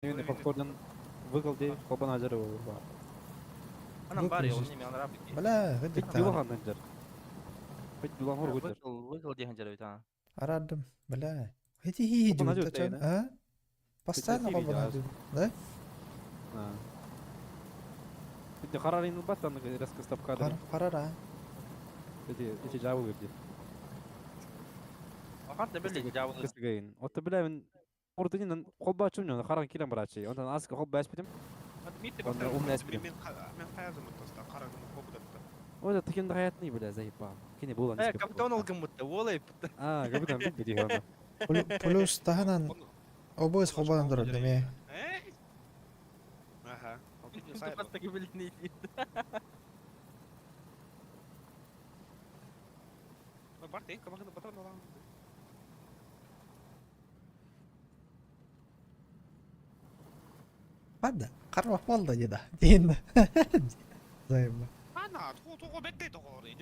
Ini popcorn выгал дей хопан ажары бар. انا مباري والله اني انا رابط بلا غدك Bit تعال dulan hanjar. Bit dulan hor gujar. ويكل دي هنجر بتاعنا أرادم بلا هي Хопан جود ажыр تجان тайна. بس Bit أنا TV قبنا jaz. جود لا Bit qararın bas anı raskı stop kadar. قرار Bit cevabı verdi. وقعدت باللي تجاوز Kısgayın. Otta bile ben ortadan kolba açılmıyor. Karan kilen bırakçı. Ondan az kolba açmadım. ميتي والله بطل أم أسبرين. من حيازم التستقر من فوق دكتور Oda tekin de hayatını bile zayıf bağ. Kine bulan ايه iske. كابتن القمة والله Kapıdan bir bidi ona. فلوس تهنا أبوس خبان درد دمي ايه اها انت بس قبلني بعرف ايه كمان كده بطل والله هذا قرر والله جدا دين زي ما انا تو بدي تغوري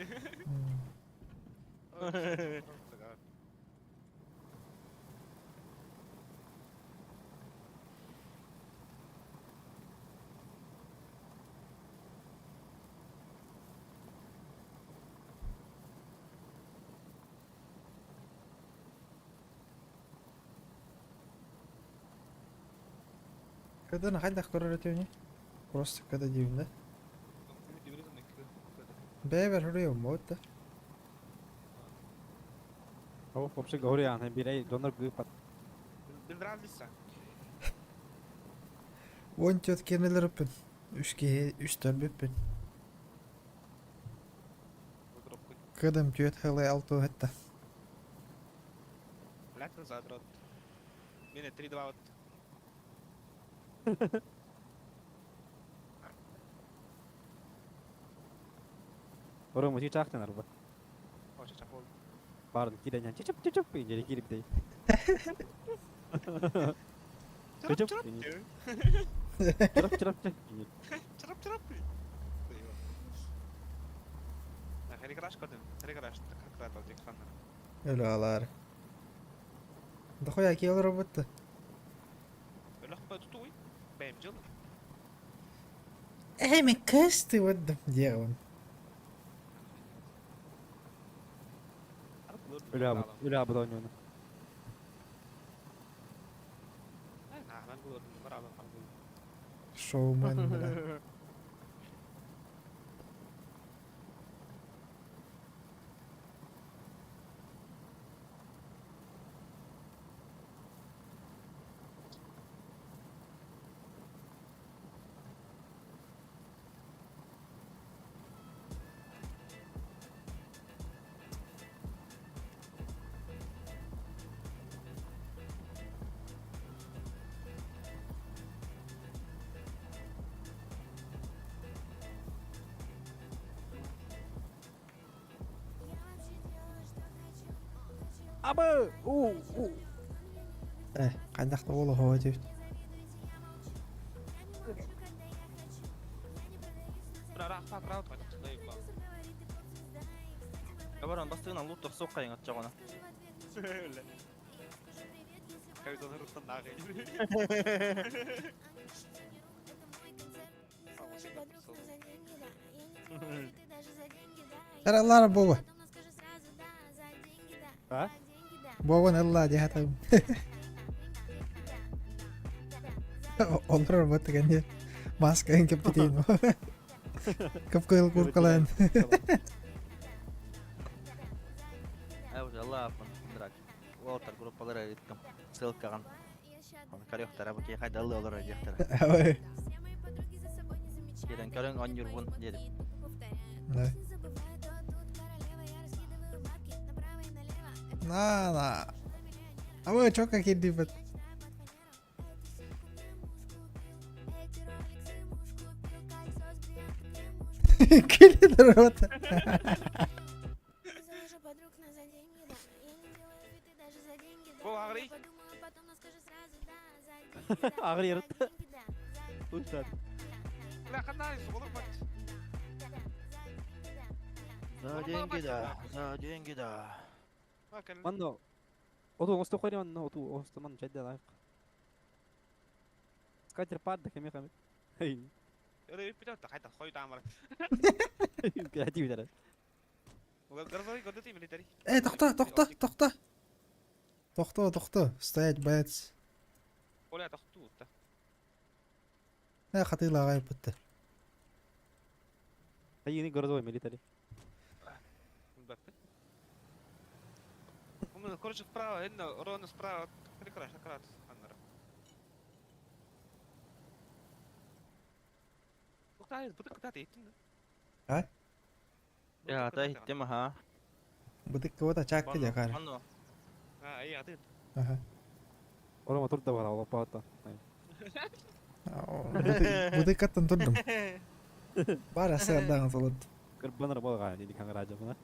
كده أنا حد أختار تاني خلاص كده جيم ده بابا هوري موت Hava popşa gahuri yani. Birey donar gıy pat. بالدراع لسه وانت كان الربن ايش كي ايش تربن بضرب كل كده مجيت هلا التو حتى لا تنسى اضرب مين تريد بعض Orang mesti caktan arba. هو شافول Pardon, tidak nyanyi. Cecep cecep jadi kirip deh. ترب Cecep ترب ini. Cerap cerap cerap. ترب ترب ايوه خليك راش قدم خليك راش تكرار توديك فن لا الله عارف ده خويا كي ربط الاخ توي بام جل ايه من كاستي ودم دياون Öyle abi da oynuyor. انا هنقول المرأة الحمد شو من بلا. Abi! ايه قاعد ناخذ والله هو جبت لله راح فات راوت ولا طيب كبرنا بس هنا لوط السوق يعني تجاونا لا كيف تظهر الصناعي ترى الله رب بابا Ha? بابا الله جهته الله ربط كان ماسك ان كابتن كيف كل كور كلان ايوه الله عفوا دراك ووتر جروب بدر يتكم سلك كان كاري اختار ابو كي خد الله الله رجع اختار كده كارين اون يور بون جدي لا لا أبغى أشوفك كده بس كل ضربت هو عغري Ağır yarıttı. Uçtan. لا خلنا يصغر بس за деньги да ما كان Mano. O da osta koyuyor mano. O da osta mano. Cedde layık. Kaçır pardı kemi kemi. Hey. Öyle bir tane takaydı koy tamam. Hadi bir tane. Garzayı gördü değil mi military? Toxta. Стоять, боец. Ola taxtu da. خطيلة غايب بته. Hayini görüyor military. Bakın. Bunun koruyucu sprava, inne oranı sprava. Prikra şakarat anlara. Oktay, bu da kadar ettin mi? يا تاي تمها بدك كوتا شاك كده كار. عنو Ha iyi adın. Aha. Orama turda var Allah pahata. بدك كتن تردم. بارا سير دان صلت. Kırbanır bol gani di kanka raja buna.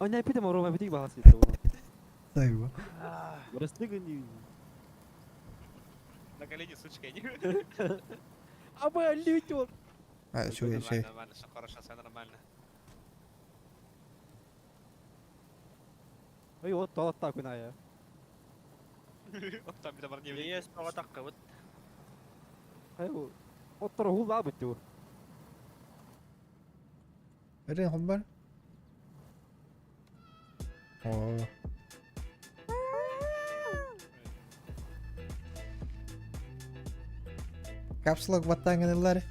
O ne pide orama pide bahası itu. ايوه. Burası gani. Nakalinya suç kayaknya. Apa lucu. شوي شيء. Mana sakara sana mana. Ay o talat kuna ya. Oktay bir de bana niye ليش ما تقبض Ay o. Otur hul abi tu. رين خبر. اوه. Kapsulok battaniyeleri.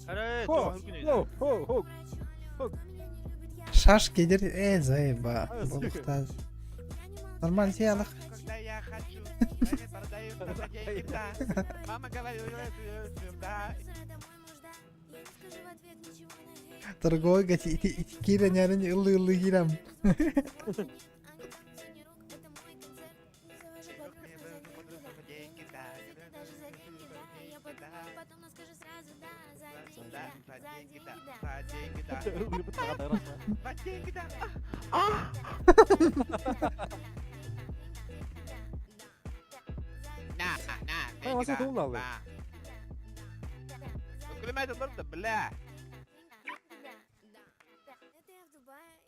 أنا Ho ho ho ho. Şaş gelir zayıba. Bu muhtaç. Normal şey alak. Когда я хочу, они продают на деньги, да. Мама говорит, да. Торговый гати ити кирен yarın ıllı girem. Ribet banget daerah. Nah, masih tunggal lu. كل ما تضرب بالله.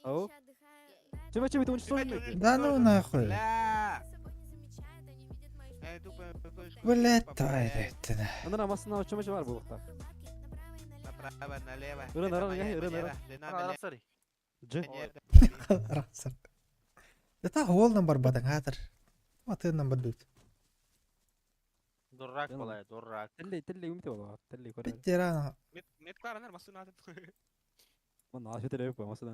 Ау. Чего ты уничтожил? Да ну нахуй. لا. Блять, тайреттine. Ondan amasında uçmuş var bu vakta. Направо, налево. Ürün, ürün. أنا راسري C. Rasar. Eta hol number badang hater. What number dude? دراك يلا. والله دراك Telli umti والله. Telli kore. Bittirana. Net klar anar masuk natin. Ondan aşağı telli yok mesela.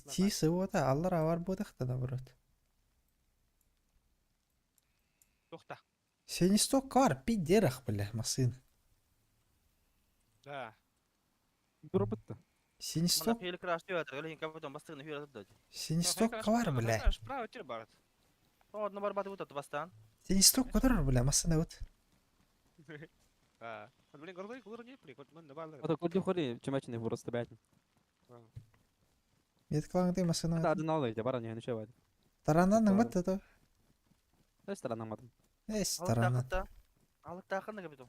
Çi sıvıda Allah var bu da brot. Toxta. Senin stok var pidderah billah masın. Da. Durup bitti. Senin أنا stok في لك راش تيوتر قال لي كيف تنبسط في رد senin stok var billah. Sprava tira barat. تقعد نمر بعد وتت بستان Senin stok kadar billah masın evet. Ah, kan beli gordo kudur nya pri kot man dabal. O da kurdu kore çimaçın ne burası da belki. Yetklan değil masın Hadi evet. adını al işte baran yani şey var. Tarandan nang battı da. İşte anlamadım. Es أول tarandan. تاخذته أول تاخذنا قبله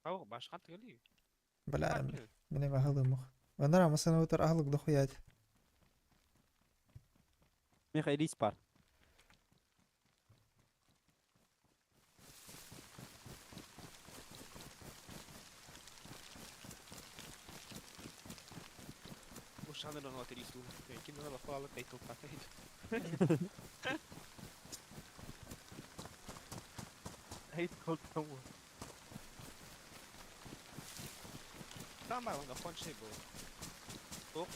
Aw, başkan gali. Bala benim ahılım yok. Onlara masın otur ahlık da koyad. Mikhail İspar. Bu şanlı onu atır istu. Kim ona bakala kayıt patay. هي تقول تمو Tamam onda fon şey bu. Tok.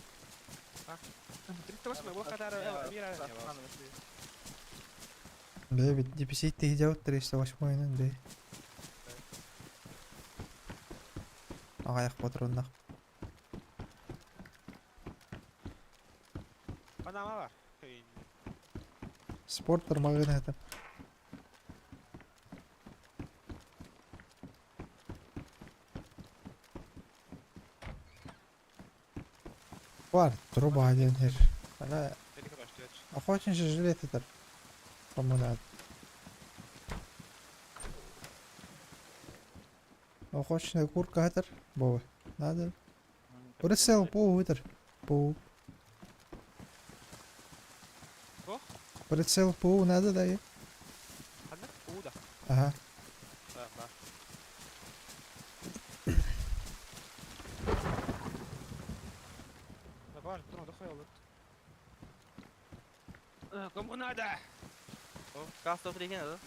Bak. Trikte basma bu kadar bir ara ya. Be bitti bir şey tehcavut da işte baş boyunun be. Ayak patronda. Bana var. Sportlar magana hatam. Var, труба один хер. Она Seni kadar işte. охотничьи жилет это. Кому надо. Охочная курка хатер. Бова. Надо. Прицел по хатер. По. О? Прицел по надо да я. Ладно? Уда. Ага. Да, да. Давай, трон, дохуя вот. Кому надо? Кас топ деген да?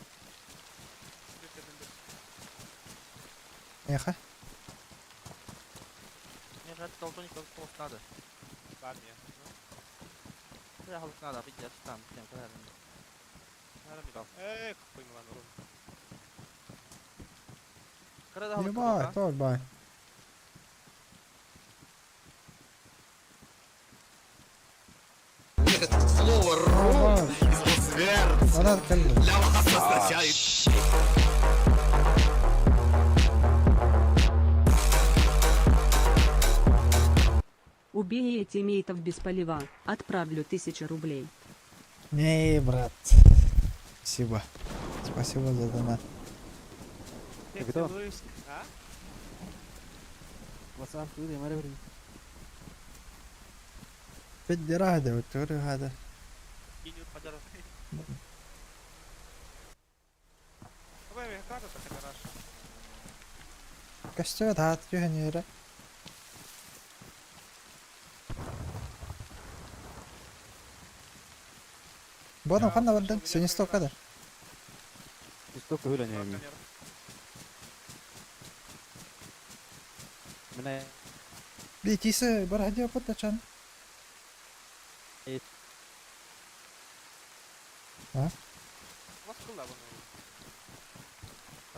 Эха. Мне кажется, толтоник пост надо. Ладно, Я халк надо, пиздец, там, тем когда. какой милан урон. Когда халк. Ебать, тот бай. Слово «ром» из сверху Надо открыть. для вас означает Убей тиммейтов без полива. Отправлю 1000 рублей. Не, брат. Спасибо. Спасибо за донат. Ты Кто? целуешься, а? WhatsApp tuh di mana beri? بدي رهدة والتوري هذا. Кинют поджар. Давай, как это хорошо. Костюм هات جهنيرة. بوضع خلنا بدك سينستو كذا. Itu kehulan ya ini. Mana? دي كيسة برا هدي أبدا كان. Nasıl kıldı bunu?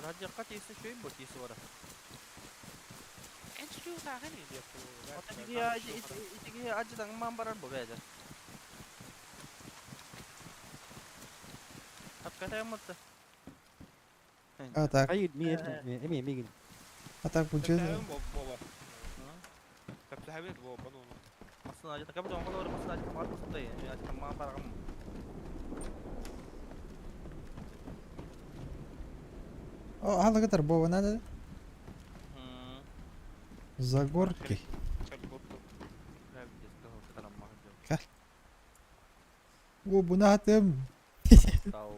Raja kat isi şu bu isi var. En şu daha ne diyor bu? Hatta dia iki aja tang mambaran bu aja. Kata yang mut. أتاك Ayo ni ini gini. أتاك بوجود. Kaptahın baba. Kaptahın baba bunu. Aslında aja tak apa kalau pas aja tempat pas ya. Aja tang mambaran. هذا قدر بو هذا زاغوركي. Çabuk. وبناتم Tahu.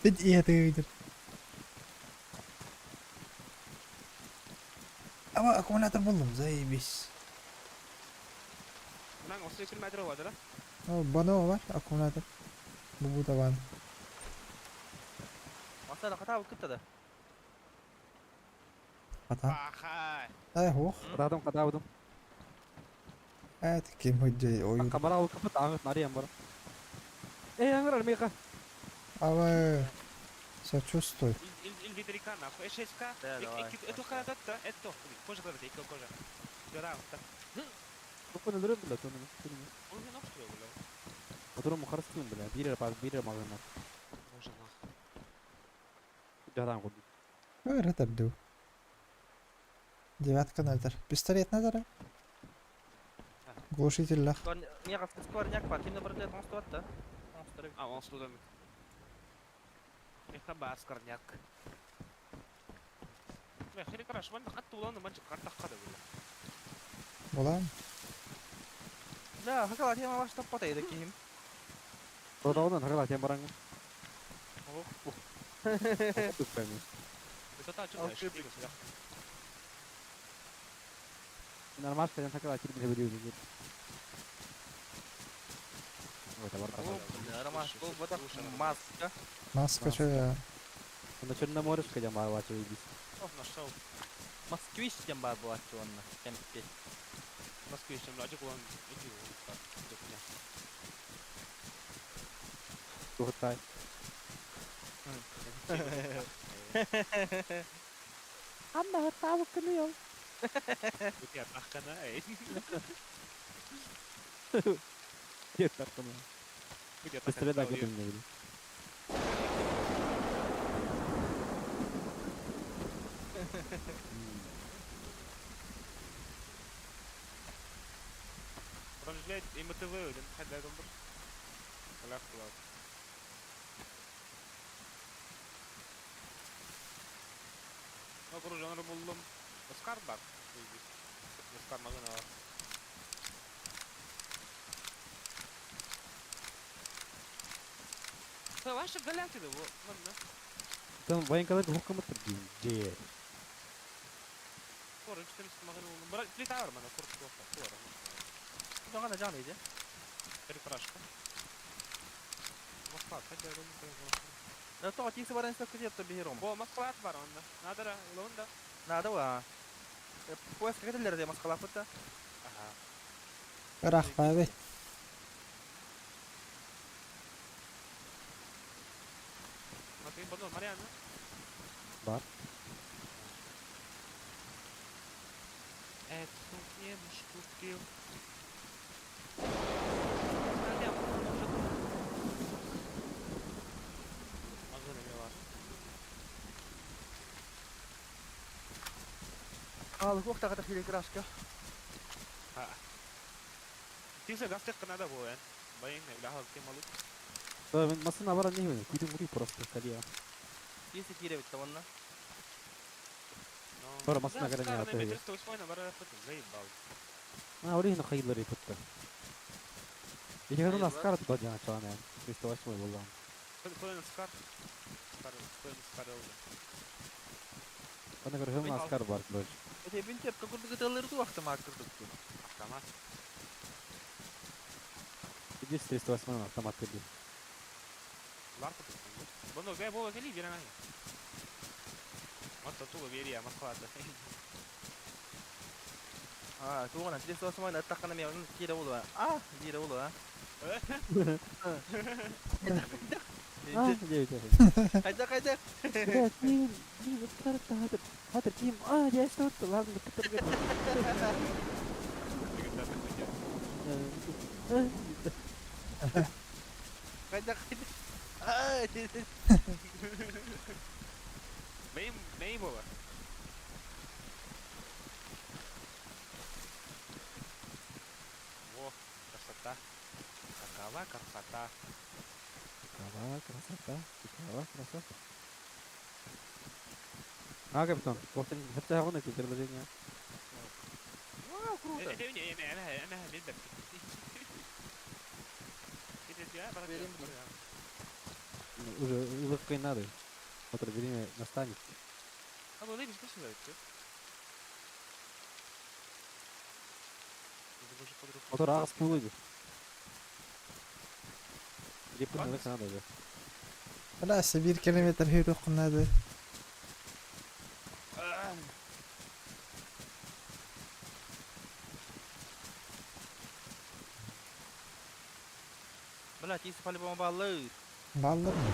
بدي تقدر. أما أكون أتبلم زي بس. Nang osur kil madra huwa dara. بنو بس أكون أتب. بقول طبعا. Masa kata apa kita dah? قطع. Akhay. هو. Kata apa tuh? أتكلم هجى أويل. Kamera aku kapet anget nari yang bara. Yang ngeral mereka. أما سأشوستوي. Il vidricana, esce ska. Eto kana datta, eto. Koja da dik koja. Dara. Aku pun dulu bela tuh. Onu ne yapıyor böyle? Oturum mukharas tuh bela. Bir magana. Maşallah. Jarang aku. وين تبدو؟ девятка надо. Пистолет надо? Глушитель лах. Skor ni akan skor nyak pak. Kim nomor 2 tong dah. А, он сюда. Это баскарняк. Я хрен хорошо, man حتى والله ما كارت خدا ولا. والله Dah, hakal dia mah stop pot ya Kim. Kalau tahu kan harga yang barang. Oh, Tuh kan. это та чё, что ты сюда. Normal sekalian harga kecil bisa beli gitu. Oh, tabar tabar. Ada mas, oh buat mas kah? маска что я? Untuk cuma mau harus kerja mau wacu bis. Oh, нашел. Mas kuis yang baru buat cuan kan pis. Москве чем ладжи кулан иди вот так. Tuh tay. Anda tahu kan ya? Dia tak kena Dia tak kan. Dia tak Pistolet kena. aku tuh ini. رجلات МТВ ولا حد هذا مر. ولا خلاص. Окруженер buldum. Оскар бар. Оскар магазины var. Ваша галятида bu. Ладно. Там военкаларды хукуматтар дейм. Же. Sonra 4 магазин buldum. Бір плита бар мана курс болса. Sonra. Жаңа да жан иде. Перекрашка. Маслат, хотя Да то тисе баран стак кетти биром. Бо маслат бар онда. Надара, улонда. Надо ва. Поиск кетелер де маскалап бутта. Ага. Бірақ бәбе. Смотри, бонно, Марианна. Бар. Эту немыш купил. Ал вакта ката хиле крашка. Тисе гастек надо было. Байын ляхал кемалу. Да, мен масына баран не ойнайм? Күйдүн мури просто калия. Тисе кире бит таванна. Sonra masına göre ne yapıyor? 308 bara фото заебал. Оригина хайдлары путта. Я говорю, Аскар туда дяна чана. 308 болдам. Коэн скар. Коэн скар oldu. Ана говорю, Аскар бар короче. Эти бинтеп какой-то гыталырды вакыты макырдык. Автомат. Иди с 308 автомат кырды. Var kutu. Bunu gel baba geliyor bir an. Matta tuğla veriyor maklada. А, тугана 308 аттаккана мен кире болду. А, кире болду, а. А, девять. Кайда кайда. Блядь, не хатыр ким. А, я что то ладно, кытыр. Кайда кайда. А, Ney baba? Во, красота. Какова красота. Какова красота. А, капитан, вот они хотя бы эти предложения. Вау, круто. أنا هبدأ. Верим. Уже улыбкой надо. Вот время настанет. А ну либо что сюда? Мотор ağız puluydu. Yapın ne kadar da. Bilasa 1 kilometr hüyru qınады. Бля, тисе по-любому баллы. Баллар mı?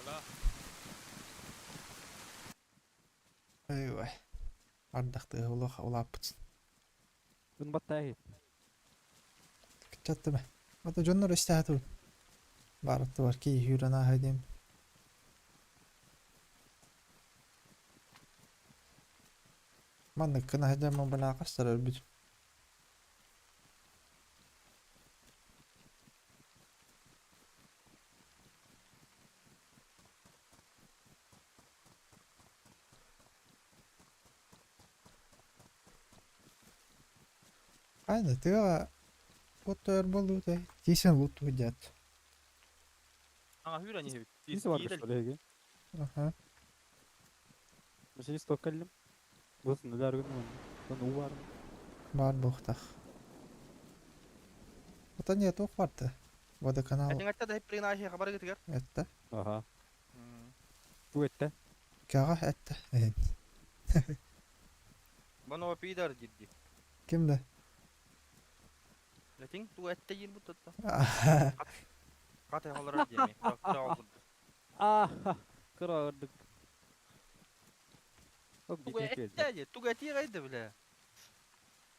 Allah. Ой. Ардақты улап бутсын. Bunu battayı. Çattı mı? Ata jonlar istahatu. Baratı var ki hürana haydim. Mandık kına hacam mı bana kastar ölbüt. Aynen tığa Otur bolu da Jason Wood hujjat. Ага, Hüra не бит. Neyse vardı şöyle. Aha. Mesela stokalım. Bu neler günü var. Lan o var. Бар бохтах. Это нет охвата. Водоканал Этин айтта да хеп принаши хабар кетигер. это. Aha. Bu ette. Кага это. Бано пидар дидди. Kimde? Этин ту этте yin bu tatta. Aha. Ката халар деми. Aha. Kırardık. Hop Туга gitmek geldi. этте де, туга ти гайды бля.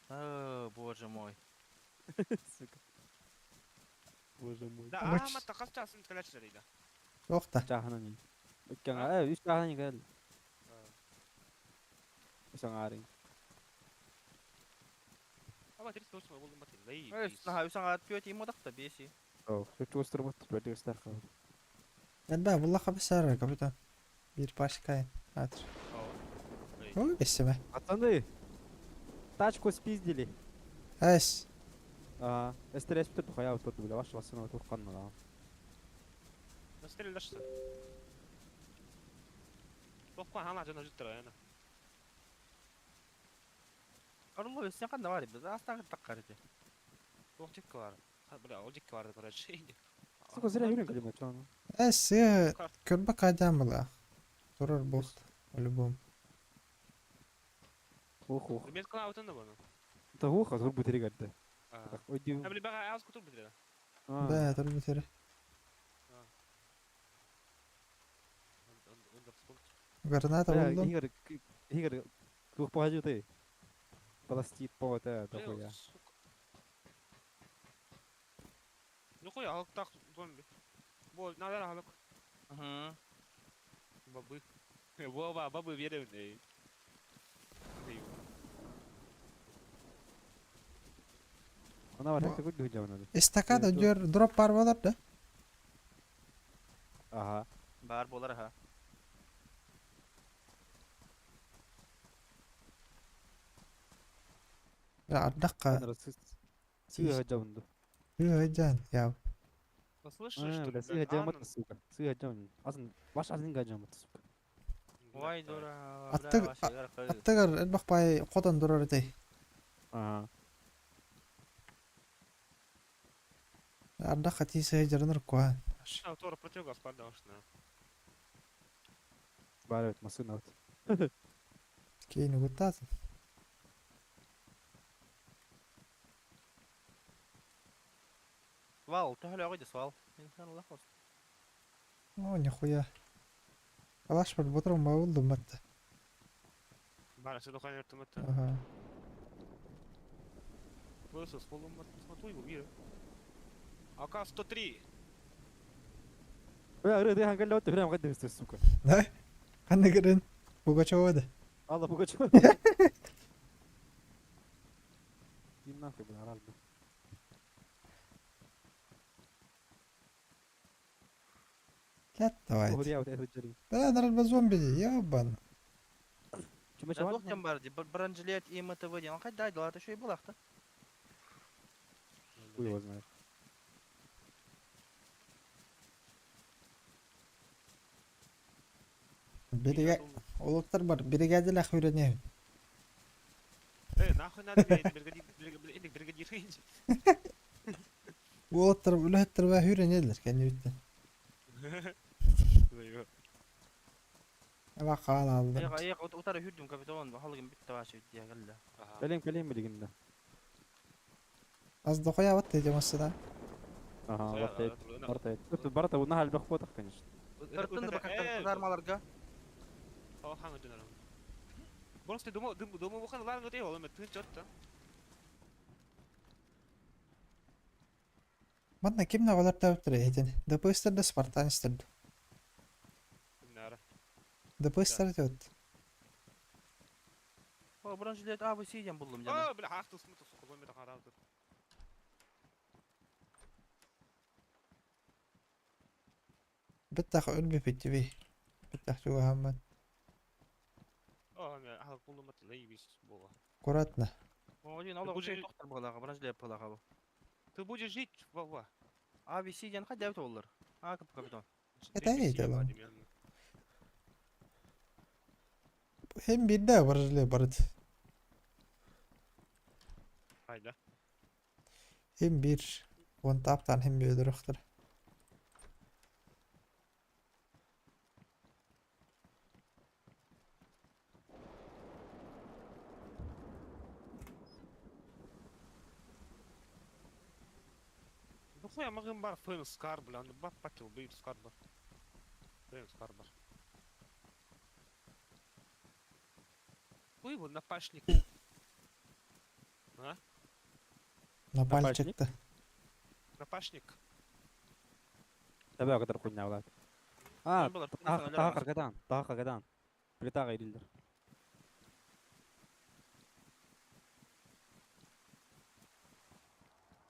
О, боже мой. Сука. Боже мой. Da Amaç- ama takas çalsın tıkalaç zarıyla. Yok da. Cahanın iyi. Ökken üç tane gel. Sen arayın. Ama terus terus mau ngomong mati. Lagi. Nah, bisa nggak piyot imo dak tabi sih. Oh, şu göstermek böyle göster kaldı. Ben daha bulla kapısar kapitan. Bir başka hatır. Oh. O besime. Пацаны, тачку спиздили. Эс. Ага, стресс тут хуя вот тут бля, ваш басына тут канна. Nasıl işte? Dokkan hala canı acıttır yani. Arullo sen kan da var ya, aslan takkar edi. Dokçuk var. Ha böyle olacak var da şey. Сука, зря время климат, чё оно? Эс, körbe kaydan bula. Durur bu. По-любому. Ух, ух. Ben kana avutun da bunu. Это ухо, зубы три гады. Ha. Ой, ди. Ha böyle bana az kutu bitir. Да, dur bitir. Onda sport. Граната Бля, buldum. Игорь, двух погоди ты. Пластит по это, дохуя. Ну хуя алып так зомби. Бол надо алып. Hı. Babı. Bu babı verir ne? Она var, как ты гуляешь, надо. Estakada gör drop var var da. Ага. Bar bolar ha. Ya dakika. Она сыга жабынды. Hıcan ya. Слышишь, А, что бля, сыга жамат, сука. Сыга жамат. Азын, баш азын жамат, сука. Vay dora. Attık, attıgar elbaq bay qodan durar edi. Ага. Arda qati seyjarınır kuan. Что тоже противогаз подашь, на. Бар evet, машина вот. Keyin guttasın. Вал, ты гля гойди свал. İnsan Allah olsun. O nихуя. Kalaş bir boturum ba buldum hatta. Бара, что такое это мата. Aha. Просто с полом смотрю его мир. АК-103. Бля, рыды хангал лёт, прям гады сты, сука. Ne? Hani girin. Pugaçova da. Allah Пугачёв. Иди нахуй, бля, орал, бля. Lat davaydı. Угоря вот этот жарин. Ben naral zombi yaban. Чума Ya doktan bar di. Birinci IMTV diye. Kay daydı var da şey bulaktı. Хуй его знает. Biri oluklar var. Biri geldi la öğreneyim. Нахуй надо бригадир. Bu oluklar ülhettir ve öğrenirler kendi bitten. Bak al aldım. Ya utara hürdüm kapitan. Halgın bitti var şey diye geldi. Калем билигинде. Az da koya vat diyeceğim aslında. Ага, бартает. Бартает. Тут барта вот нахаль бахпотах, конечно. Tırtındı bakaklar kızarmalarga. О, ханга динарам. Просто думаю, бухан ларн өтей ол эме тын жотта. Bana kim ne kadar da ötürü edin. Depo isterdi Spartan isterdi. Nara. Depo isterdi öt. O birinci abi siyeceğim buldum canım. О, бля, хахты смыты сука, ломе да харалды. Bittah ölmü bitti bir. Bittah şu hamad. О, эме хал кулумат лейбис бога. Kuratna. O yüzden Allah şey doktor bulağa. Birinci yapılağa bu. Ты будешь жить, Вова. Abi siyeceğim hadi evet olur. Ha kapitan. Это не дело. Hem bir de var öyle barut. Hayda. Hem bir. On taptan hem bir ödürüktür. Ну хуя могым бар фэн скар, бля, ну бар пакел бейт скар бар. Фэн скар бар. Хуй его напашник. А? Napal Napal çıktı. Напашник. Tabii o kadar хуйня, Влад. А, Болар, тағы қырғадан. Плитаға ирилдер.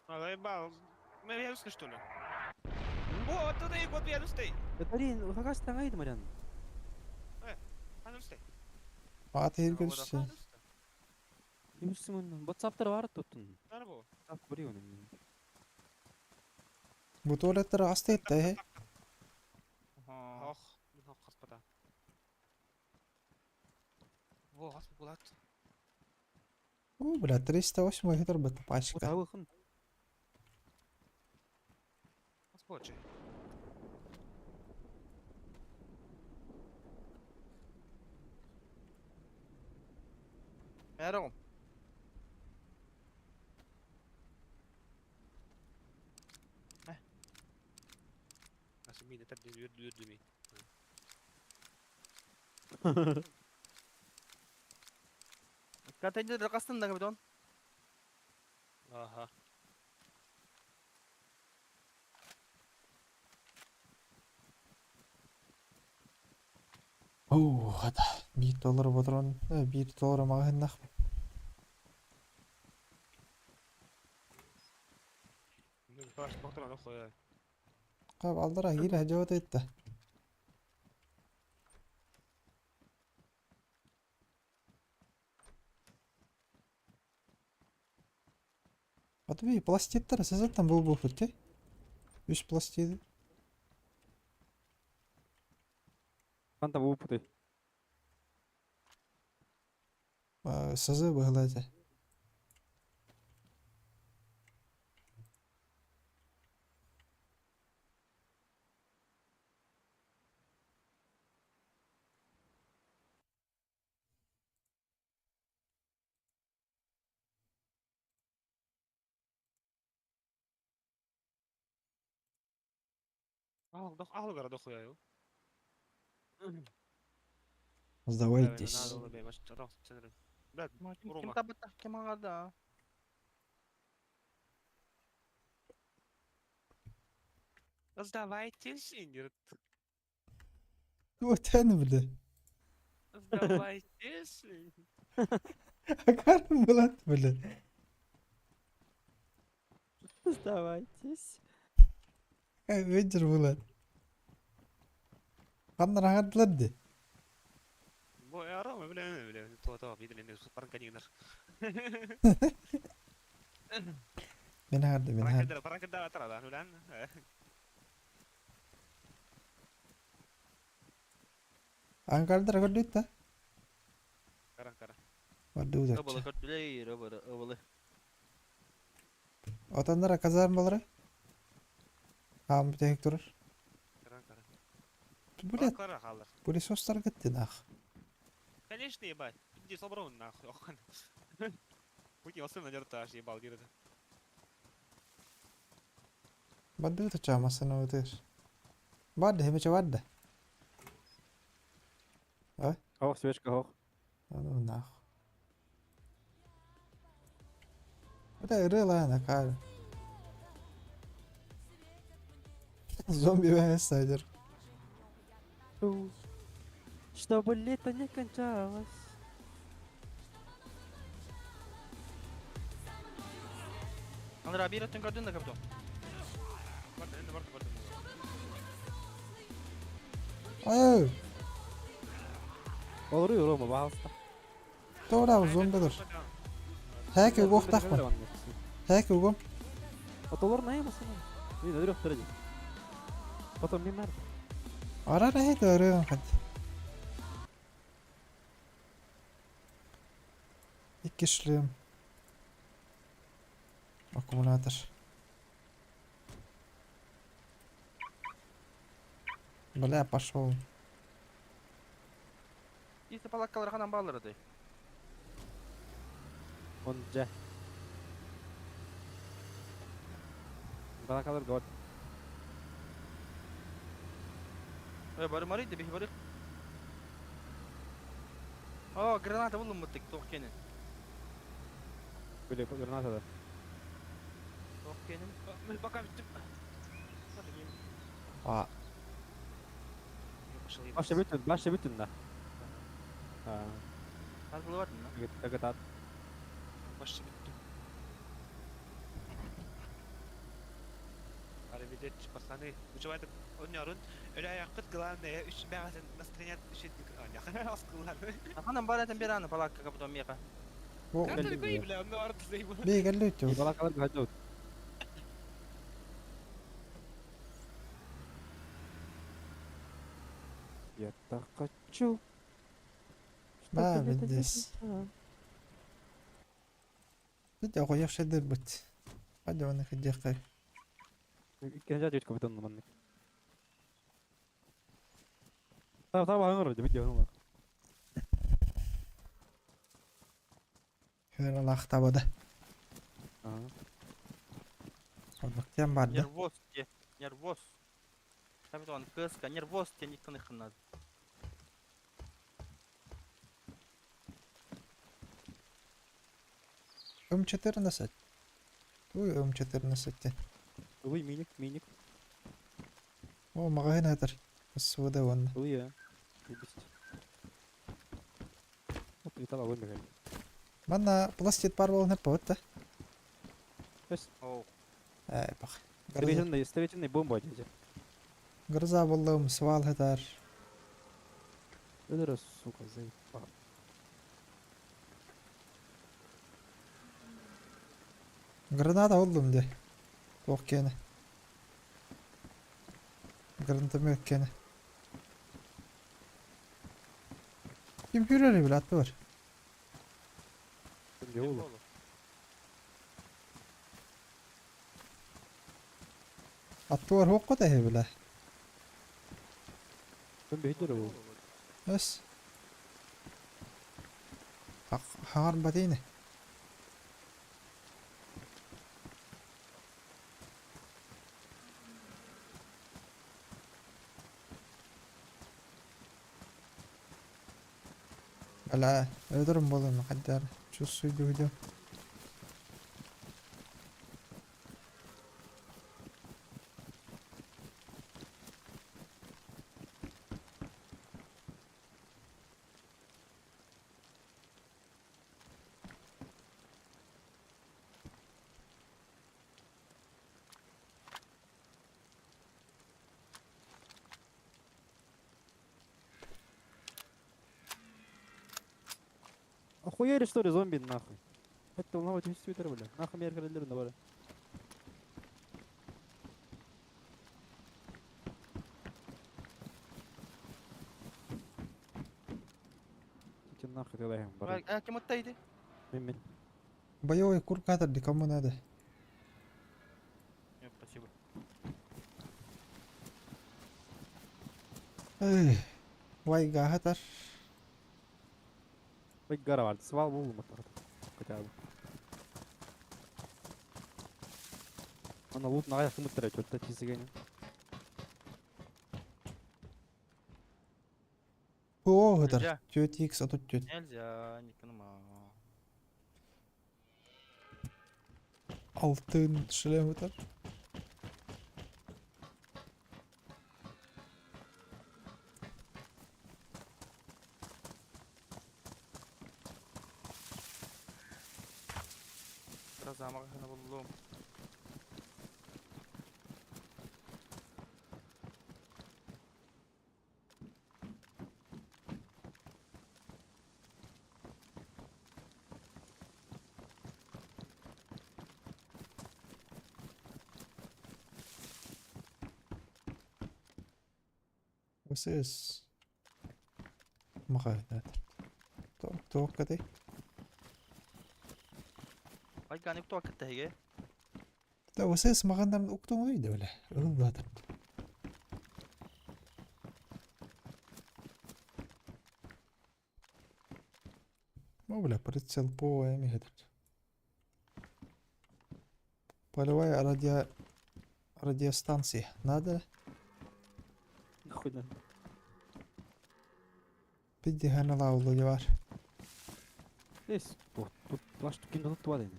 Заебал. Мы вирусы, что ли? Вот, туда и вот вирусы. Дарин, утагаш таңайды марян. Вирусы. Аты ергелші. Емішсің оның. WhatsApp-тар бар тұттың. Нар бу? Так, көрей оның. Bu tuvaletler hasta etti he. Ох, мен қаспада. Во, қас болады. Бля, 308 литр бітті пачка. Отағы қын. Қас болады. Merhaba. Nasıl miydi? Tabii yürüdü mi? Контейнер қастында капитан. Aha. Hada. $1 отырған. $1 маған нақ. Ben baş baktıran o koyar. Қап алдыра ел әжауат етті. Атыбей, пластиттер сізаттан бұл бұфыт, 3 пластиді. Қанта бұл бұты. Сызы бұғылады. Al gara da koyar. Сдавайтесь. Надо было бей, рас центр. Блядь, Ким Рома. табытта, ким аңарда? Сдавайтесь, Ингрид. Өтәні білі. Сдавайтесь. Akarım bulat білі. Сдавайтесь. Өтір bulat. Қандар ағадыларды. Бо я Рома, бля, то видели, не парканинер. Мен ағады, мен ағады. Паркада атырада, уlan. Аңғардар көрді етті. Кара. Варды Öbürü ұзақчы. kötüleyir, öbürü. Отандара казарм болары. Қағым бітек тұрыр. Кара. Бұлет, Кара қалыр. бұлет состар кеттен ақ. Конечно, ебать. Иди собрал нахуй. Пути особенно дертаж, ебал, гирда. Барды өті чамасына өтер. Барды, хемече барды. Хоқ, свечка хоқ. Ну нахуй. Это ырыла кар. Зомби вайсайдер. Чтобы лето не кончалось. Андрей, bir ötün gördün de kapitан. Барды. Ай, Olur ya Roma, bağlısta. doğru zombidir. Häki ugoq taqma. Häki ugom. Отолор наймасың. Мен өйрөк тұрады. Потом мен мәрді. Ara häki örüyorum hadi. İki işlem. Akkumulятор. Бля, пошел. Isi palakkaları kanan bağları dey. Он жа. Бана kalır gol. Bari marıydı bir bari. Aa, granata buldum bu tek Tokyo'nun. Böyle granata da. Tokyo'nun. Мы пока... Смотри, А, Başta bütün da. Ha, Har kılıp atın lan. evet at. Başta bitti. Arrivederci пацаны. Вычевает oynuyorun. Öyle yakıt kılan ne? Üç bağırsın настроение düşürdük. Oynuyor. Askılar. Hanım baraten bir anı palakka kaputon miyaka. O Kartları koyayım bile. Onu orada zeyim. beegalluuttu Bala kalır bir hacı. Yattakachu. ما بديس بدي أغير شي دربت بدي وانا كدقيق İkinci hacı kapitan numanlık. Tamam hangar hacı video hangar. هنا الأخطاء بدا Aha. والمكتين بعد ده Nervos diye. Nervos. Kapiton kıska nervos diye nikton ikhnaz. أم 14 وي أم 14 Uy minik. هو مغا هنا هدر بس هو ده وانا Uy ya. Bist. Hop bir tava koyma gel. مانا بلاستيك بار والنا بوتا Bes. Oh. اي بخ Station ne bomba hacı. قرزا والله مسوال هدر Öder suka zey. Granada oldum de توكينا Granada مكينا Kim hüreri bile attı var Ne oğlum? attı var hokka da he bile Ben bir hacı o. بس حار بدينه لا يضرب والله مقدر شو الصيد ده Охуели что ли зомби нахуй? Это волновать весь твиттер, бля. Нахуй меня релерно, бля. Иди нахуй ты даем, бля. Kim muttaydı? Мин. боевой куркатор для кому надо Yok спасибо. эй вайга хатар Bak gara vardı. Sval buldum bak. Kötü abi. Ana loot naya yakın mıttır çöpte çizgi gene. هو هدر Nelja. جوت يكس أطوت جوت Nelja niknıma. altın şöyle هدر Biraz daha makine buldum. وسيس مغاينات توقع دي Ay gani kutu vakit tehige. لا وسيس مغانا من أكتو ويدا ولا أظن هذا ما ولا بريتسل بو يمي هدر полевая радиостанция надо Nahуй да. بدي هنا لا والله جوار Neyse. Тут плаш тут кино тут вален.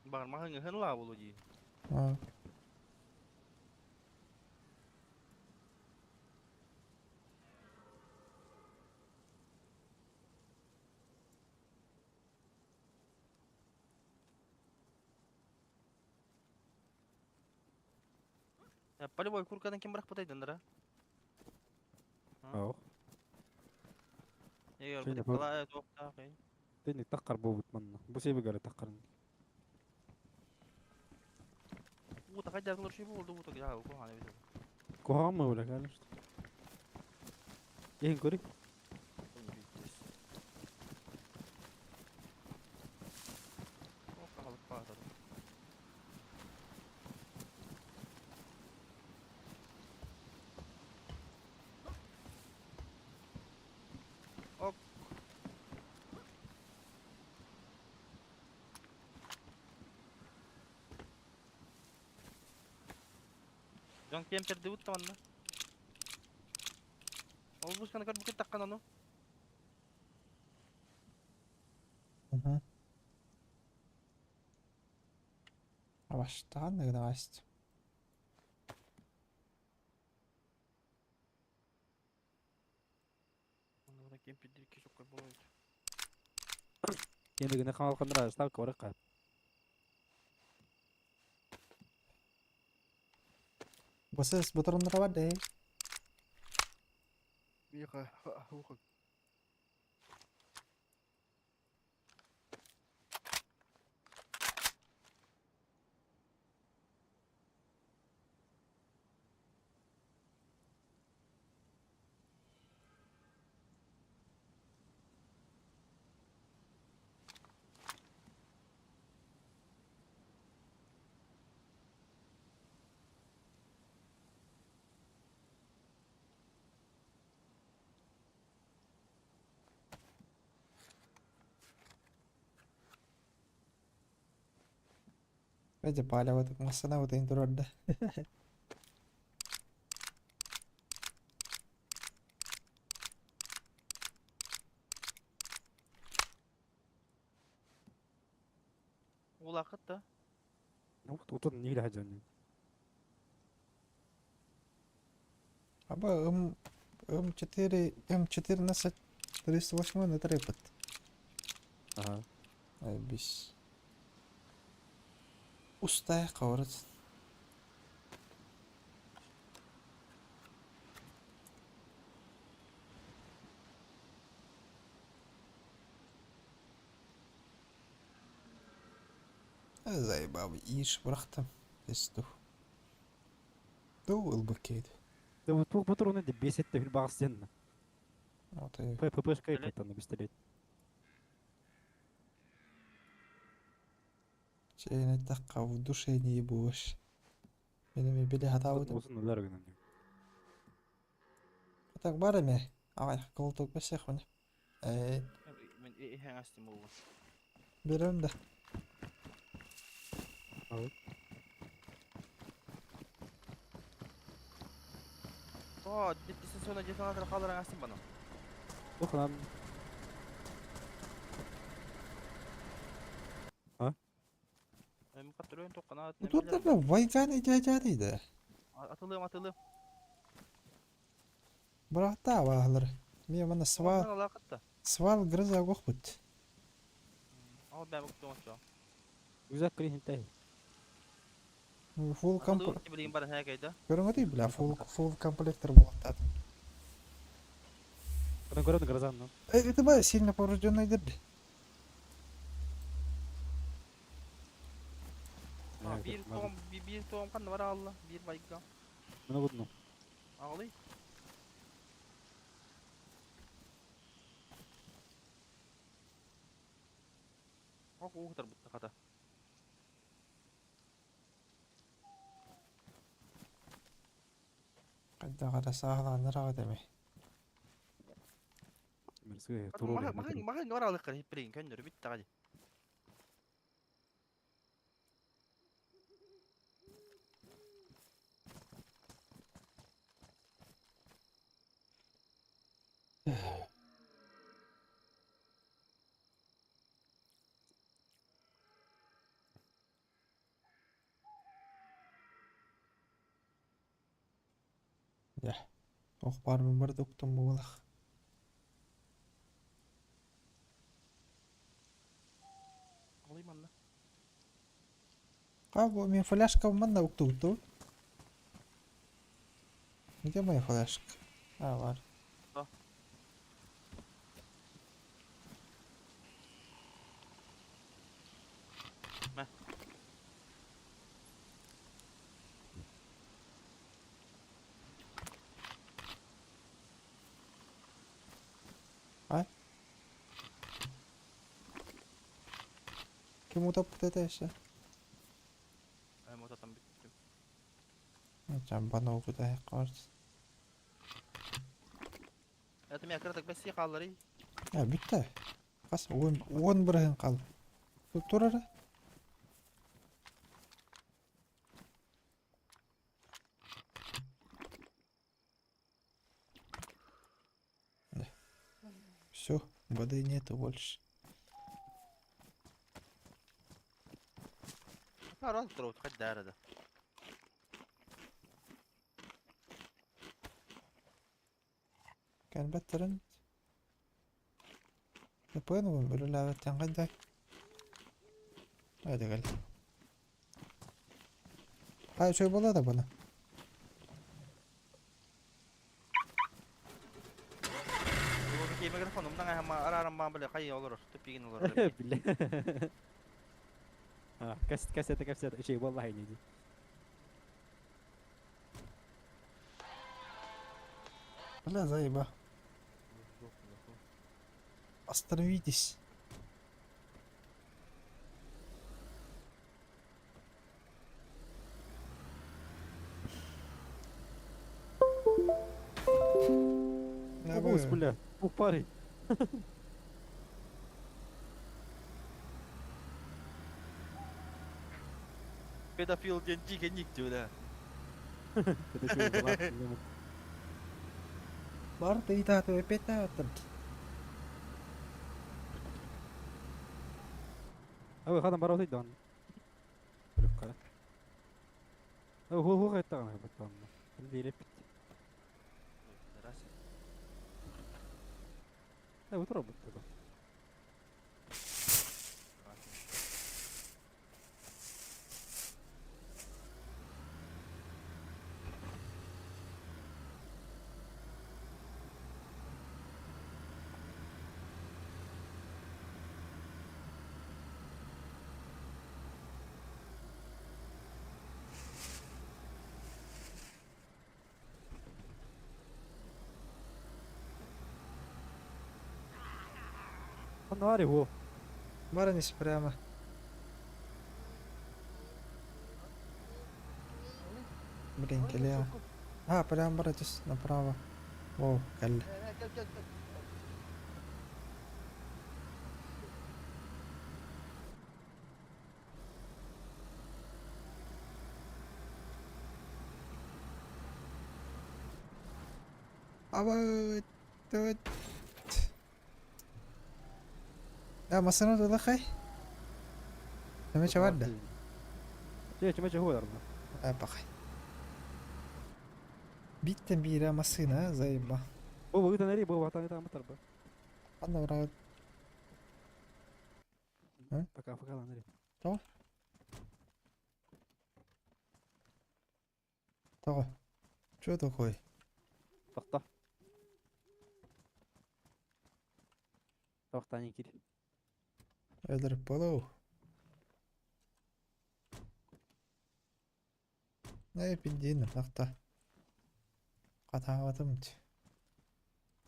Bakın makine hın la bulucu. Ya полевой куркадан kim bırak bataydındır'a? اه Eğer Şeyde bu bu- kala toqta qey. تاني تقر بو بتمنى بو سيبي قال تقرني Bu da kadar olur şey bu oldu bu da ya bu hani bir. كوهام ولا قال ايه كوري O kalıp bağırdı. Ok. John Kemper debut teman. Olmuş kan bukit takkan onu. Угу. Baştan ne kadar açtı. Onu Kemper direkt çok koy boyut. يعني قلنا خمال قندرة اشتاك ورقة Boses botol rawat deh. Bika hukuk. Aja pala waktu masana waktu intro ada. Ulaqat da. وقت وطن نيجي حاجة يعني Apa M4 nasa 308 это репот. اه Habis. Пустая каврат. Заебал, ишь, брахтам. Тесту. Дол бакет. ده بتوق بطرون دي بي 6 في الباص جنة Вот и فاي بوش كيف Блядь. انا بستريت чейни такка в душе не ебуш. Менің били хатауды. وصلنا لدرجة Так барами. Ай, колтук бесех мне. Men ihe astim bu. Берем да. اه Oo, dittisin sonra cefana kadar kalır astim bana. اخرى Mukattalıyım tok kanaat. Тут да вайганы дядяды да. Atılığım. Брата вахлар. Ми мана свал Alaqat da. грыза гохбут. Ama ben buktum aşağı. وزاك كريه انتهي Full комп. Atılığım ki bileyim bana hekayda. Көрөңөтүй бля, full комплектор болот. انا قررت نقرزان Это ба сильно поврежденный дырды. Bir tohum kan var Allah. Bir bayga. انا قلنا Ağlay. Bak o kadar bitti kata. Кайда кара саалаа нараа деме. مرسويه طرور Makan var alık hep birin kendileri bitti hadi. Я. Ох бар мен бар доктум болах. Alayım anla. Кабо мен фляшка мында уктукту. Где моя флешка? А, var. Meh. Kim utap dedi işte. Hem otadan bitti. Can bana okudu karşı. Etimi yakırdık besi kalları. Ya bitti. Kas 10 bırakın kal. Dur ara. Все, воды нету больше. Народ троут, хоть да, рада. كان بترن وين بيقولوا لا تنقدك هذا قال هاي شوي بلا ده بنا Bu bir mikrofonumdan ama araram böyle kayı olur. Tüpigin olur. بالله كاسيت شيء والله ينجي لا زي ما остановитесь بوس بالله بوك باري Pedofil genci genik diyor da. كده شيء والله бар ты да то опять там أول خدم برا وتيدان هو غير تغنى بطلنا اللي لبت لا وتربط كده النهاري هو баранись прямо блин келео прямо баратись направо о кал абай төт masana da dakay ما شوارده ليش ما هو يرمى bakay bitten bira masina زي ما هو قلت انا ريب هو اعطاني طعم تربه انا ورا فكا انا ريب طغى شو ده خوي ضغطه ضغط عني كده اضرب بلو لا بيدينا ضغطه قطعة وتمت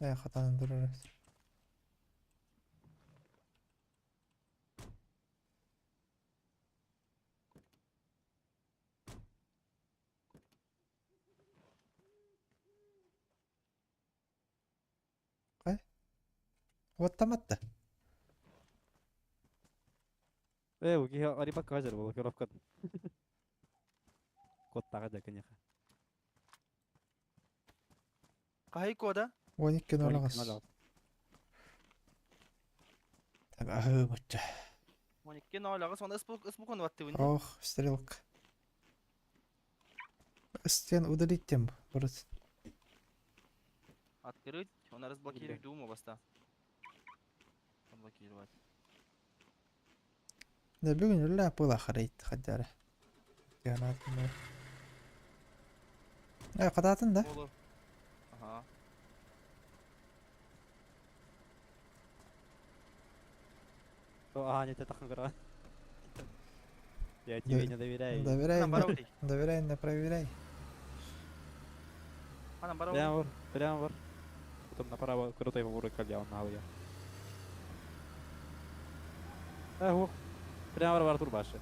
لا قطعة ندرس وتمت ايه وجيه قريبك هاجر والله كيف رفقد قطع غدا كان يا اخي Kahay ko da. وين كانوا لغس تبع هو متى Hani kino lagas on اسمه كون وقت وين. ох стрелка стен удалить тем брат Открыть. Он разблокирует думу баста. Заблокировать. да бүгүн لا була харайт хадара янат кататын да Olur. Aha. Аня, ты так игра. Я тебе не доверяю. Доверяй, Анам bara uri. доверяй, не проверяй. Anam bara uri. Прямо вор. Потом направо крутой вор кальян на голове. Ого. Прямо вор Артур башы.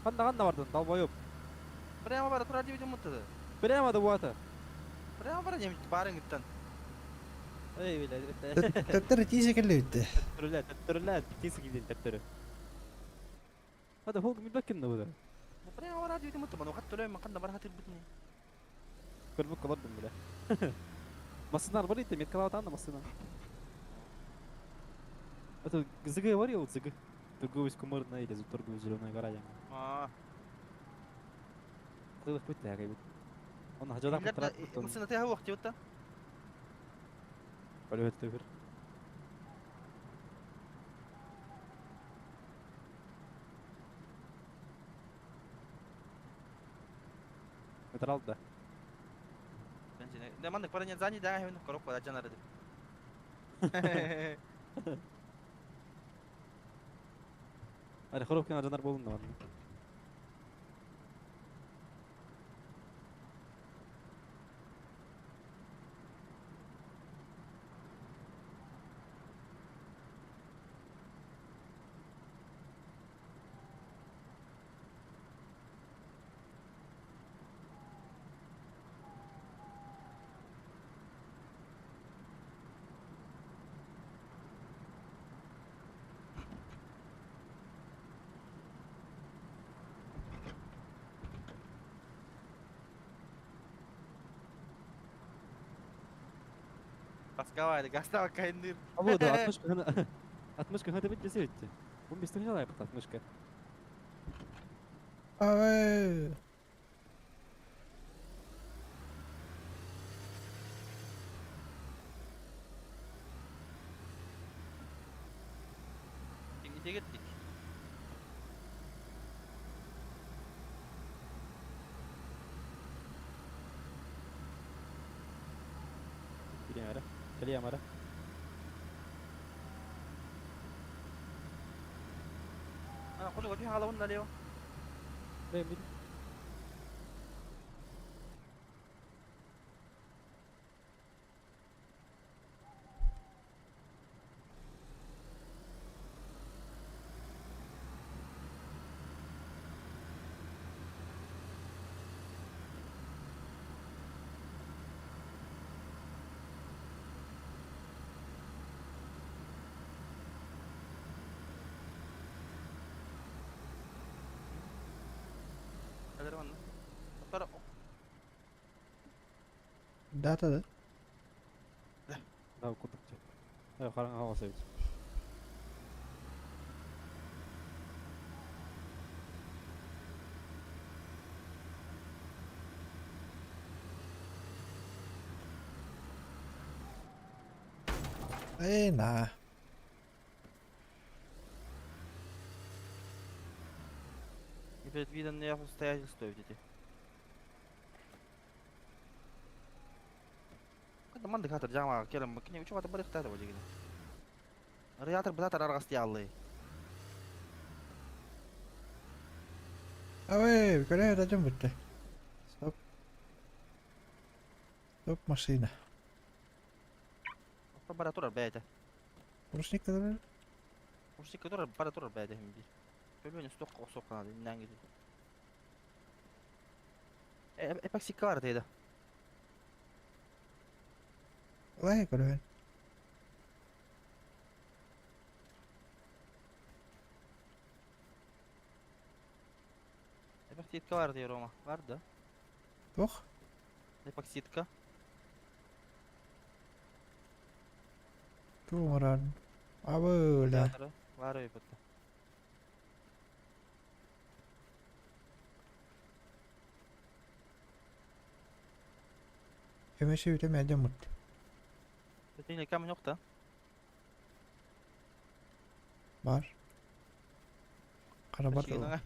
Kanda vardın dalbayıp. Prema bara turar diye umutladı. Прямо да вот. Prema bara diye barın gittin. Ey bile. Töttür tiyse kelli bitti. Töttürler. Tisi gidin töttürü. Hadi Hulk müddekin ne bu da? Bu prema bara diye umutladı. Bana kattı öyle makanda bara hatır bitmiyor. Kırmızı kalardım bile. Masınlar var ya, меткалава там на масына. Это ГЗГ var ya o ГЗГ. Торговец кумарная или торговец зеленая гора yani. Aa. Kılık bitti ya kaybet. Onu hacıdan Millet kurtarak de tuttu. mısın teyhe vakti yoktu. Böyle ötü bir. Metal aldı da. Bence ne? Ne mandık para ne zanyi daha hemen korok para canar edip. Hadi korupken harcanar bolun da var. Paskavaydı. Gasta bak kayındır. Ama da 60 kına 60 kına da bitti bitti. 15 kına da yaptı 60 kına. Ay. Şimdi gittik. Gidin ara. Kaliyam ara. Ana kulu gadi hala bunda leo. Benim bir. Hadi lan. Sonra Data da. Daha okudukça. Evet, karan hava sevdi. Ey na. и перед видом не обстоятельства видите. Когда мандык хатыр жама келем макине үчү ката барык тата божигине. Радиатор базатар аргасты аллы. Away, kare ada jemput deh. Stop. Stop машина. Para turar bäde. Burası ne kadar? Muştik turar para turar bäde hem bir. Böyle stok sokana inden gidiyor. Epak sikka var dedi. Vay kare. Epak sitka var diyor ama. Vardı. Toch? Epak sitka. Tuğmaran. Böyle. Var öyle pata. Hemen şey bitemeye jemput. Öteki kamen yok da. Var. Karabat. Şeyden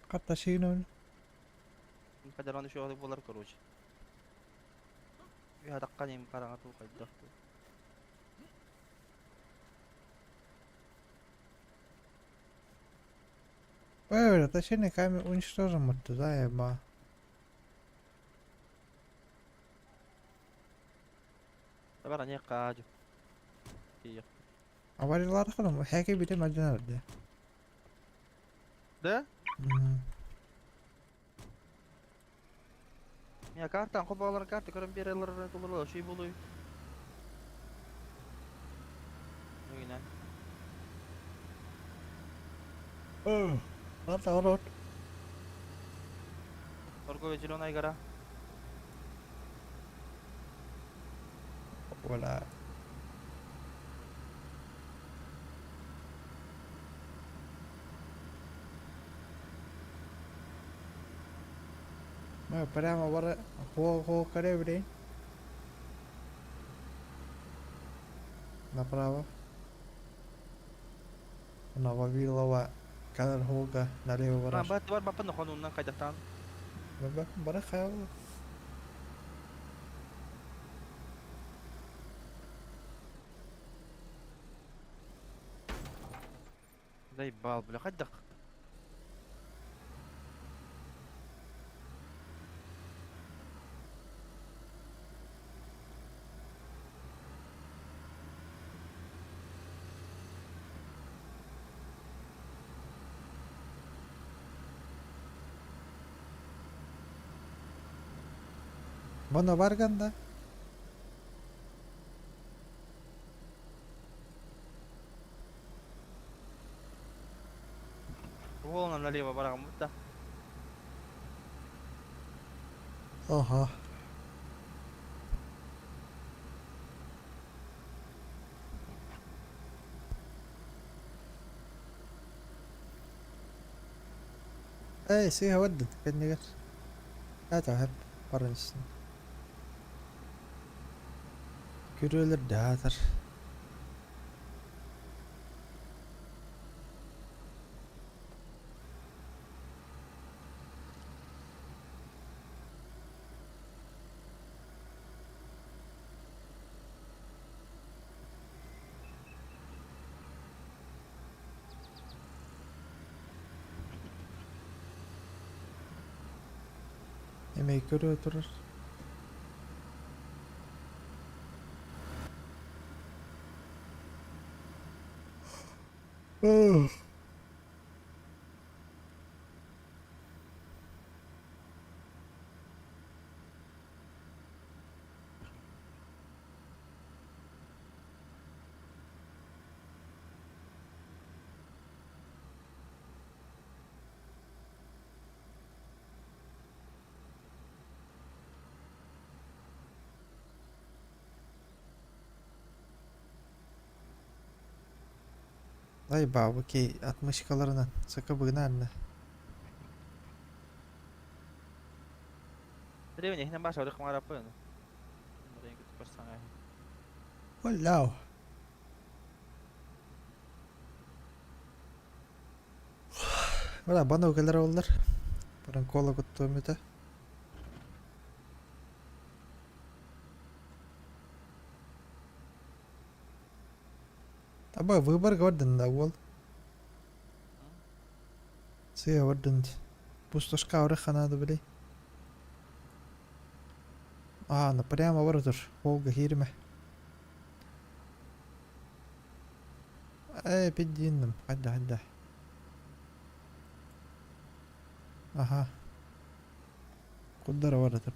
Katta şeyin öyle. kadar onu şu anda bular koruyucu. Ya dakika neyim karangat bu kaydı. Böyle da şey ne kayme уничтожим это, да, еба. Bara ne kacı. İyi. Аварилар кылым, хәке бите мәдәнәдә. De? Ya kartan kopalar kartı karın bir eller dolar şey buluyor. Aynen. Ата орот. Торговый зеленая гора. Вала. Мы прямо вора хо кореври. Направо. Нововилова. Кадр Хога налево Lan вора. bat var bapan konundan kaydatan. Баба, бара хаял. Zay bal bile kaddak. Bana varganda. Волна налево барагам да. Oha. Ey, سيها ودت كأني قلت لا تعب برنس كيرولر دهاتر Yemeği görüyor durur. Ay babu ki 60 kalarına sıkı bugün anne. Древний хнем баша рыхма рапын. Ренги тупарсана. Vallahi. Valla bana o kadar oldular. Bana kola kuttuğum öte. Tabi выбор гордон да ол. Сыя ордент. Пустошка орыхан ады білей. Ну прямо вырдыр. Волга хирме. Пиддинным. Хадда. Ага. Куддара вырдыр.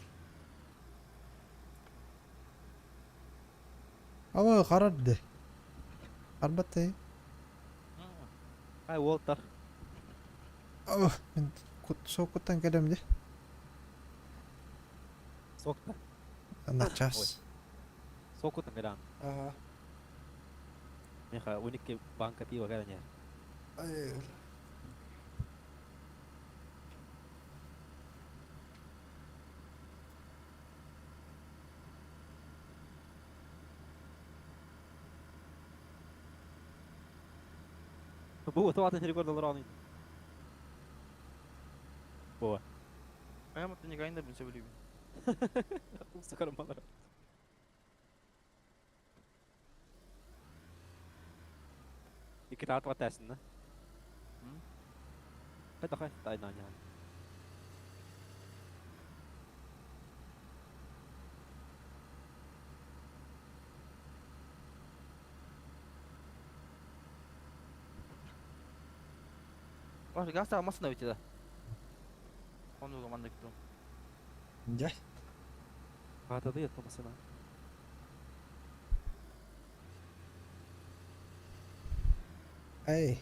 Ава қарарды. Қарбатты. Ай, Уолтер. Мен соқыттан келем де. Сокта. Начас. Сокуттан келем. Ага. Меха уникке банка пива келене. Bu tuvaten рекорд равный. Бо. Я вот никогда не буду влюбен. Сакармалар. Ikiraat wat testen, ne? Hadi hadi, aynen yani. Var, gaz almasın da bitti de. Onu zaman da gittim. Де? Hadi da yatmamasına. Эй.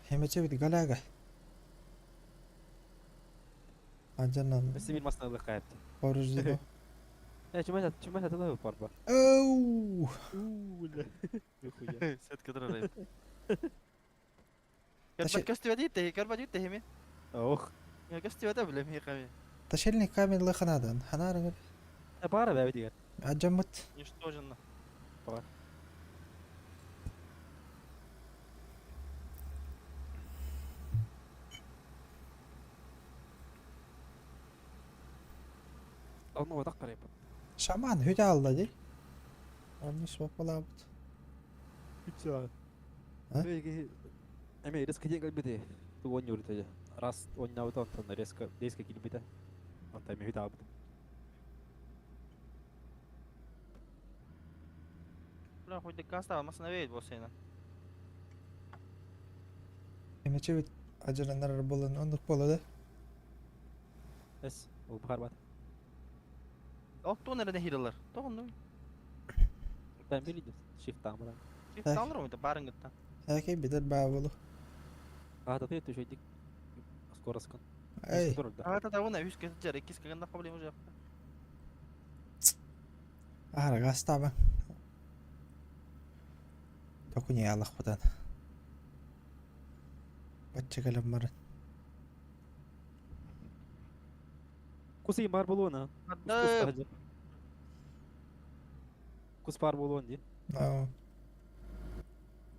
Хемече бит галяга. Аджанан. Besi bilmasına da kayıptı. Поруждено. Чумай hadi da parba. Оу. Нихуя. Сет кадры. Таши- Карбат хеми. Ох. Я костювати блем хи хами. Ташельник камень лыханадан. Ханарыгы. Пара бәбі деген. Аджамут. Ничтоженно. Onu odak qarayып. Шаман хүдэ алда ди. Арнис бапалабыт. Үтсі. А? Әме резко ден кәлбеде. Ту он юрит әді. Раз ойнауыды онтан резко келбеде. Онта әме хүдә албыды. Бля, хоть ты каста алмасына вейт болсайна. Хемече бит ажырандар болын ондук болоду. Әс, ол бұқар бат. Oktu nerede hiralar? Tohundu. Бән белейді. Shift тамыран. Çift alır mıydı barın gıtta? Әкей битер баа болу. Ада ты это жойдик. Скоро скан. Эй. Ага, да вон, виш кесер, ikis kaganda проблем уже. Ара гастабан. Токуни аллах будан. Бачча калам марын. Кусы бар болуына. Hadi. Кус бар болуын де. Ау.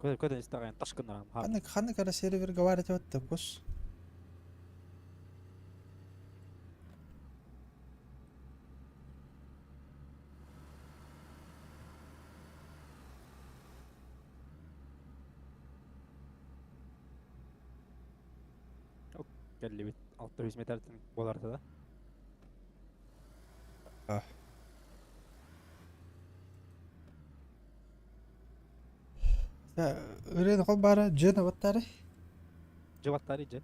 Көден істеген ташқынарам. Ханны кара сервер говорить отты кус. Келли бит. 600 метрден боларды да. Үрен қол бары жөні баттары. Жаваттары же.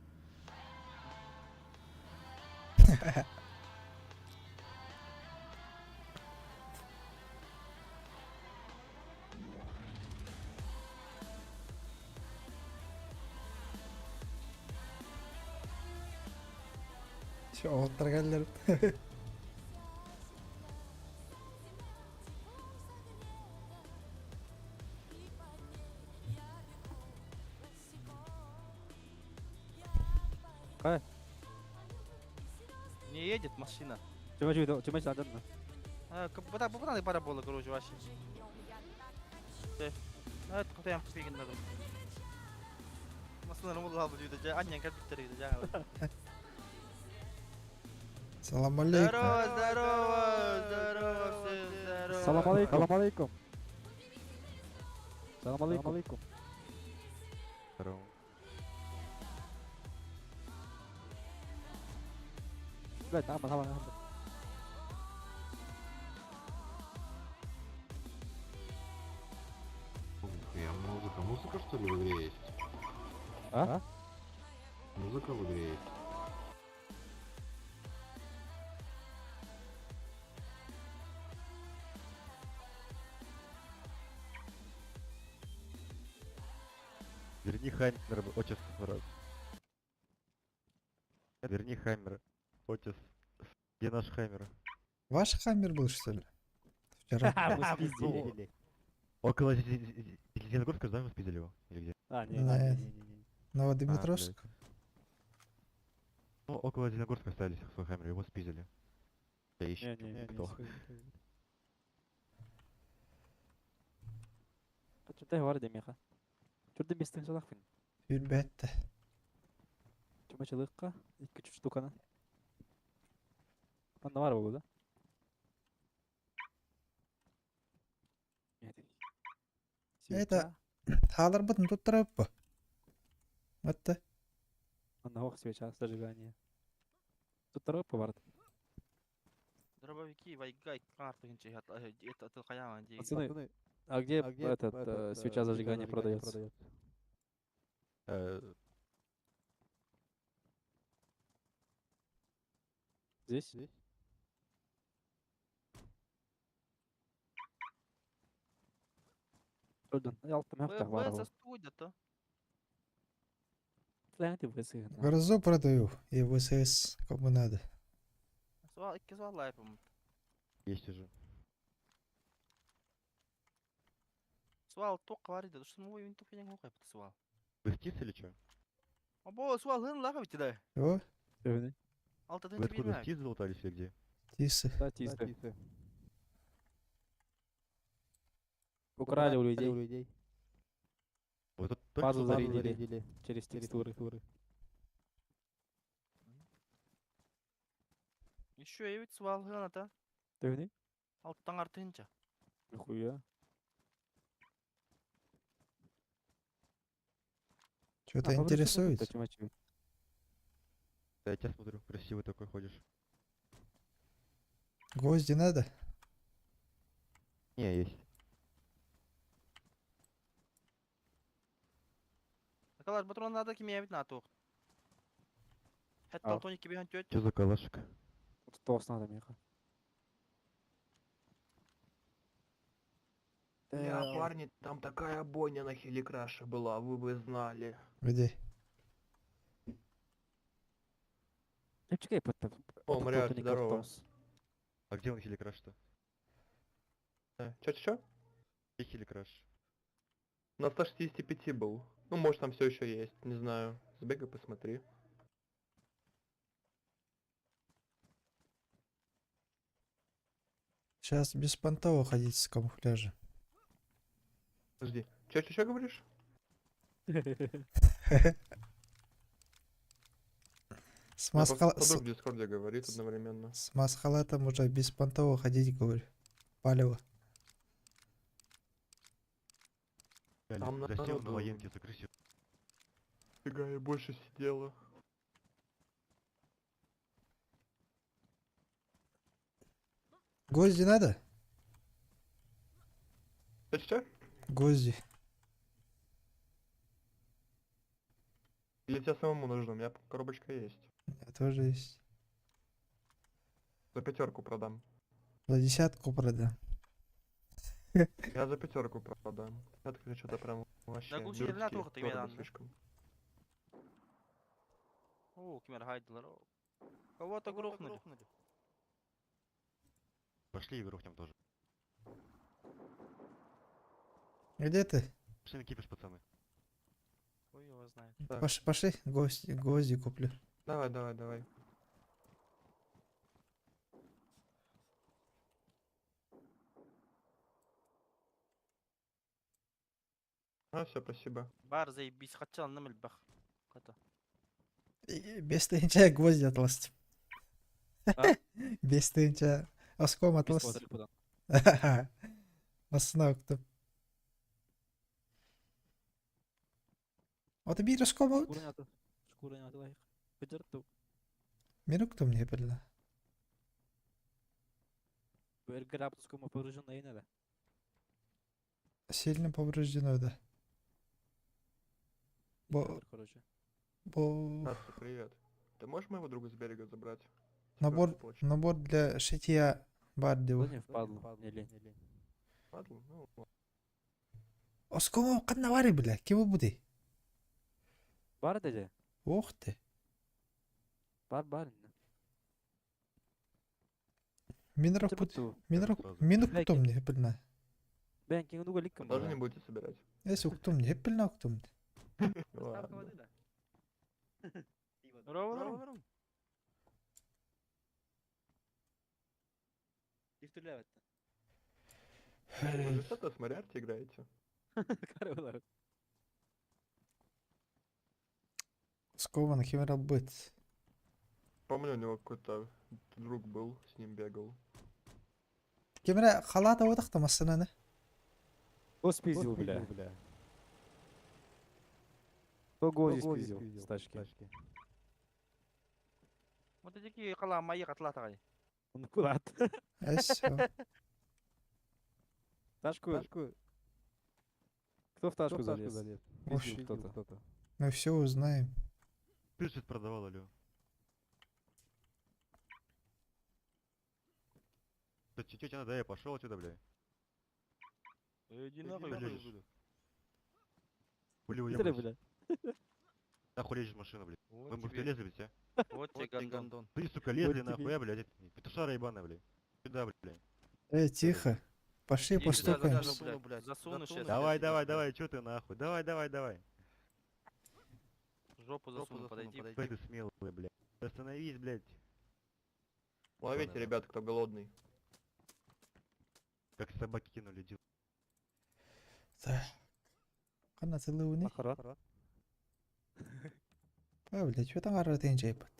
Şu отыргандар. Қай? Не едет машина. Чумай садынна. Бұдан бара болы, короче, вообще. Evet, kutayam kutayım dedim. Masalarım oldu abi diyordu. Annen kalp bitiriydi. Салам алейкум. Здорово. Салам алейкум. Салам алейкум. Блядь, tamam. Я музыка. Музыка что ли в игре есть? А? Музыка в игре есть. Верни Хаймер, Отис. Верни Хаймер, Отис. Где наш Хаймер? Ваш хаммер был, что ли? Вчера. Мы спиздили. Около Зеленогорска, да, мы спиздили его? Или где? А, не. Новодимитровск. Ну, около Зеленогорска остались свой Хаймер, его спиздили. Я ищу, кто. Что var демеха? Şurada bir isteğin salak fin. Elbette. Çamaşırlıkka 2-3 штуканы. Anda var bu da. Это Халар бытын тут тұрып бұ. Отты. Anda ох свеча зажигание. Тут второй поворот. Дробовики, вайгай, карту, это хаяма, Пацаны, а где этот свеча зажигания продается? Здесь? Şuradan. Altım hafta var ВВС o. студия-то. Флянти высыган. Грозу продаю. И ВСС, кому надо. Свал, iki свала yapım. Есть уже. Свал ток var idi. Что мой винтов я не могу кайпты свал. Вы птицы или чё? Або свал хын лага бити да. О, Övünü. Алтыдан Вы откуда, тебе с птиц залутались или где? тисы. Да, тисты. Украли у людей. Вы тут только Пазл что зарядили через текстуры. Еще и ведь свал хын ата. Övünü. Алттан артынча. Нихуя. Что-то А, интересует? чувачи. Да, я тебя смотрю, красивый такой ходишь. Гвозди надо? Не, есть. Такалар патрон надо кимия ведь на тух. Хәтта А. алтоник кибе хан тёт. Что за калашик? Тут тос надо, Миха. Парни, там такая бойня на Хеликраше была, вы бы знали. Где? Чекай, потом. О, Мариарти, здорово. А где он хиликраш-то? Чё? Где хиликраш? На 165 был. Ну, может, там все еще есть, не знаю. Сбегай, посмотри. Сейчас беспонтово ходить с камуфляжем. Подожди. Чё говоришь? С Подруг масхалатом в Дискорде говорит одновременно. уже беспонтово ходить, говорю. Палево. Там Засел на народу. военке, закрысил. Фига, я больше сидела. Гвозди надо? Чё? Гвозди. Или тебе самому нужно? У меня коробочка есть. У меня тоже есть. За 5 продам. За 10 продам. Я за 5 продам. Это что-то прям вообще. Да, глуши, не надо дурацкие, трогать, имея дорого данные. слишком. О, кимер хайдылар. Кого-то грохнули. Пошли и грохнем тоже. Где ты? Пошли на кипиш, пацаны. Ой, его знает. Так. Пошли, гвозди куплю. Давай. Все, спасибо. Бар заебись, хотел на мельбах. Ката. Без тынча гвозди атластым. А? Без тынча оском атластым. Басына өктім. Оты бир оском өт. Шкура не лайық. Бедерту. Мен өктім не білді. Бергер аптускому поврежденная надо. Сильно повреждено, да. Бо... Короче. Бо... Настя, привет. Ты можешь моего друга с берега забрать? Набор, Четвёртую почту. набор для шитья бар Да деп. не впадло. Не лень. Ладно, ну, ладно. Оскомо қанна бар бля, кем буде? Бар деде? Ох ты. Бар. Минрок Типа буд. ту. Минрок Бәкем. уктум не хеппелна. Бен кең дуга ликкем. Тоже не будете собирать? Эс уктум не хеппелна уктум. Ладно. Здорово. И стреляют. Вы же что-то с Мариарти играете? Карабалар. Скован химера быт. Помню, у него какой-то друг был, с ним бегал. Кемера халата одақта масананы. Кто спиздил, бля? Кто гози спиздил с тачки? Вот эти кала майя катла тагай. Он куда? Эс. Тачку. Кто в тачку залез? Уж. Спиздил кто-то. Мы все узнаем. Пишет продавал, алё. Тетя, надо, я пошел отсюда, бля. Иди Нахуй нахуй. лезешь. Хули Смотри, уебались. бля. Нахуй лезешь в машину, блядь. Вот Вы бы тебе- лезли, ведь, а? Вот тебе гандон. Ты, сука, лезли тебе. нахуй, блядь. Петушара ебаная, блядь. Сюда, блядь. Тихо. Пошли Иди сюда, постукаем. засуну, блядь. Засуну сейчас. Давай, чё ты нахуй? Давай. Жопу засуну, подойди. Стой ты смелый, блядь. Остановись, блядь. Ловите, Ладно. ребят, кто голодный. Как собаки кинули, дел. Так. Қана целуни. Охрат. Бля, что там арратен жайпат?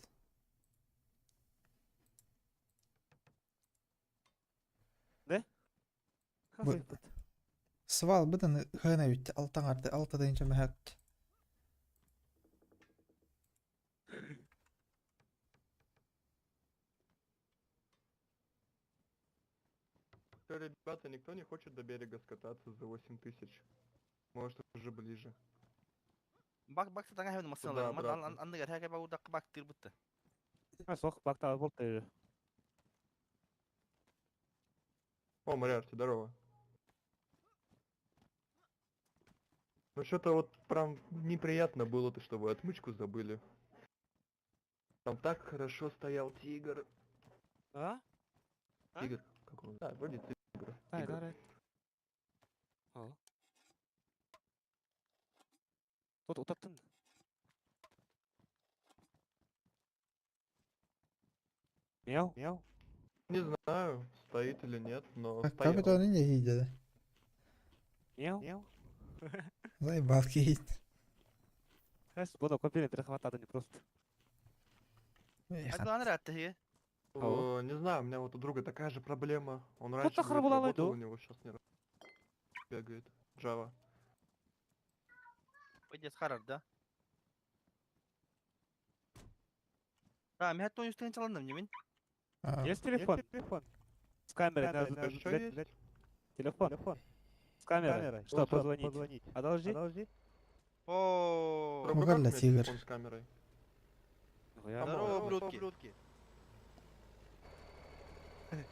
Свал бітін ғана өтті. Алтан арды. Алтадан жа мәхәкті. Что, ребята, никто не хочет до берега скататься за 8000? Может, уже ближе. Бак сатаңа хәвен Туда, масалар. обратно. Анны гәр һәгә бау дак бак тир бутты. Сох, бакта болды. О, Мариарти, здорово. Ну что-то вот прям неприятно было, то, что вы отмычку забыли. Там так хорошо стоял тигр. А? А? Тигр. Как он? Да, вроде тигр. Дай, Тигр. дай. О. Тут утаптын. Мяу. Не знаю, стоит или нет, но стоял. Капитаны не видят. Мяу. Заебал кейт. Буду копили перехватать, а не просто. Айдан рәтте һе. О, не знаю, у меня вот у друга такая же проблема. Он Вот раньше так говорит, работала, работал, да? у него сейчас не бегает. Java. Пойдет харар, да? Да, мен хәтта үстен чаландым, немен? Есть телефон? С камерой А надо что есть? телефон. С камерой. Что, позвонить? Одолжить? О, Друг, Ну-ка, как у меня тигр. телефон с камерой? здорово, блюдки.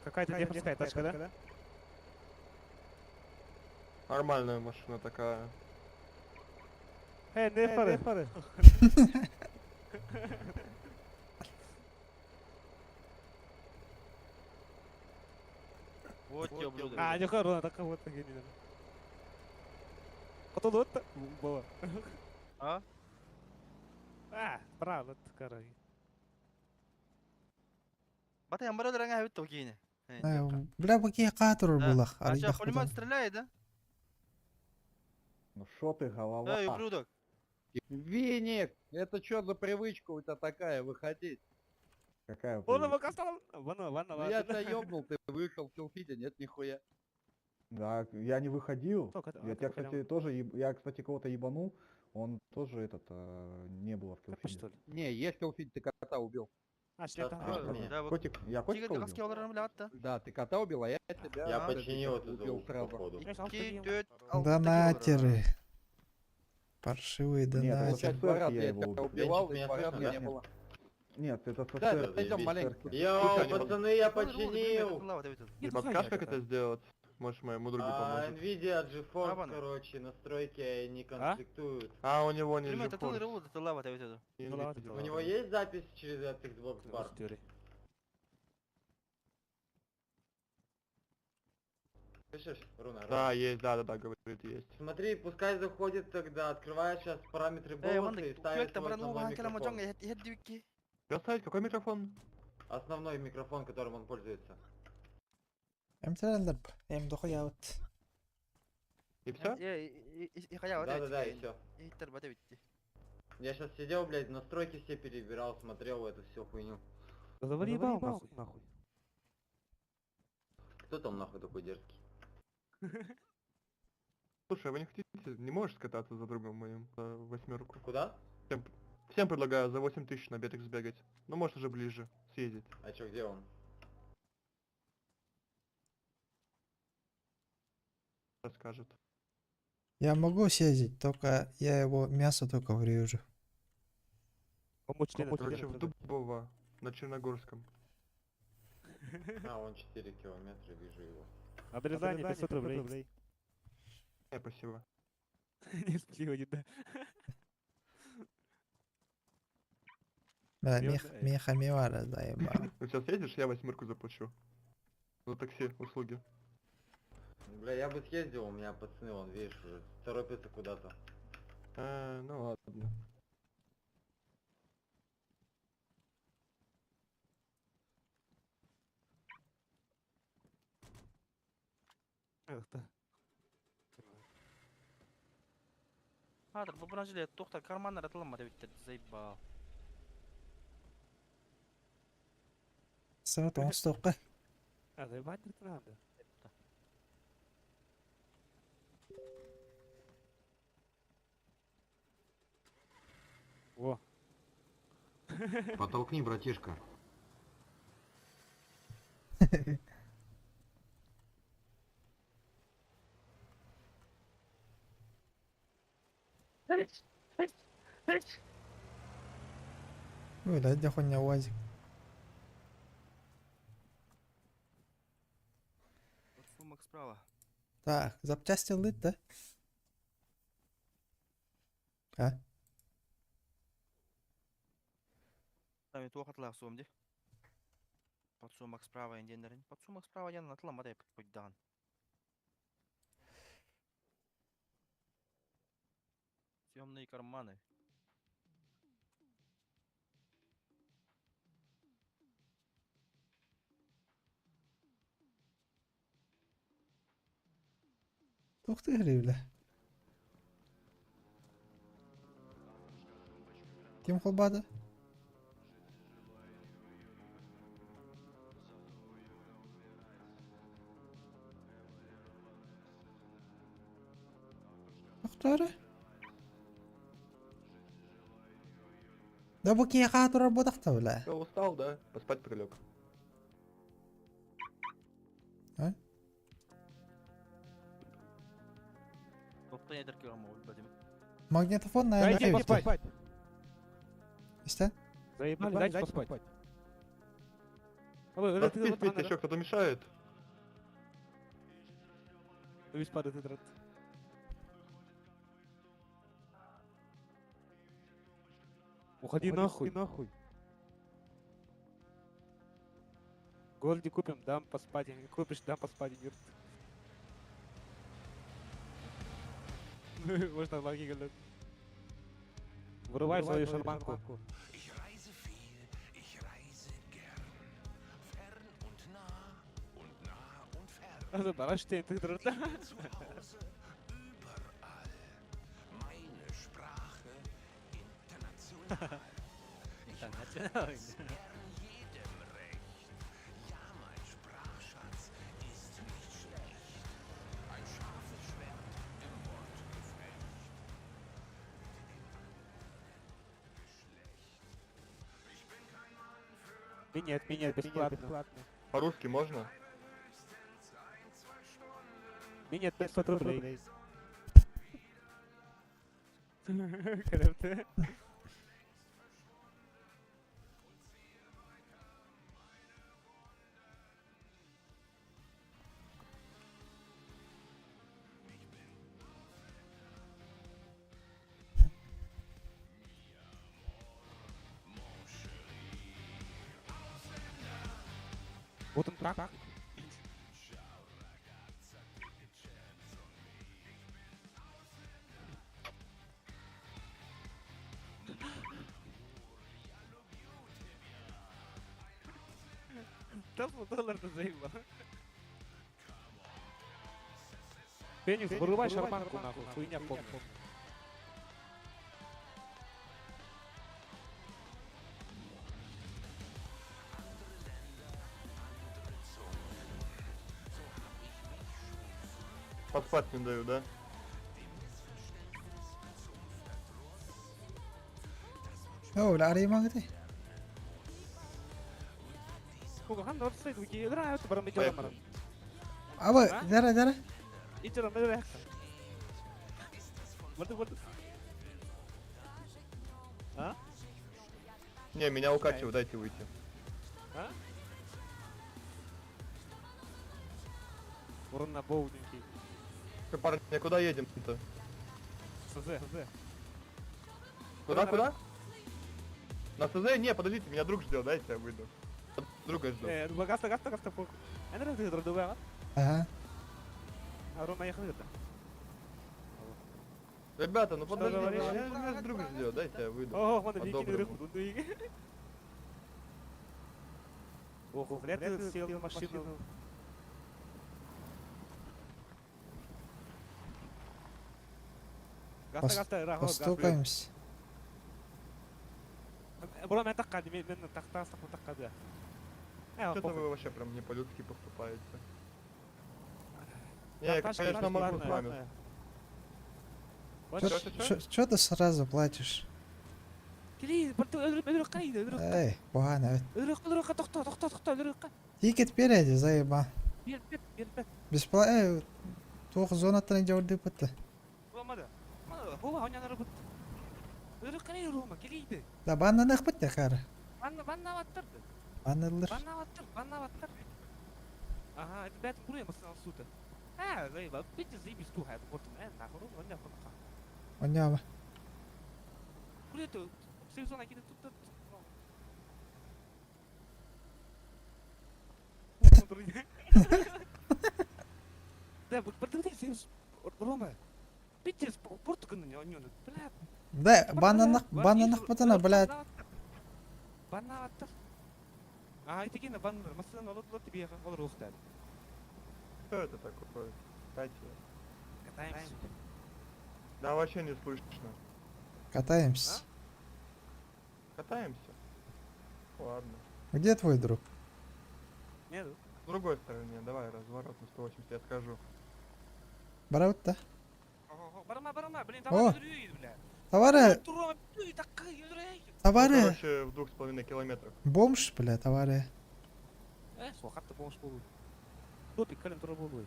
Какая-то днепровская тачка, да? Нормальная машина такая. Днепры. Вот тебе блюдок. А, не хорона, так вот генерал. Потом было. А? Правда, короче. Бата ямбара дранга хәвит токине. Бля, баки қатыр Да. булах. А сейчас пулемет стреляет, да? Ну шо ты, голова? Эй, ублюдок. Веник! Это что за привычка у тебя такая, выходить? Какая Он привычка? его кастал. Ванна, Ну я тебя ёбнул, ты вышел в килфите, нет нихуя. Да, я не выходил. Только Я тебя, кстати, тоже, я, кстати, кого-то ебанул. Он тоже не было в Капец, килфиде. что ли? Не, есть килфит, ты кота убил. шлем там. Да, вот. Котик, я котика Тигр убил? каски оларым лятта. Да, ты кота убил, а я тебя... Я вот починил этих эту убил залупу, сразу. походу. Ики, төт, Донатеры. Паршивые Нет, это донатеры. сейчас Два раза я я его тебя убил. убивал, и Меня порядка слышно, не да? было. Нет, это со Да, стерки. пойдем со маленько. стерки. Йоу, пацаны, я починил! Ты подскажешь, как это сделать? Можешь моему другу поможет. Nvidia GeForce, Абана. короче, настройки не конфликтуют. А, у него не Климат, это GeForce. рулы, это лава, это. И Ну ладно, Nvidia. У него есть запись через этот Xbox Bar? Слышишь, Руна? Да, есть, да, говорит, есть. Смотри, пускай заходит тогда, открываешь сейчас параметры голоса и ставишь свой основной микрофон. Что ставить? Какой микрофон? Основной микрофон, которым он пользуется. Эмтелендер. Эмдоху яут. И все? Да, и все. Я сейчас сидел, блядь, настройки все перебирал, смотрел эту всю хуйню. Да завали ебал, нахуй. Кто там нахуй такой дерзкий? Слушай, а вы не хотите, не можешь скататься за другом моим, за 8? Куда? Всем предлагаю за 8000 на бетик сбегать. Ну, может уже ближе съездить. А чё, где он? Расскажет. Я могу съездить, только я его мясо только врежу. Помочь члена. Короче, в Дубово, на Черногорском. А, он 4 километра, вижу его. Обрезание 500 рублей. Спасибо. Не спливать, да. Бля, Серьёзно? мехами вара, заебал. Ну сейчас едешь, я 8 заплачу. За такси, услуги. Бля, я бы съездил, у меня пацаны, вон, видишь, уже торопятся куда-то. Ну ладно. Адыр, бұл бұна жилет, тоқта, кармандар атылама деп өтті, заебал. Сырт оңтүстікке. Заебать не надо. О. Потолкни, братишка. Ой, да, де хуйня УАЗик. Сумок справа. Так, запчасти лить, да? А? Там и туақ атылақ суым де. Подсумок справа индендерін. Подсумок справа янын атылама деп бұйдаған. Съемные карманы. Ух ты, гривля. Ким холбада? Ахтары? Да bu kiyaka turar bodaqta bula. Все, устал, да? Поспать прилег. А? Тоқта едір кеғама өлбі демек. Магнитофон, Дай наверное, деньги фифти. спать. Что? Заебали, дайте поспать. Подписывайте, еще кто-то мешает. Весь падает этот. Уходи нахуй. Голди купим, дам поспать. Купишь, дам поспать. Можно логи говорят. Вырывай свою шарманку. Also, da steht drin. Минет, бесплатно. По-русски можно? Минет 500 рублей. Кіріпті. Guten Tag. $1000 заебал. Феникс, вырывай шарманку нахуй, хуйня помню. Поспать не даю, да? О, العري ما قلت هو هم نور سيد وكي درا تبرم يجرا مرة. أبا درا يجرا مرة. ورد. А? Не, меня укачивают, дайте выйти. А? Урна боудинки. Парни, куда едем-то? СЗ. Куда? На СЗ? Не, подождите, меня друг ждет, дайте я выйду. Друга жду. Гаста пок. أنا رحت يضرب أها أروح ما ياخذ это. Ребята, ну Что подождите, говоришь? меня друг ждет, дайте я выйду. О, вон они По-доброму. кинули. Ох, вряд ли сел в машину. Гаста, постукаемся. Бро, меня так кади, меня так кади. Что-то вы вообще прям не по-людски поступаете. Не, Да, я, Паша, конечно, Паша, могу с ладно. вами. Чё ты сразу плачешь? Кирилл, öldürük kaydı, öldürük. Эй, погано. Öldürük, toxta, öldürük. Тикет береді, заеба. Bir. Бесплатно. Тоқ зонаттан жауырды бітті. Olmadı. Hova oynanır bu. Öldürük kaydı Roma, Kirill'di. Да баннан ақ бітті қары. Banna battırdı. Баннылыр. Banna battır. Aha, это бәтін buraya mısın suda? Ha, заеба, bitti заебись туха, это вот, нахуй, он не охотно. Оняма. Buraya da, sezona gidip tuttu. Да, подивись, Рома. Bitti, Portugal'ın oynuyordu. Блядь. Да, баннан ақ бітіна, блядь. Банна battır. Ага, это кино банна, масадан olur тебе olur уқтады. Что это такое? Дайте. Катаемся. Да, вообще не слышно. Катаемся. Катаемся? Ладно. Где твой друг? Нет. С другой стороне, давай разворот на 180, я скажу. Бараутта. Барама, блин, О. там yürüyor, блядь. Товары, Рома, ты такая yürüyor. товары. Короче, в 2,5 километрах. Бомж, бля, товары. Сол қатты болмыш болу. Топик кәлем тұры болу.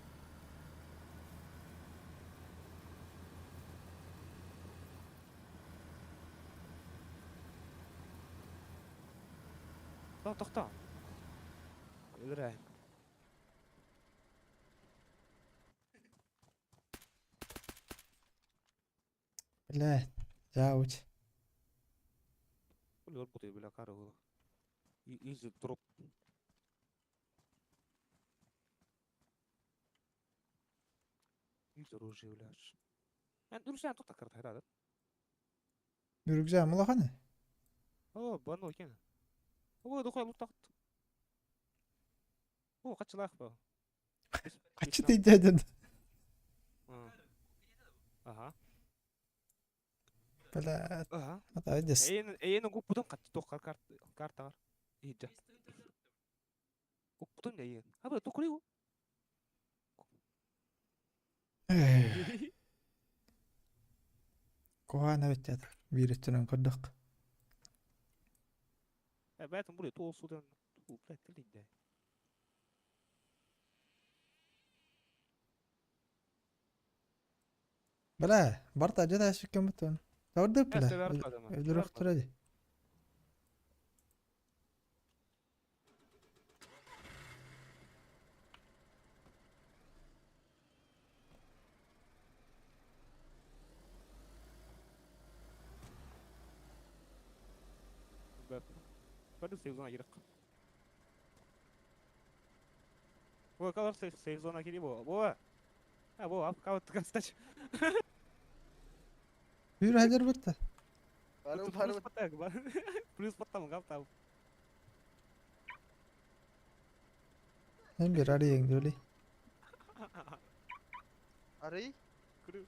Тоқта. Үлірәй. Блядь, жауть. Өлір бұты, бля, қары ғылы. Изи дроп. Изи оружие, блядь. Мен үрсен тоқта қырды хайрадыр. Үргза мулаханы. О, бану екен. О, дұқай бұлт тақыт. О, қачылақ ба. Қачы ты дядя? Ага. Блядь, Ага. отойдись. Эйнің көк бұдан қатты тоқ карта бар. Иді. Көк бұдан да ең. А, бұл тоқ көрейу. Куана өттеді. Вирустынан көрдік. Бәтін buraya toğul sudan блядь, ты линда. Бля, барта жада ашыккен бутун. Тавырдып бля. Эсте барып калдым. Өдүрөк турады. Пойду в сейф-зона гирек. Ой, калар сейф-зона кири бо. Бо. А, бо, ап кавыт кастач. Бүйүр хажар барта. Плюс потак бар. Плюс потам каптап. Мен бир арыйың дөли. Арый? Кру.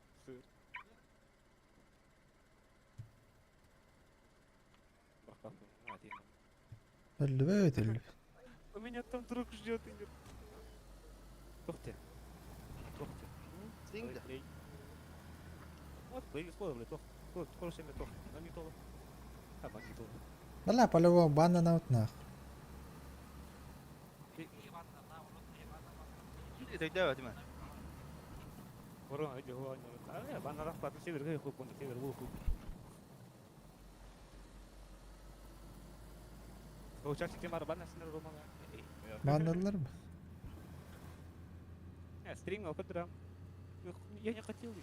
Өлүбөт өлүп. У меня там друг ждет. Тохте. Тохте. Сиңді. Вот, повезло, блядь, тох. Вот, хороший мне тох. Магнитола. А, магнитола. Бля, по-любому банна наут нахуй. Тегдәвә тиме? Ворона, иди, ворона. А, банна рахпат, север, гай, хуй, понты, север, вул, хуй. Участник темар банна синер романа. Банналар. Стрим опытрам. Я не хотел.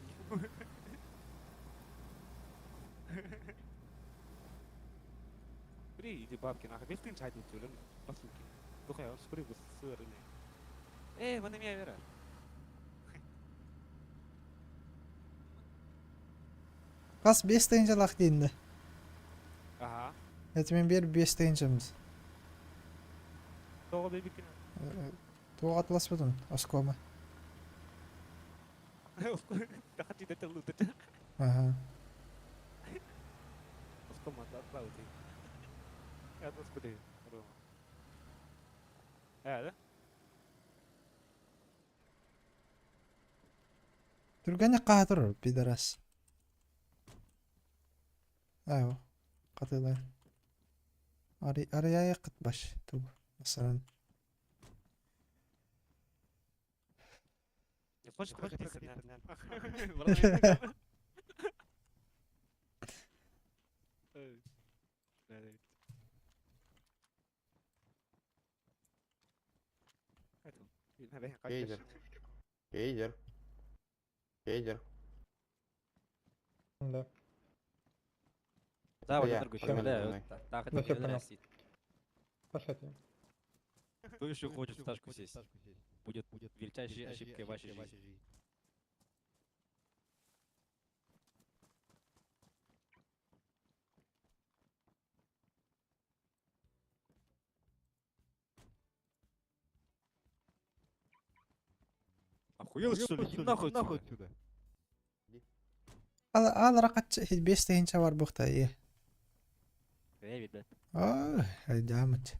При, иди бабки нахуй. Без ты чай тут тюрем. Посылки. Только я скорее бы сырный. Вон меня вера. Кас 5 тыйынча лак дейинде. Ага. Эти мен берип 5 тыйынчамыз. Тоғы бебекін. Туга атлас бутун, оскома. Так ты это лутать. Ага. Оскома отлауты. Я господи. Да? Тургане каатыр, пидорас. Ау, катылай. Арыяя кытбаш, туг. Масаран. Не хочешь прокатиться? Кейзер. Кейзер. Кейзер. Да. Да, вот Я, торгуй, погнали за да, мной. так Ну, всё, это понял. не Пошли. Кто еще хочет в тачку сесть? Будет величайшей ошибкой вашей жизни. Охуел, что ли? Иди нахуй отсюда. Ал ракатчы 5 тыйынча бар букта, Ребят. Ой, айдамыч.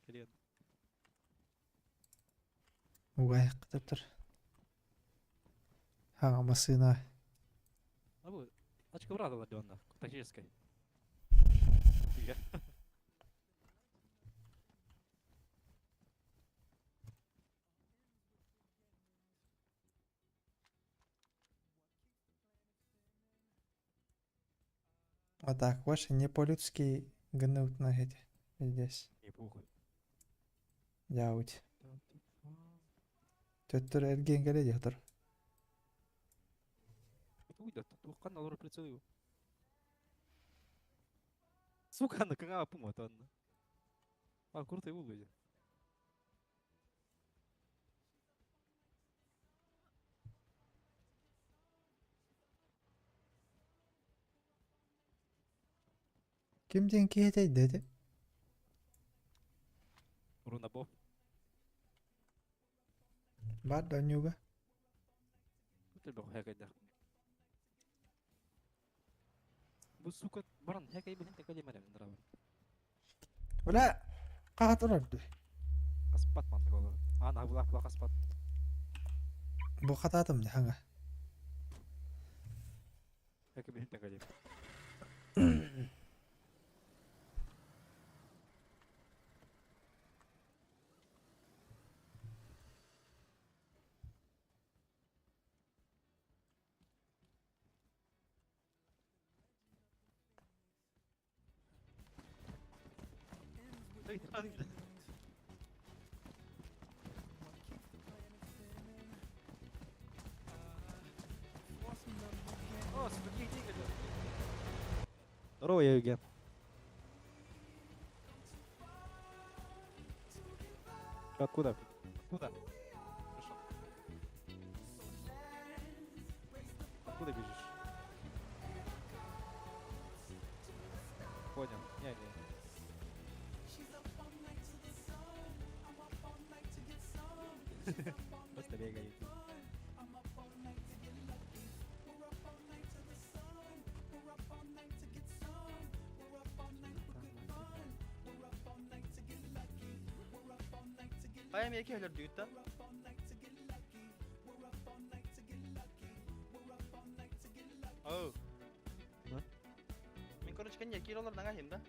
Клиент. Угай кытып тур. Ага, масына. А вот, очко брата ладённа, тактической. А так, ваши не по-людски гнут на эти. Здесь. Не похуй. Яуть. Төттөр эрген келе жатыр. Уйдет, тухкан алыр прицелю. Сука, на кага пумотан. А, круто его выйдет. Кимден киетей деди? Руна Боб. Бар донюга. Ты бог хакайда. Bu suka baran hekay bilen tekali merem ndravan. Уля, катырды. Аспат ман голо. Ана булак булак аспат. Бу кататым ханга. Hekay bilen tekali. О, смотри, где идет. Здорово, я Евген. Откуда? Откуда? Хорошо. Откуда бежишь? Понял. Не. Просто бегай. Aya mı yeki ölür düğütte? Oh. Min konuşkan yeki olur nanga himda.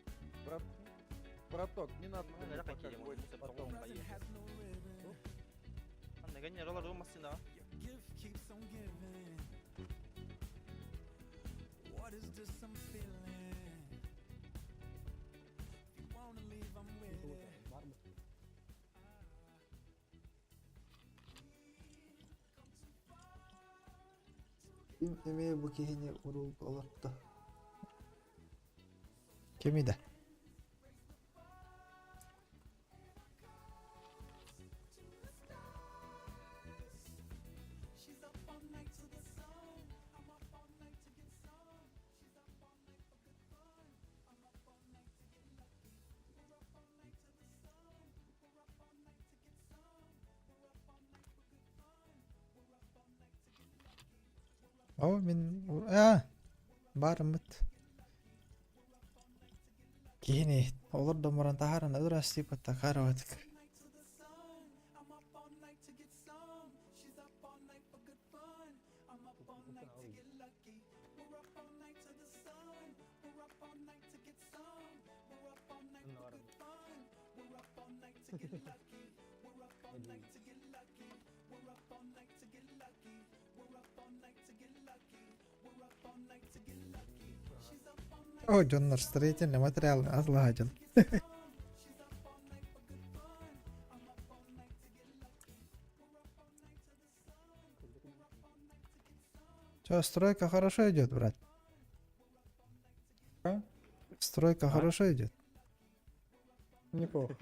Браток, не надо Nanga пока da kakiri mo больше sa потом. patong kayo. Ano ganyan roller room masin na. Emeğe bu kehine urulup alıptı. Kimi de? Ama barımıt. Kini olur da moran taharan ödras tipat takarawatık. Oh, Jonlar stretch'in material asla hacın. Чё, стройка хорошо идет, брат? А? Стройка хорошо идет. Неплохо.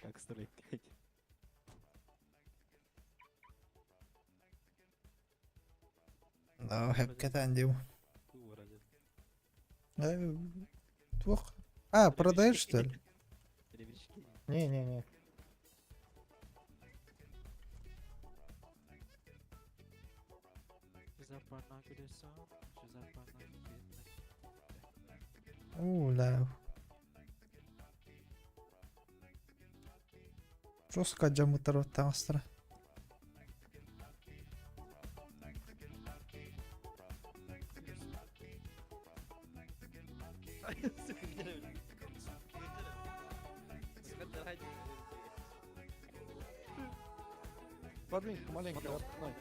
Как стройка. Да, hep кетандим. Вроде. Плохо. А, продаешь, что ли? Ребячки. Не-не-не. Ла. Жестко жамутар оттаңызтыр. Подвинься маленько отстань.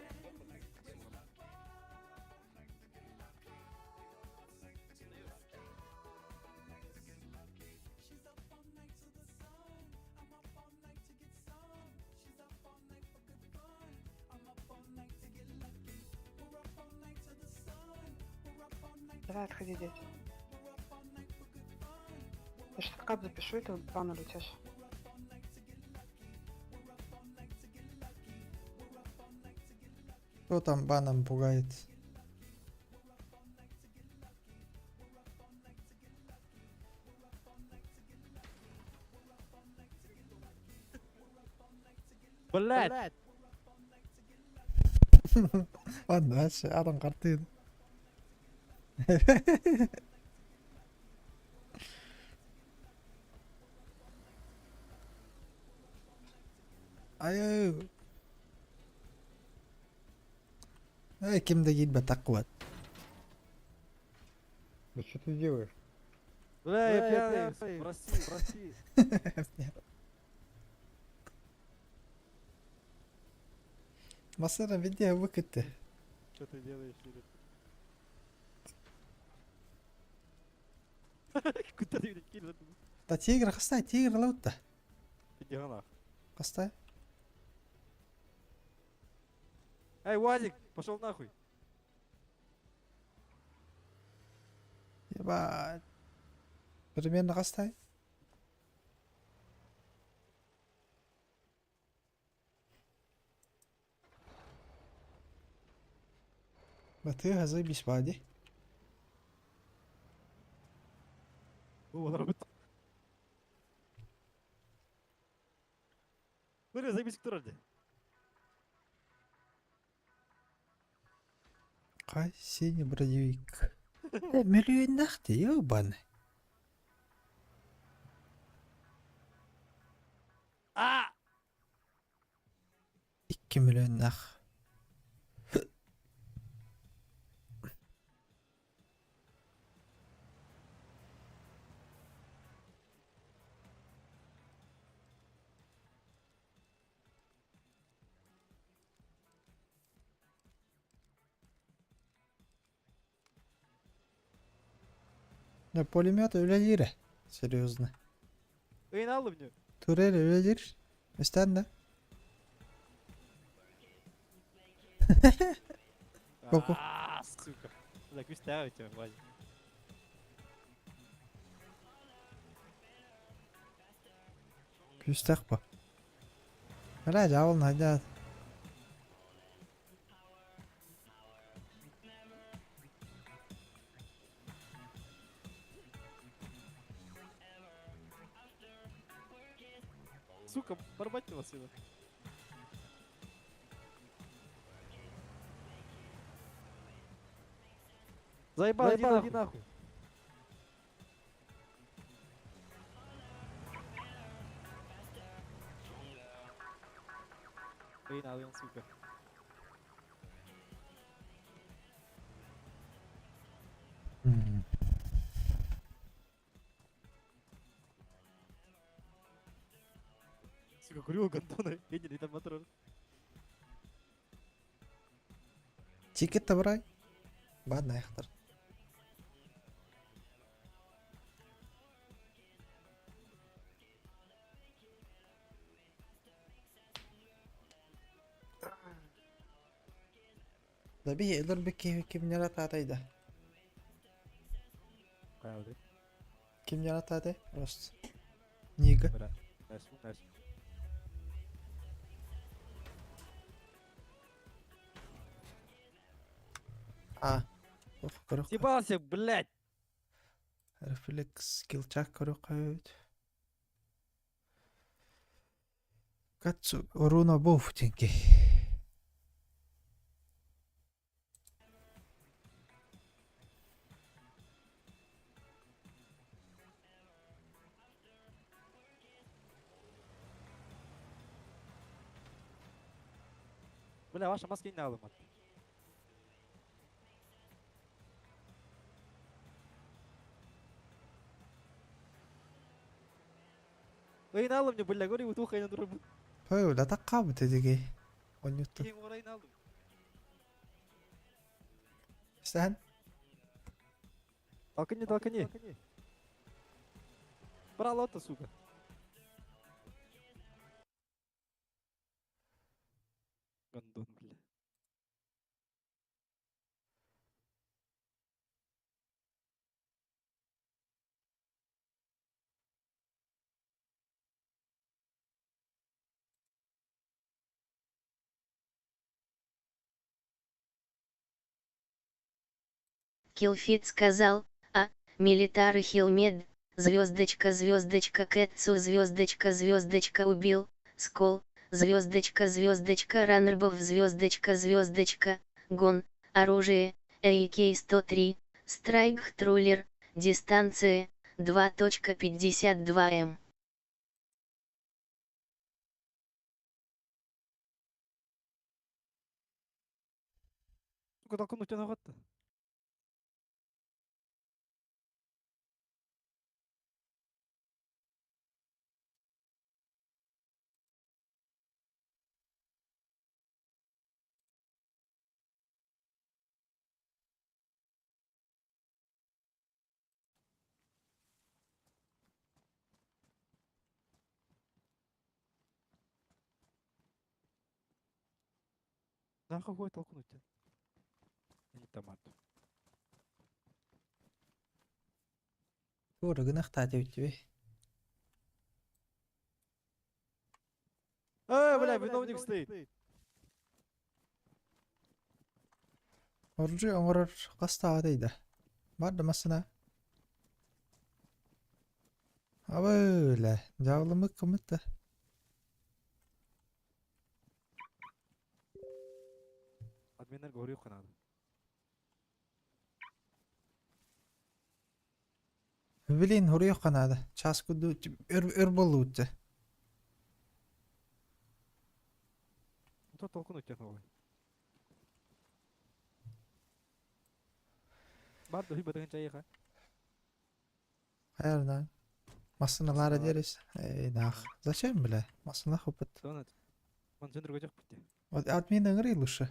Давай, отходи здесь. Я сейчас кап запишу, и ты в баннер летишь. Кто там баном пугает? Блять! Ладно, дальше, Адам картин. Ayo. Kim de git batakwat. Да что ты делаешь? Бля, я пьяный. Прости. Масара видео выкатты. Что ты делаешь, Юрий? كنت هتيجي تحكي لي Да тигр қастай, тигр лаутта. иди нахуй. Қастай. Эй, Вазик, пошел нахуй. Ебать. Примерно қастай. Батыга заебись вади. هو ضربت. Смотри, заебись, кто ради. Қай сені бродевик. Миллион нақты, ебаный. А! 2 миллион нах. Ya pulemiyot öyle yeri. Серьезно. Эй, на мне. Турель öyle yeri. İsten Ку-ку. Сука. Так, вставь тебя, Вазик. Küstek bu. Hele cavulun hadi. Сука, порвать его сюда. Заебал, иди нахуй. Эй, надо, сука. Сука, курил гандона, я не там мотор. Тикет табрай. Ладно, яхтар. Да бие илер ким яратады. Правда. Ким яратады? Просто. Нига. Бля, найс. Курок. Съебался, блядь! Рефлекс, скиллчак курокают. Кацу уруна буфтинки. Бля, ваша маска не надо, мат. Эй, надо мне, бля, говори, вот ухай на дуру. Ой, да такабы тедиги. Он юту. Ей, морай надо. Стан? Толкани. Брал это, сука. Гандон, бля. Килфит сказал, милитары Хилмед, звездочка, Кэтсу, звездочка, убил, Скол, звездочка, Раннербов, звездочка, Гон, оружие, AK-103, Страйк Трулер, дистанция, 2.52 м. Сука, толкнуть тебя ноготь-то. Нахуй хой толкнуть. Не томату. Тура гынах тати үтті. Бля, виновник стоит. Оржи оңырыр қастаға дейді. Барды масына. Абыйлә, жавлымы кымытты. Админler говорю надо. Білейін, ұры қанады. Час күді өр болу өтті. То толкнуть тебя новый. Барды хиба деген чайыға. Қайырдан. Масыналары дерес. Эй, нах. Зачем, бля? Масынах опыт. Донат. Он центр гачақ бітті. Админ ыңырый лучше.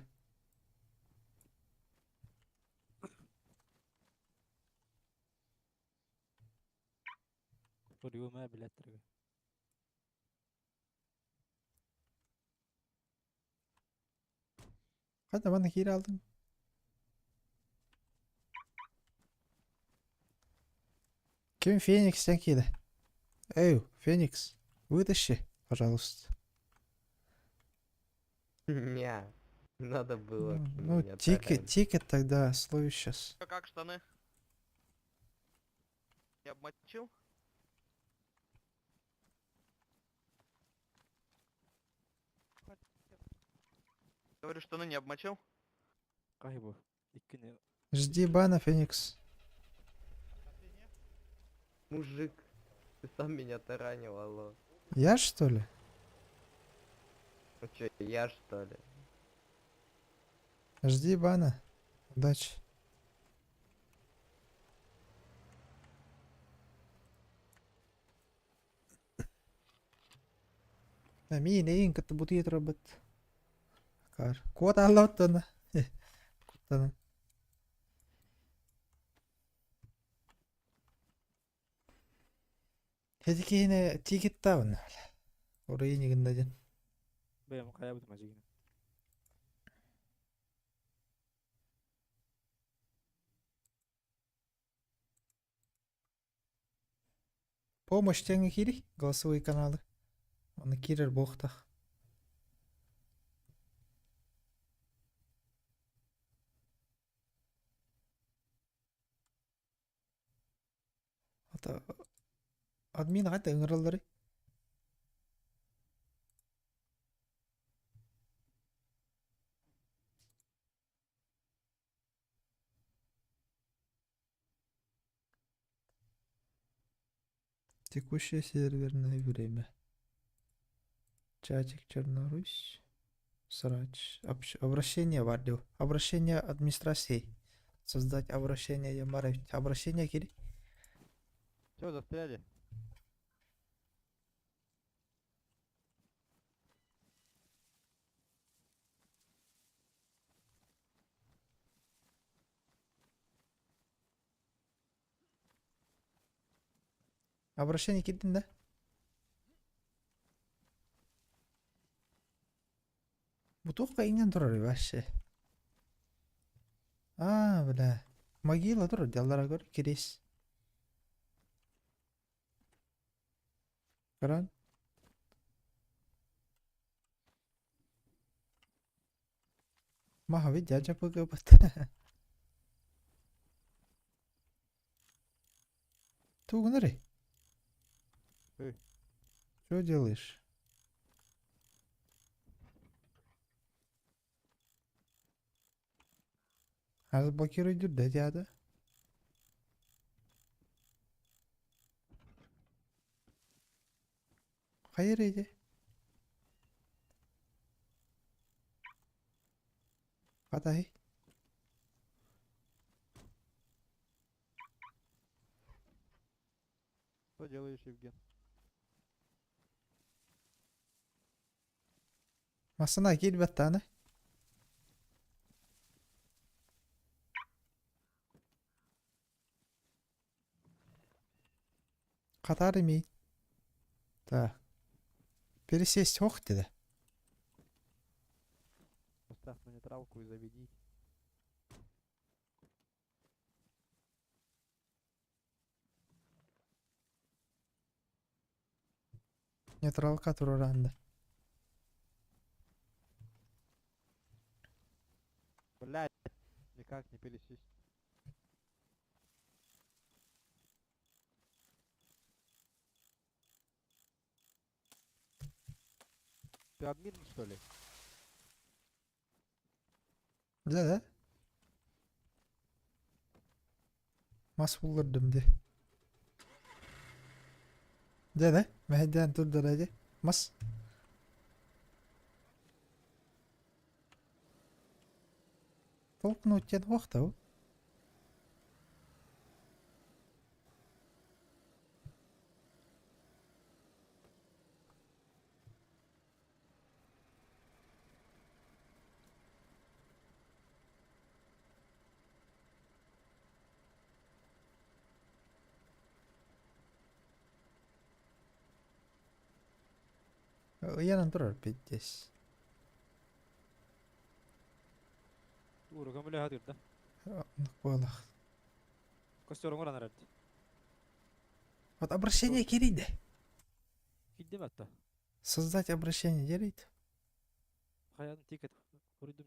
Ұрыуыма білеттіргі. Қайда бана кері алдың? Кем Феникстен келді? Эй, Феникс, вытащи, пожалуйста. Не, надо было. Ну, тикет тогда, слови сейчас. Как штаны? Я обмочил? Говорю, штаны не обмочил? Қайбы. Иккіне. Жди бана, Феникс. Мужик, ты сам меня таранил, алло. Я, что ли? Ну чё, я что ли? Жди бана. Удачи. Мин эйин кытты буту етір обыт. Код алла оттаны. Куттаны. Хеди кейіне тикет табын. Орайы негіндаден. Бәйім қая бұтыма жегіне. Помощь теңі кири, голосовые каналы. Оны кирер боқтақ. Админ қайда ыңыралдары? Текущее серверное время. Чатик Чернорусь. Срач. Обращение вардил. Обращение администрации. Создать обращение Ямаров. Обращение кири. Все, застряли. Обращение кирдин да? Бутылка инен тұрар вообще. Бля. Могила тұрар, делара гөр, керес. Кран. Маха ведь дядя погибать. Ты угнари. Что делаешь? Разблокируй дядя. Hayır Ece. Хватай. Что делаешь, Евген? Масана кел баттаны. Катар имей. Так. Пересесть ох dedi. ставь на нейтралку и заведи. Нейтралка туруранда. Блядь, никак не пересесть. Ты админ, что ли? Да. Mas bulurdum de. De. Mehdi'den dur derece. Mas. Толкнуть тебя вахту. Uyanın durur bittis. Ураган, бля, гадыр, да? Болах. Костером уран herhalde. Вот обращение керейді. Гиддем hatta. Создать обращение керейді. Хаянын тикет көрдüm.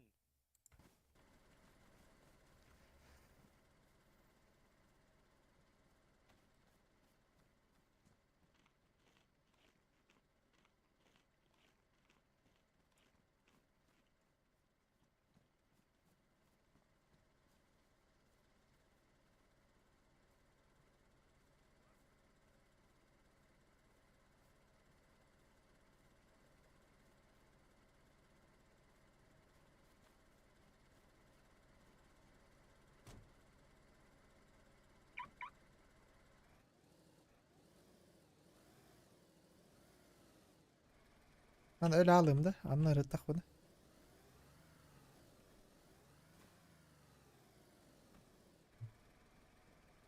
Ben öyle alayım da anları tak bunu.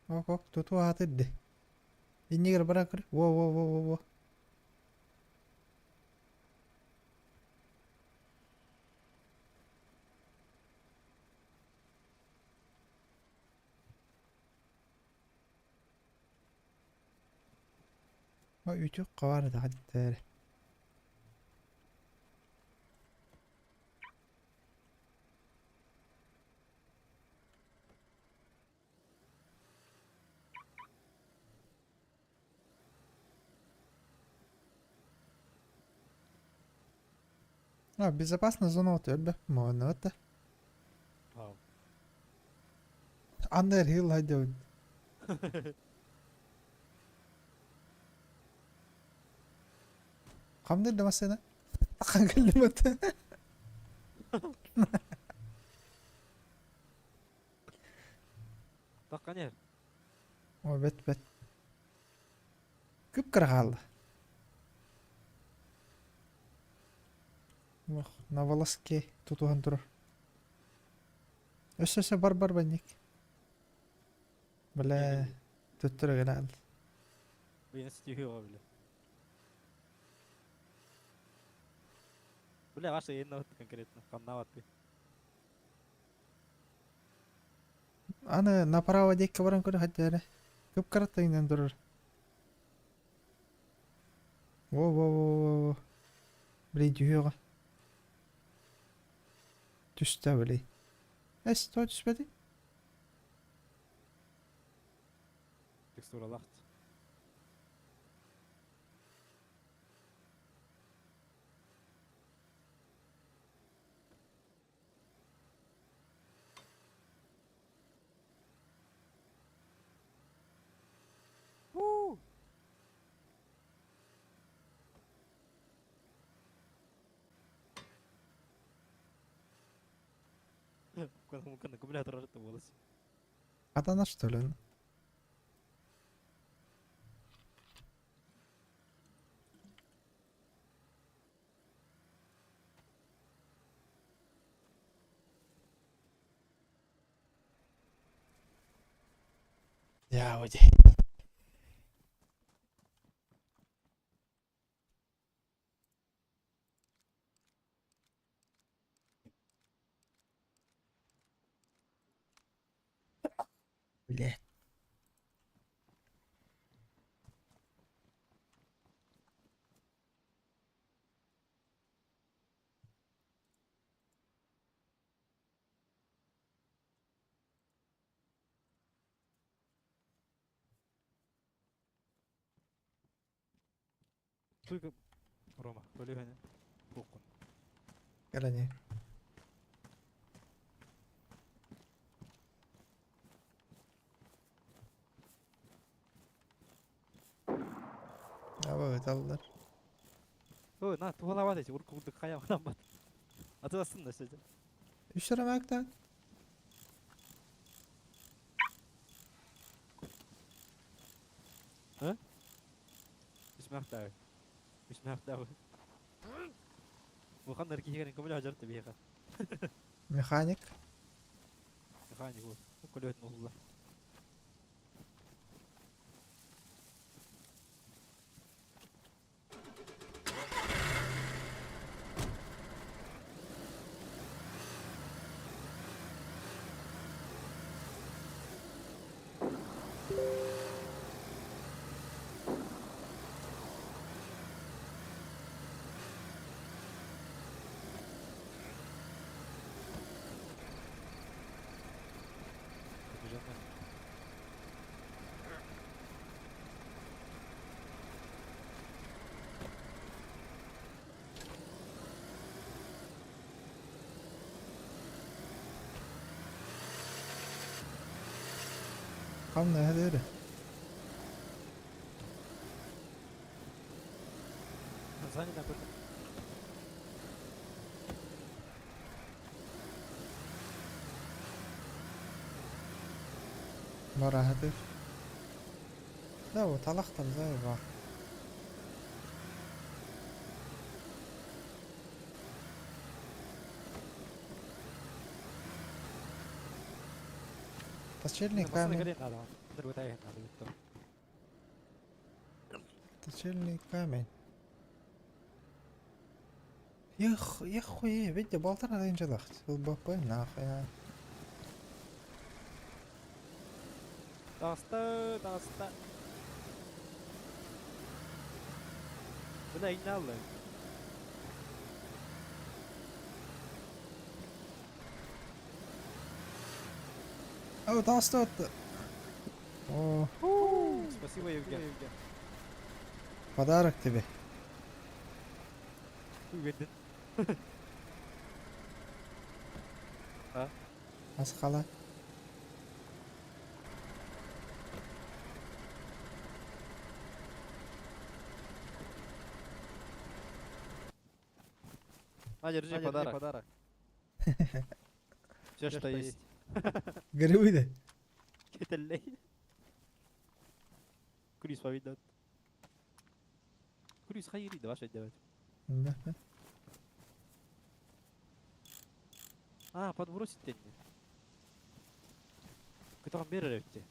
Ok tutu hatırdı. İnni gir bırakır. Wo. O üçü kavardı hadi teri. Безопасно зона отель можно это. Вау. Underhill hadi oyun. Kamdır da masana. Akan geldim öte. Takkan yer. O bet. Kıpkırı kaldı. Bak, Navalaski tutuhan durur. Össe barbar benlik. Böyle tuttur geldi. Beni стихио, бля. Бля, ваша jedna конкретно. Каннават ты. Аны направо декке баран көрі хаттары. Кыпкыры тайынан durur. Во. Блин, түйеға. Түсті білей. Той түспеді? Текстура лахт. Мукан аккумулятор это волос. Адана что ли? Я води. Блядь. Только Рома, полегай. Похуй. Gelene. Evet aldılar. Ой, на, туалават эти, уркурдык хаям ханамбат. Атыласın da size. 3 lira Mac'ten. اسمح دعوة. اسمح دعوة. وخلنا نركي هيك نكمل هجرت بيها. Mekanik. خاني هو. كل واحد نوصل. Kamna hadi öyle. Zanyi na kota. مرة هدف. لا وطلقت زي بعض. تشيلني كامل. تشيلني كامل. يا اخوي بدي بالطر هذا انجلخت البابين ناخي. Dağısta. Bu da iğne aldı. او تاسطت. اوه Спасибо, Евген. подарок тебе. Verdin. Ha? Asqala. На, держи подарок. Все, что есть. Грибы да. Кетеллей. Крис повидат. Крис хайри, да ваша делать. Да. А, подбросить тенни. Кто там берете?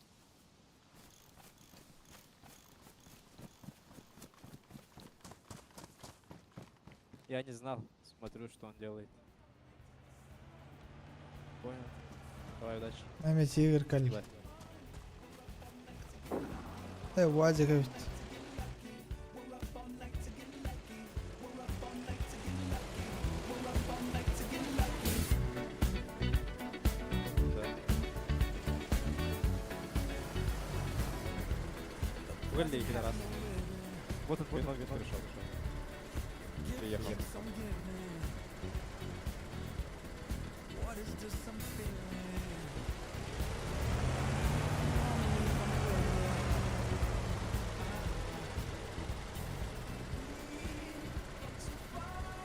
Я не знал. Смотрю, что он делает. Понял. Давай, удачи. Нами тигр калиб. Спасибо. وادي قلت Говори кида раз. Вот он твой ноги пришел. Приехал.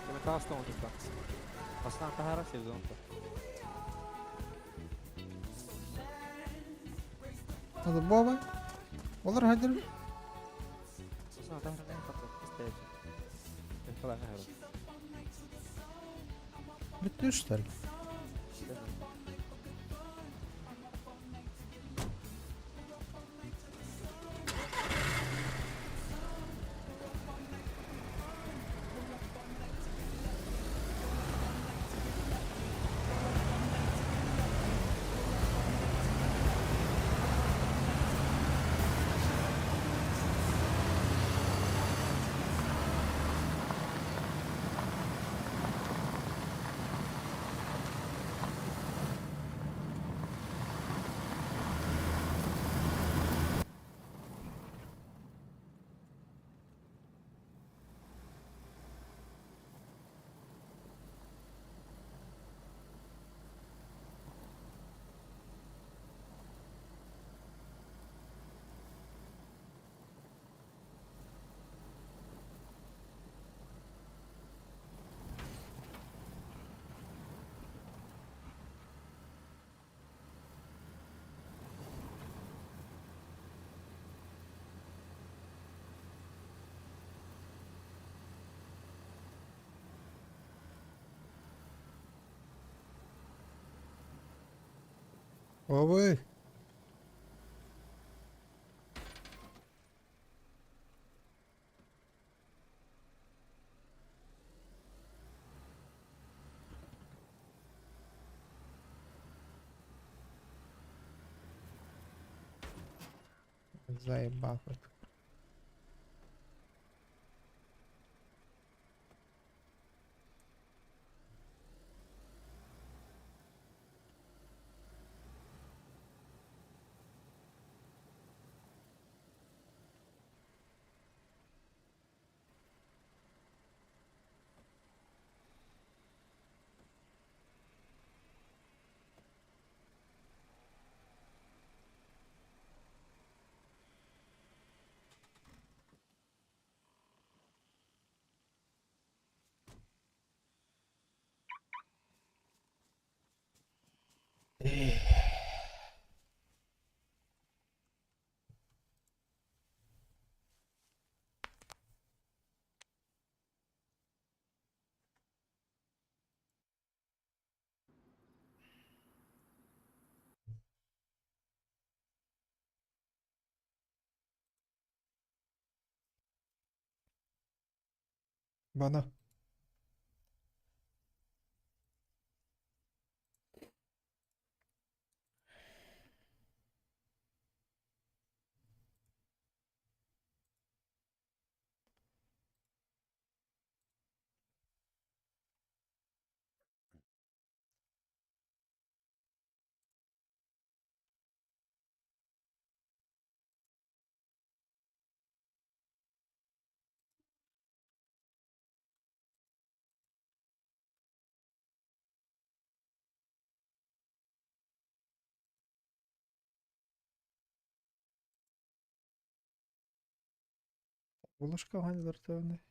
Комментарий он дистанции. Основная тагара сезон-то. هذا بابا والله راح ادري Основная тагара не хотел поставить. Я хотел на гору. بتشتري Овы! Заебал. Bana. Булыш калгандыр тәүне.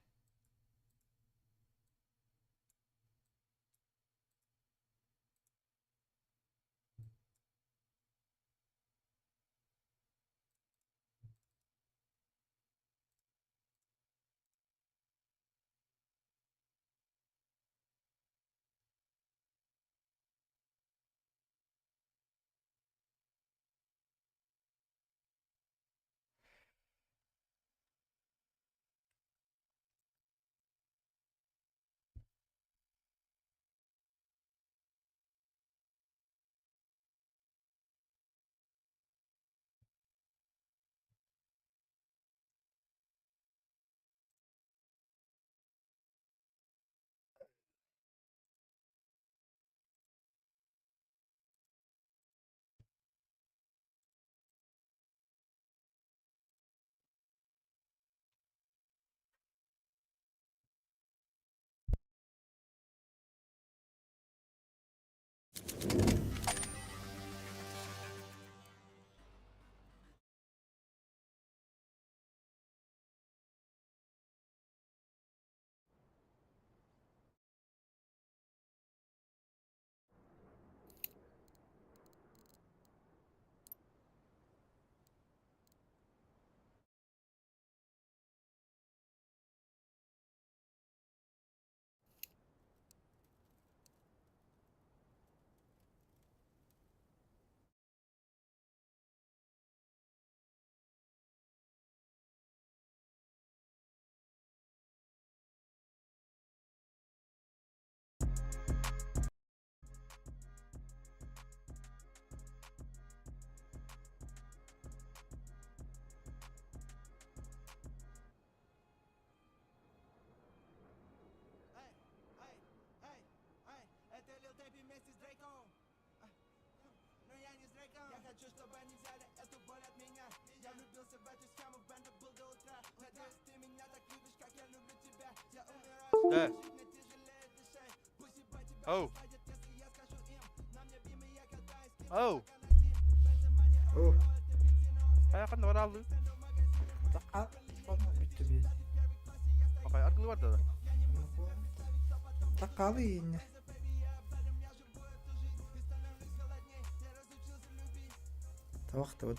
Да. Оу. Оу. О. Аяқын var aldı. Bitti bir. Bakay arkada var da. Takalı yine. Тавахта вот.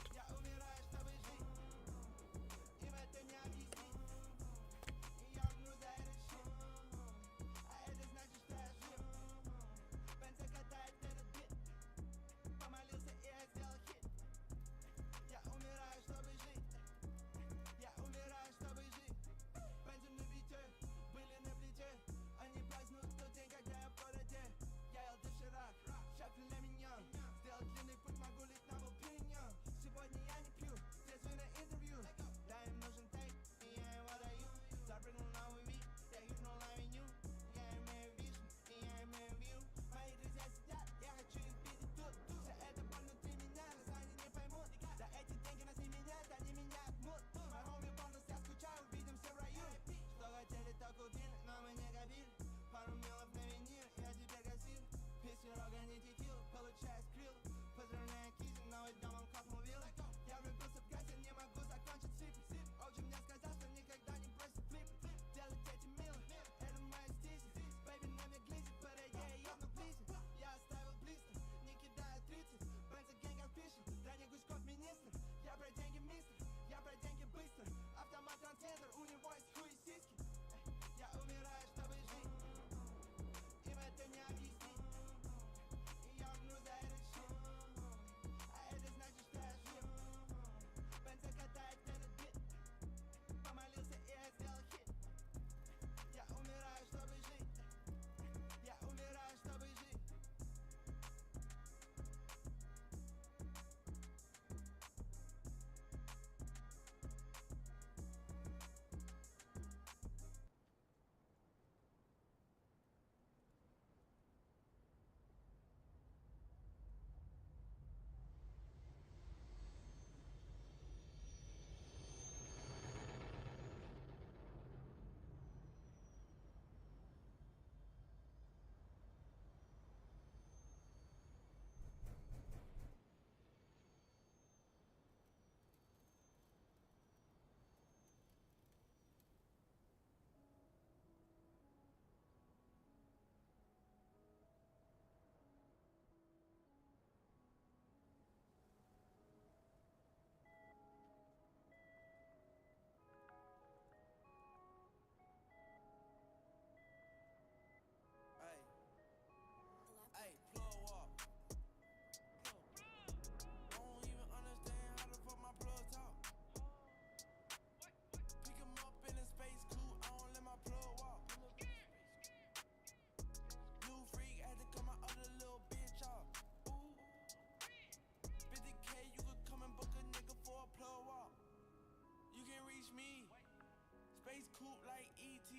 space coupe like ET.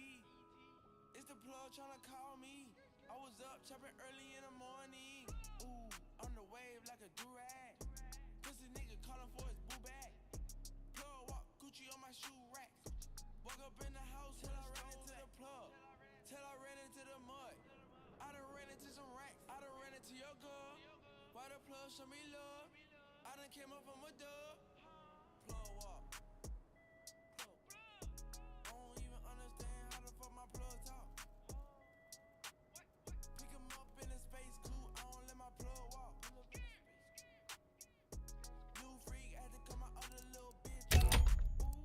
It's the plug tryna call me. I was up chopping early in the morning. Ooh, on the wave like a durag. Pussy nigga calling for his boo bag. Plug walk Gucci on my shoe rack. Woke up in the house till I ran into the plug. Till I ran into the mud. I done ran into some racks. I done ran into your girl. Why the plug show me love? I done came up from a dub. Plug walk. I don't even understand how the fuck my plug talk. Pick him up in a space coupe. I don't let my plug walk. New freak had to cut my other little bitch off. Ooh.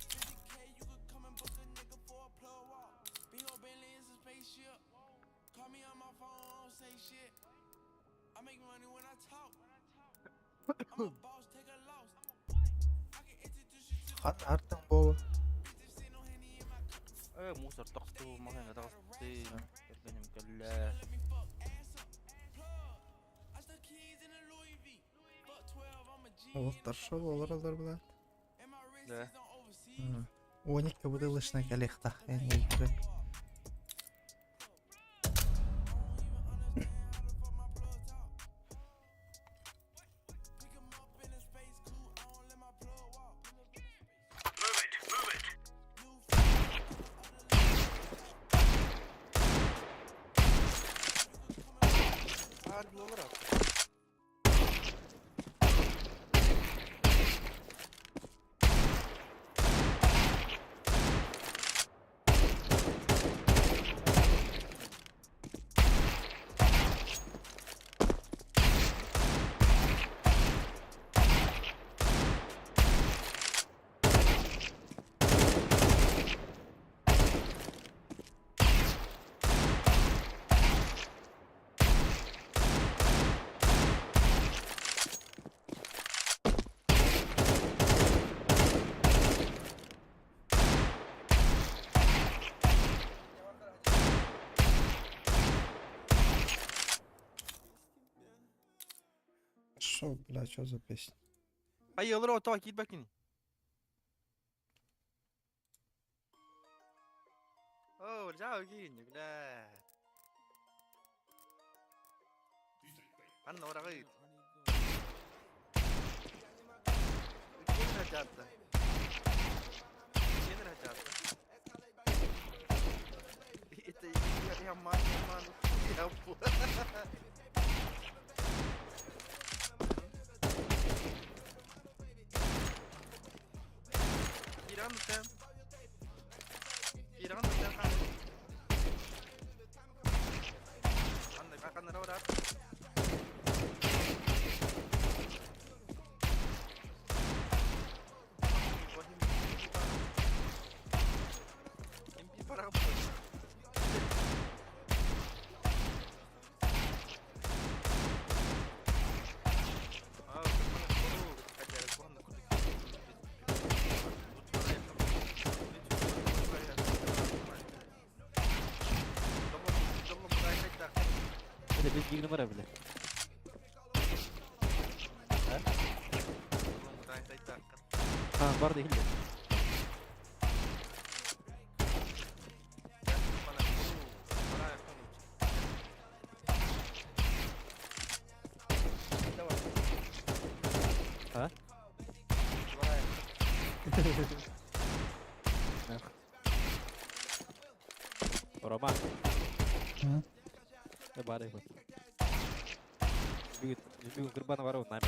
50K, you could come and book a nigga for a plug walk. Big ol' Bentley is a spaceship. Call me on my phone, I don't say shit. I make money when I talk. I'm a boss, take a loss. I can introduce you to Хат артан боо. Мусор тагтуу маган тагтуу. Кэргэнэм кэлээ. Олтар шо боларалар булат. Да. 12 бутылочный коллекта. Yani Hadi olur abi. шо, бля, что за песня? Hayır o to git bakayım. Oh, ciao gini gila. Anno ora git. Gini rajatta. Gini rajatta. Itu yang mana ya bu. Giranten. Giranten kan. Anda akan rawat. Impi para apa? Ada big nomor apa boleh? Ah, baru deh hilang. Hah? Roma. Baru itu. Бегут грибана ворот нами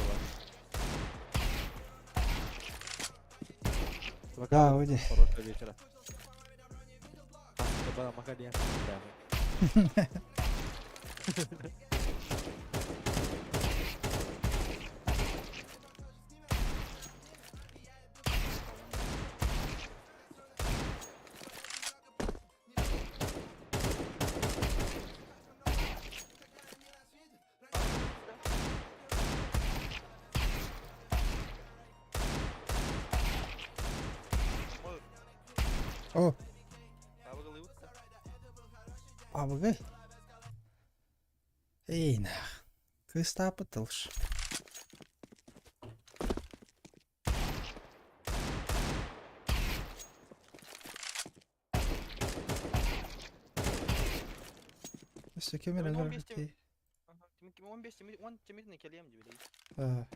было. Да, уйди. Хорошего вечера. Грибана Макалия. О. Абгай. Эй, нах. Кыз тапытылш. Çekemir Hemen agar 15 okey. Aha, 15 10 temizine keliyem gibi değil. Ha.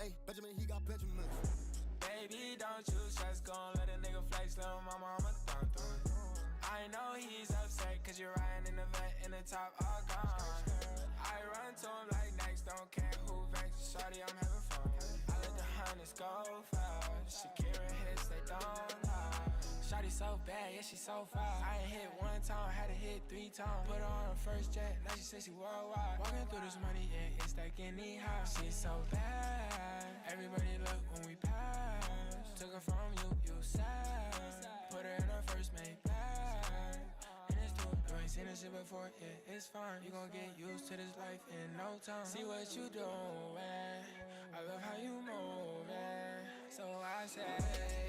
Hey, Benjamin, he got Benjamin. Baby, don't you stress, gon' let a nigga flex, little mama, I'ma thumb through it. I know he's upset, cause you're riding in the vent in the top, all gone. I run to him like next, don't care who vex. Shawty, I'm having fun. I let the hunters go fast. Shakira hits, they don't lie. Shawty so bad, yeah, she so fine. I ain't hit one time, had to hit 3 times. Put her on her first jet, now she says she worldwide. Walking through this money, yeah, it's like any high. She's so bad, everybody look when we pass. Took her from you, you sad. Put her in her first mate bag. And it's dope, you ain't seen this shit before, yeah, it's fine. You gon' get used to this life in no time. See what you doing, I love how you moving. So I say,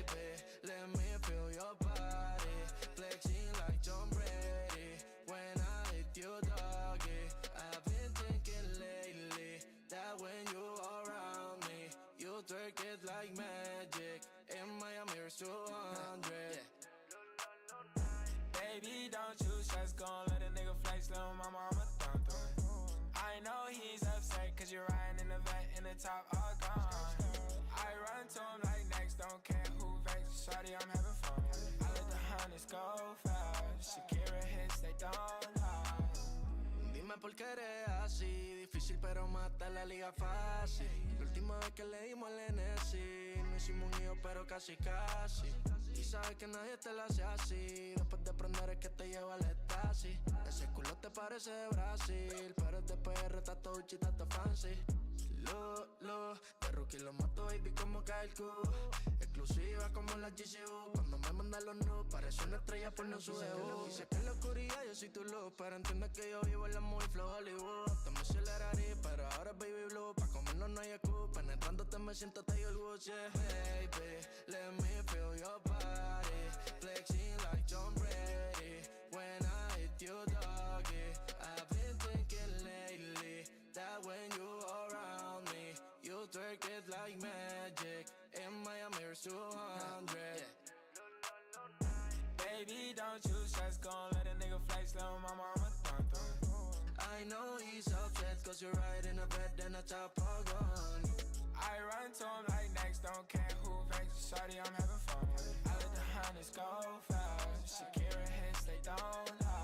baby, let me feel your body. Flexing like John Brady. When I hit you, doggy, I've been thinking lately that when you around me, you twerk it like magic. In Miami, it's 200. Baby, don't you stress, gon' let a nigga flex, little mama, I'ma thumb through it. I know he's upset, cause you're riding in the vent in the top, all gone. I run to him like next, don't care who vex. Shawty, I'm having fun. I let the hunters go fast. Shakira hits, they don't lie. Dime por qué eres así, difícil pero mata la liga fácil. La última vez que le dimos el NSI, no hicimos un hijo pero casi casi. Y sabes que nadie te la hace así, después de aprender es que te lleva al estasis. Ese culo te parece de Brasil, pero es de PR, está todo chita, está fancy. De rookie lo mato, baby, como cae el cubo. Exclusiva como la GCU. Cuando me mandan los nudes, parece una estrella por no su debut. Dice que en la oscuridad yo soy tu luz, pero entiende que yo vivo en la movie flow Hollywood. Te me aceleraré, pero ahora es baby blue. Pa' comernos no hay excusa, penetrándote me siento Tiger Woods, yeah. Baby, let me feel your body. Flexing like John Brady. When I hit you, doggy, I've been thinking lately that when you around me, you twerk it like magic. In Miami, it's 200. Baby, don't you stress, gon' let a nigga flex, little mama, I'ma thumb through it. I know he's upset, cause you're right in the bed, then I chop all gone. I run to him like next, don't care who vex. Shawty, I'm having fun. I let the hunters go fast. Shakira hits, they don't lie.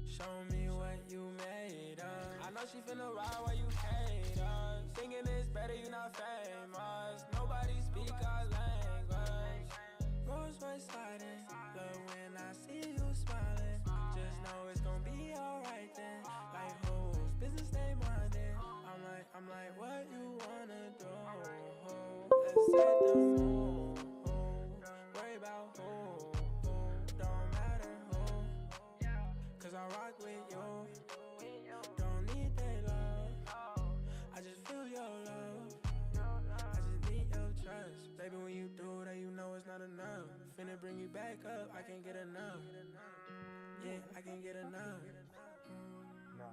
Show me what you made of. I know she finna ride while you hate us. Thinking it's better you not famous. Nobody speak our language. Rose Royce sliding, but when I see you smiling, just know it's gonna be alright then. Like whose business they minding? I'm like, what you wanna do? Let's set the mood. Worry about who. Don't matter who. Cause I rock with you. Don't need their love. I just feel your love. I just need your trust. Baby, when you do that, you know it's not enough. Finna bring you back up, I can't get enough. Yeah, I can't get enough. No.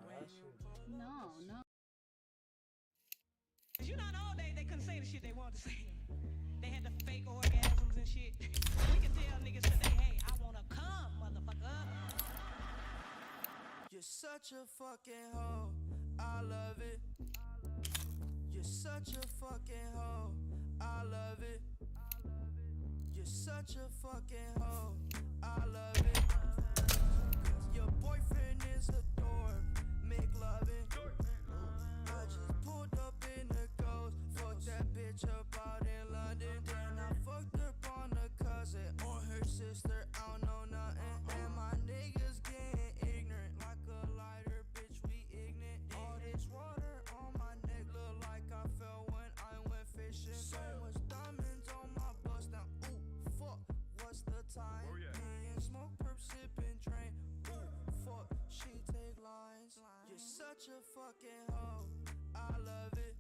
You know, all day they couldn't say the shit they wanted to say. They had the fake orgasms and shit. We can tell niggas today, hey, I wanna come, motherfucker. You're such a fucking hoe, I love it. You're such a fucking hoe, I love it. You're such a fucking hoe, I love it. Your boyfriend is a dork, make loving. I just pulled up in the ghost, fucked that bitch up out in London. Then I fucked up on a cousin or her sister, I don't know nothing. And my niggas getting ignorant like a lighter, bitch, we ignorant. All this water on my neck look like I fell when I went such a fucking hoe. I love it.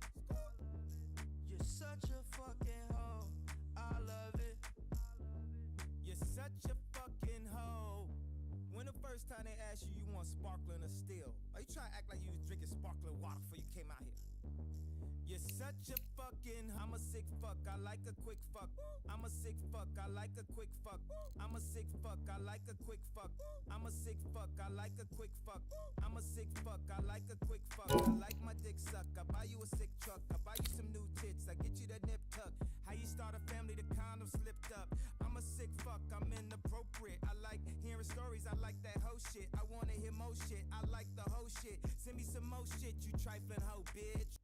You're such a fucking hoe. I love it. You're such a fucking hoe. When the first time they asked you, you want sparkling or still? Are you trying to act like you was drinking sparkling water before you came out here? You're such a fucking, I'm a sick fuck, I like a quick fuck. I'm a sick fuck, I like a quick fuck. I'm a sick fuck, I like a quick fuck. I'm a sick fuck, I like a quick fuck. I'm a sick fuck, I like a quick fuck. I like my dick suck, I buy you a sick truck. I buy you some new tits, I get you that nip tuck. How you start a family, the condom slipped up. I'm a sick fuck, I'm inappropriate. I like hearing stories, I like that hoe shit. I wanna hear more shit, I like the whole shit. Send me some more shit, you trifling hoe bitch.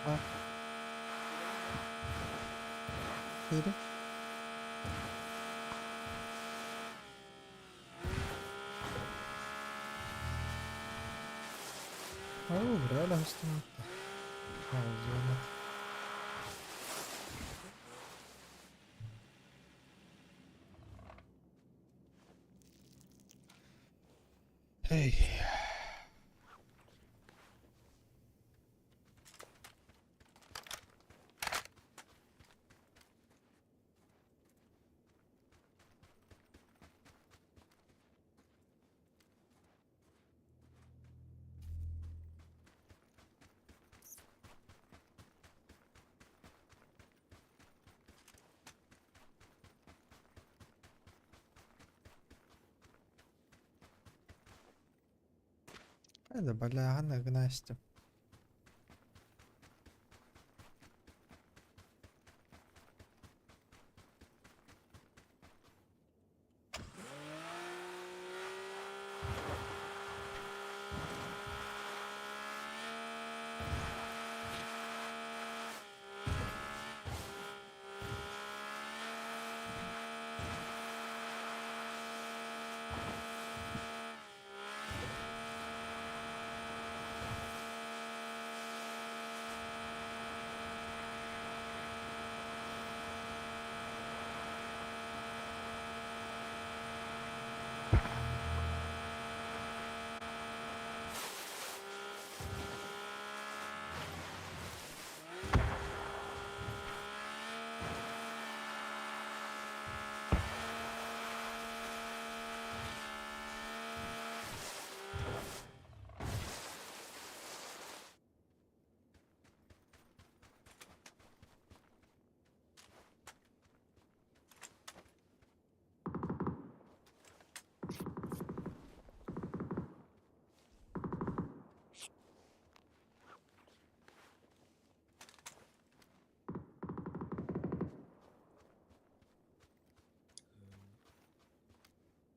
Ага. Иди. Реально гостинно. Зона. Эй. Это баляган Настя.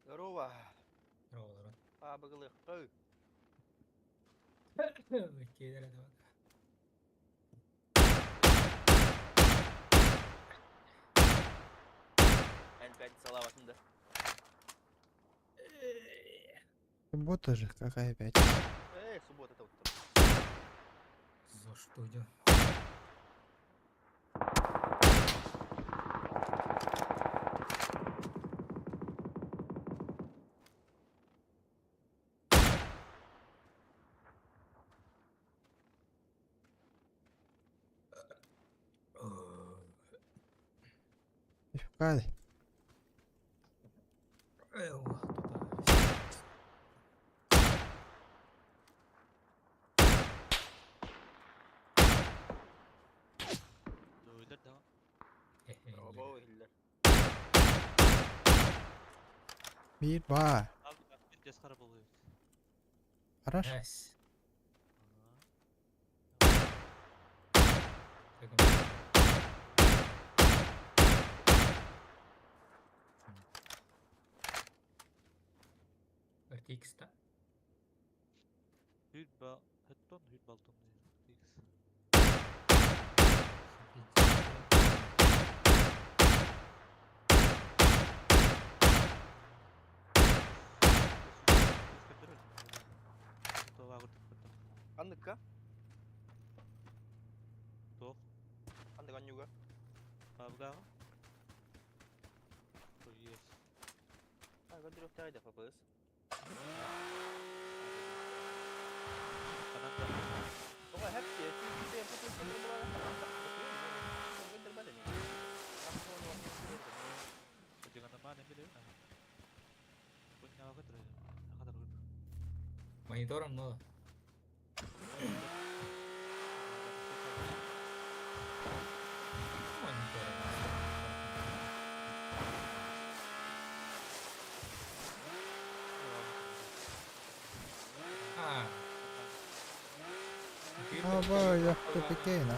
Здорово. Абыгылык. Пятница лавасында. Суббота же, какая опять? Суббота это вот. За что идем? Ифкали. Bir var. Хорош. RTX-та. Хэттон хүйт балтон RTX. Андыкка? Тох. Андык анюга. Абгага. Yes. Гадрёв тайда ФПС. Ой, hepsi. Şimdi yapıyorsun bunlara. Göndermedi mi? Jangan mana video nah. Punya aku terus. Aku terus. Монитором надо. Aba, я в тупике, на.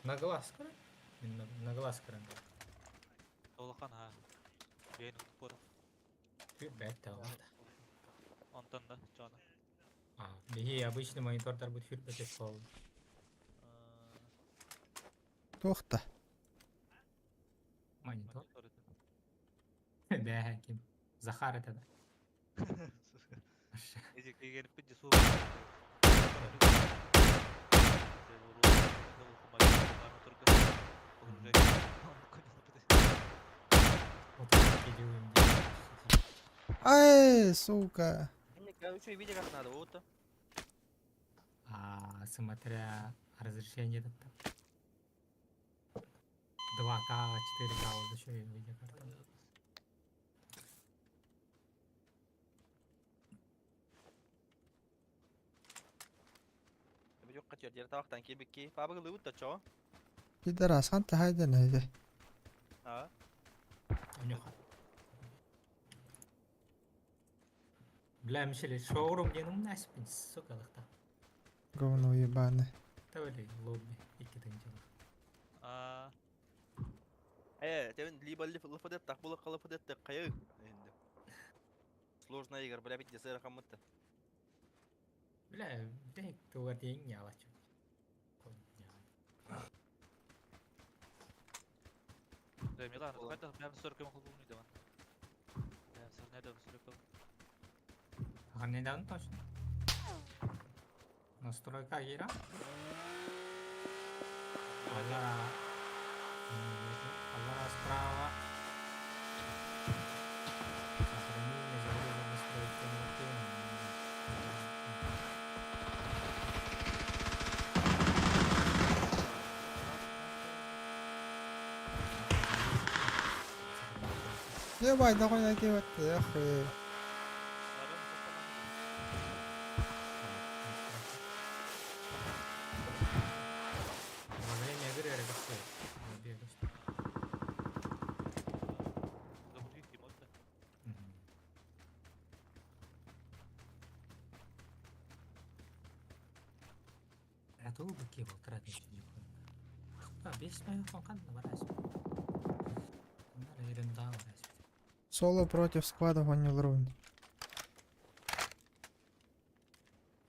На глаз кырын? На глаз кырын. Толоқан ha. Бейін ұтып көріп. Фидбэк да. Онтон да, чона. Беги обычный монитордар будет фидбэк пол. Тоқта. Монитор. Да, ким. Захар это да. Эти кегеніп пенде су. Ай, сука. Мне короче видео как надо, вот. Смотря разрешение это. 2К, 4К, вот еще и видеокарта. Yok kaçıyor diğer taraftan ki bir ki. Baba kılığı da çoğu. Пидорас, анта хайда найди. Ha. Бля, Мишель, шоурум где ну насип, сука, лахта. Говно ебаное. Давай, лобби, iki tane. Тевен либо лыфы так было калыфы так кайы. Сложная игра, бля, ведь десера хамыты. Бля, дек туар день не алачу. Да, Милан, хотя прям 40 мог был не даван. Я сорня да 40. А недавно точно. Настройка ира. Она справа. Сохранение забыла настройки Ебать, нахуй найти вот, охуеть. во время игры регистрации. Это убыки был тратить. Без моих фонкан на варась. Ерунда варась. Соло против склада Ванил Руин.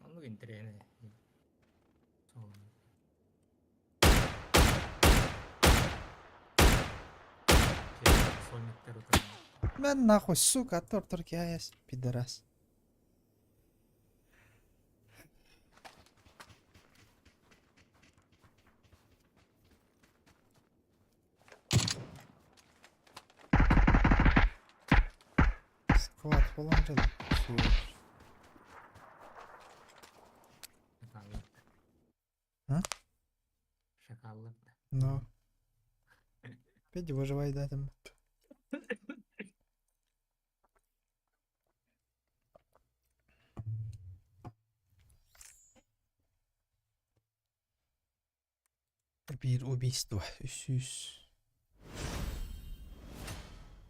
Ну, интересно. Мен нахуй, сука, тортурки аяс, пидорас. Склад положил. А? Шоколад. Ну. Опять выживай, да, там. Bir убийство. 300.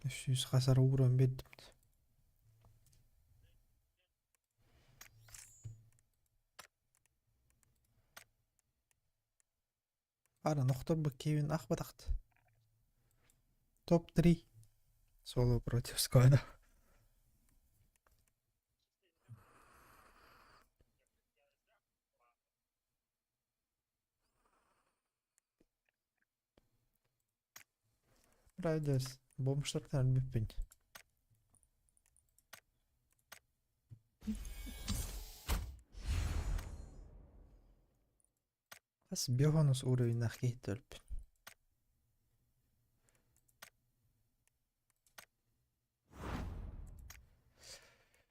300 hasar vuran verdim. Ара нохтор бы Кевин Ахбатахт. Топ-3. Соло против склада. Райдерс. Бомбштартан биппин. Бас бёхонус уровень нахейтөлп.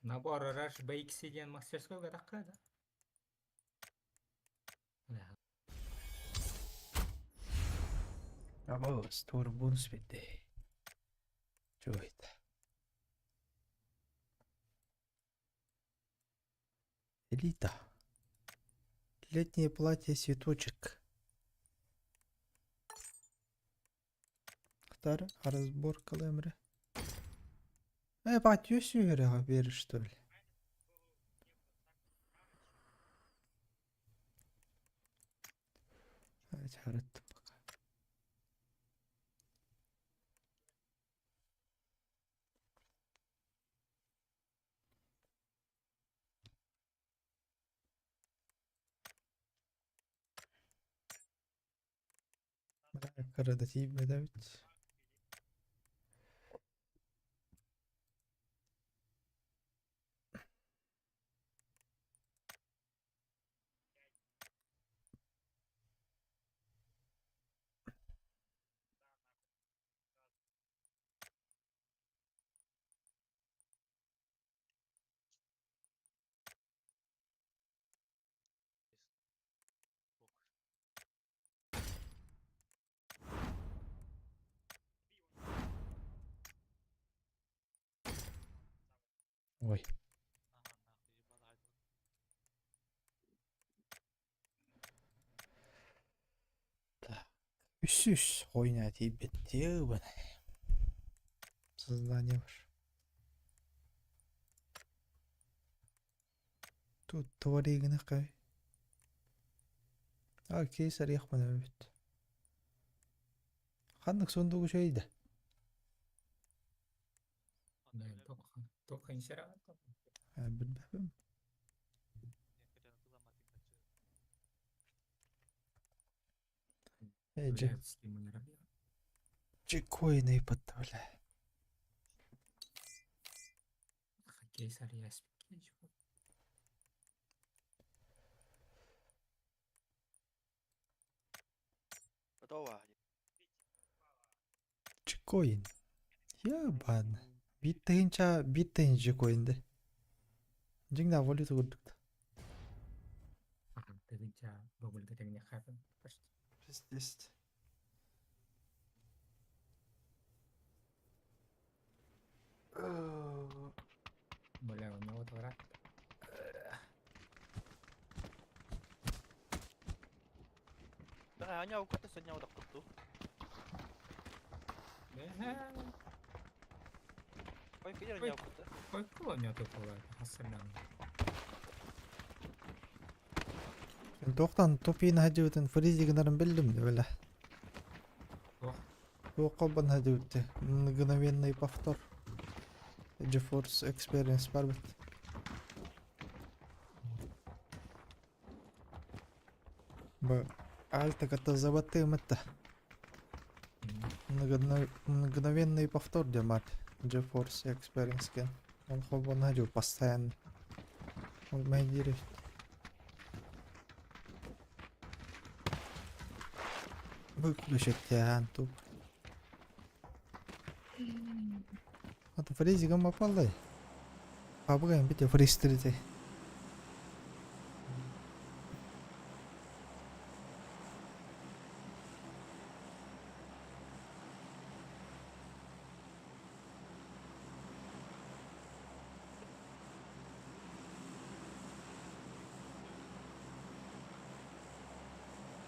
Набор Rush BX деген мастерскойга таққа да. Абос, турбун свете. Чё это? Элита. Летнее платье цветочек. Хтар, разбор калемре. Бать, юсюрега бери, что ли? Харет пока. Karada tiyip David. Ой. Так. Үс ойна тиіп бетте бана. Создание бар. Тут творигіні қай. Кейсар яқпана бет. Қандық сондығы шайды. Тоқын шыра. Білбәбім. Чекойны ипатты бля. Кейсар яспик. Готово. Чекойн. Ябан. биттейін чекойнды. Жыңда валюта көрдікті. Тегінча бөбілгі тегіне қатын. Пиздест. Бля, у него двора. Да, Аня, у кого-то сегодня вот так тут. Ой, кидер не укута. Ой, колония тут была. Ассалям. Тоқтан топиын хажуутын фризигнарын білдім де бля. Оқобын хажуутты. Мгновенный повтор. GeForce Experience бар бит. Ба альта ката забаты мытта. Мгновенный повтор демат. GeForce Experience кен. Он хобон хажу постоянно. Он майдирует. Выключить тянту. Это фризиком попал. Попробуем бить фристрите.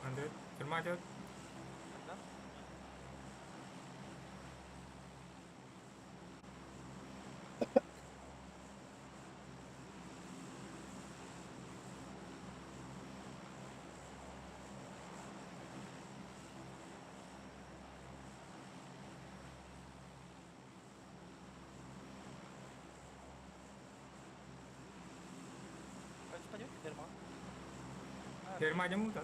Андрей, фирма идет. Фирма не мута.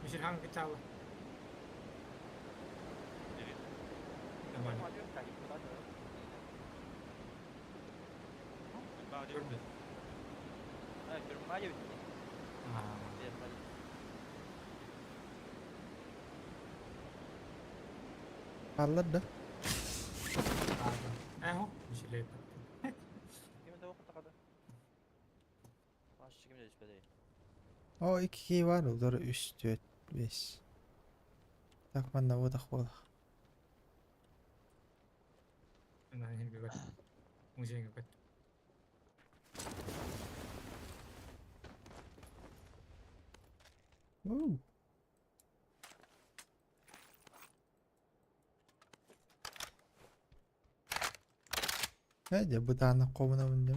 Мишель Хан кecau. Nормально. Palet dah. Mishel lepat. Oh, iki var olur 3 4 5. Tak mana wadah wadah. Nah, ini bebas. Musim bebas. Aja buta anak kau mana mana.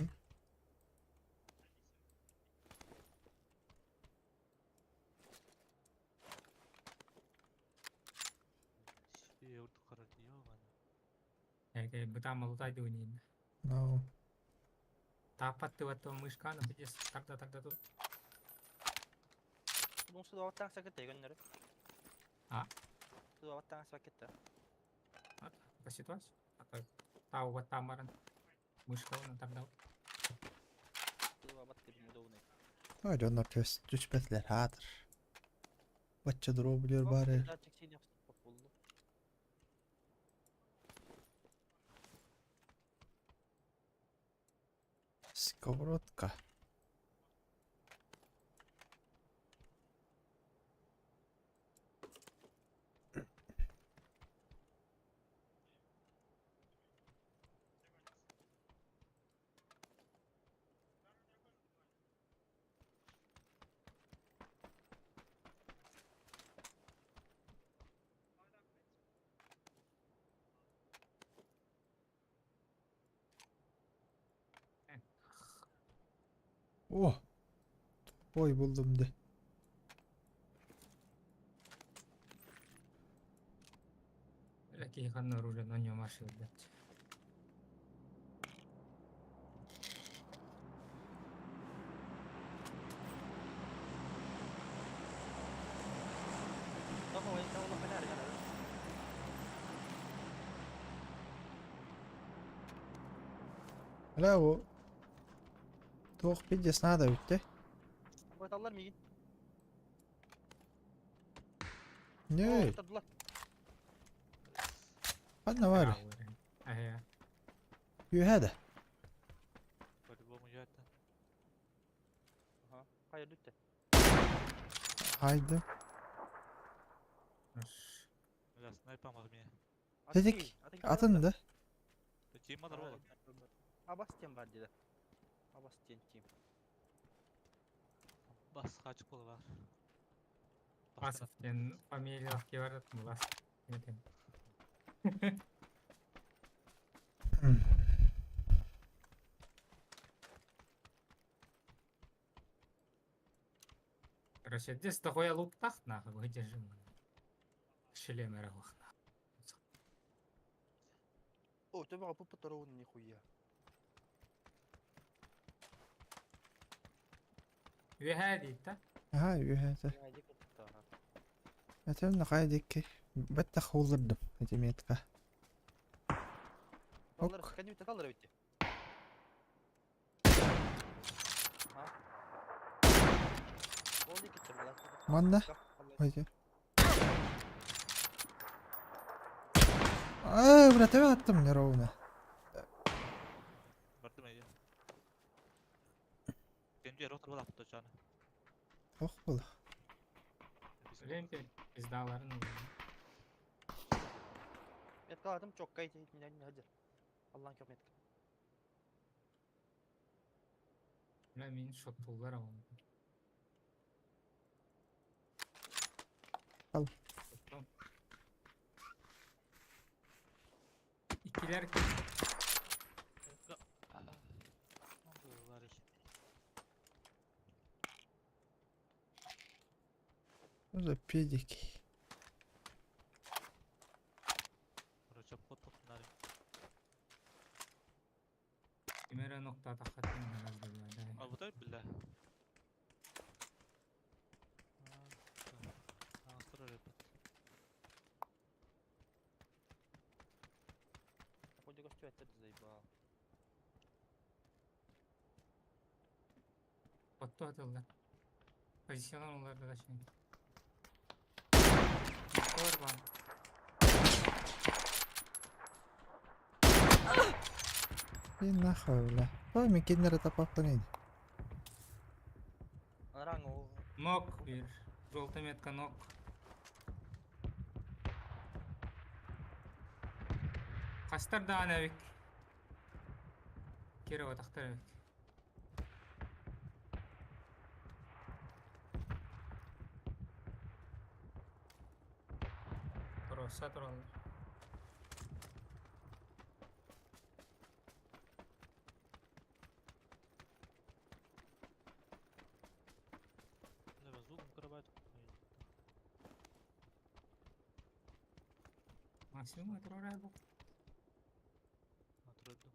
Kayak betama lu tadi ini. No. Tapat tuh atau mышка, но здесь тогда тут. Bunun suda battan sakit gönleri. А? Suda battan sakit. Apa situasi? Atau tahu buat tamaran? Muşka onu tabii. Suda bat gibi muda onu. Öyle onlar tüspetler hadır. Bacça durabiliyor bari. Daha çeksin yapsın. Buldu. Сковородка. Oh. Oy buldum de. Lagi kan udah nanya masih udah. Kamu yang tahu benar kan? Hala o. Tavuk pizzasına da bitti. Bu etallar mı iyi? Ne? Tadılar. Bana var. Ayo. Yürü hadi. По-любому яйца. Ага. Hayır lütfen. Haydi. Бля, снайпа мне. Dedik. Atın da. Тима дорога. Абастен var dedi. Абастен тим. Басқа açık bolu var. Basıp den familiyалық кебардат мулас. Нетем. Короче, здесь такой луптах нахуй выдержим. Шлем рахух. О, ты баба попотарон нихуя. وهذه تا Aha yürü hadi. Я иди как-то. Atem قاعدك بتخ وضدم هجميتك. Талдар, сходи, ты талдар ведь. Ага. Oldu gitti bu lan. Manda. Bak, vallahi. Haydi. Bırak attım ya rovna. Бардым я. Кенде ротор болап тачаны. Oh bula. Ленте издаларын. Met kaldım çok kayıt etmeden hadi. Allah'ın köpek. Мына менин шот пулдар алам. Al. İkiler Уже педик. Короче, поток нары. Камера нокта тахатын нагазды. А вот это, бля. Походу гостю это заебал. Отто атылды. Позиционал оларды да şimdi. Var var. Bir nahavla. Oy mi kendine tapakta neydi? Arang o. Нок bir. Желтая метка нок. Кастар да анавик. Кирова тахтарвик. Роса туралар. Не звук карабайт. Максимум туралар бу. Отрыду.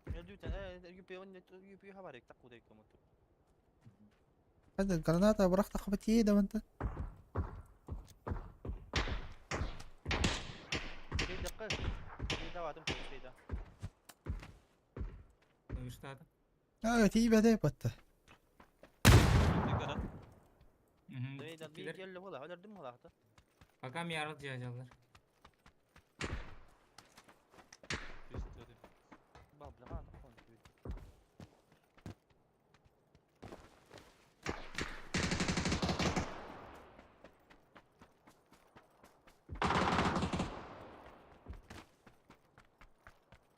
Ne diyor sen? Yüpüyor ne yüpüyor haber ek takku değil kamu. هذا الجراناتا براحتك خبط ايه ده انت. في دقة في ده وعدم في ده وش هذا؟ تيجي بعدين بطة. ده بيجي اللي ولا هذا دم ولا حتى Agam yarıl cihazlar. باب لما تكون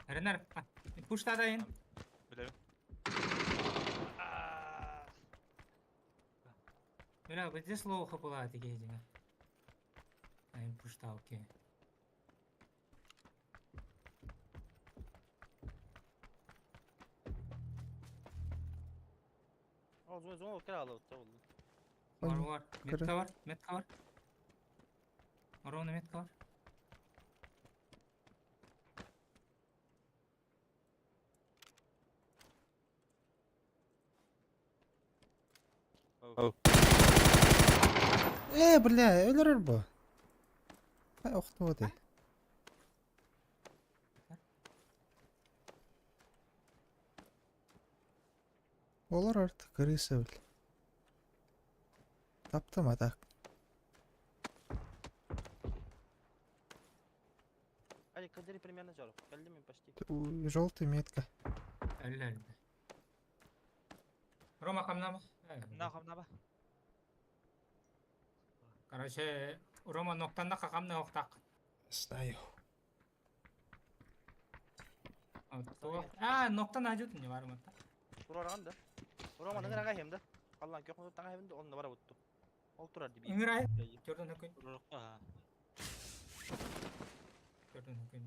Renner, push that in. Mira, but just low kapılar dikeceğim. I'm pushed out, okay. زون كده على الطاولة Var. Mid cover. Around mid cover. ايه بالله ولا ربا. هاي اخطوتي. والله رحت كريسة. طبطم هذاك. علي كدري примерно жаров كلمني почти وجولتي ميتك. لا. Рома камнама. Нахамнаба. Короче, Рома ноктанда какамны октак. Знаю. Ноктан ажутун не бармы? Ураранда. Рома нагара гайымда. Аллан көкмө таңа хемде онда бара бутту. Ол турар диби. Инграй. Көрдөн өкүн. Урарыкка. Көрдөн өкүн.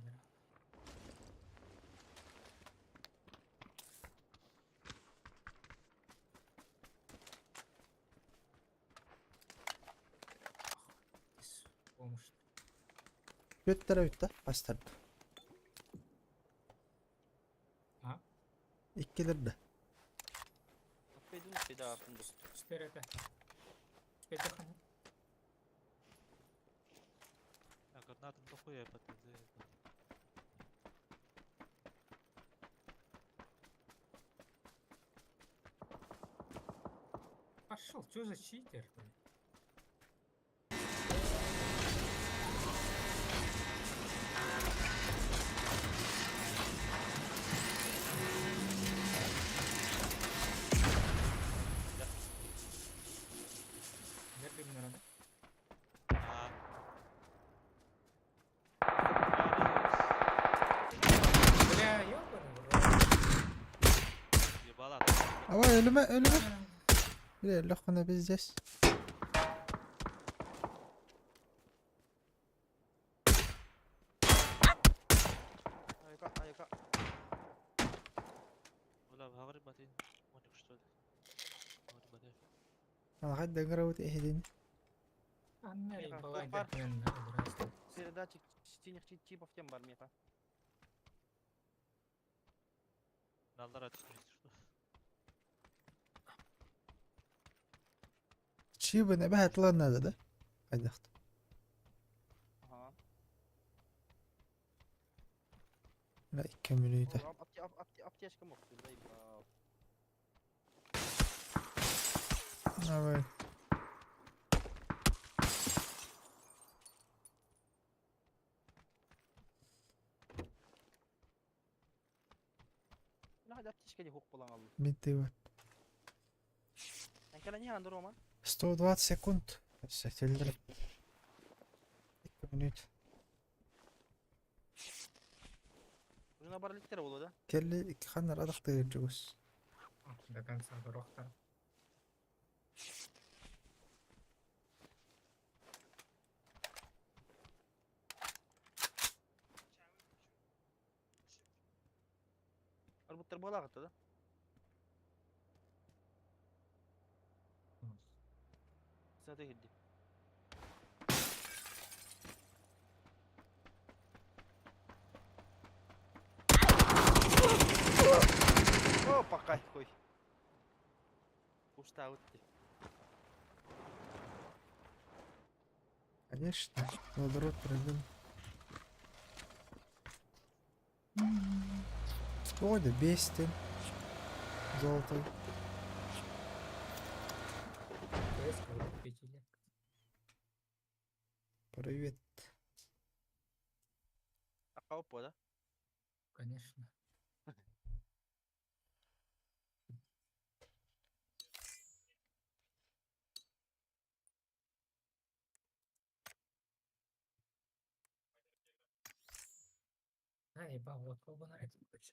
Olmuş. Göttere bitti. Bastırdı. Ha? İkkilerdi. Affedin bir daha yapındı. İşte Спецохан. Я гранатом дохуя подвезли. Пошел, что за читер? Ama ölüme. Bir lokana bizeceğiz. Ayıka. ولا هغرب بعدين وين اشتغل هغرب بعدين أنا حد أقرأ وتأهدين. Передачи стенных типов тем бармета. Налдар отсюда. شي بنبه طلعنا ده. هاي أخت. Aha. لا كمليته. Аптечка мог ты заебал. Давай. هذا аптечка не хук булан алды. Миддиват. Анкала не андро Рома. 120 секунд. Сетилдирip. 2 minut. Жуна барликтер болду да. Келли 2 ханар адакты жүрүбүз. До конца дорогта. Арбуттар бола катты да. Саде гидди. Опа, кай, кой. Пушта өтті. Конечно, водород прыгал. Скода, бестин. Золотой. КС как купить. Привет. А кого, да? Конечно. А, ебал, вот колба на этом короче.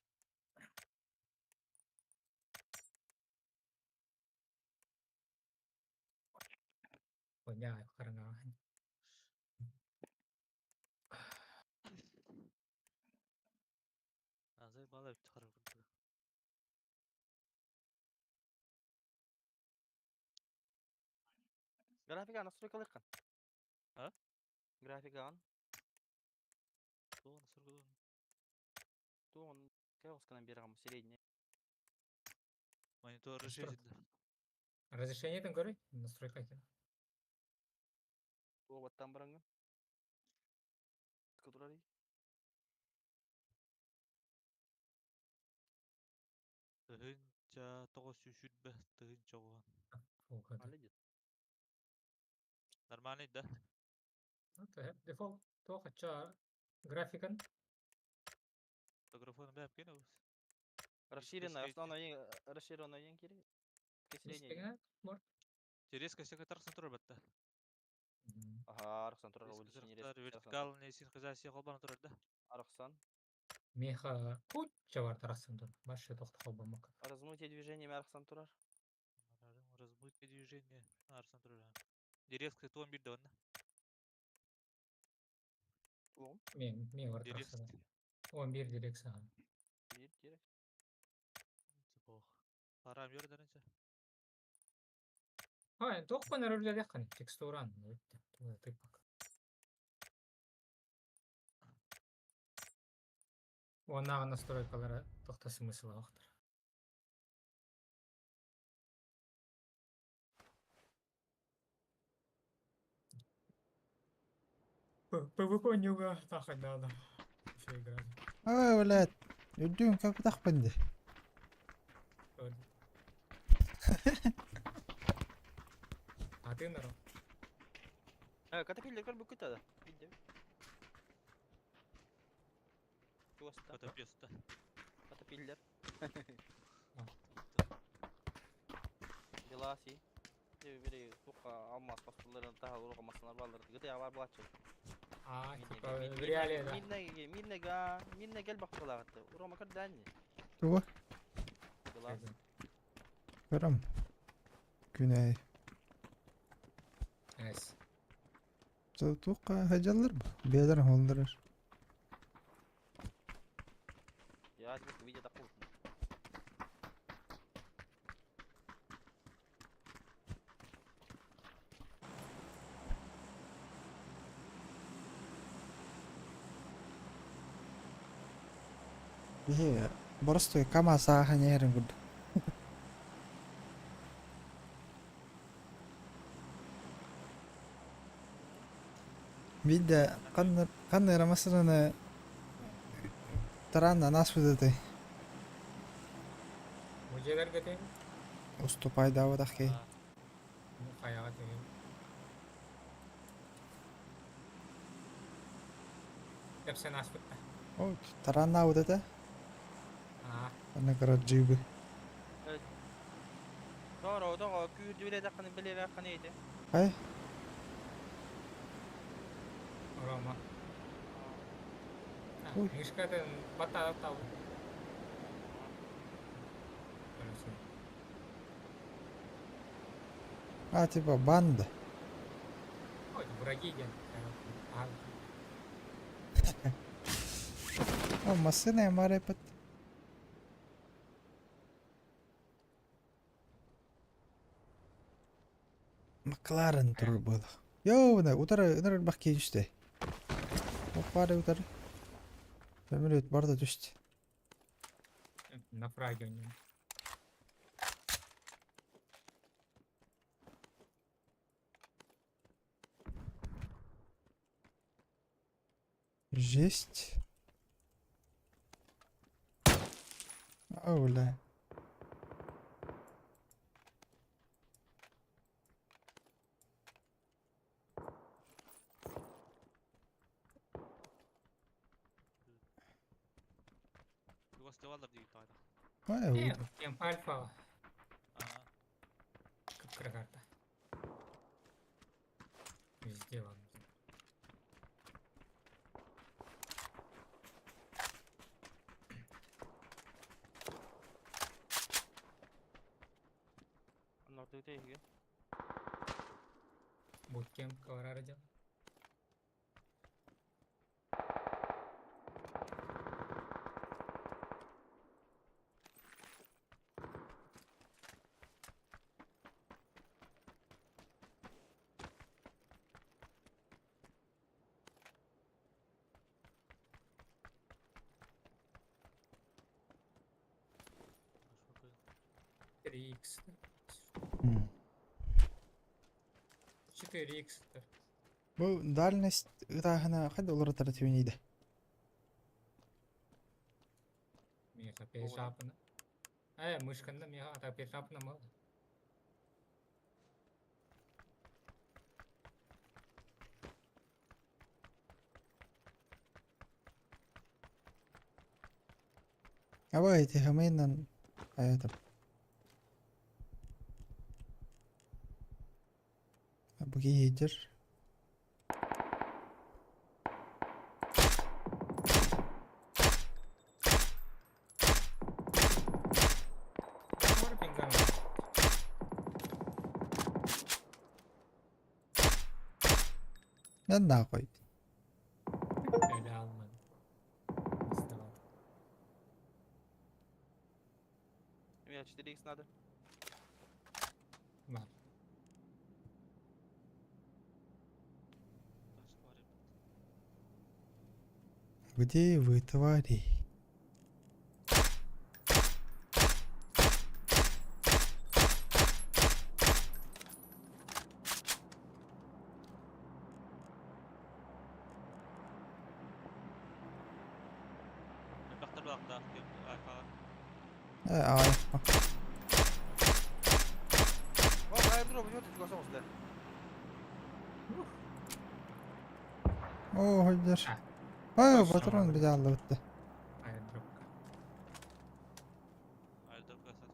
Понял, хорошо. заебало бітхарып кірді. Графика настройка лыккан. А? Графика Туғын сұрғылын. он кайосканан бері средний. Монитор решетінде. Разрешениеден көрей, настройка екен. Оғаттан біріңгі. Который? Тығын жа тоғы сүйшүрбі, тығын жоғын. Молодец. Нормальный, да? Это дефолт. То хотя графикан. Фотографон бәп кен өз. Расширенная, расширенная ең керек. Средний. Резко секретарсын тұрыр бәтті. Ага, арықсан тұрар. Вертикал не синхронизация қолбаны тұрар да. Арықсан. Меха куча бар тарақсан тұр. Башы тоқты қолбамақ. Размытие движениями арықсан тұрар. Размытие движение арықсан тұрар. Резко туан бір да онна. Мен бар тарақсан. 11 дирекция. Bir direkt. Типа, арам ердерінше. Ай, тоқпан әрілді деқан, текстуран. Типак. Онағы настройкалары тоқта смысл ақтыр. ПВП нюга тахать надо. Еще играть. Ой, блядь. Идем, как тахпанды. А ты народ? Катапиллер көрбі күтті ада. Катапеста. Катапиллер. Беласи. Бері туққа алмас паспортларын тағы ұруға масынар балдыр. GTA бар бұлатшы. А, типа в реале, да? Минне гел бақ бұлағытты. Ұруға макар дәнне. Туға? Беласи. Көрім. Күнәй. Әс. Туққа хәжалыр бұл. Бедар холдырыр. Я азбек видео тақыл. Боростой камаса ханерин гуд. Видя канны рамасырыны таранна нас выдаты. Мужелер кетен? Уступай да вот ахей. Қаяға теген. Деп сен аспытта. О, таранна выдаты. Ана карат джибы. Доға күйірді біледі ақыны білері ақыны еді. Ай? Рома. Мишкадан бата тау. А, типа банда. Ой, враги ген. О, машина я марай пат. Макларен тур был. Йоу, да, утары бак кейште. Опары утары. Самолет барда düştü. На фраге у него. Жесть. Ауля. Его сливало в 9 тайна. Ой, Кемп альфа. Ага. Как карта. Везде ладно. Нордыгде еге. Буткемп каварары дел. Три икс. 4х. bu дальность ытахана хад олар таратывенейді. Меха перешапна. Мышканда меха ата перешапна мал. Aba iti hamainan ayatam. Bugi hijir. Var pinggan. Ben daha koy. Öyle almadım. İstemem. Меня 4х надо. Var. Где вы, твари? Бактар багда кемп альфа. Ай. О, аирдроп идет, это глазом сюда. О, hujjar. Aa, patron bir de aldı bitti. Airdrop. Airdrop kasat.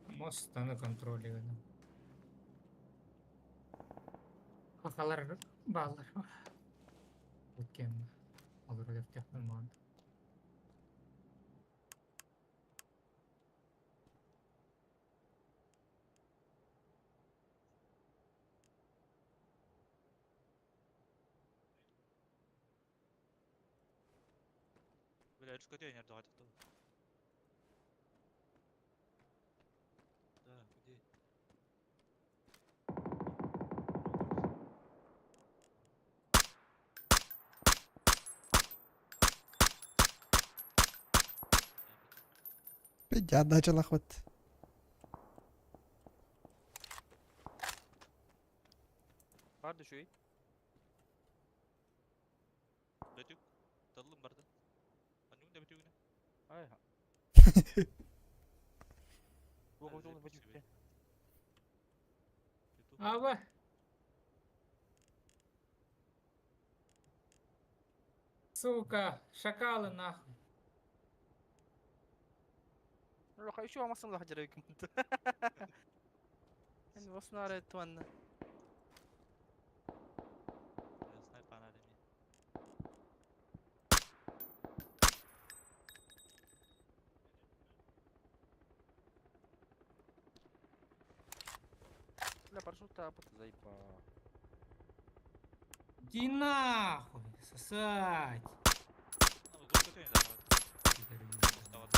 Мостаны контролируем. Какалар баллар. Өткен алыр деп тапмады. Блядь, контейнер давай кто. Да, где? Bir daha çalakvat. Vardı şu iyi. Betük. Tadalım barda. Annem de betük ne? Ay. Bu koyduğumuz betük. Abi. Сука, шакалы нахуй. Ну, еще вам основном хаджарик. Yani Osman Tuan. Sniper nerede mi? Бля, парашюта заебал. Иди нахуй, сосать. А, вот контейнер давай. Вставай.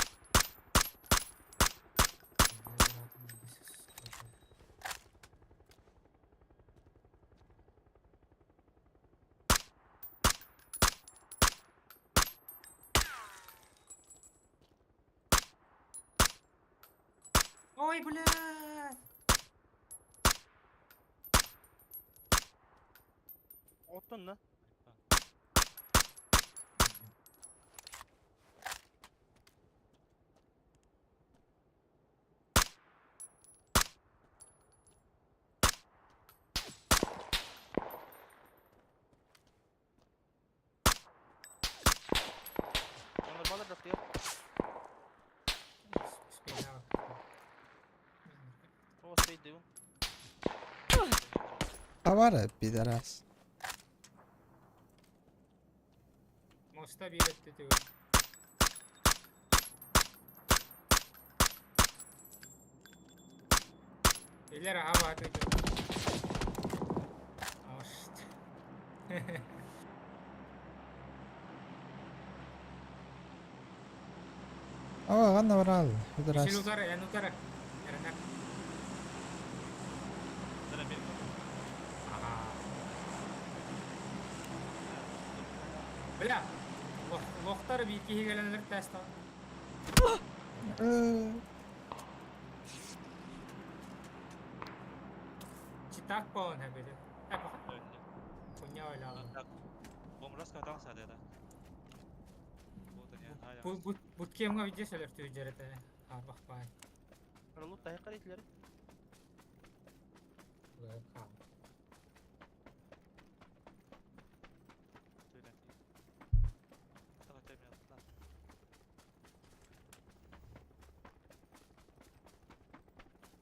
Ой, блядь. Ottun da. Onlar balık atıyor. Bismillah. O şey diyor. Авара, пидорас. Mosta bir etti diyor. İleri hava atıyor. Aşt. Ава, ғана барал, Yeşil пидорас. utara, en utara. Erener. Aha. Bля, loqtar bir iki higelenler test al. Çitak bağın hebeli. Hep bakın. Kunya öyle alın. Bomras kadang sadece. Bu kemga video söyler tüccarete. Ha bak bay. Ralut da yakar itleri.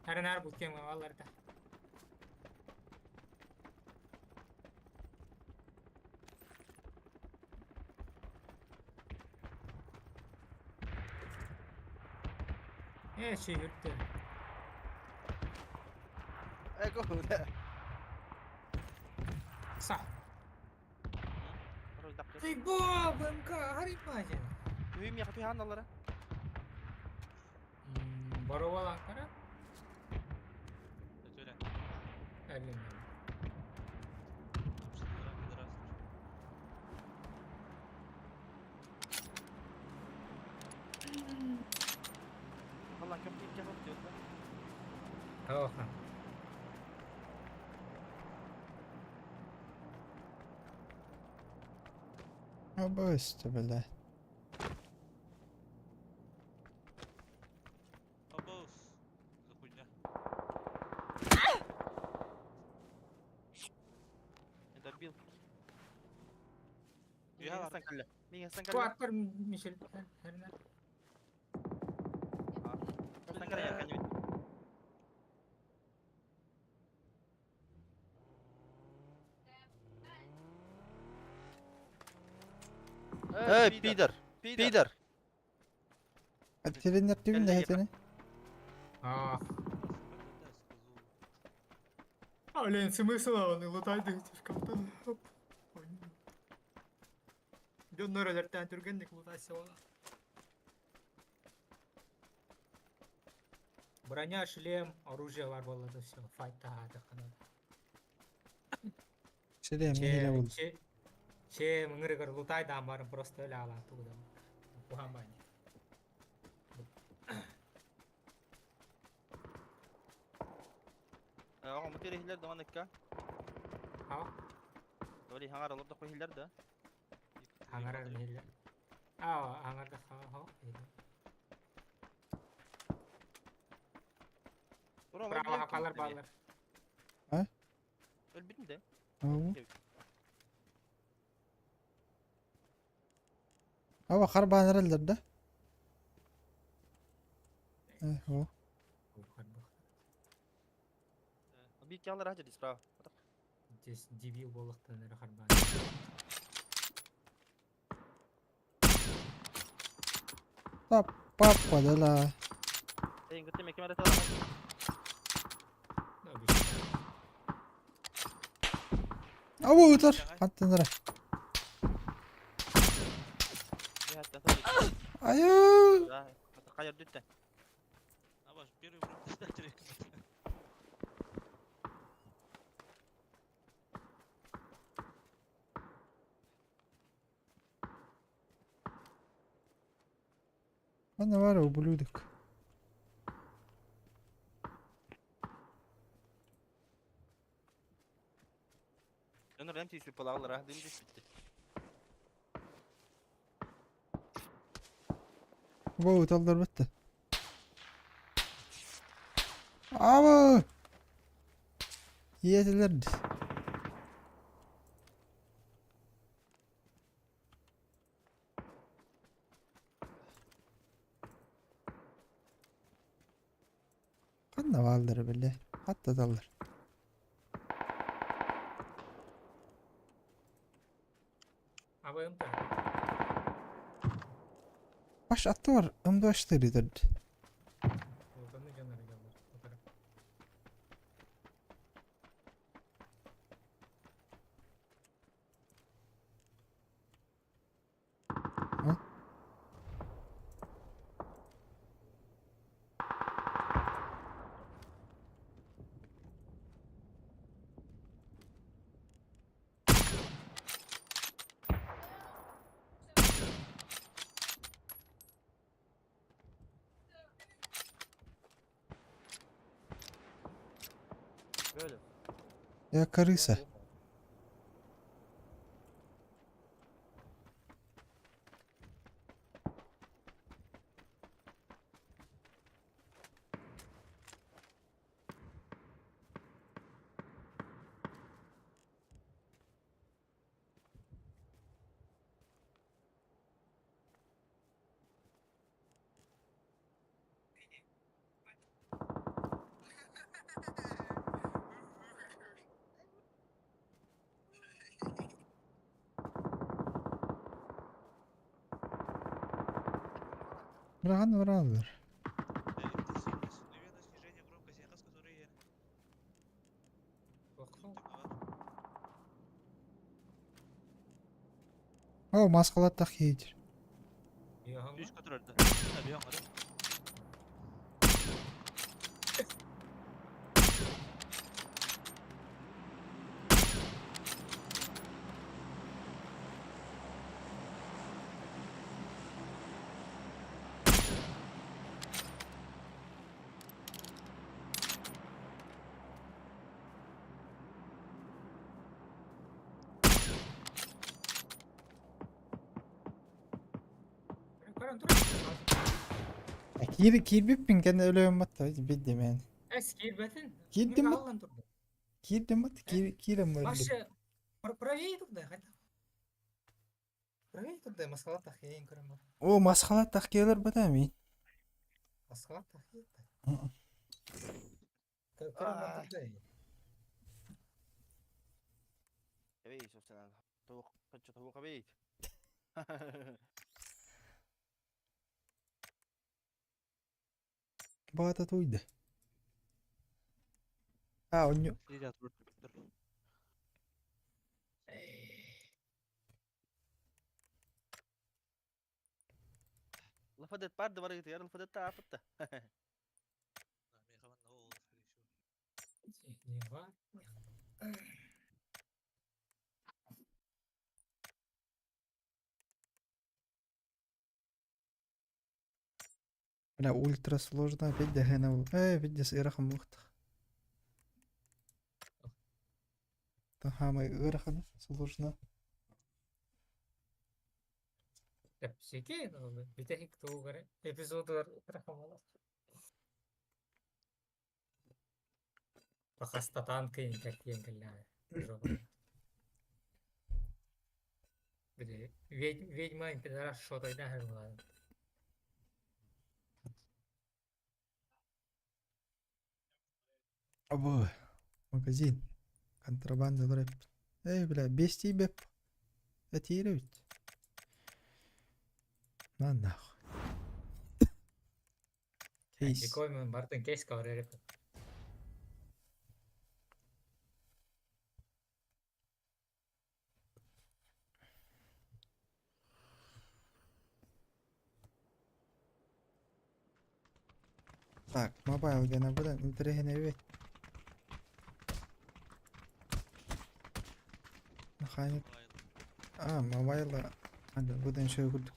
Her bu kemga vallahi da. Her şey yürüttü. Ego da. Sah. Ralut dakika. Hey bu bangka hari aja. Mühim yakıtı handalara. Baru Ankara. Elim. Allah köpek yapıp diyor da. Oh. Aba üstü böyle. Abos. Zakunya. Это бил. Ya var. Minha sankalya. Kuatlar Michel. Herner. Sankalya yakanya. Hey Peter. Peter. Atirinder dibinde hetini. Ah. Блин, смысл он и лутайды слишком-то. Дённөрөлөрдөн түргендик лутайсы бола. Броня, шлем, оружие бар болады все. Файтта хатыкана. Şuraya mihile oldu. Че мыңырыгыр лутайды амбарын просто эле алат тугудан. Кухамбай. Aa mı deri hiller daman ekka. Ha? Böyle hangar alır da koy hiller de. Hangar hiller. Aa, hangarda ha. Bravo hakalar bağlar. Ha? Öl bitin de. Ava. Ava harban herhalde de. O. Bir iki alır hacı disprava. Здесь дебил болуктан эле харбан. Tap papa da la. Ey gitti mekemede tamam. Ava utar. Hatta nere? Ya hatta tabii. Ayo. Ya kayır dütten. Abas первый враг. Bana var ya ублюдок. Ben oraya MT'si pulağlar ha dümdüz bitti. Bu tallar bitti. Abi. Yediler. Kanna vardır bile. Hatta dallar. Abi ımda. Baş attı var. Ömdü açtırdı. Oradan da canları geldi. O taraf. Ha? Böyle. Ya karıysa. Bırakın bırakınlar. O maskalat tak iyidir. Üç katır öldü. Tabii yanları. Karan dur. Kir bipin kendi ölüyorum batta. Bildim yani. Eskir betin. Girdim mi? Allan durdu. Girdim batta. Kirim öldüm. Başı. Правее тут да, хотя. Правее тут да, маскалат тахиин кырма. O maskalat takıyorlar bana mı? Маскалат тахиин. Hı. Кырма тут да. Evet, o sen. Tavuk, kaç tavuk abi. Bata tuydu. Ha onyo. Lider dur. Lafadet bardı var ya, lafadet ta afatta. Не ва. Бля, ультра сложно. Опять дохена. Видишь, и рахам вахт. Тахама и рахам сложно. Тепсики, битехик то горе. Эпизодlar рахамала. Пахастатан кин какие гля. Bir de ведьма пидорас что-то да говорила. Або. Магазин. Контрабанда дрэп. Бля, без тебя. Отирывать. На нахуй. Кейс. Какой мы Мартин кейс говорили. Так, мобайл гана будан интерехене бет. Механик. Мобайла. Hadi buradan şöyle kurduk.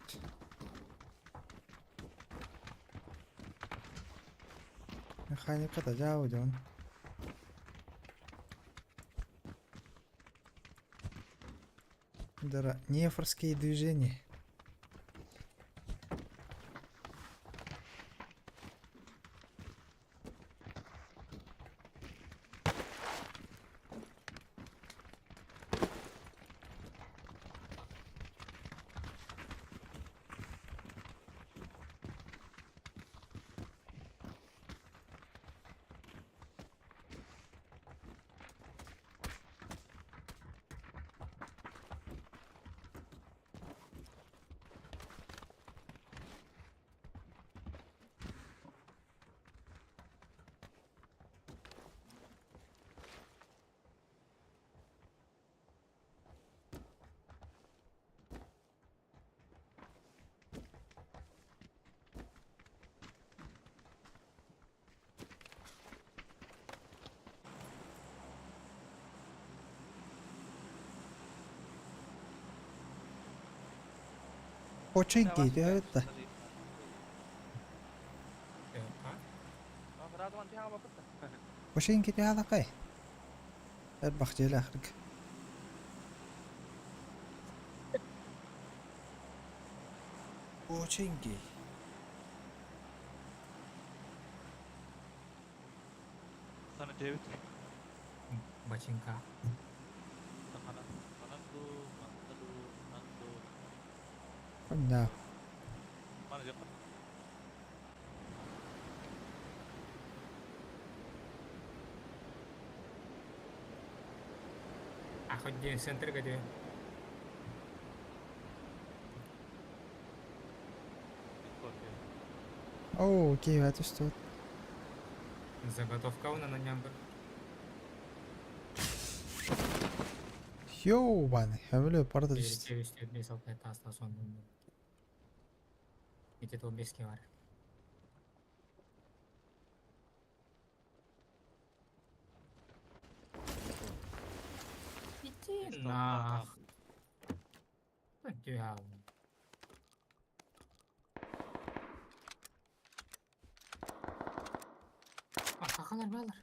Mekanik katacağı hocam. Нефорские движения. Починки, да это. رادوان فيها ما بفتح Починки دي هذا قاي. البختي الآخرك. Починки. Sana David. Бочинка. Kanan. Kanan tuh, mantu. قلنا. Mana dia? Aku di center ke dia. О, окей, это что? Заготовка на нямбр. Ёбаный, я правда Перестер без алфавита стасон. Эти то без кивар. Иди нах. Дюя. Какалар балар.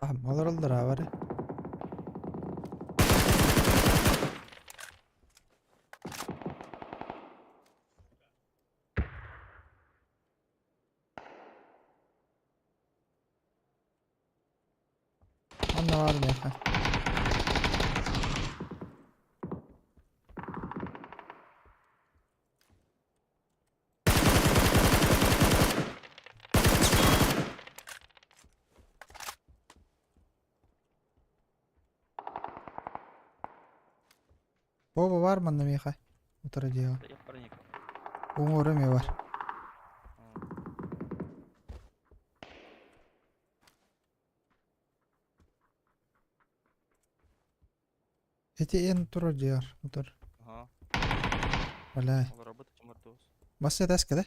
Alır abi. Anne var mı ya? Baba var mı annem ya? Otur diyor. Я проник. Umarım ya var. Эти эн туру диyor. Otur. Ага. Валяй. والله работать мартوس. بس يدس كده.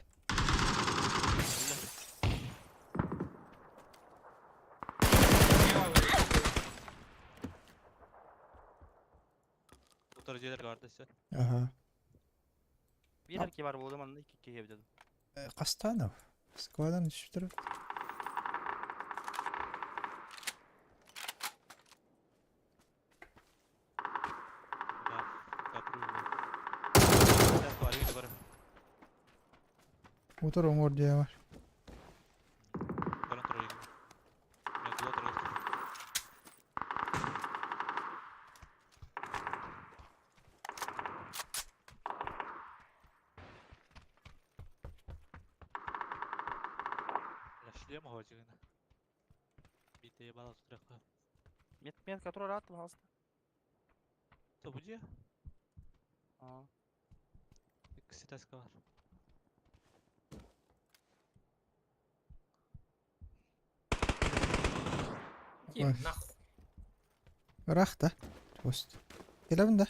Oturcular kardeşler. Ага. Bir erkeği var bu zaman iki kişi evde. Kastanov. Складан düştürüp. Otur Umur diye var. Шлем хватит. Те балык тұраққа. Метка тұрар аттым алысты. То буде? А. İkisi taska var. Ой. Рахта. Пост. Келемін да.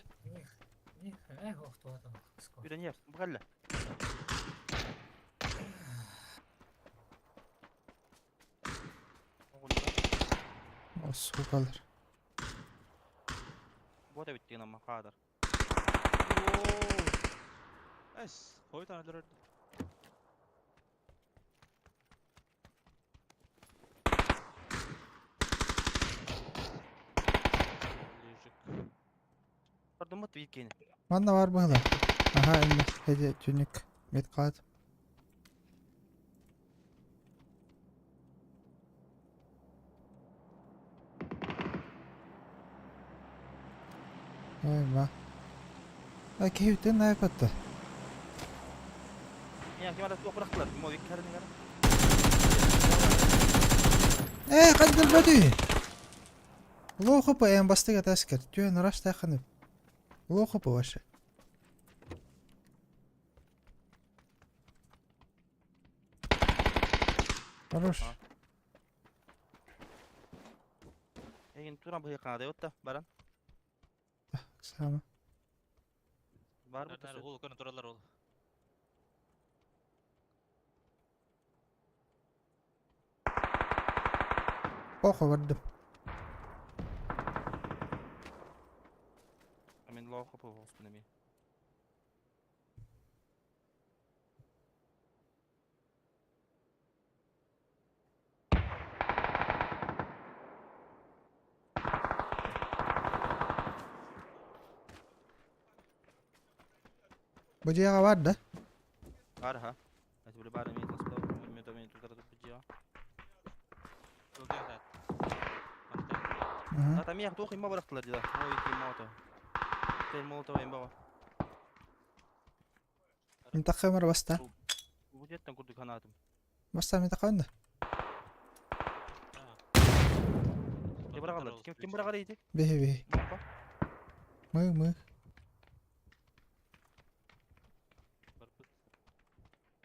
Үйрен ер, бұғалла. Осы қалар. Бота біткен ama қадыр. Es, koy tane öldürürdü. Bardım mı tüyken? Manna var mı hala? Aha indi. Hadi tünük. Met kaldı. Eyvah. Ay keyiften ne yaptı? Ya kemada tuh bıraktılar. Mau ikarın ikarın. Qanday badi? Лохопа en бастыга таскер. Түйен раш тақынып. Лохопа ваша. Хорош. Egin turan bu yakana da yotta baran. Сама. Var mı? Nerede ol kanı turalar ol. Oqa vurdim. Men loqo bu hospine mi? Bu ciğer var da. Var ha. Hadi böyle bari mi tasla mi de mi tutar da bıcıya. Ata mi yaktu qimma bıraktılar diyor. O iki moto. Tel moto en baba. Mintaqa mar basta. Bu cidden kurduk kanatım. Basta mintaqa onda. Kim bırakalım? Kim bırakalıydı? Behi behi. Mı.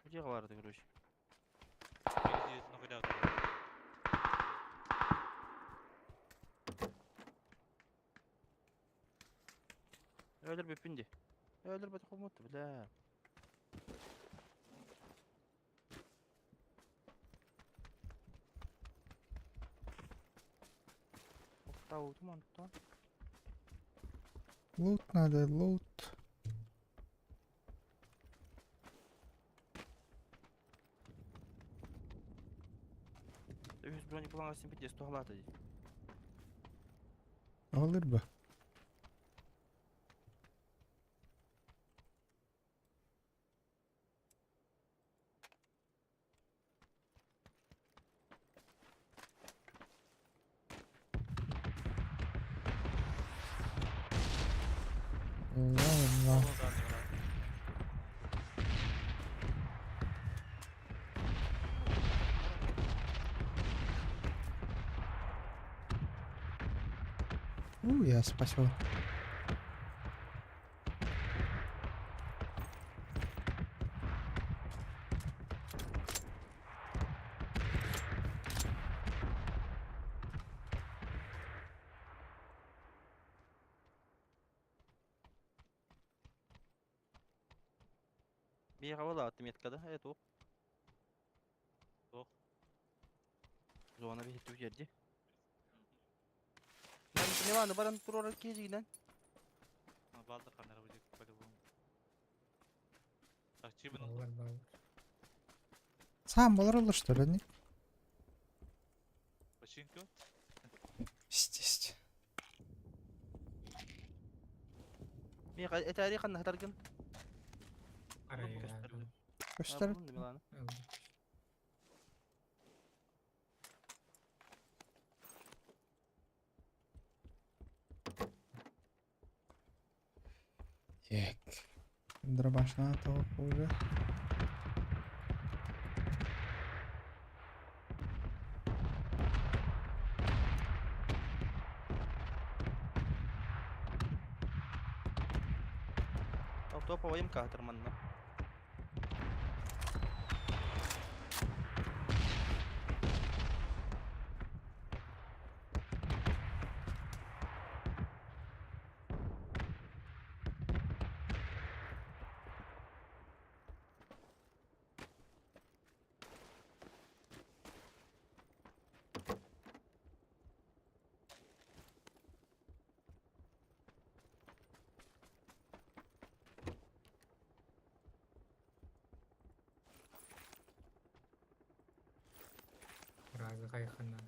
Bıcıya vardı kuruş. Öldür bir pindi. Öldür bir komut bile. Tahu tuman tuman. Лут надо, лут. Yüz bronyi bulamazsın bir de stoğladı. Alır bu. Allah. Я спасибо. Bir havalı attım yetkada. Evet o. O. Zona bir hitu geldi. Ne var ne baran tur olarak geleceğinden. Balda kanara bulacak по-любому. Так, чибан. Сам болар что ли? Починку? Есть. Bir tarihi kanna hatargın. Göster. Ек. Дробашна того хуже. oyum kahtırmanla. Раза Хайхана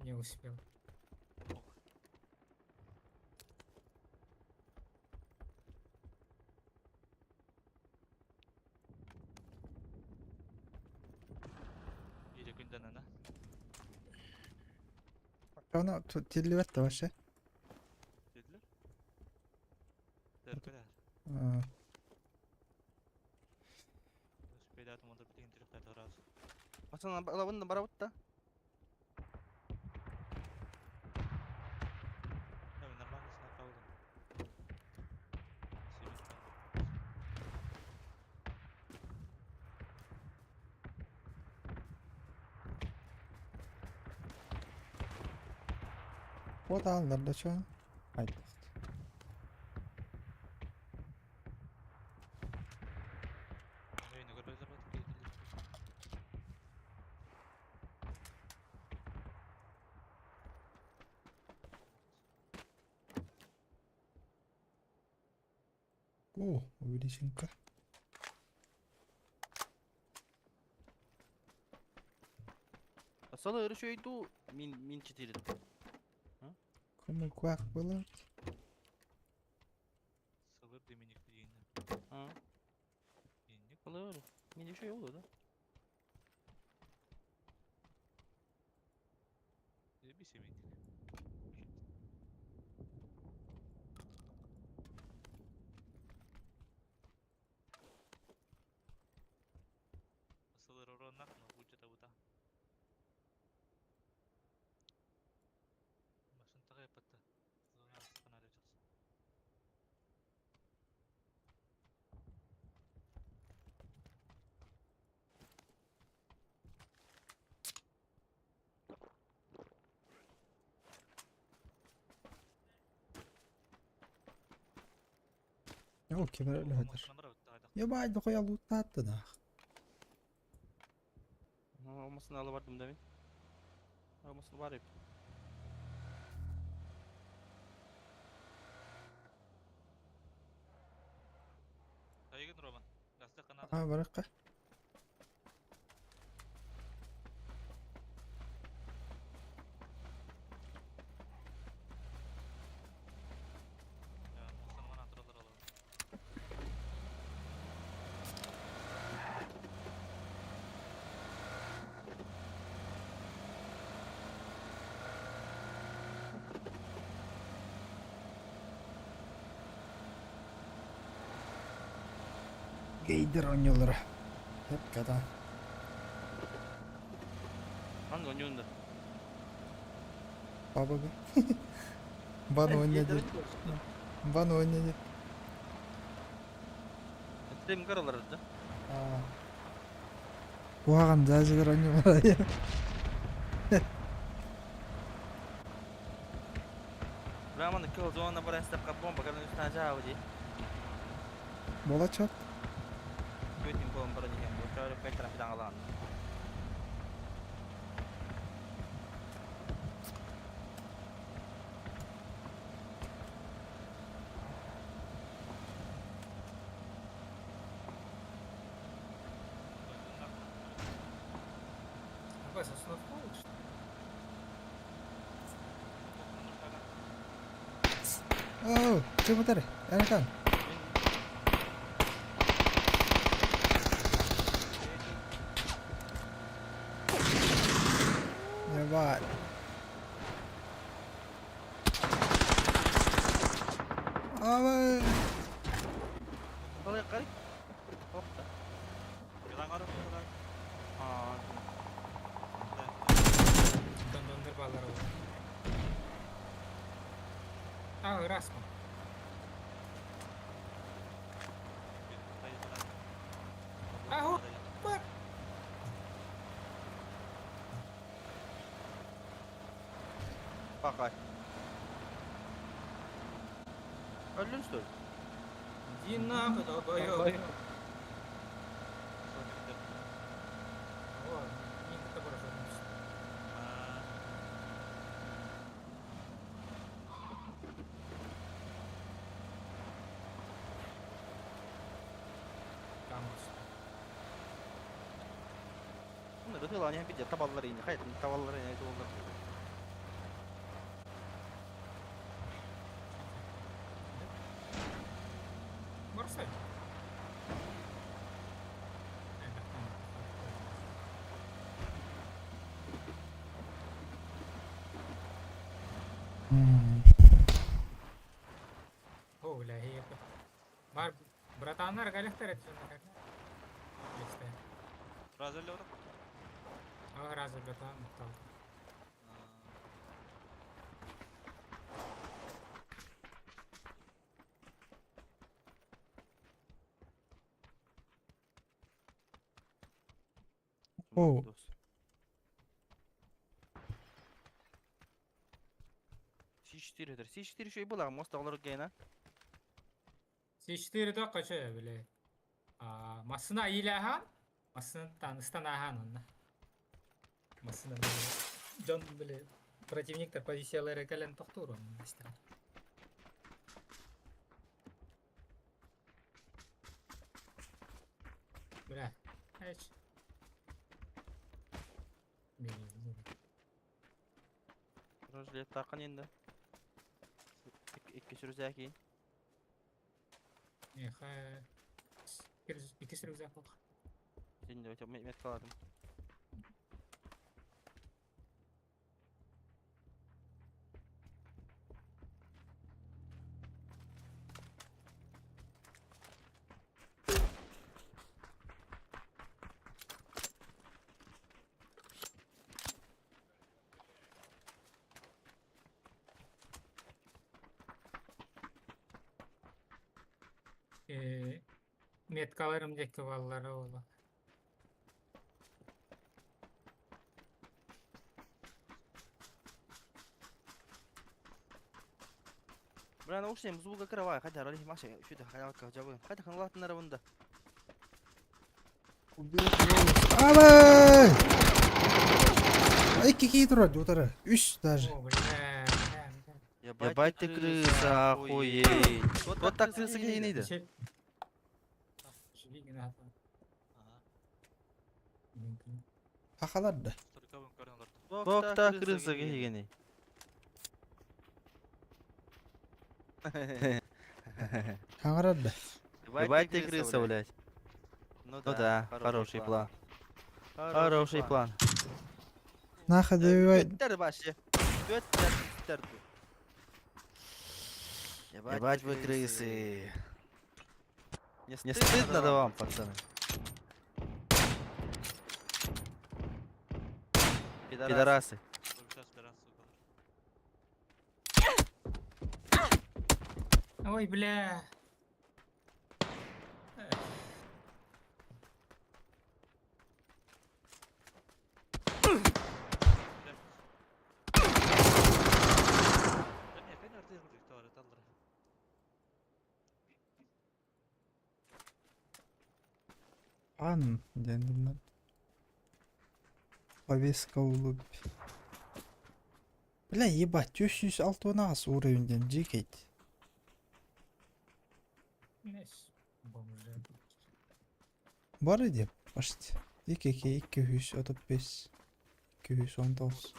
не успел. Иди күнден ана. Ona tillivet de başa. Dediler. Terpeler. Aa, Sepeda tuh motor bikin trip tadi ras. Aslan lawan da barawut da. Ya benar banget snap tahu tuh. o da alırlar şu an. Haydi. Ya ini gue belajar banget kayak gitu. О, увеличенка. Asal öyle şeydi min çitirin. Кроме квак было. Сылыр деменек дейін. Ha. Olur. Min şey olur da. Bir sevindik. Сылыр оранақ но будет аута. Машин тағай патта. Сылыр арысқан әрі жақсы. О, кемер öyle hadi. Ya bay da koyalım utattı da. Olmasını alıvardım demin. Olmasını var hep. Saygın Roman. Gazete kanadı. Ha bırak. Ya Müslüman antrenör alalım. Giydir oynuyorlar. Hep kadar. Hangi oynuyorsun da? Baba be. Bana oynadı. Bana oynadı. Stream karalar da. Aa. Bu ağam zazıgar oynuyorlar ya. Raman da kill zone number step ka bomba kan üstüne jauh ji. Bola çok. Shooting bomba ni kan. Bocor petra sedang alan. Вася, снова что? Oh, coba bentar. Enakan. Hebat. Aman. Kalau kali. Oh. Bilang orang bilang. Ah. Dondur ballar var. Ah, Rasmus. Bakay. Öldün üstü. Дина, долбоёб. О, не это хорошо. Камус. Bunu da hılan ya bir de tavalları yine. Hayır, tavalları yine doldur. Бросай. О, бля, ебать. Бар, братанlar галехтер это как? Листай. Razı öyle oğlum. А, разве братан? Там. О, C4'dir. C4 şey bulan mosta olur gene. C4 да кача, бля. А, масына илахан, масына станахан онна. Масына Джон, бля, противниктер позициялары кален тоқтур онна. Бля, эч. Rozlet takın indi. İki sürü zeki. Еха. İkisi rüzgar oldu. Şimdi öte met kaladım. Меткаларым деки баллары болду. Бля, ну ушли, звука кровая, хотя роли маши, что ты хотел кавджавы. Хотя ханлат на равында. Алай! Iki turadi o'tara. 3 даже. О, бля. Ебать ты крыса, охуеть. Вот так крыса не найди. Haqalarda. Bokta крыса gene. Haqalarda. Ебать ты крыса, блядь. Ну да, хороший план. Хороший план. Naxa deyvay. Götter başı. Götter. Ебать вы крысы. Не стыдно да вам, пацаны? Пидорасы. Ой, бля. Ан, дендімнен. Повеска улып. Бля, ебать, 306 уровеньден жекейт. Бар idi почти. 235, 219.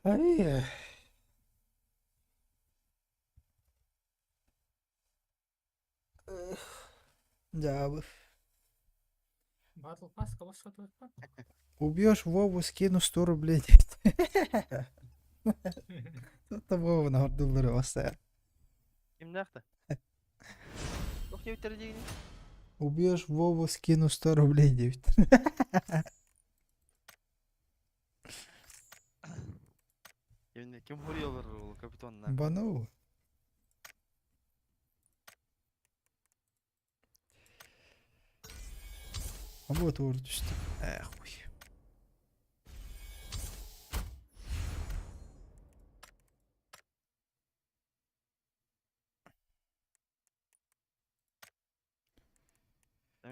Ay. Жабы. Батл пас, кого что тут? Убьешь Вову, скину 100 рублей. Тут Вова на $1 оставил. Kimde Yok ya bitireceğini. Убьешь Вову, скину 100 рублей, девять. Kim vuruyorlar o kapitonlar? Бану. А вот ур düştü. Хуй.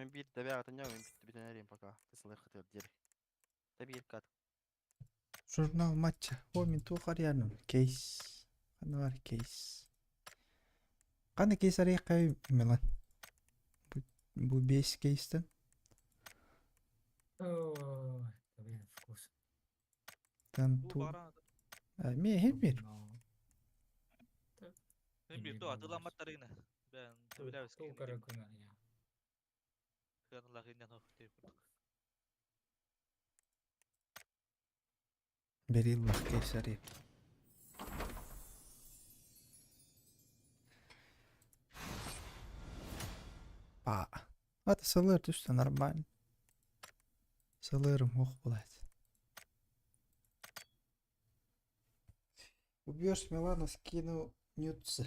من بيت تبعها تنيا من بيت بتنارين بقى تصل خطير ديري تبير كات Журнал матча. О, мен тухарьяным. Кейс. Қанвар кейс. Қаны кейс арайқай мелан. Бұл 5 кейстен. Ой, блин, вкус. Там Bu ту. bağıran Мен бер. ben bir doğa tılan tarihine. Ben tabii Ту каракуна я. kanallar inden hoş değil. Берил бах кейс арай. Па. Это салыр түсті нормально. Салырым оқ болады. Убьешь Милана, скину нюцы.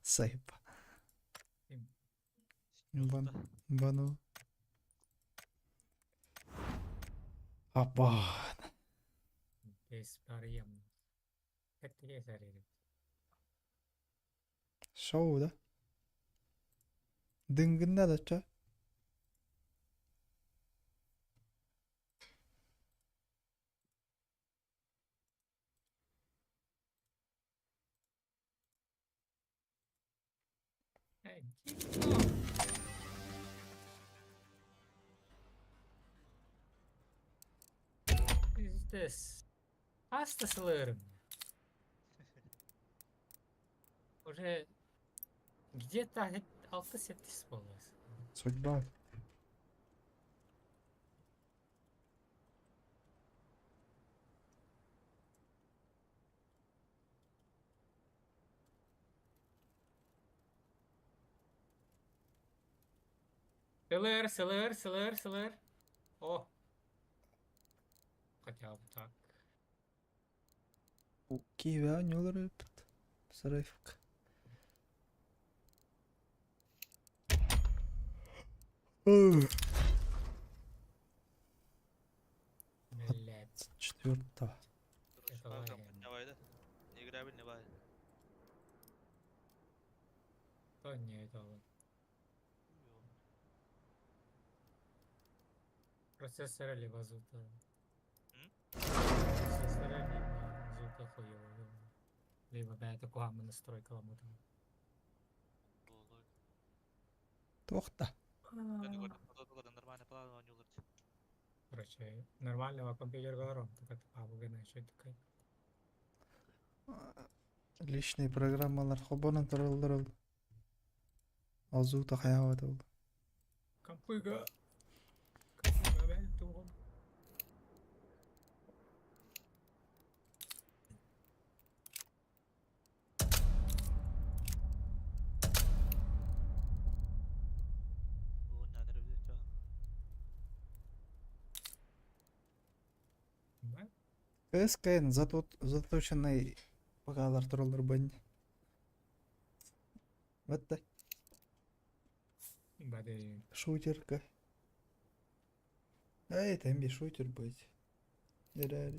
Сайпа. Бану. Апа. Кейс парием. Это кейс арай. Шоу, да? Дынгында да ча. Пиздец. Hastası Уже где-то 6-7 исполнилось. Судьба. Сылыр. О. Хотя бы так. Киви не olur тут. Сарайфк. Блядь. 4-го. Ne vardı? Ne grabil ne vardı? То не это вот. Процессор либо зута. Процессор либо зута хуёво. Либо бета куама настройка ламута. Тоқта. Ben de gördüm. O da normal falan oynuyorlar. Короче, нормального компьютера говорю, так это пабугана еще такая. Личный программалар хобонан тұрылдырыл. Азута хаяват ол. Компыга бәл туғым. Bu nadir bir şey. СКН заточенный бағалар тұрылдыр бән. Бәтті. Бәді. Шутерка. Ай, там bir шутер быть. Ярар.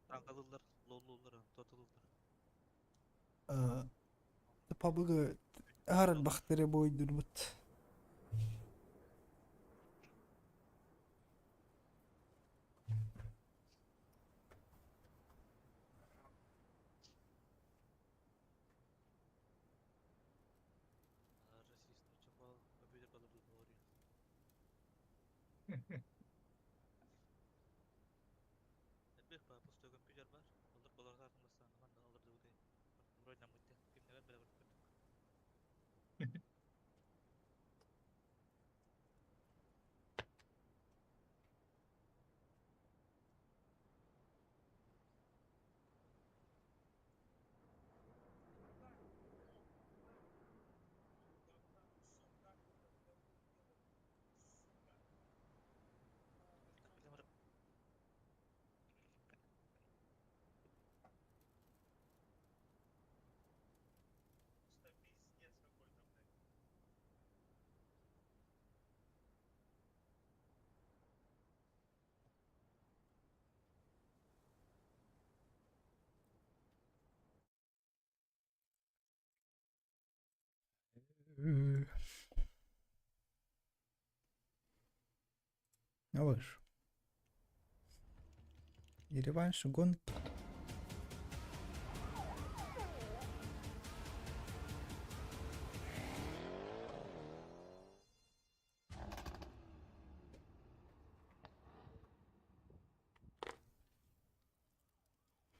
Tankadıllar, lollular, totullar. Пабыгы ағарат бақтыры бойдыр бұт. Расист чапал, компьютер подобный говорит. Elbette bana pusтой компьютер var. Olur dolar tartılırsa aman da alır diye. Вроде нам идти. Kim ne ver bile var. Малыш. И реванш гонки.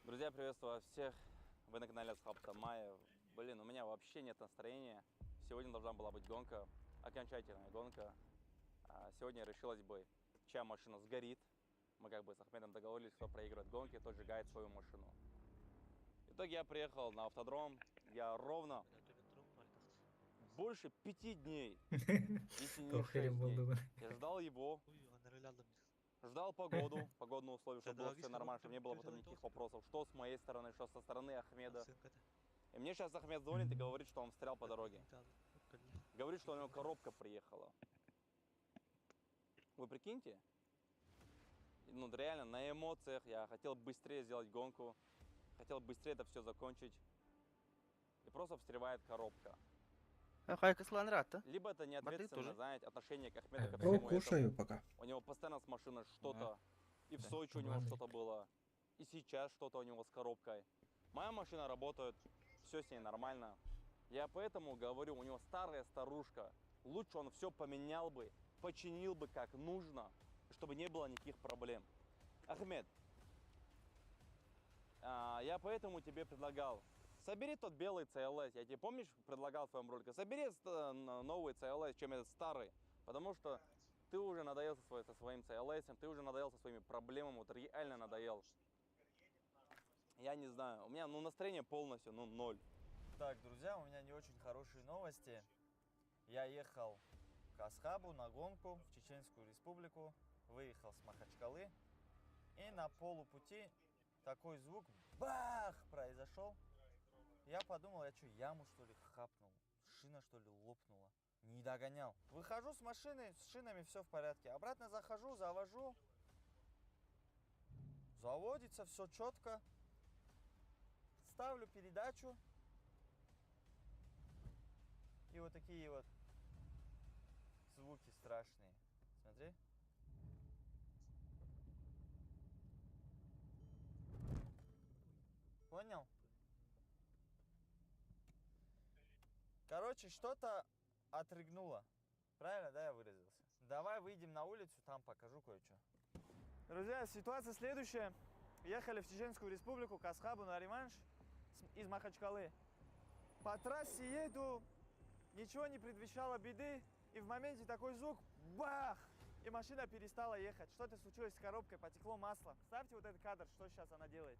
Друзья, приветствую вас всех. Вы на канале Асхаб Тамаев. Блин, у меня вообще нет настроения. Сегодня должна была быть гонка, окончательная гонка. Сегодня решилась бы, чья машина сгорит. Мы как бы с Ахмедом договорились, кто проигрывает гонки, тот сжигает свою машину. В итоге я приехал на автодром. Я ровно больше 5 дней, если не 6 дней. Я ждал его. Ждал погоду, погодные условия, чтобы было все нормально, чтобы не было потом никаких вопросов, что с моей стороны, что со стороны Ахмеда. И мне сейчас Ахмед звонит и говорит, что он встрял по дороге. Говорит, что у него коробка приехала. Вы прикиньте? Ну реально, на эмоциях я хотел быстрее сделать гонку, хотел быстрее это все закончить. И просто встревает коробка. Либо это неответственное, знаете, отношение к Ахмеду ко всему Кушаю этому. пока. У него постоянно с машиной что-то. И в Сочи у него что-то было. И сейчас что-то у него с коробкой. Моя машина работает, все с ней нормально. Я поэтому говорю, у него старая старушка. Лучше он все поменял бы, починил бы как нужно, чтобы не было никаких проблем. Ахмед, я поэтому тебе предлагал. Собери тот белый CLS, я тебе, помнишь, предлагал в твоем ролике, собери новый CLS, чем этот старый, потому что ты уже надоел со своим CLS, ты уже надоел со своими проблемами, вот реально надоел. Я не знаю, у меня настроение полностью, ноль. Так, друзья, у меня не очень хорошие новости. Я ехал к Асхабу на гонку в Чеченскую Республику, выехал с Махачкалы, и на полупути такой звук, бах, произошел. Я подумал, я что, яму что ли хапнул? Шина что ли лопнула? Не догонял. Выхожу с машины, с шинами все в порядке. Обратно захожу, завожу. Заводится все четко. Ставлю передачу. И вот такие вот звуки страшные. Смотри. Понял? Короче, что-то отрыгнуло. Правильно, да, я выразился? Давай выйдем на улицу, там покажу кое-что. Друзья, ситуация следующая. Ехали в Чеченскую Республику к Асхабу на реванш из Махачкалы. По трассе еду, ничего не предвещало беды. И в моменте такой звук, бах! И машина перестала ехать. Что-то случилось с коробкой, потекло масло. Ставьте вот этот кадр, что сейчас она делает.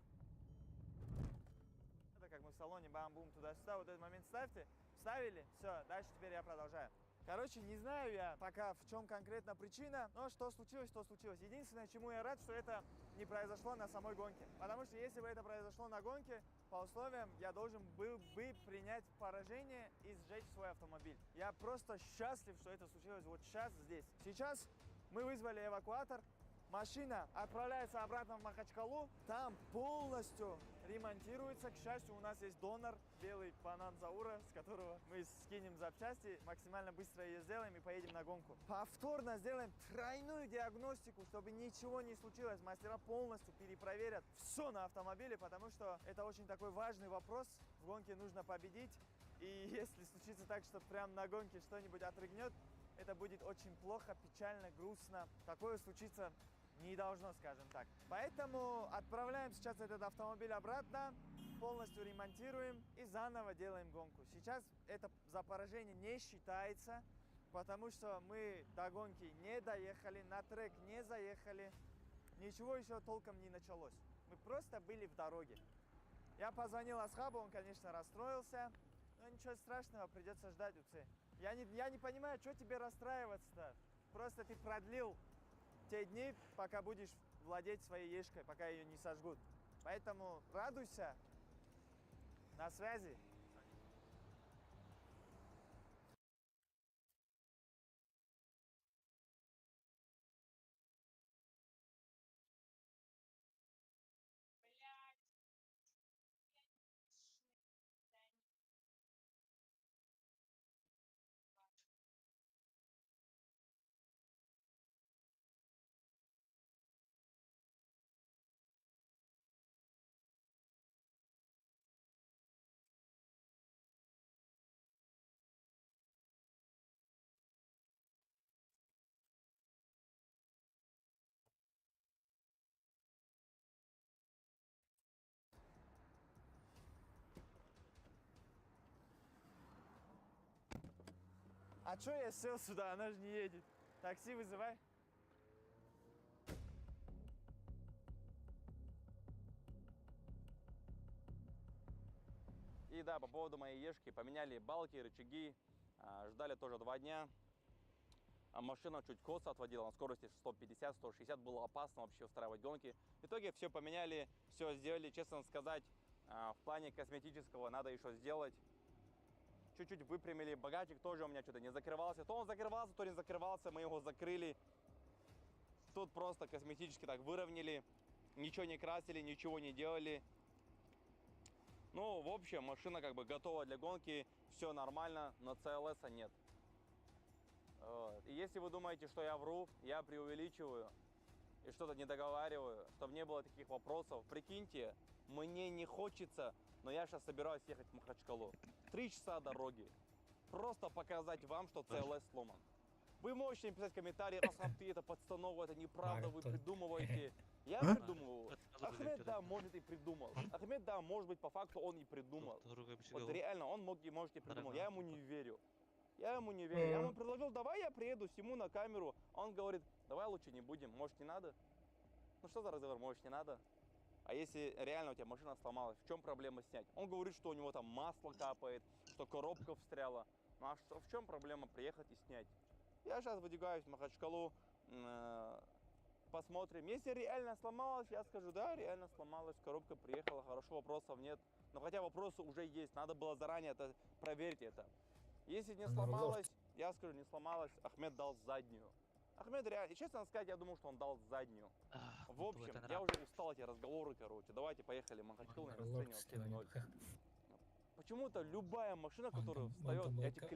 Это как мы в салоне, бам-бум, туда-сюда. Вот этот момент ставьте. Ставили? Все, дальше теперь я продолжаю. Короче, не знаю я пока, в чем конкретно причина, но что случилось, то случилось. Единственное, чему я рад, что это не произошло на самой гонке. Потому что если бы это произошло на гонке, по условиям я должен был бы принять поражение и сжечь свой автомобиль. Я просто счастлив, что это случилось вот сейчас здесь. Сейчас мы вызвали эвакуатор. Машина отправляется обратно в Махачкалу, там полностью ремонтируется. К счастью, у нас есть донор, белый банан Заура, с которого мы скинем запчасти, максимально быстро ее сделаем и поедем на гонку. Повторно сделаем тройную диагностику, чтобы ничего не случилось. Мастера полностью перепроверят все на автомобиле, потому что это очень такой важный вопрос. В гонке нужно победить, и если случится так, что прям на гонке что-нибудь отрыгнет, это будет очень плохо, печально, грустно. Такое случится не должно, скажем так. Поэтому отправляем сейчас этот автомобиль обратно, полностью ремонтируем и заново делаем гонку. Сейчас это за поражение не считается, потому что мы до гонки не доехали, на трек не заехали, ничего еще толком не началось. Мы просто были в дороге. Я позвонил Асхабу, он, конечно, расстроился, но ничего страшного, придется ждать УЦ. Я не понимаю, что тебе расстраиваться-то. Просто ты продлил те дни, пока будешь владеть своей ешкой, пока ее не сожгут. Поэтому радуйся. На связи. А чё я сел сюда? Она же не едет. Такси вызывай. И да, по поводу моей ешки, поменяли балки, рычаги, ждали тоже 2 дня. А машина чуть косо отводила на скорости 150-160, было опасно вообще устраивать гонки. В итоге все поменяли, все сделали, честно сказать, в плане косметического надо еще сделать. Чуть-чуть выпрямили, багажник тоже у меня что-то не закрывался. То он закрывался, то не закрывался, мы его закрыли. Тут просто косметически так выровняли, ничего не красили, ничего не делали. Ну, в общем, машина как бы готова для гонки, все нормально, но CLS нет. И если вы думаете, что я вру, я преувеличиваю и что-то не договариваю, чтобы не было таких вопросов, прикиньте, мне не хочется, но я сейчас собираюсь ехать в Махачкалу. 3 часа дороги. Просто показать вам, что CLS сломан. Вы можете написать комментарии, Асхабты, это подстанова, это неправда, вы придумываете. Я придумываю. Ахмед, да, может и придумал. Ахмед, да, может быть, по факту он и придумал. Вот реально, он может и придумал. Я ему не верю. Я ему не верю. Я ему предложил, давай я приеду, сниму на камеру. Он говорит, давай лучше не будем, может не надо. Ну что за разговор, может не надо? А если реально у тебя машина сломалась, в чем проблема снять? Он говорит, что у него там масло капает, что коробка встряла. Ну а что, в чем проблема приехать и снять? Я сейчас выдвигаюсь в Махачкалу, посмотрим. Если реально сломалась, я скажу, да, реально сломалась, коробка приехала, хорошо, вопросов нет. Но хотя вопросы уже есть, надо было заранее проверить это. Если не сломалась, я скажу, не сломалась, Ахмед дал заднюю. Ахмед реально, честно сказать, я думал, что он дал заднюю. В общем, я уже устал эти разговоры, короче. Давайте поехали, Махачкал, настроение вообще в ноль. Почему-то любая машина, которая встает, я тебе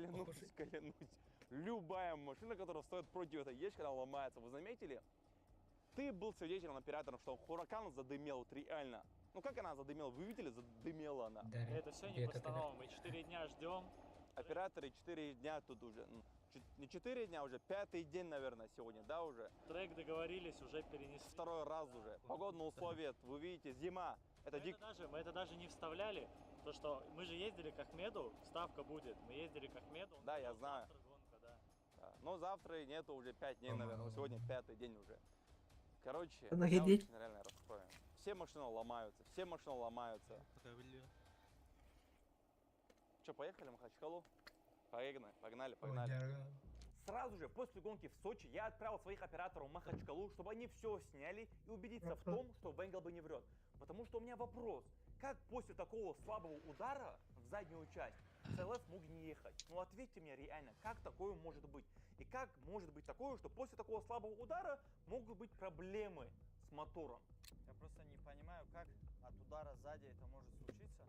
клянусь, любая машина, которая встает против этой ешки, она ломается. Вы заметили? Ты был свидетелем, оператором, что Huracan задымел, вот реально. Ну как она задымела? Вы видели, задымела она. Да, это все не постанова, мы 4 дня ждем. Операторы 4 дня тут уже, не 4 дня, уже 5-й день, наверное, сегодня, да, уже? Трек договорились, уже перенесли. 2-й раз уже. Погодные условия, вы видите, зима. Мы это даже не вставляли, то что мы же ездили к Ахмеду, вставка будет, мы ездили к Ахмеду. Да, я знаю. Гонка, да. Но завтра нету уже 5 дней, наверное, сегодня 5-й день уже. Короче, я очень реально расстроен. Все машины ломаются, Что, поехали в Махачкалу? Погнали. Сразу же после гонки в Сочи я отправил своих операторов в Махачкалу, чтобы они все сняли и убедиться в том, что Бенгал бы не врет. Потому что у меня вопрос, как после такого слабого удара в заднюю часть CLS мог не ехать? Ну ответьте мне реально, как такое может быть? И как может быть такое, что после такого слабого удара могут быть проблемы с мотором? Я просто не понимаю, как от удара сзади это может случиться.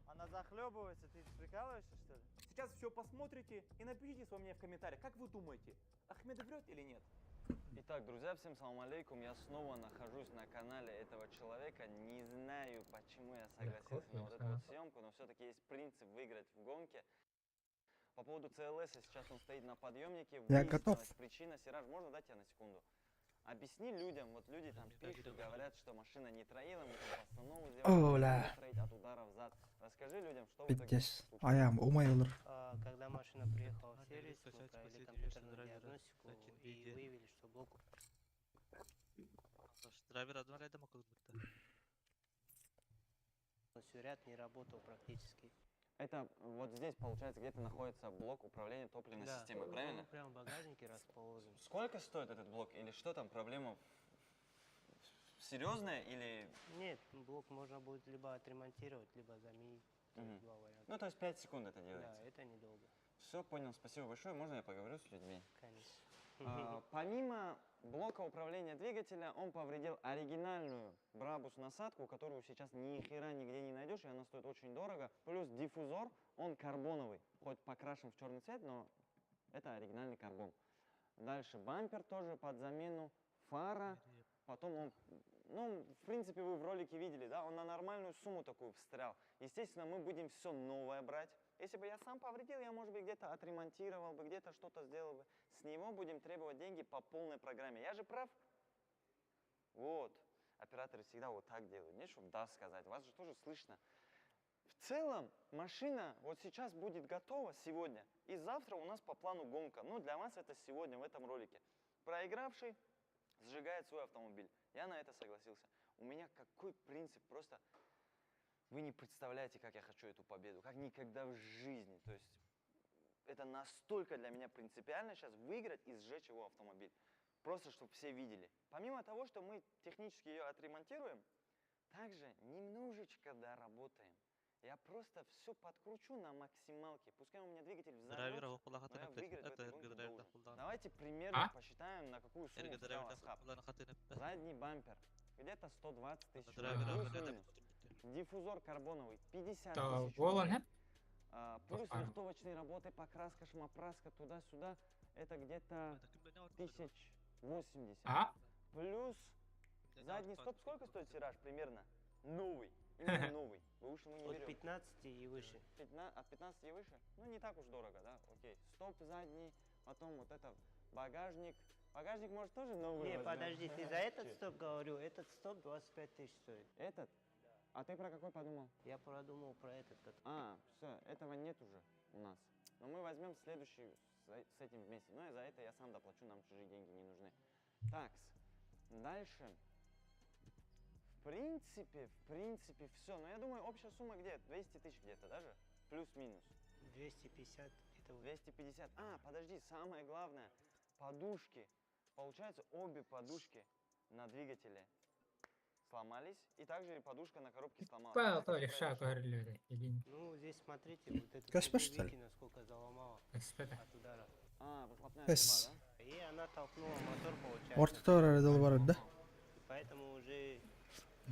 Она захлебывается, ты прикалываешься, что ли? Сейчас все посмотрите и напишите во мне в комментариях, как вы думаете, Ахмед врет или нет? Итак, друзья, всем салам алейкум. Я снова нахожусь на канале этого человека. Не знаю, почему я согласился на вот эту вот съемку, но все-таки есть принцип выиграть в гонке. По поводу CLS, сейчас он стоит на подъемнике. Я готов. Причина, Сираж, можно дать тебя на секунду? Объясни людям, вот люди там пишут, говорят, что машина не троила, мы там постанову сделали, троить от удара в зад. Расскажи людям, что в итоге случилось. Аям, умай olur. Когда машина приехала в сервис, мы провели компьютерную диагностику и выявили, что блок... Драйвер одно рядом около будто. Ряд не работал практически. Это вот здесь, получается, где-то находится блок управления топливной системой, правильно? Прямо в багажнике расположен. Сколько стоит этот блок? Или что там, проблема серьезная или... Нет, блок можно будет либо отремонтировать, либо заменить. Два варианта. Ну, то есть 5 секунд это делается? Да, это недолго. Все, понял, спасибо большое. Можно я поговорю с людьми? Конечно. Помимо блока управления двигателя, он повредил оригинальную Брабус насадку, которую сейчас ни хера нигде не найдешь, и она стоит очень дорого. Плюс диффузор, он карбоновый, хоть покрашен в черный цвет, но это оригинальный карбон. Дальше бампер тоже под замену, фара, потом он, ну, в принципе, вы в ролике видели, да, он на нормальную сумму такую встрял. Естественно, мы будем все новое брать. Если бы я сам повредил, я, может быть, где-то отремонтировал бы, где-то что-то сделал бы. С него будем требовать деньги по полной программе. Я же прав? Вот. Операторы всегда вот так делают. Не, чтобы да сказать. Вас же тоже слышно. В целом, машина вот сейчас будет готова сегодня, и завтра у нас по плану гонка. Ну, для вас это сегодня, в этом ролике. Проигравший сжигает свой автомобиль. Я на это согласился. У меня какой принцип, просто вы не представляете, как я хочу эту победу, как никогда в жизни. То есть это настолько для меня принципиально сейчас выиграть и сжечь его автомобиль. Просто, чтобы все видели. Помимо того, что мы технически ее отремонтируем, также немножечко доработаем. Я просто все подкручу на максималке. Пускай у меня двигатель взорвется, но я выиграть в этой гонке должен. Давайте примерно посчитаем, на какую сумму взял Асхаб. Задний бампер где-то 120 тысяч рублей. Плюс-минус. Диффузор карбоновый 50 тысяч рублей. Плюс лифтовочные работы, покраска, шмопраска, туда-сюда. Это где-то 1080. Плюс задний стоп. Сколько стоит тираж примерно? Новый. Именно новый. Выше мы не берем. От 15 и выше. От 15 и выше? Ну, не так уж дорого, да? Окей. Стоп задний, потом вот это багажник. Багажник, может, тоже новый? Не, подожди, ты за этот стоп говорю, этот стоп 25 тысяч стоит. Этот? А ты про какой подумал? Я подумал про этот. Все, этого нет уже у нас. Но мы возьмем следующий с этим вместе. Но и за это я сам доплачу, нам чужие деньги не нужны. Так, дальше. В принципе, все. Но я думаю, общая сумма где? 200 тысяч где-то даже? Плюс-минус. 250. Это 250. Подожди, самое главное. Подушки. Получается, обе подушки на двигателе сломались. И также подушка на коробке сломалась. Ну, здесь смотрите, вот это видите, насколько заломало от удара. Выхлопная труба, да? И она толкнула мотор, получается. Да? Поэтому уже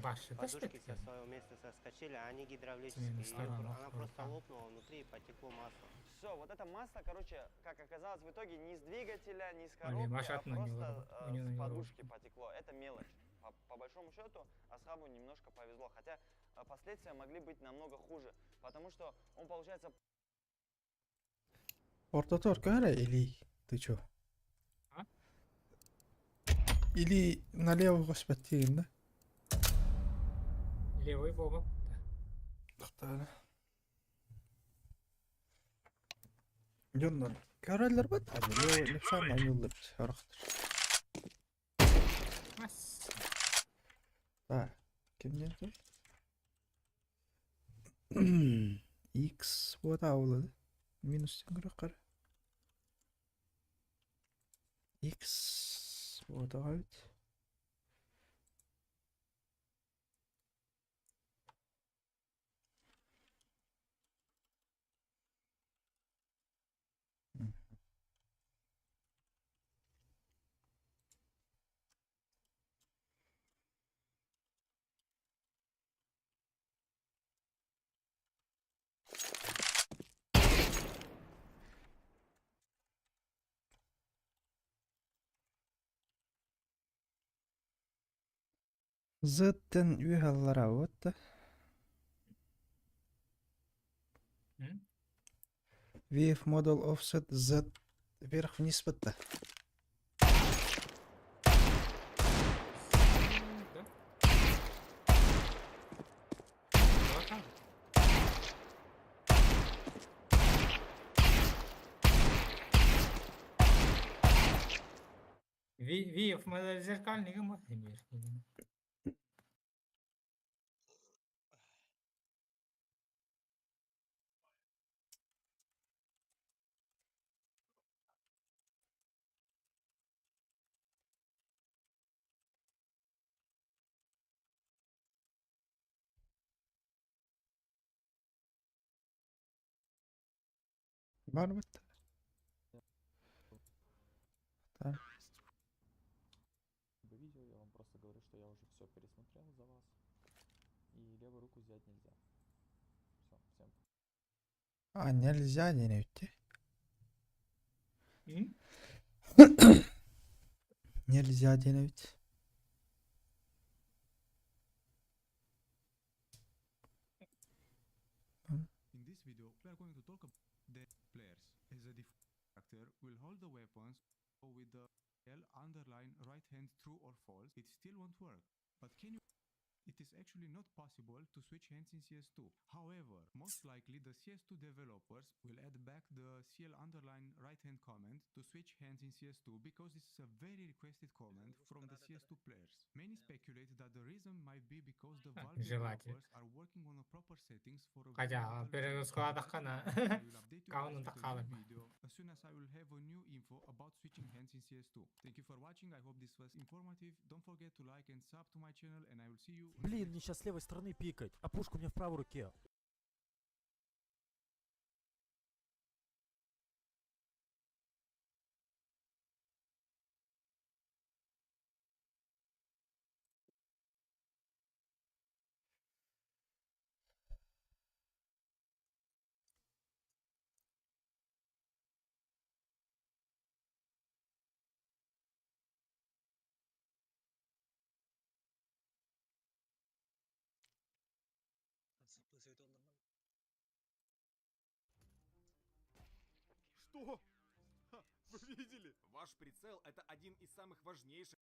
подушки со своего места соскочили, а они гидравлические. Она просто лопнула внутри и потекло масло. Все, вот это масло, короче, как оказалось в итоге, не с двигателя, не с коробки, а просто с подушки потекло. Это мелочь. По большому счету, Асхабу немножко повезло. Хотя последствия могли быть намного хуже. Потому что он, получается... Ортотор, или ты чё? Или налево господин, да? Левый Боба. Да. Жоннон көрөлөр бат. Левшан аюлдап арактыр. Кимден соң? X вот аулады. Минустен көрөк кара. X вот аут. Зеттен үй аллара вот. VF model offset Z вверх-вниз бітті. VF модель зеркальный гамма. Бар бітті. Видео, я вам просто говорю, что я уже все пересмотрел за вас. И левую руку взять нельзя. Все, всем. Нельзя не уйти. Нельзя делать. In this video, we are going to talk about the players. As a default character will hold the weapons with the L underline right hand true or false. It still won't work. But can you it is actually not possible to switch hands in CS2. However, most likely the CS2 developers will add back the CL underline right hand command to switch hands in CS2 because this is a very requested command from the CS2 players. Many speculate that the reason might be because the Valve developers are working on a proper settings for a Қажа, перенұсқаға таққана. Қауынын таққалым. video as soon as I will have a new info about switching hands in CS2. Thank you for watching. I hope this was informative. Don't forget to like and sub to my channel, and I will see you. Блин, мне сейчас с левой стороны пикать, а пушка у меня в правой руке. Что? Ха, вы видели? Ваш прицел — это один из самых важнейших.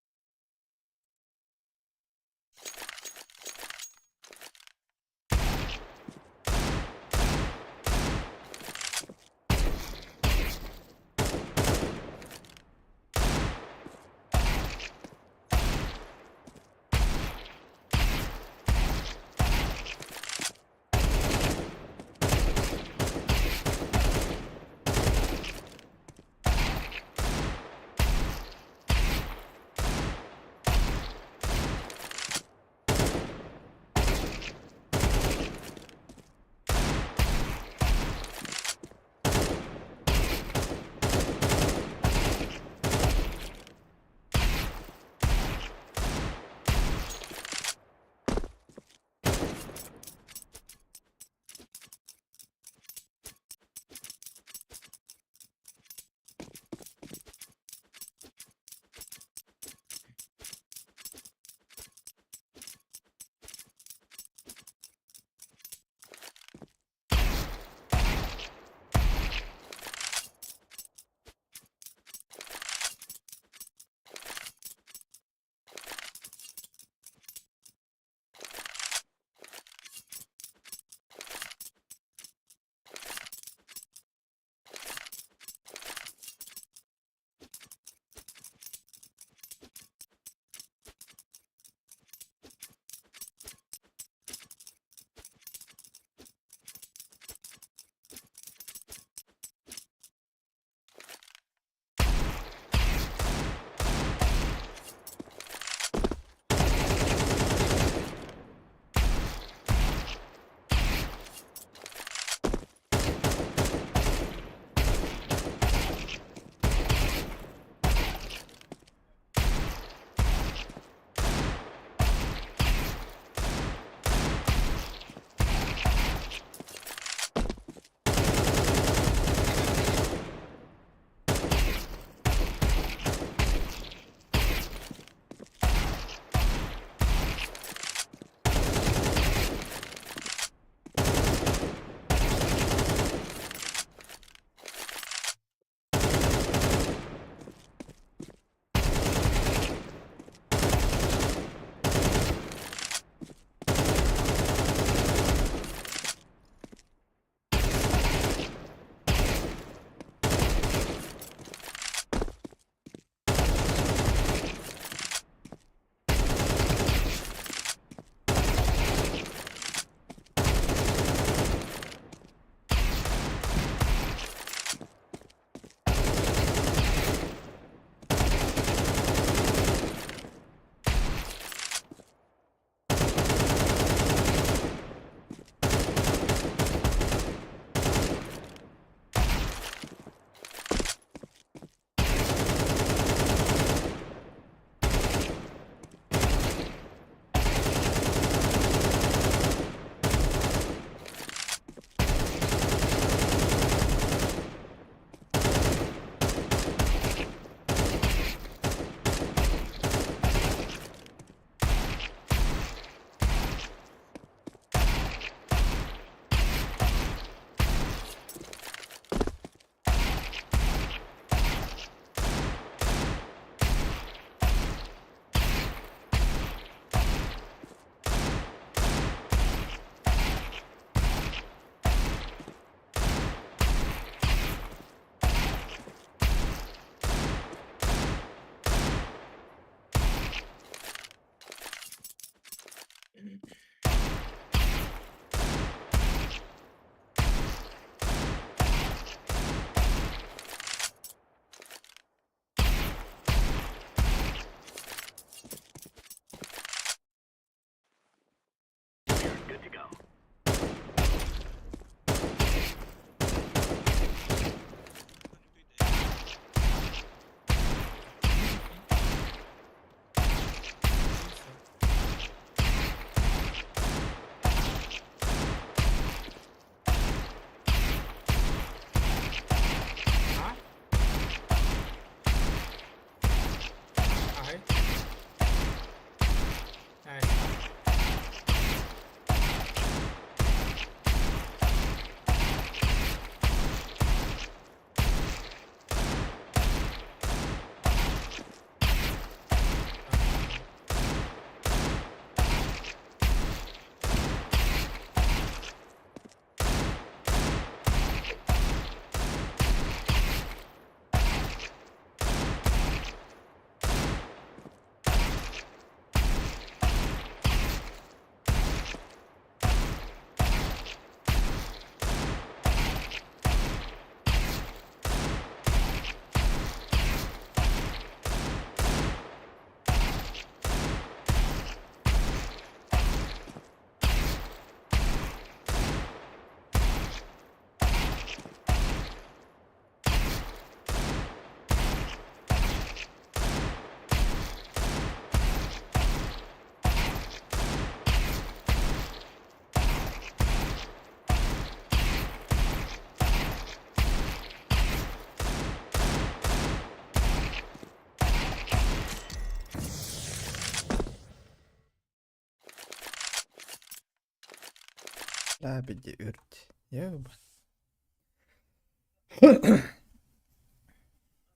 La bir de ürt. Ya bak.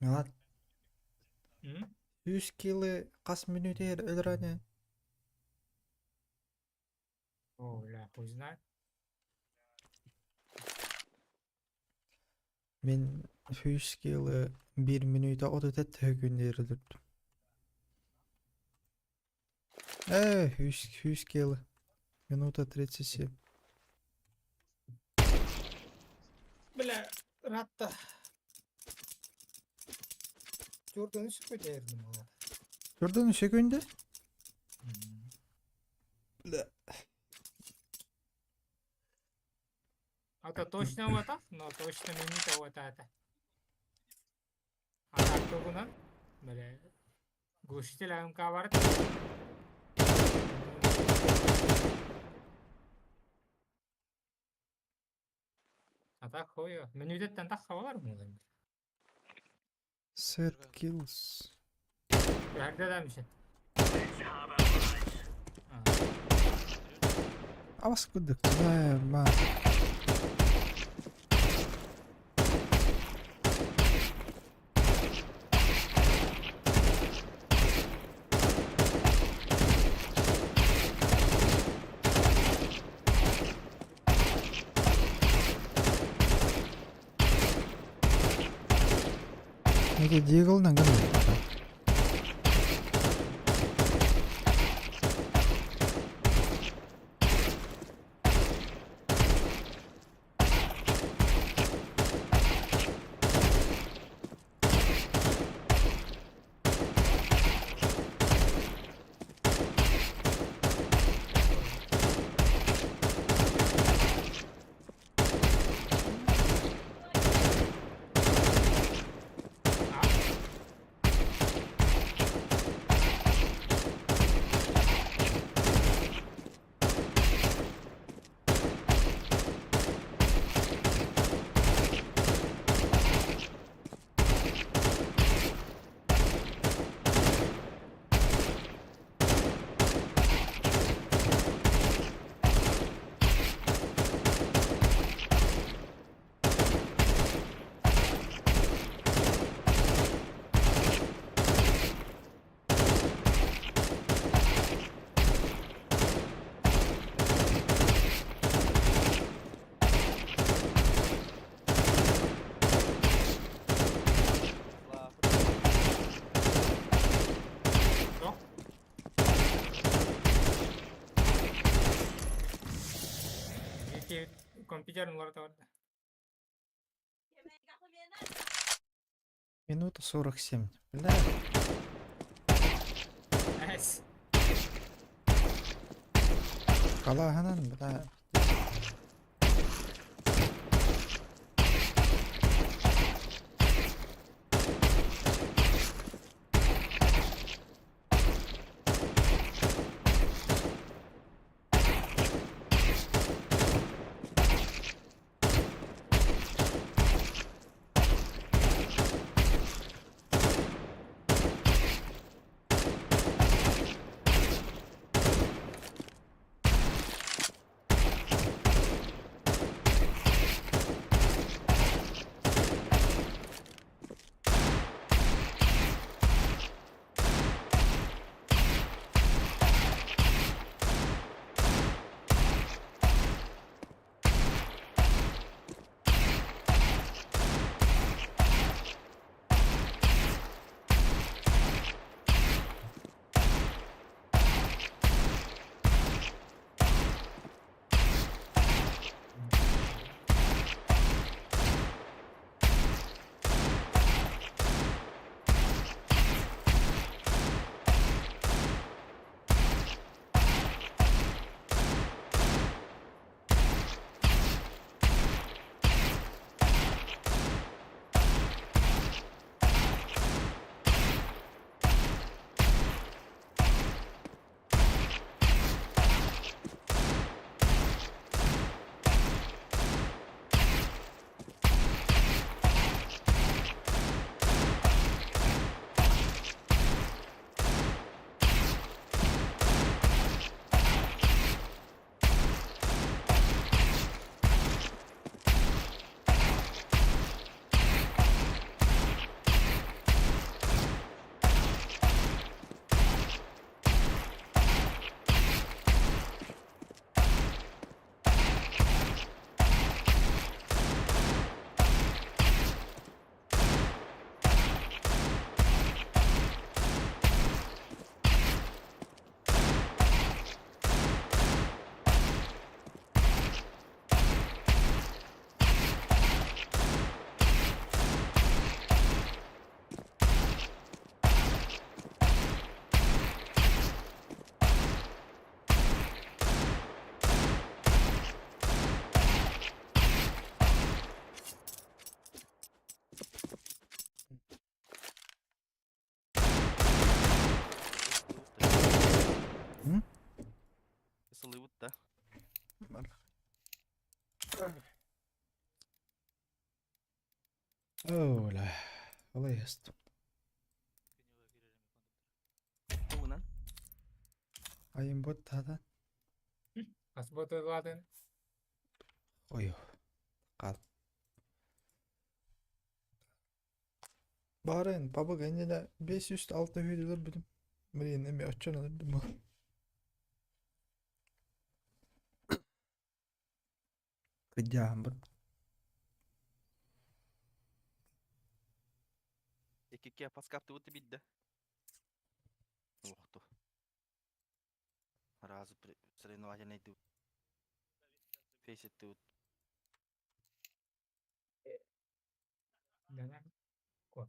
Milad. 100 kilo kas minut yer öldürene. О, бля, хуй знает. Men 100 kilo 1 minuta 30 sekunder öldürdüm. 100 kilo. Минута 37. Бля, ратта. Jordan'ı söyleyerdim ama. Jordan'ın sekunde? Это точно вот так, но точно минута вот это. А так то бuna, бля, глушитель АМК var. А так хуй, минуттан так хавалар mı olayım? Set kills. Nerede demişsin? А вас куда? Ма. 이게 디글 난 거네. Компьютер var orada. Минута 47. Бля. Nice. Калаганан, бля. Öyle. Olay yastım. Tuunan. Ayın bot tadan. Kas botoladın. Oyo. Kal. Baren baba kendine 500-6 videolar bilim. Benim emi açan alırdım bu. Kıcağım bu. Ikki paskaptı vutti bidde. Uhtu. Разу соревновательный идут. Фейсит тут. Neden? Koy.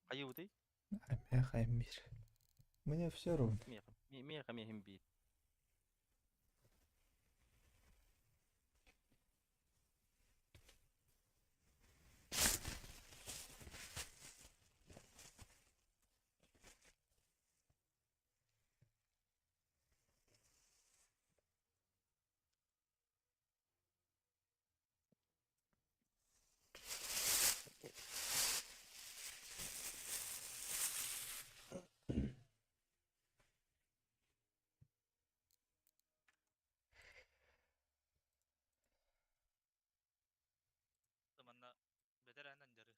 Аюты? Меха мир. Мне все равно. Меха мехим бит. Zamanla beter aynen jarı.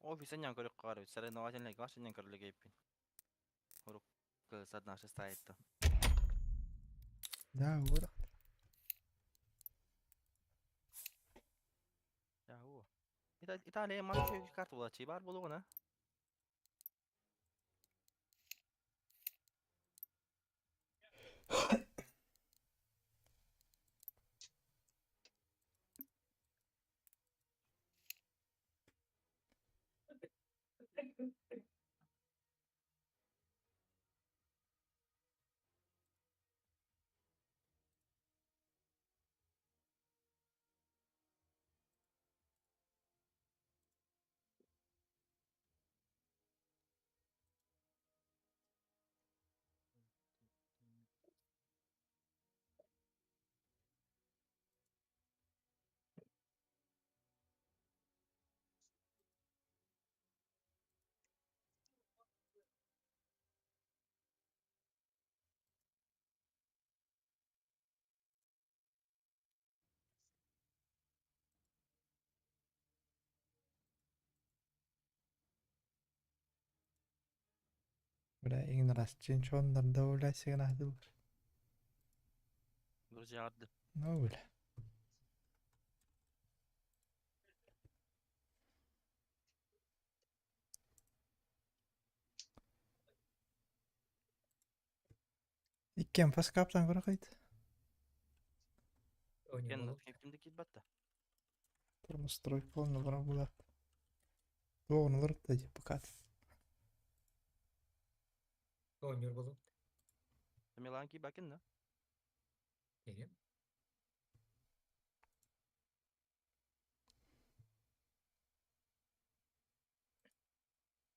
Офисен көрүк кары. Соревновательный классын көрүлүк эппин. Урук кылсат наша стоит. Да, ура. Ya huo. Italia maçı kart bulaçı var buluğuna. Bura en rastçın çoğunlarda öyle signadı var. Bir jardı. Ne öyle? İkken pas kaptan bırakaydı. Кен кемтимди кит батта. Turmu stroy polno bırak bulat. Doğunu vurup da bakat. Oynuyor bulup. Milan ki bakın da. Geliyor.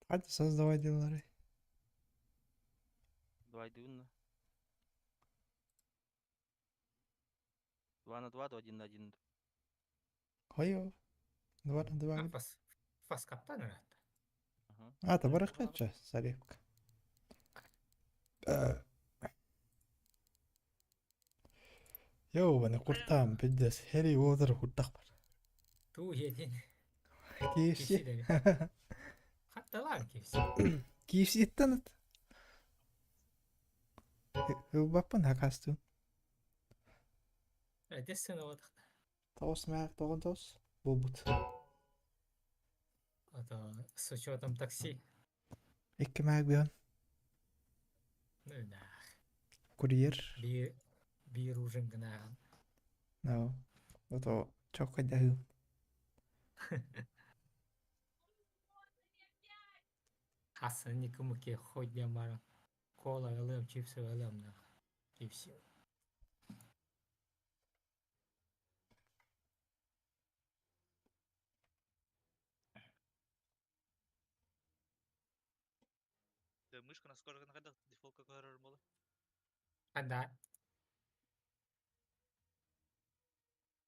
Hadi создавай делары. Давай дунна. 2 на 2, то 1 на 1. Хойо. 2 на 2. Фас каптан herhalde. А, та бırakacağız Sarık. Yo bana kurtam بدس هري وودر kurtak var. Tu yedin. KFC. Hatta lan KFC. KFC tanıt. Bakın hakastın. Desene o da. Тос маяк тогон тос. Бобут. Это с учетом такси. İki mаяк биян. Ну да. Курьер. Bir ужин гына. No. Ото çok kadar. Hasan никому ke ходя мара. Кола алым, чипсы алым на. И все. мышка на скорости когда дефолт какой эррор был? Anda.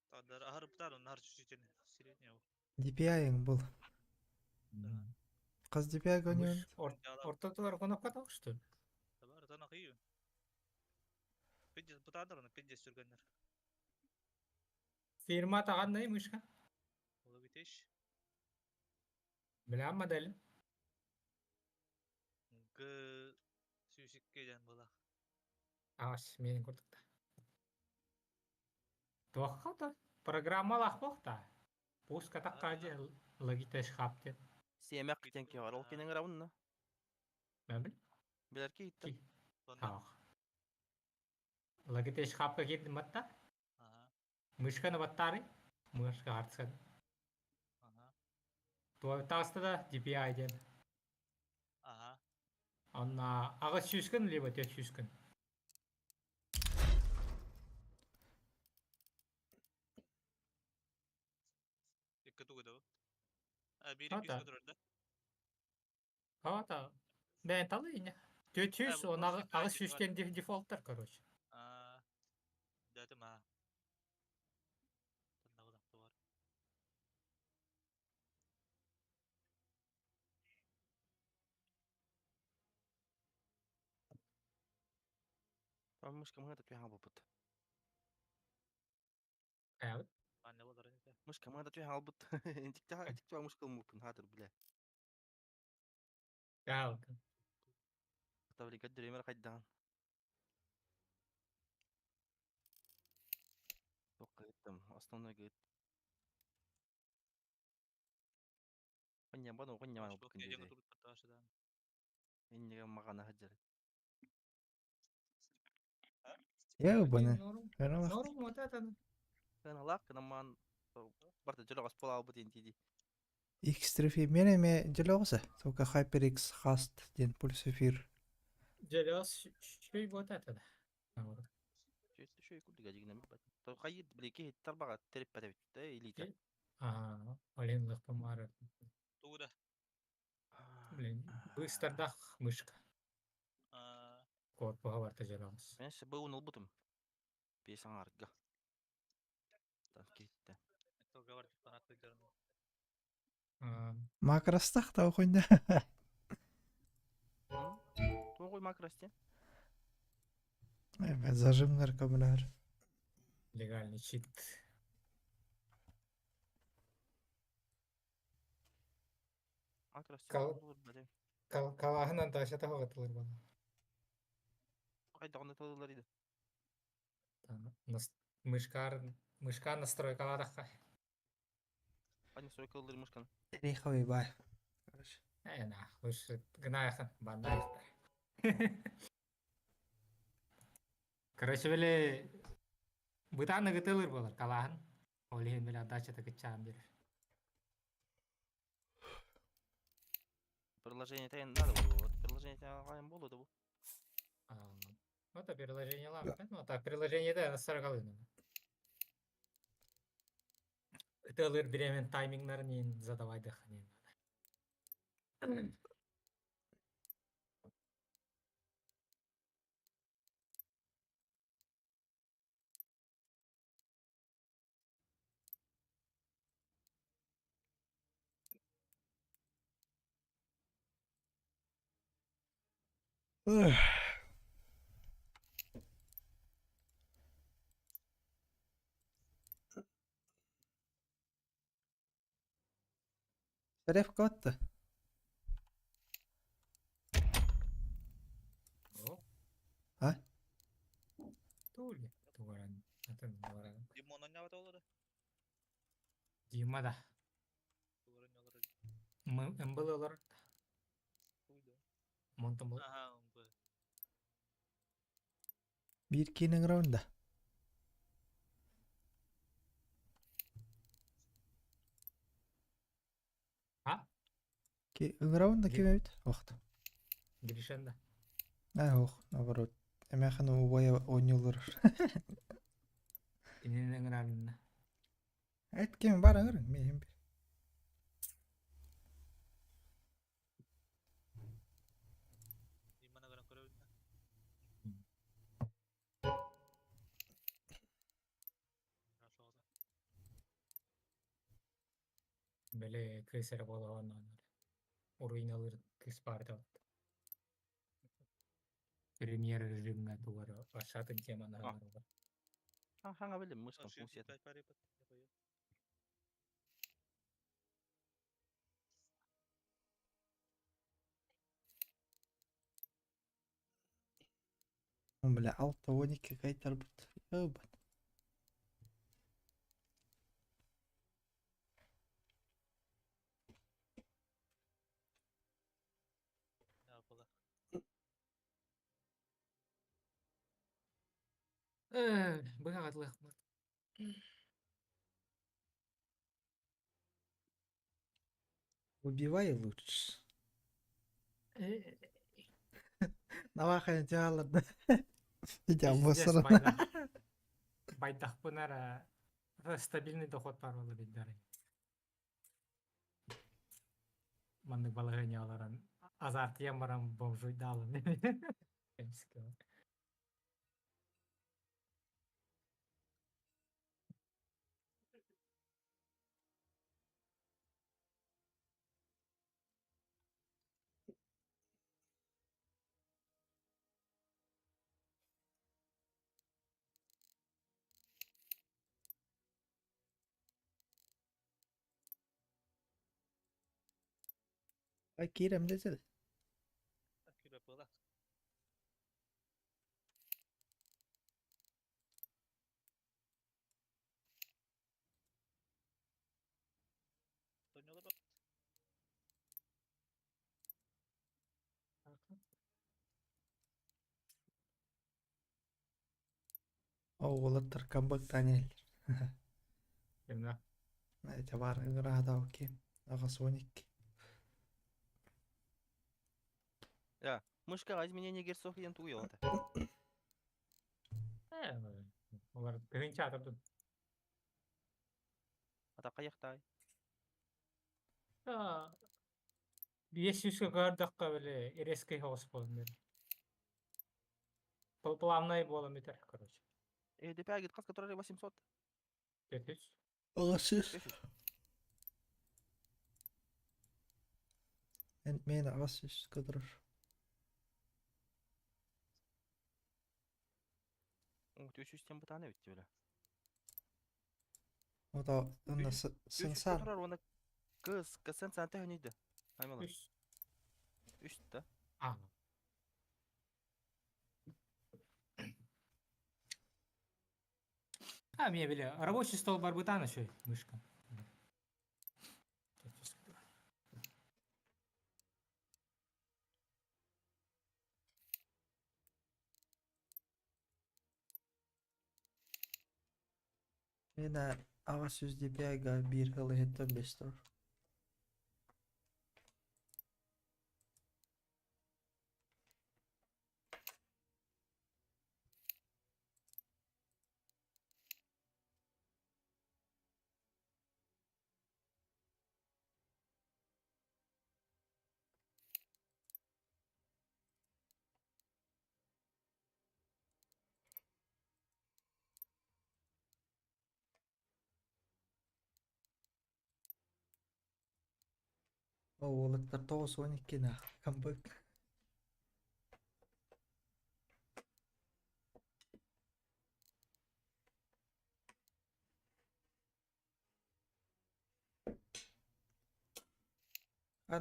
Тогда агар птару нар чуть-чуть среднего. DPI yang бұл. Қыз DPI көне. Ортотуар конопка так что ли? Табар тана кыю. 50 птардар на 50 сürгенler. Фирма тағандай мышка. Ола битеш. Білем модель. Г сүйсікке жан бола. Ағаш менің көрдікті. Тоққа да программалақ боқта. Пуска таққа де логитеш қапты. Семяк тенки var. Ol kinin ravunna. Ben bil. Biler ki gitti. Тақ. Логитеш қапқа кетті матта. Мышканы баттары. Мышка артысады. Тағысты да DPI ден. Анна ағыз сүйскін, либо тет сүйскін. Диккату гыда бу. Бери биске турарда. Ата. Ben талыйня. Тет сүйс, он ағыз сүйскен дефолттар, короче. Дәті ма. Тандағыдақ туар. Мышка мыгыда түйе албыт. Evet. Anne болар эне. Мышка мыгыда түйе албыт. Тикте мышка мупын хатыр биле. Қалқын. Тавлика дремер қайдан. Тоққа кеттім, основной кет. Қонья бану, қонья мана бұт күндейді. Еннеге мағана хаджар. Я бана. Норм вот это. Каналақ, канаман барта жолағас пола албыт ентиди. X-Traffic менеме жылоғысы. Только HyperX Hast ден пульс эфир. Желез шөй вот это да. Шөй күлдіге жегінен бәт. Қайыр білеке тарбаға теріп бәтәбет. Илита. Олен помары. Туда. Блин, быстрдах мышка. Корпуға барта желез. Мен ше бұл ұлбытым. Песен арга. Так кетті. Тоға бар фанат көйдерін. Макростақ та оқойында. Тоғой макросте. Зажимлар көмілер. Легальный чит. Қалағынан ташата қоғатылар бана. Қайдағында толылар еді. Мышка настройкаладаққа. Қай настройкалылар мышканы? Рейховый бай. Лучше гнаяхан, бандайықтар. Короче, біле бұтаны ғытылыр болар қалағын. Олеген біле дачата күтчағын берер. Приложение тайын надо было. Приложение тайын болуды бұл. Это приложение лампы. Ну так, приложение да, настройкалыны. Это алыр біремен таймингнарын ең задавайдық. Шереф котта. А? Тули. Туаран. Атын туаран. Димон ойнават олары? Дима да. Туаран олары. Мбыл олар. Монтом бол. Bir kinin raunda. Раунда кемейді? Оқты. Гришанда. Оқ, наоборот. Әмәқін ұбайы ойнылыр. Иненің раундына. Әйт кеме бар аңырың, мейін бер. Böyle kısır bolağın orijinal kız parça. Premier rejimine doğru aşağıdan keman Ah. var. Hangi bildim muşkan Вообще, funksyonu. пять пари я пою. Бля, алтауник кайтар бут. Ёбан. Ne yapalım? Быгатлык. Убивай лучше. Навахай тяаларды. Идем мусор. Байдах пынара стабильный доход бар болу биддары. Мандык балагыня аларан азарт ямарам бомжуй далын. Ай, Кирем десел. Kyllä pela. Toinen oli Оғылыттыр камбак Даниэль. Кимда? Это бар играда окей. Агасоник. Ja, мышка изменение герцог ен туел это. Олар кыгынча атырды. Ата каяктай. 500 гардакка беле резкий хос болду. Плавный болом битер, короче. ДПА гит кас который 800. 500. Агасыз. Мен агасыз кыдырыр. О, ты еще систем бутаны ведь тебе. Ода онда сынсан. Который он кыз касан санта ханида. Аймала. 3 да? А. А, мне били. Рабочий стол барбутана еще мышка. Мен агасыз дебяга бир хылы хеттен бестор. Оғылыттар 9-12 на камбак.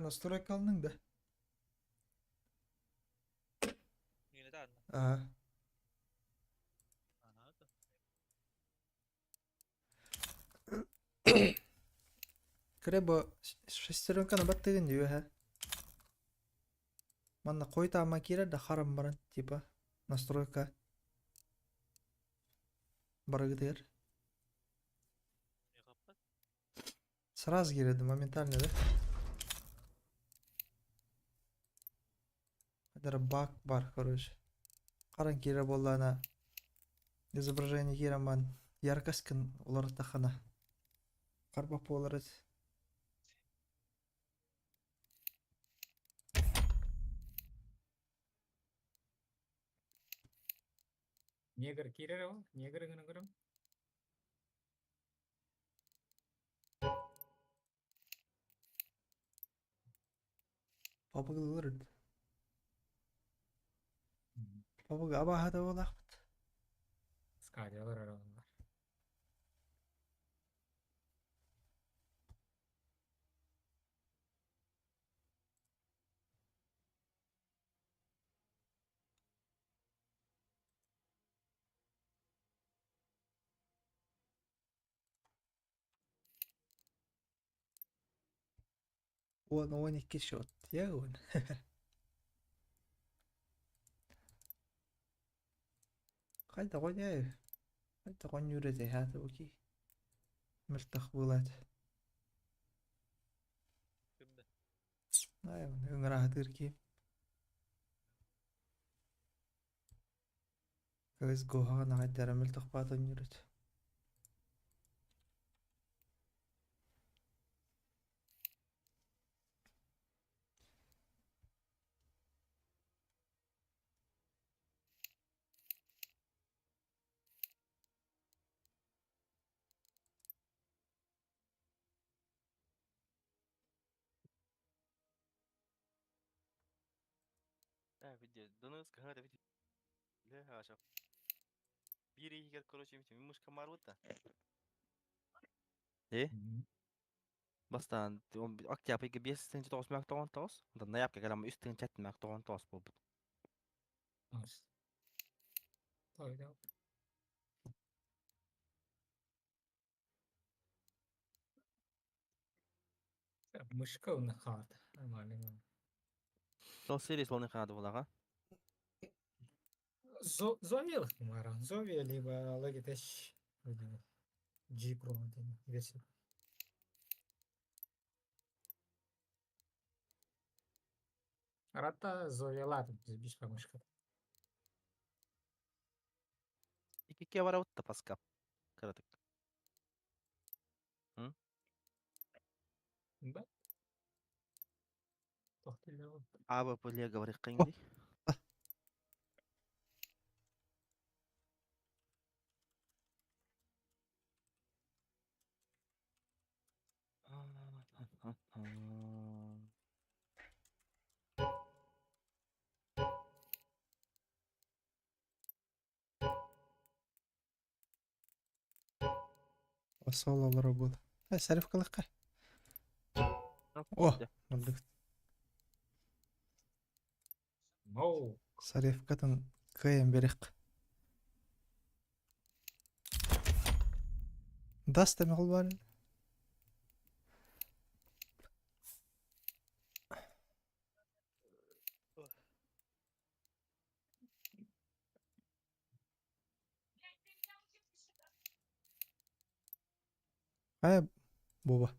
Настройка алдың да? не да. Ага. Крэбо шестеренканы баттыгын дүйө ха. Манна койта ама кире да харам баран типа настройка. Барыгдыр. Сразу киреді моментально да? Кадыр баг бар, короче. Қаран кире болды ана изображение киреман яркоскін олар тахана. Қарбақ болар еді. Негр кирер, негр гына көрөм. Papa kılırdı. Papa aba hada olaq. Skadiyalar arabanlar. On 12 shot. Ya on. Qayda qo'yay. Qayda qo'nyuradi hada okey. Mirtaq bo'ladi. Ay, öngarahadır ki. Kız goha na haydara mirtaq batın yürüt. видео. Да ну скажи, видео. Да, хорошо. Бери игр, короче, мышка марута. Бастан, он октябрьге 5-нче 9 да ноябрьге грамм 3-нче 7 болбут. Тойда. Мышка на хат. Нормально. Сол сервис волны ханады булага. Зовел Мара. Зовел либо Logitech. G Pro версия. Рата зовела без помышка. И какие ворота паска? Коротко. Да. Тохтелево. Аба поле говорит кайнди. Asal alır bu. Ha sarif kılık. Oh, aldık. No. Sarif katın kıyım berek. Dasta mı var? Hay baba.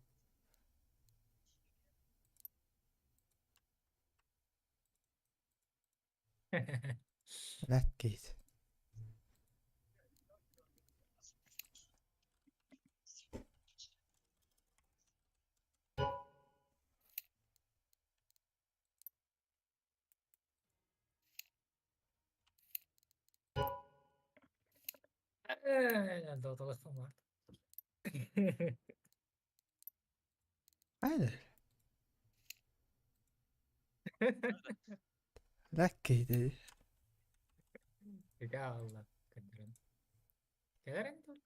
Lätkeet. Nerede o telefon var? Haydi. Lätkeet. Ya Allah. Kederin tuh.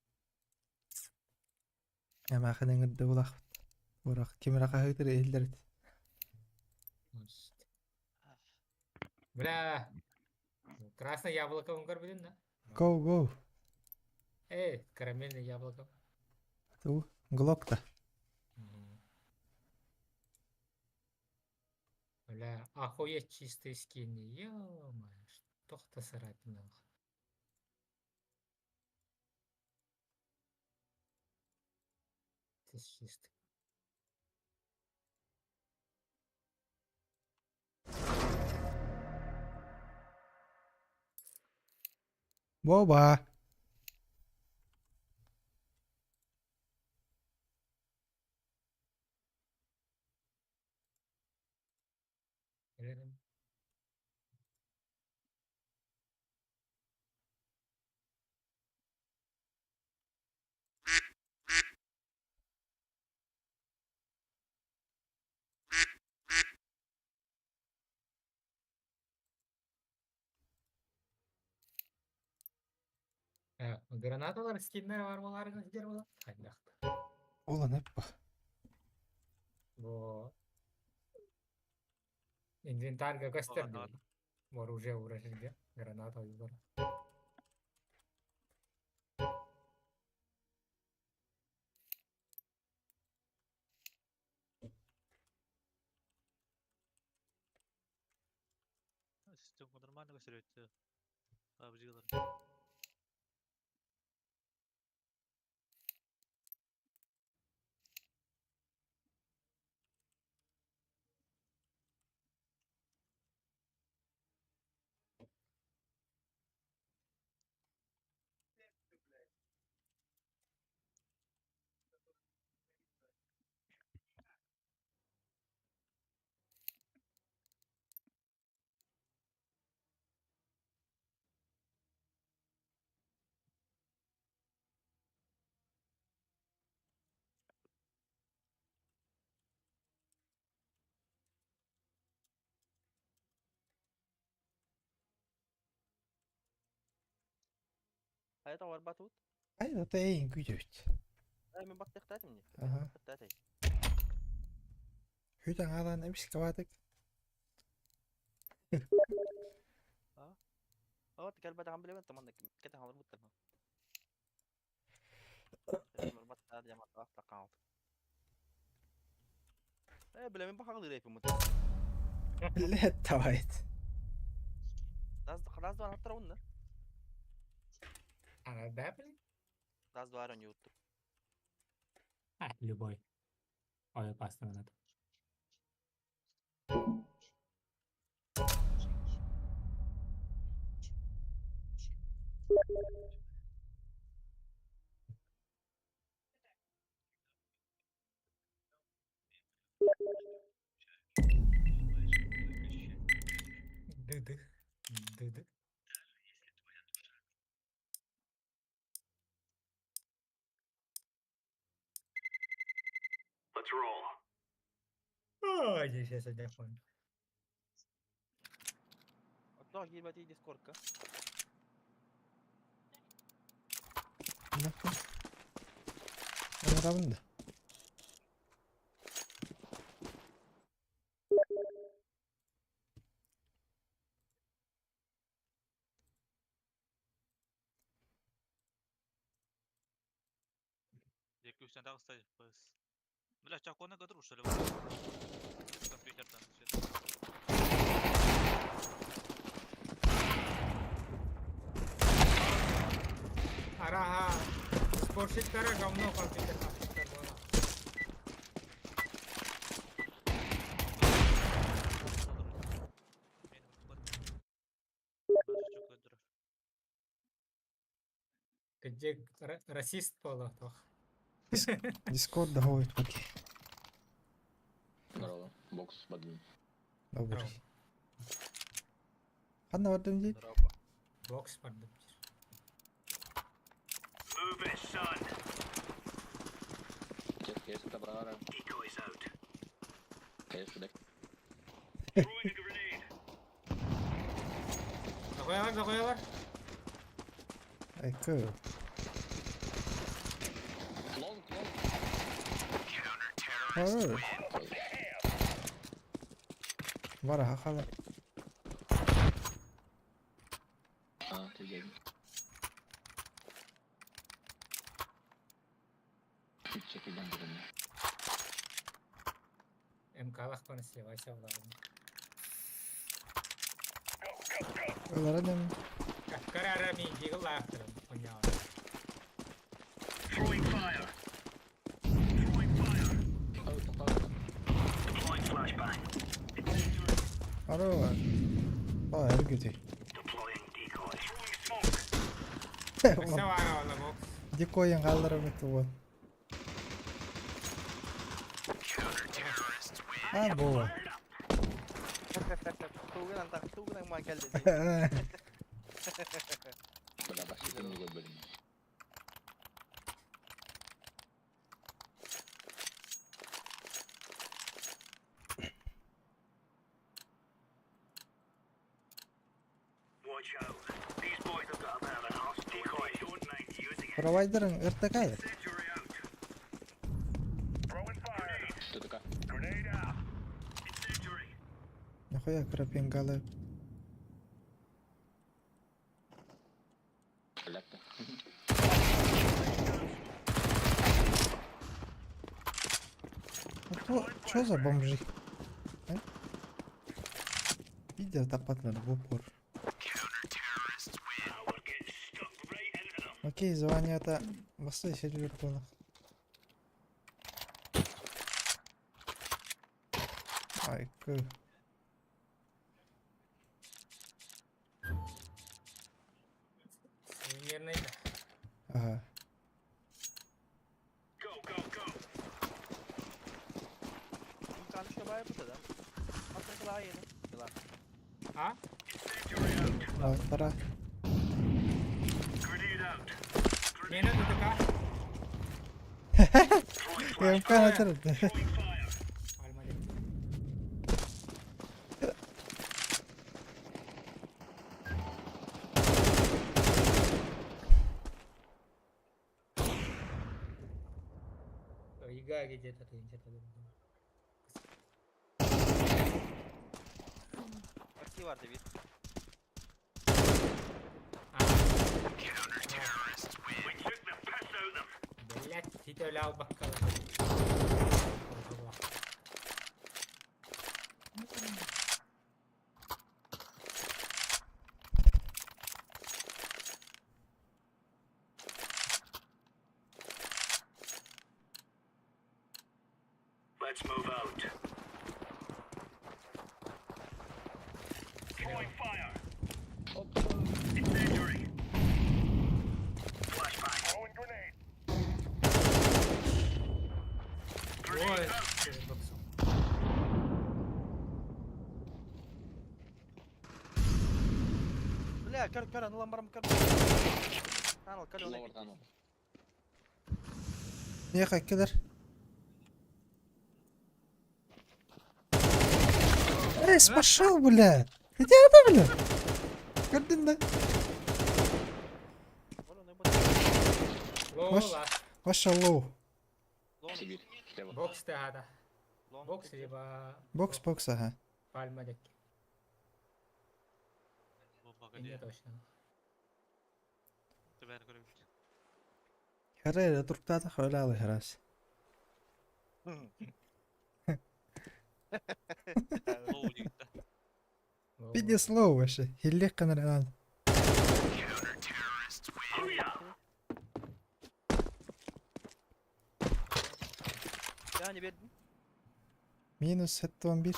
Ya ma khadin gudda ulaq. Uraq kimera qahaydir eldirit. Бля. Красное яблоко унгар bilin да? Go. Карамельное яблоко. Tu Glock'ta. Бля, охуеть чистые скины. Ё-моё, что-то срать нахуй. Ты чистый. Боба. Gelelim. Granatalar skinler var mı? Gider mi lan? Hadi. Ulan hep bak. Bu инвентарьга gösterdi. Оружие uğraşınca granata yukarı. Системку нормально костерете. Обжилы. هاي طور باتوت Aynen tayin gücüt. هاي من بطيخ تاتمني Aha. تاتي Hüden alan emiş kavadık. اه تكلم عم بلي انت منك كده هنربط تمام مربط هذا ما تقاعد ايه بلا من بحق غير في متى لا توايت. خلاص ده حتى رونا Ana bäbel? خلاص ده على يوتيوب Любой. Ой, опасно надо. Ды-ды. Ды-ды. Let's roll. Ой, здесь я телефон. اطلع جيب بقى ديسكورد كا Bakın. Anadolu'da. Я ключ надо оставить FPS. Бля, чакона гадру, что ли? Компьютер там все. Ага. Спорщиткара говно компьютер. Компьютер было. Где расист было то. Discord da hovit bakayım. Здорово. Бокс подвинь. Добрый. Hanna vardım değil. Box vardı. Move it, son. Check есть добра. Decoys out. Есть сюда. Throwing a grenade. Zakoyalım zakoyalım. Ay kız. Long. Hayır. Var ha hala. Ты едешь. Чек идем бурами. МК'лах bana сливайся в лаву. Öyle adam. Kararami Eagle laughtırım. Oynayalım. Throwing fire. Deploying flashbang. Ara var. Aa her kötü. Deploying decoy. Throwing smoke. Ne var oğlum o? Dikoyun kaldırımı tuğun. Ha bu var. Tuğun ma geldi. Бля, başka bir gol bölümü. Watch out. These boys have got a bit of an arse decoy. Don't mind using Провайдерың РТК. Что такое? Нихуя крапингалы. Ляпта. Что за бомжи? А? Видят апатно в упор. Окей, звание это бастой сервер полных. Ай, Сувенирный. Ага. Kanske bara på det där. Att det klar igen. Eller? А? Пора. Meni tutuka. Я канатер. Ига где-то ты где-то. Taksi vardı bir. Блять, ты лял бакал. Let's move out. Throwing fire. Incendiary. Flashbang. Throwing grenade. Grenade out. Бля, кар, ну ламбаром кар. Танал, кар. Lower tunnel. Ехай, кидер. Эй, пошел, бля! Иди это, бля! Кардинда. Лола. Ваша лоу. Сибирь. Слева. Бокс ты гада. Бокс либо... Бокс, ага. Пальма декки. Не точно. Herrera turktaata xoolaha heraas. Види слово вообще. Хиллек канаран. Yani verdin. Minus 11.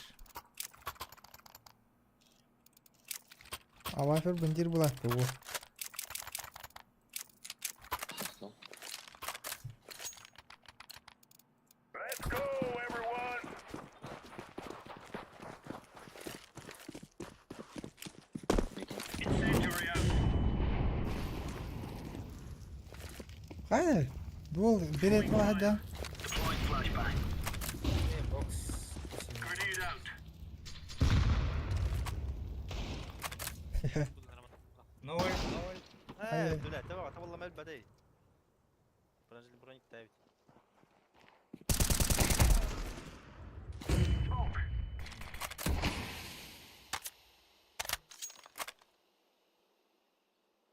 Авафер бендир булат bu. Let's go, everyone. Incendiary out. Hayır. Dol bilet var da. Deploying flashbang. Бокс. Grenade out. Ноль. Блядь, давай, это والله ما البداية. برنجل برونيك دايفيد.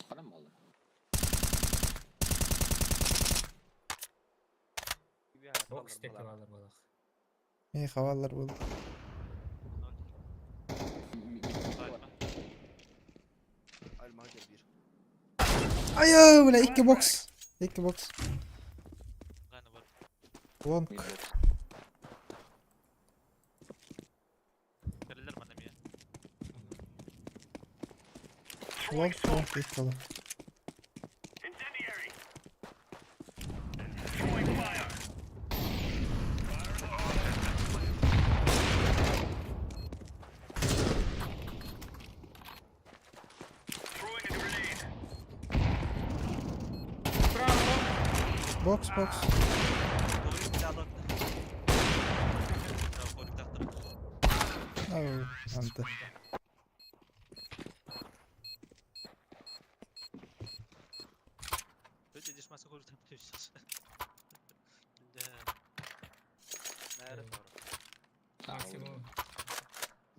Param oldu. Бокс tek alır balık. İyi havalar buldu. Almanya bir. Ayo bile iki box. İki box. Long. Long ilk kalı. Incendiary. Throwing fire. Throwing a grenade. Box box. Oh, ante. Люди, здесь масса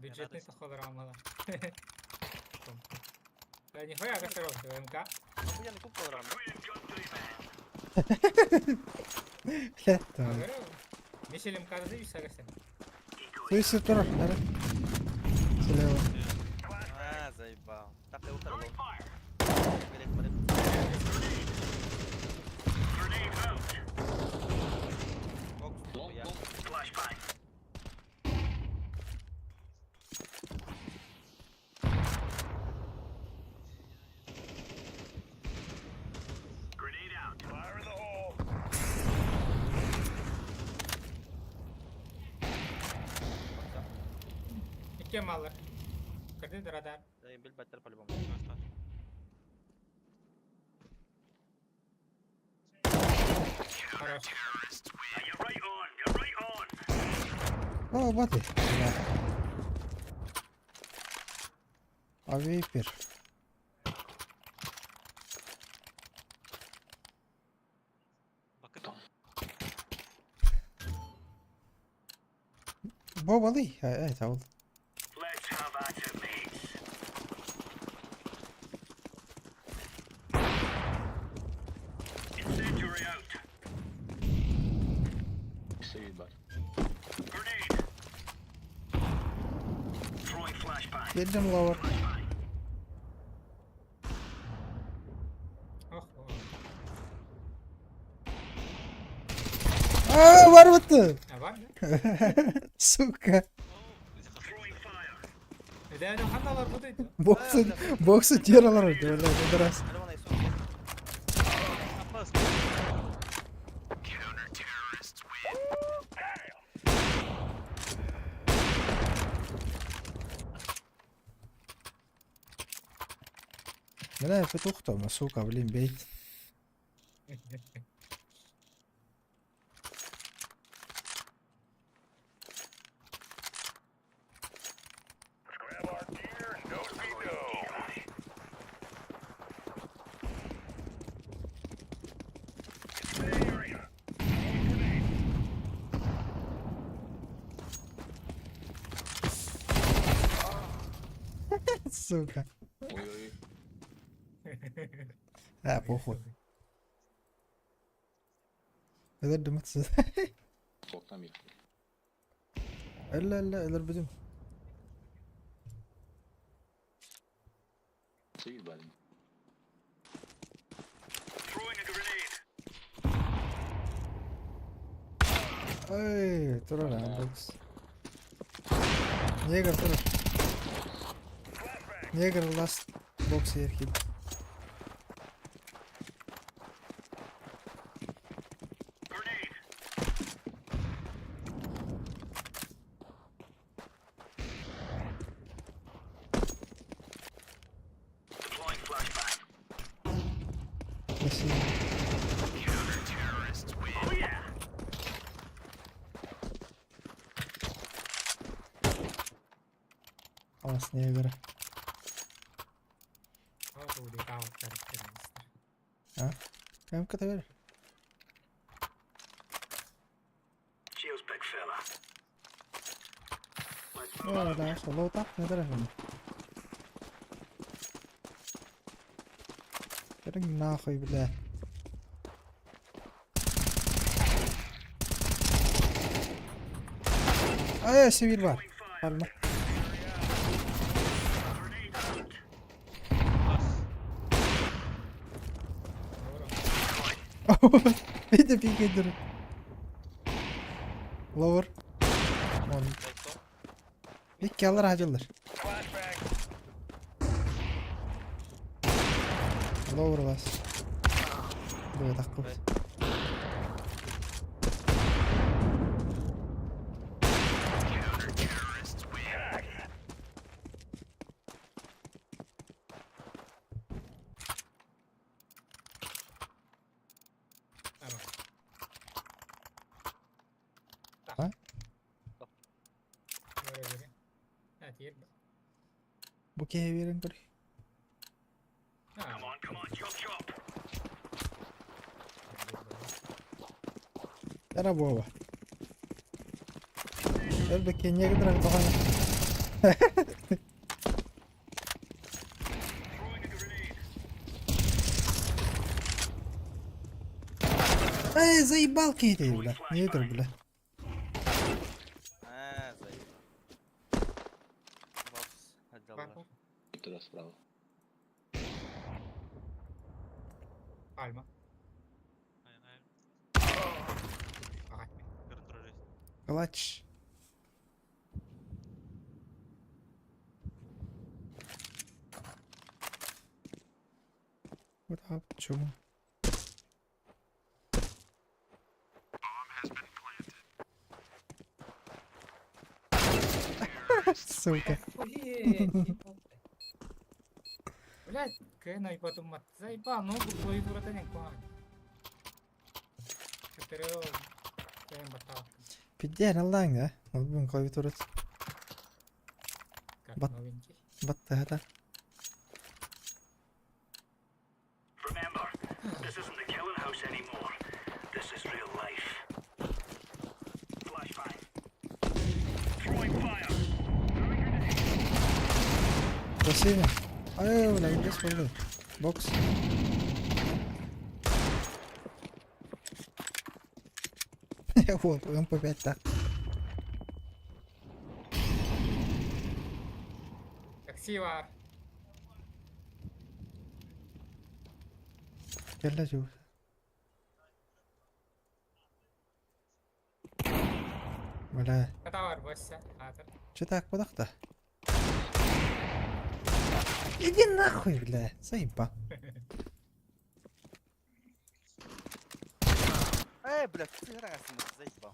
Бюджетный тохолор амала. Да нихуя косорок, МК. Охуя не купил рано. Tamam. Мишелем казы и сагасен. Слышишь, Тур? Слева. А, заебал. Так я уторвал. Ике малыр. Кырды радар. Да им бельбаттер по-любому. Хорош. О, баты. А вейпер. Бобалы, это вот. Geldim lower. Var mı? Var mı? Сука. Ödevde handalar buradaydı. Boksu diyorlar öyle biraz. لا فتوخته مسوقة بلين بيت сука. Похуй. اذا دمت فوق طمير لا اذا بدم سيد بعدين اي ترى انا بوكس نيجر ترى نيجر لاست بوكس يركب خلاص نيجر ها كم كتبه لا والله طاح ندري هنا رجنا اخوي بالله ايه سبيل بار حلنا ايه ده في كده لور هيك يلا راح اجلر لور بس ده تقف Buki heavy'den kali. Era boa. Ele pequenininho que tranca para Заебал Кейти, бля. Не это, бля. Заебал. Бокс. Отдал. Туда справа. Альма. Клатч. Вот так, почему? Сука. Блять, кена и потом заебал, ногу клавиатура-то не класть. Четырех. Кем батал. Пидер аллаң да? Ол бүгін клавиатурасы. Как Бат. новенький. Батты хата. Remember, this isn't the killing house anymore. This is real life. Flashbang. Throwing fire. Красиво. Ай, бля, иди спорды. Бокс. Вот, МП5 так. Такси var. Gel çabuk. Бля. Это var босса. Атыр. Че так подах-то? Иди нахуй, бля. Заебал. Блядь, ты раз заебал.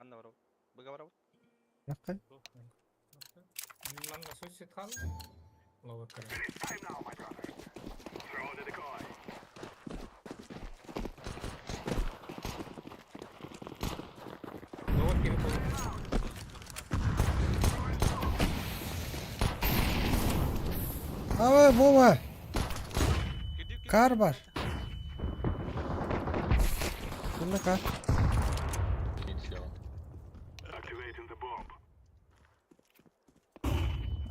Anna var o. Bıga var o. Yakın. Man nasıl sit kaldı? Lava kare. Time now, my brother. Throw in the decoy. Lava kere koy. Ava baba. Kar var. Bunda kar. Activating the bomb.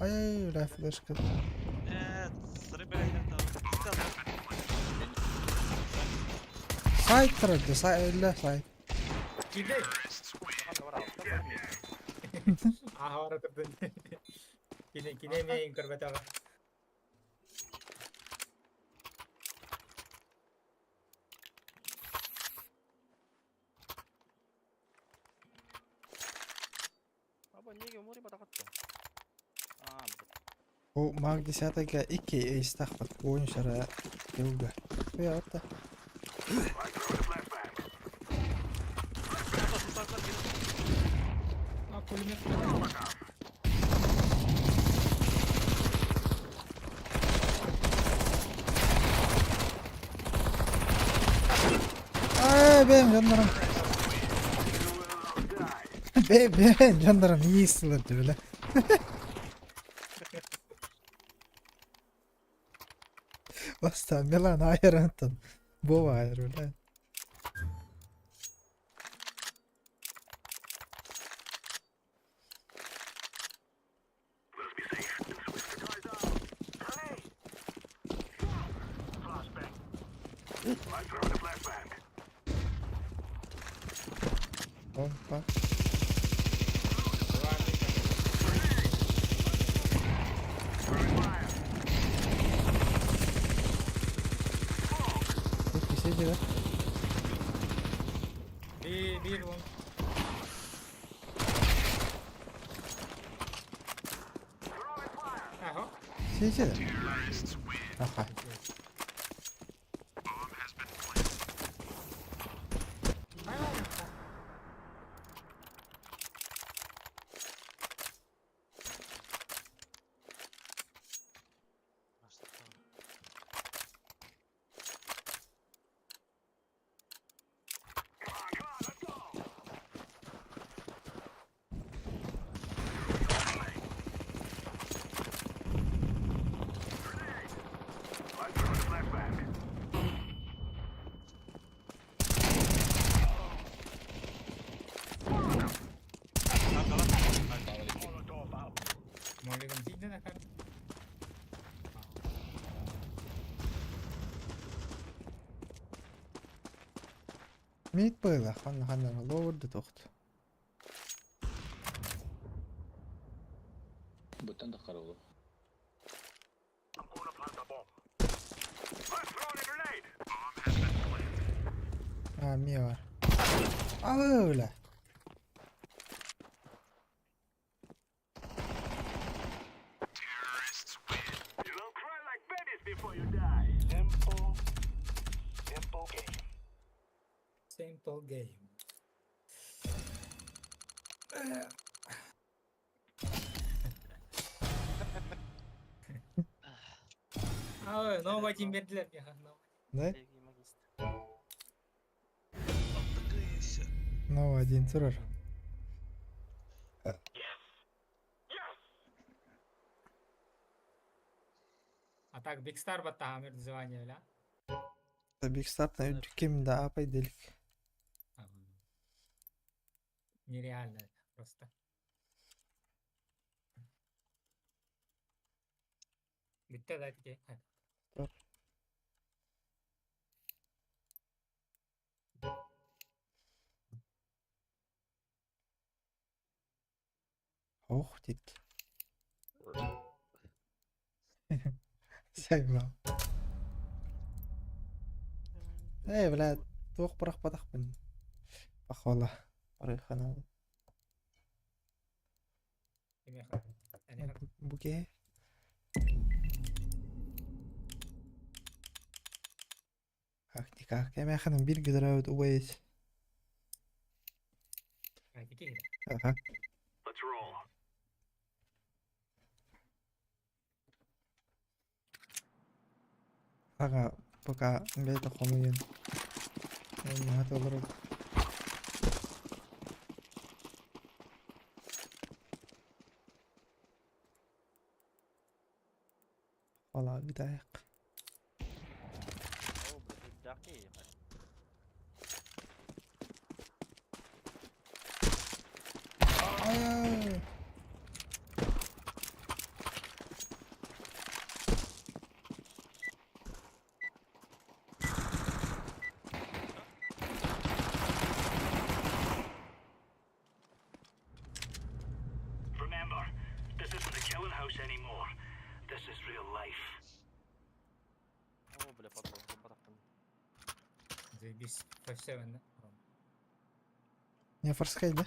Ay, bля, флешка. Сайт тұрады, сайт. Gidelim. Aha orada ben. Yine mi kırbet abi? Abi niye gömüyor bana kattı? О, маг 10-га 2 эйс тахпат. Ойын шара деуга. Я вот так. А пулемет. Benim canlarım. Benim canlarım iyi ısılırdı böyle. Basta Milan hayır Anton. Bu hayır öyle. Hoppa. Seyirci ver. Bir on. Aha. Seyirci de. Aha. Молиган сидит на карте. Мейт было, ханна ловер да тохт. Бутан да хароло. Мио. Öyle. Simple game. Новый тим бердилер меха. Ne? Ну, один тұрар. А так Big Star бата хамер звание, ля? Big Star на кем да апай делик. Нереально просто. Битте да таки. Ох, dit. Sayma. بلاد توق برخ بدخ من أخوالله طريقنا بوكي هاكتيكا كما يخدم بير قدراود أويس أها أغا بقى بيت خميين هذا ضرب والله بدايق دقيقة Заебись, по всем, да? Не форскай, да?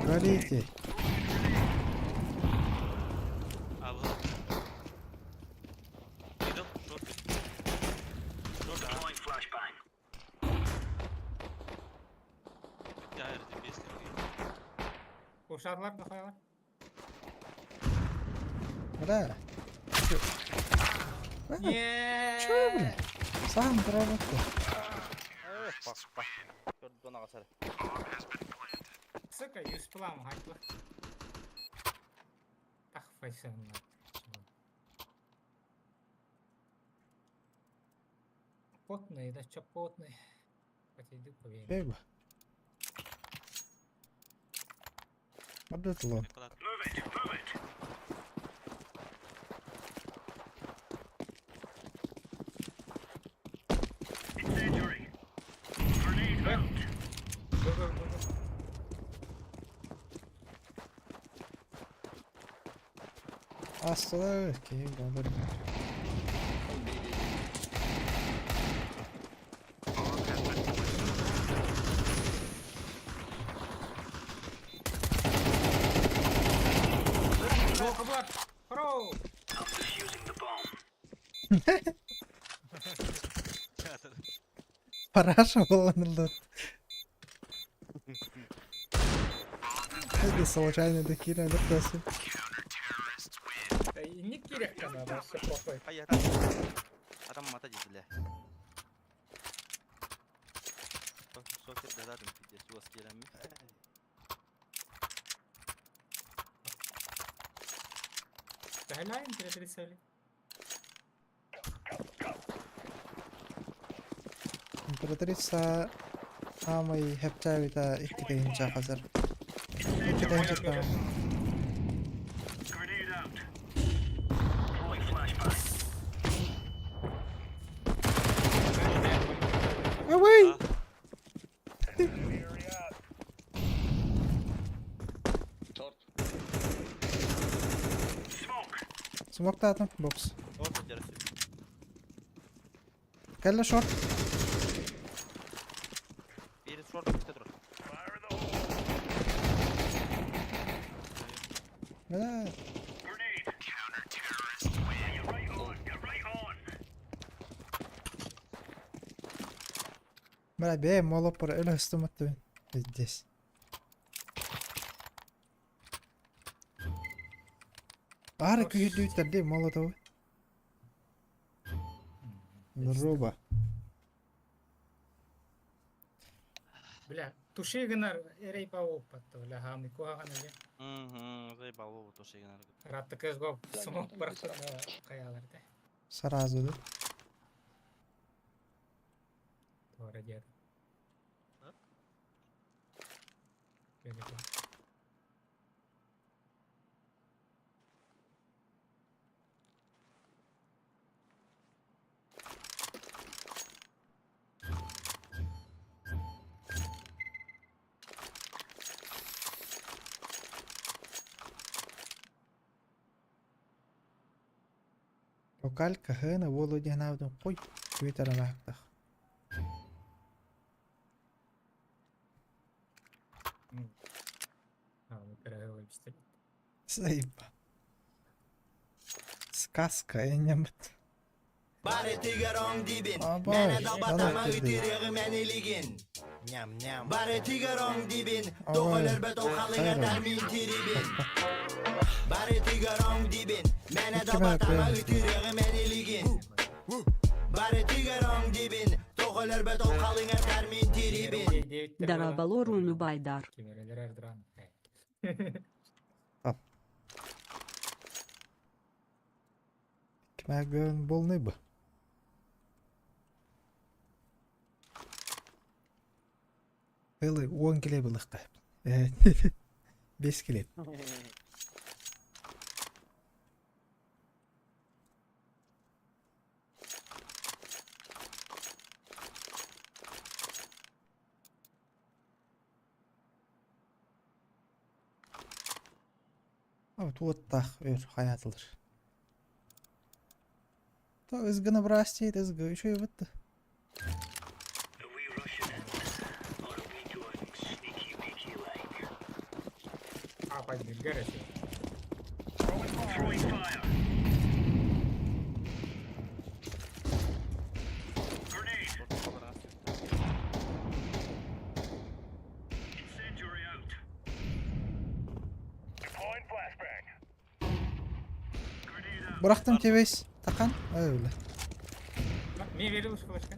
Горите. Uşaklar da koyalım. Да. Чё, бля? Сам доработал. Сука, юсплам хакла. Так файсен. Потный, да чё потный. Хотя иди поверь. Бега. Вот это лон. Остановись, Киев, говорю. Параша была на лот. Это случайно докинули, да просто. Не киряка надо, все плохой. Адам мата бля. Сокет да задым пиздец, у вас керами. Hala императрица ли? Императрица самый хепчавита ихтейнча хазар. Ихтейнча. Away! Smoke da adam box. Orta yarısı. Kalla short. Biri short bitti dur. Vela. Vela be mola por el estómago. Здесь. Ара күйдүй тәрде молотовы. Роба. Бля, туши гынар эрей пауып патты, бля, хамны куаган эле. Заебал Вову туши гынар. Ратты көз гоп, смок быракты каяларда. Сразу, да? Тора дед. Локалька хына Володя навдын қой. Көйтара мақтақ. Заеба. Сказка, я не мыт. Bari tigarong dibin, Abay, mene da batama bana ütürüğü meni ligin. Nyam nyam. Bari tigarong dibin, Abay, doğulur beton kalına hayır. termin tribin. Bari tigarong dibin, mene da Kime batama yapıyor? ütürüğü meni ligin. Bari tigarong dibin, doğulur beton kalına termin tribin. Дарабалору Любайдар. Кімәгін болны бұ. Хылы 10 келе бұлыққа. 5 келе. Оттақ өр хаятылыр. Ызгыны біраз дейді, ызгы үші өбітті. Bıraktım TV'si. Takan öyle. Мне верилось флешка.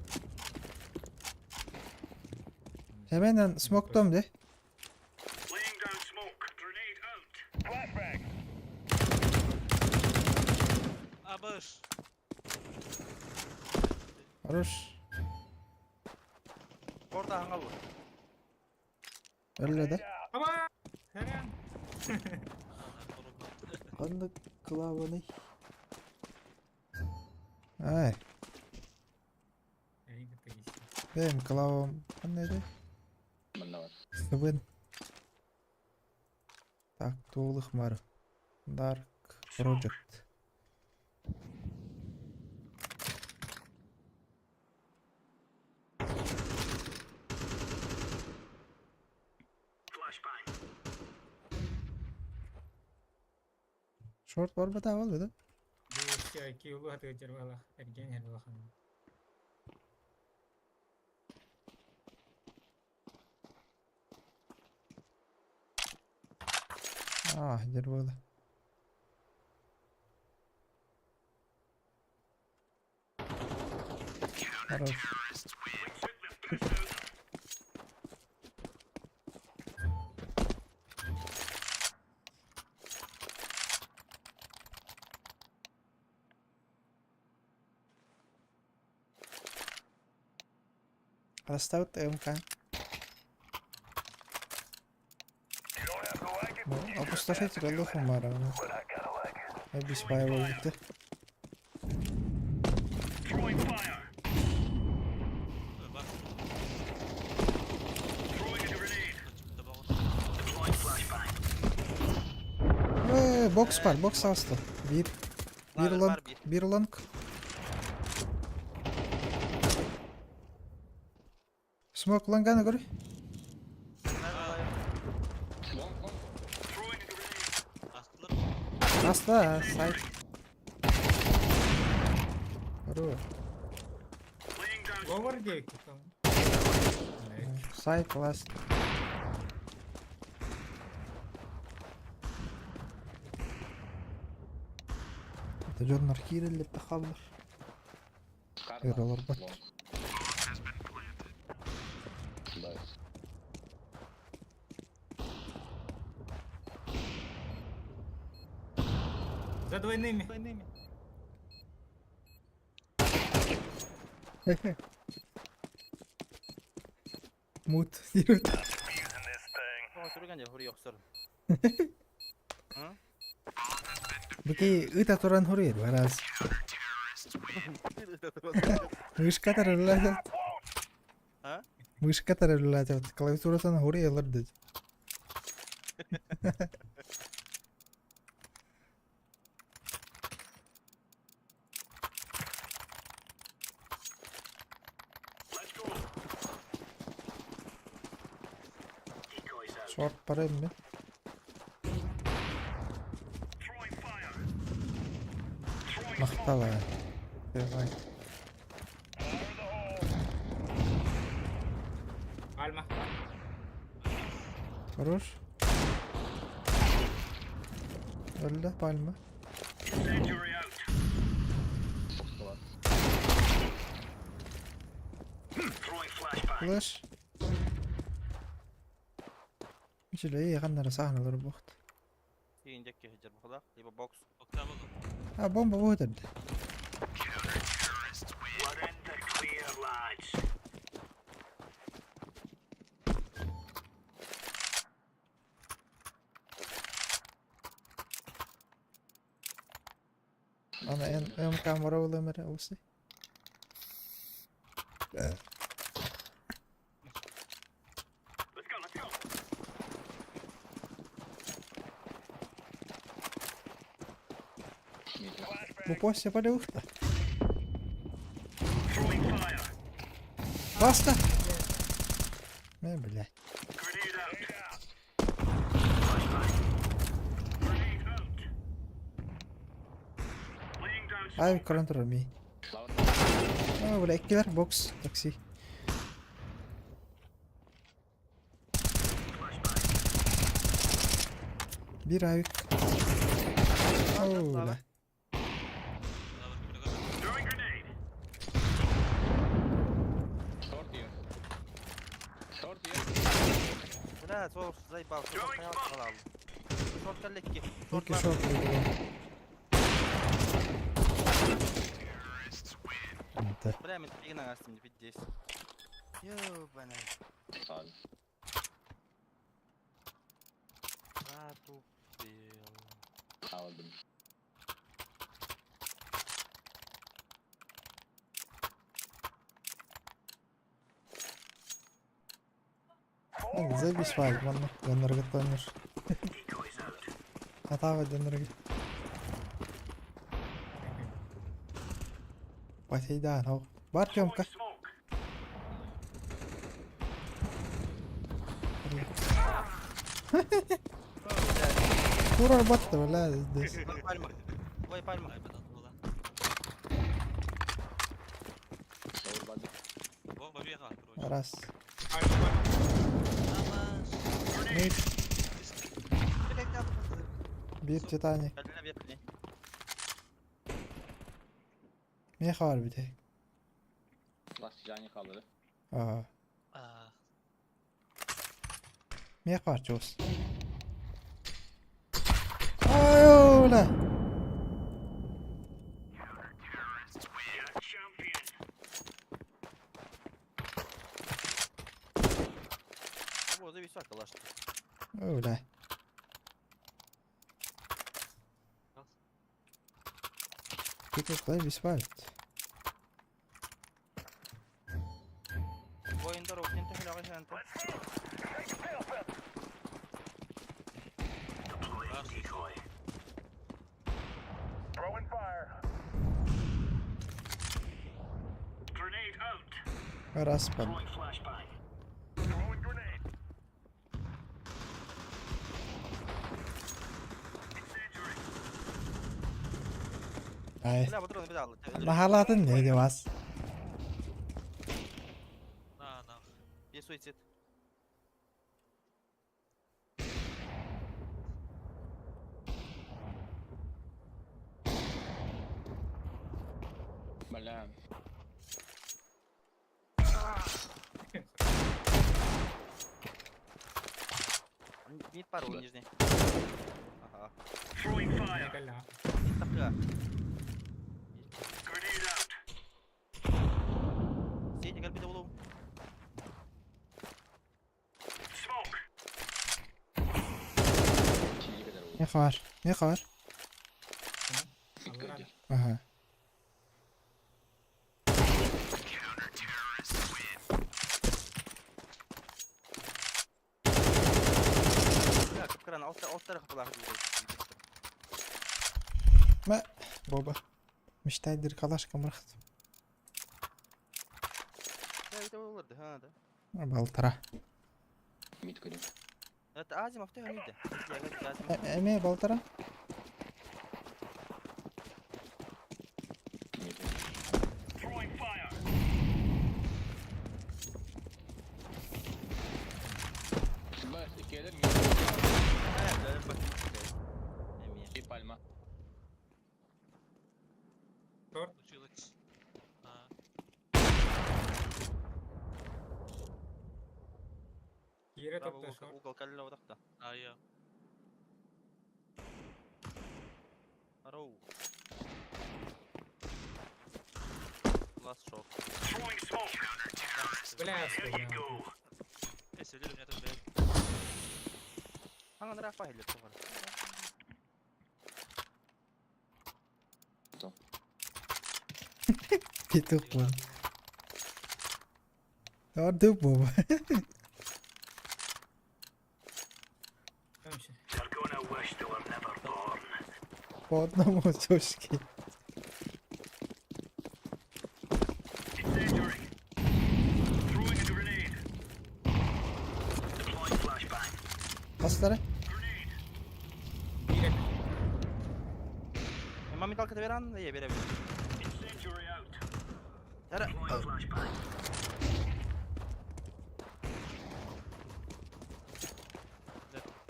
Hemen smoke'tom de. Abış. Хорош. Orta hangal var. Öyle de. Ama herhalde. Kandık kılavını. Ay. Benim kılavam neydi? Sıvın. Так, толық мар. Dark Project. Short var mı daha olmadı? Bu şey ki yolu hatı cervala. Ergen her bakan. Cervala. Хорош. Расставить МК. Ну, опустошитель духом мара. Обесь файл gitti. Box var, box astı. Bir long. Smoke lang'ını gör. Asla, side. Vurur. Over diyor ki tamam. Side last. تجرنا الكير اللي بتخلص يلا ضربت За двойными. موت يروت بكي إيتا توران هورير وراز مش كتر ولا مش كتر ولا كلاويتورة توران هورير لردد Short parayım mı? Mahtalı ya. Palma. Хорош. Öldü palma. Flash. مش اللي هي خلنا رسعنا ضرب وقت. ينجك هجر بخلاق يبقى بوكس. بومبا بوتد. أنا يوم كاميرا ولا مرة أوصي. Попался pada uhta. Basta. Ne bile. Ay control me. Oh, boleh killer box taksi. Bir ay. Oh lah. لا صور زي بعض شورت كان لك Peki short انت بلا من تقينا قاسم في الديس يو بنا راتو بيل حاول زي بيسفايل والله جنرق الطنش هتعود جنرق وحيدان هو بارك يومك كورة البطة ولا ديس وي بالما راس ميت بيت تاني مية خوار بيتي Lastiklerini kaldırdı. مية خوار جوز ايولا var kalaştı. Öyle. People play Visvalt. Bu oyunda Rock'un tehlikeli ağaçlarında. Throwing fire. Grenade out. Raspan. Throwing flashbang. Throwing grenade. Incendiary. Ay. لا بضرب بدال. Mahalatın neydi vas? Є суїцид. Бля. Мид пару нижний. Ага. Throwing fire. Мид такая. Grenade out. Сети قلبي دولو. Smoke. Ne kadar? Ne kadar? Aha. لا فكر انا اوت طريقه طلع ما بابا مش تقدر كلاش مرخت. لا يدور هذا. Baltara. انت عازم مفتوح ميده. Ne baltara? Throwing fire. И пальма. Случилось. Кире Bravo, топта шорт. угол калила вот так-то. Я. Роу. Last shot. Throwing smoke. Бля, Here you go. Если люди меня тут, блядь. Ага, нравится файлик. Петух bu. Orada bu. They're gonna wish they were never born. Podno mocoşki. Incendiary. Throwing a grenade. Deploying flashbang. Paslara. Маме талка веран, я берем. Incendiary out. Yara. Deploying flashbang.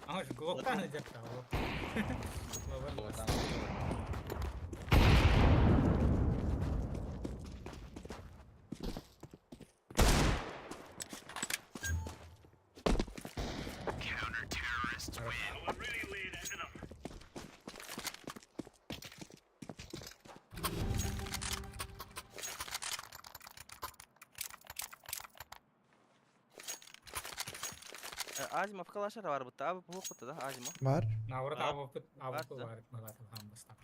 Ama şu Glock'tan alacak da o. Counter-terrorists win. We're really laying into them. Azimov kalaşar var bu tabi bu kutu da Azimov. Var. Наврат А? авып var малатым хамбастан.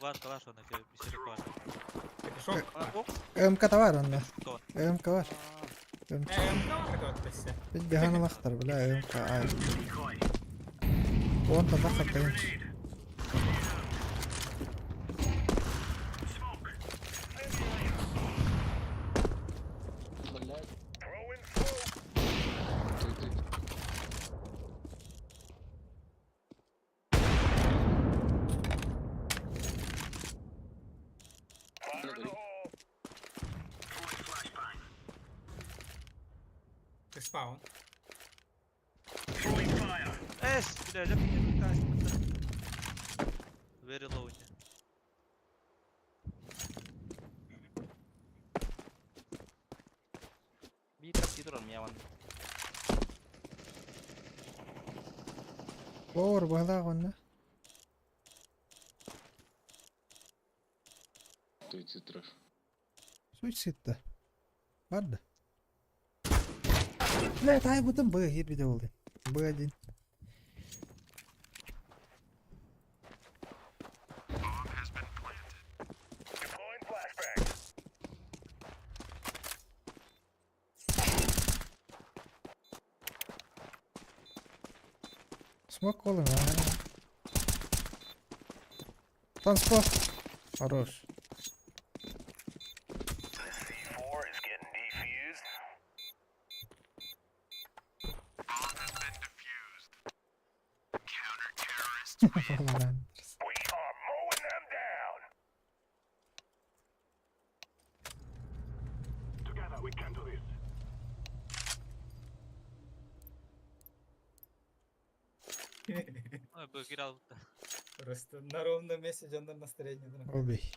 Var kalaş onda ki bir sürü var. ÖMK'da var onda. ÖMK var. МК var götürse. Bir hanım aktar bile ÖMK ay. Orta da kapaymış. Throwing smoke. Fire in the hole. Throwing flashbang. Respawn. Throwing fire. Bir de bir tane. Very low yine. Bir kapıyı duralım ya lan. Doğru bala onda. Suicide. Vardı. Ne tay bu da bu bir de oldu. Б1. Смог колы, танцпол. Хорош. Блин. Ой, бы играл. Просто на ровном месте Джондар настроение. Да. Убей.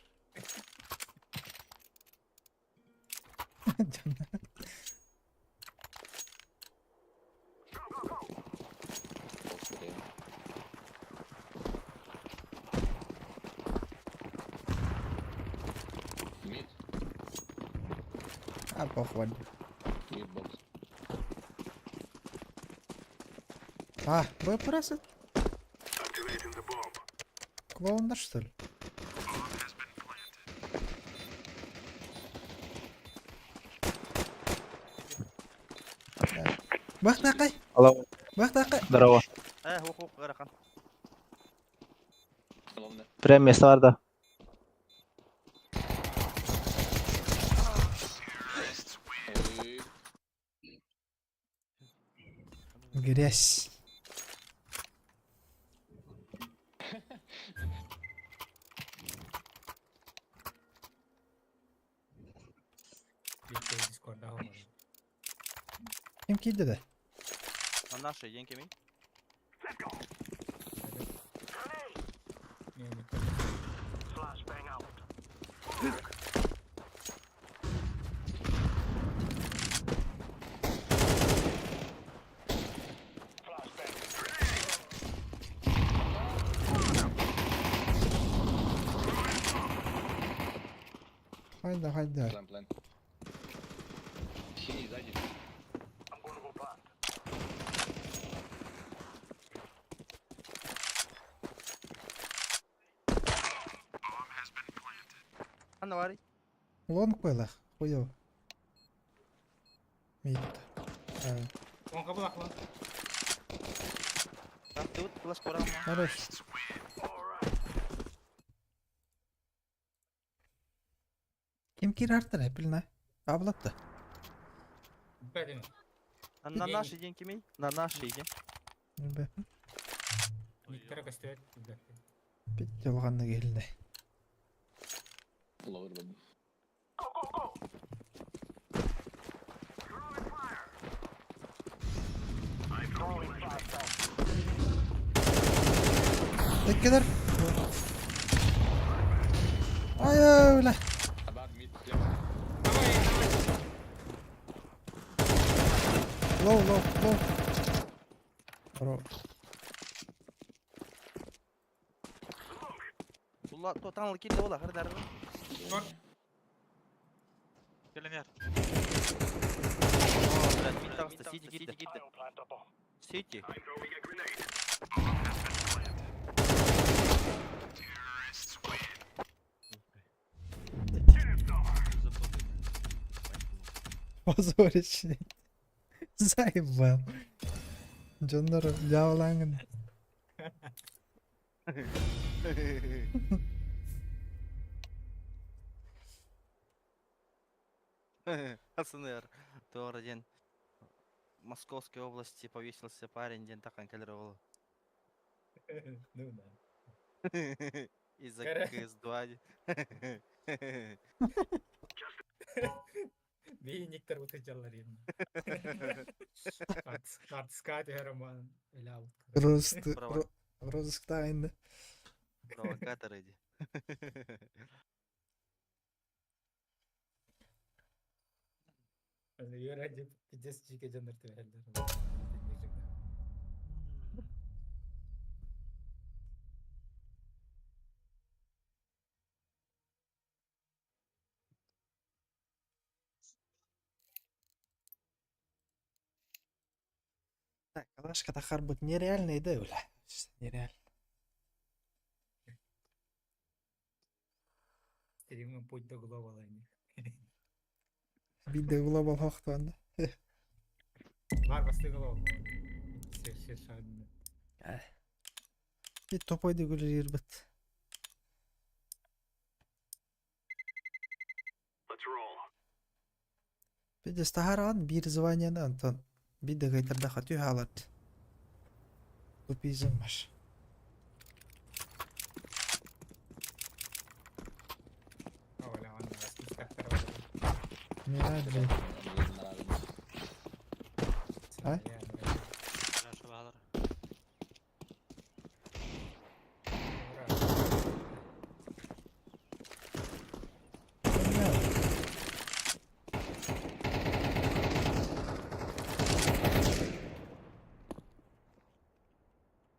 Мид. А, похваль. Мидбокс. А, боеприпасы? Клоунда, что ли? Бахтакай. Алло. Бахтакай. Здорово. Ух, Гарахан. Прям место варда. Грязь. Kim killdi de? На наши деньги ми. Haydi haydi. План. Синий сзади. Анвари. Лонг было, хуёво. Мид. Он каблак лон. Тут плас порама. Хорош. Kim kirar артыра, пилна. Аблатты. Бәдем. На наши деньги ми. На наши деньги. Бе. Никтер костюет. Бит жалганны келди. Ловер баба. Tekkeler. Ay öyle. Low. Хорош. Ула, то там лакит дола, хардар. Келемер. Блядь, мид так что сити гидде. Сити. Позорище. Заебал. Джондар лявлангын. Пацаны, тугра ден Московской области повесился парень, ден такан калировал. Ну да. Из-за КС-2. Bir Niktar utajjallar енді. Қатысқа дәріман. Розыскта енді. Провокатор иди. Ради 50 жеке жандар тәуелдер. Так, калашка тахар будет нереальный, да, Уля? Нереально. Стримим путь до глобала. Видео глобал хохтуанда. Бар басты глобал. Все шагында. Bir topaydı gülür yerbet. Bir de staharan bir званияны Антон. Bir de gaytarda xatı halat. Tupizm var. Ne hadi. Ha?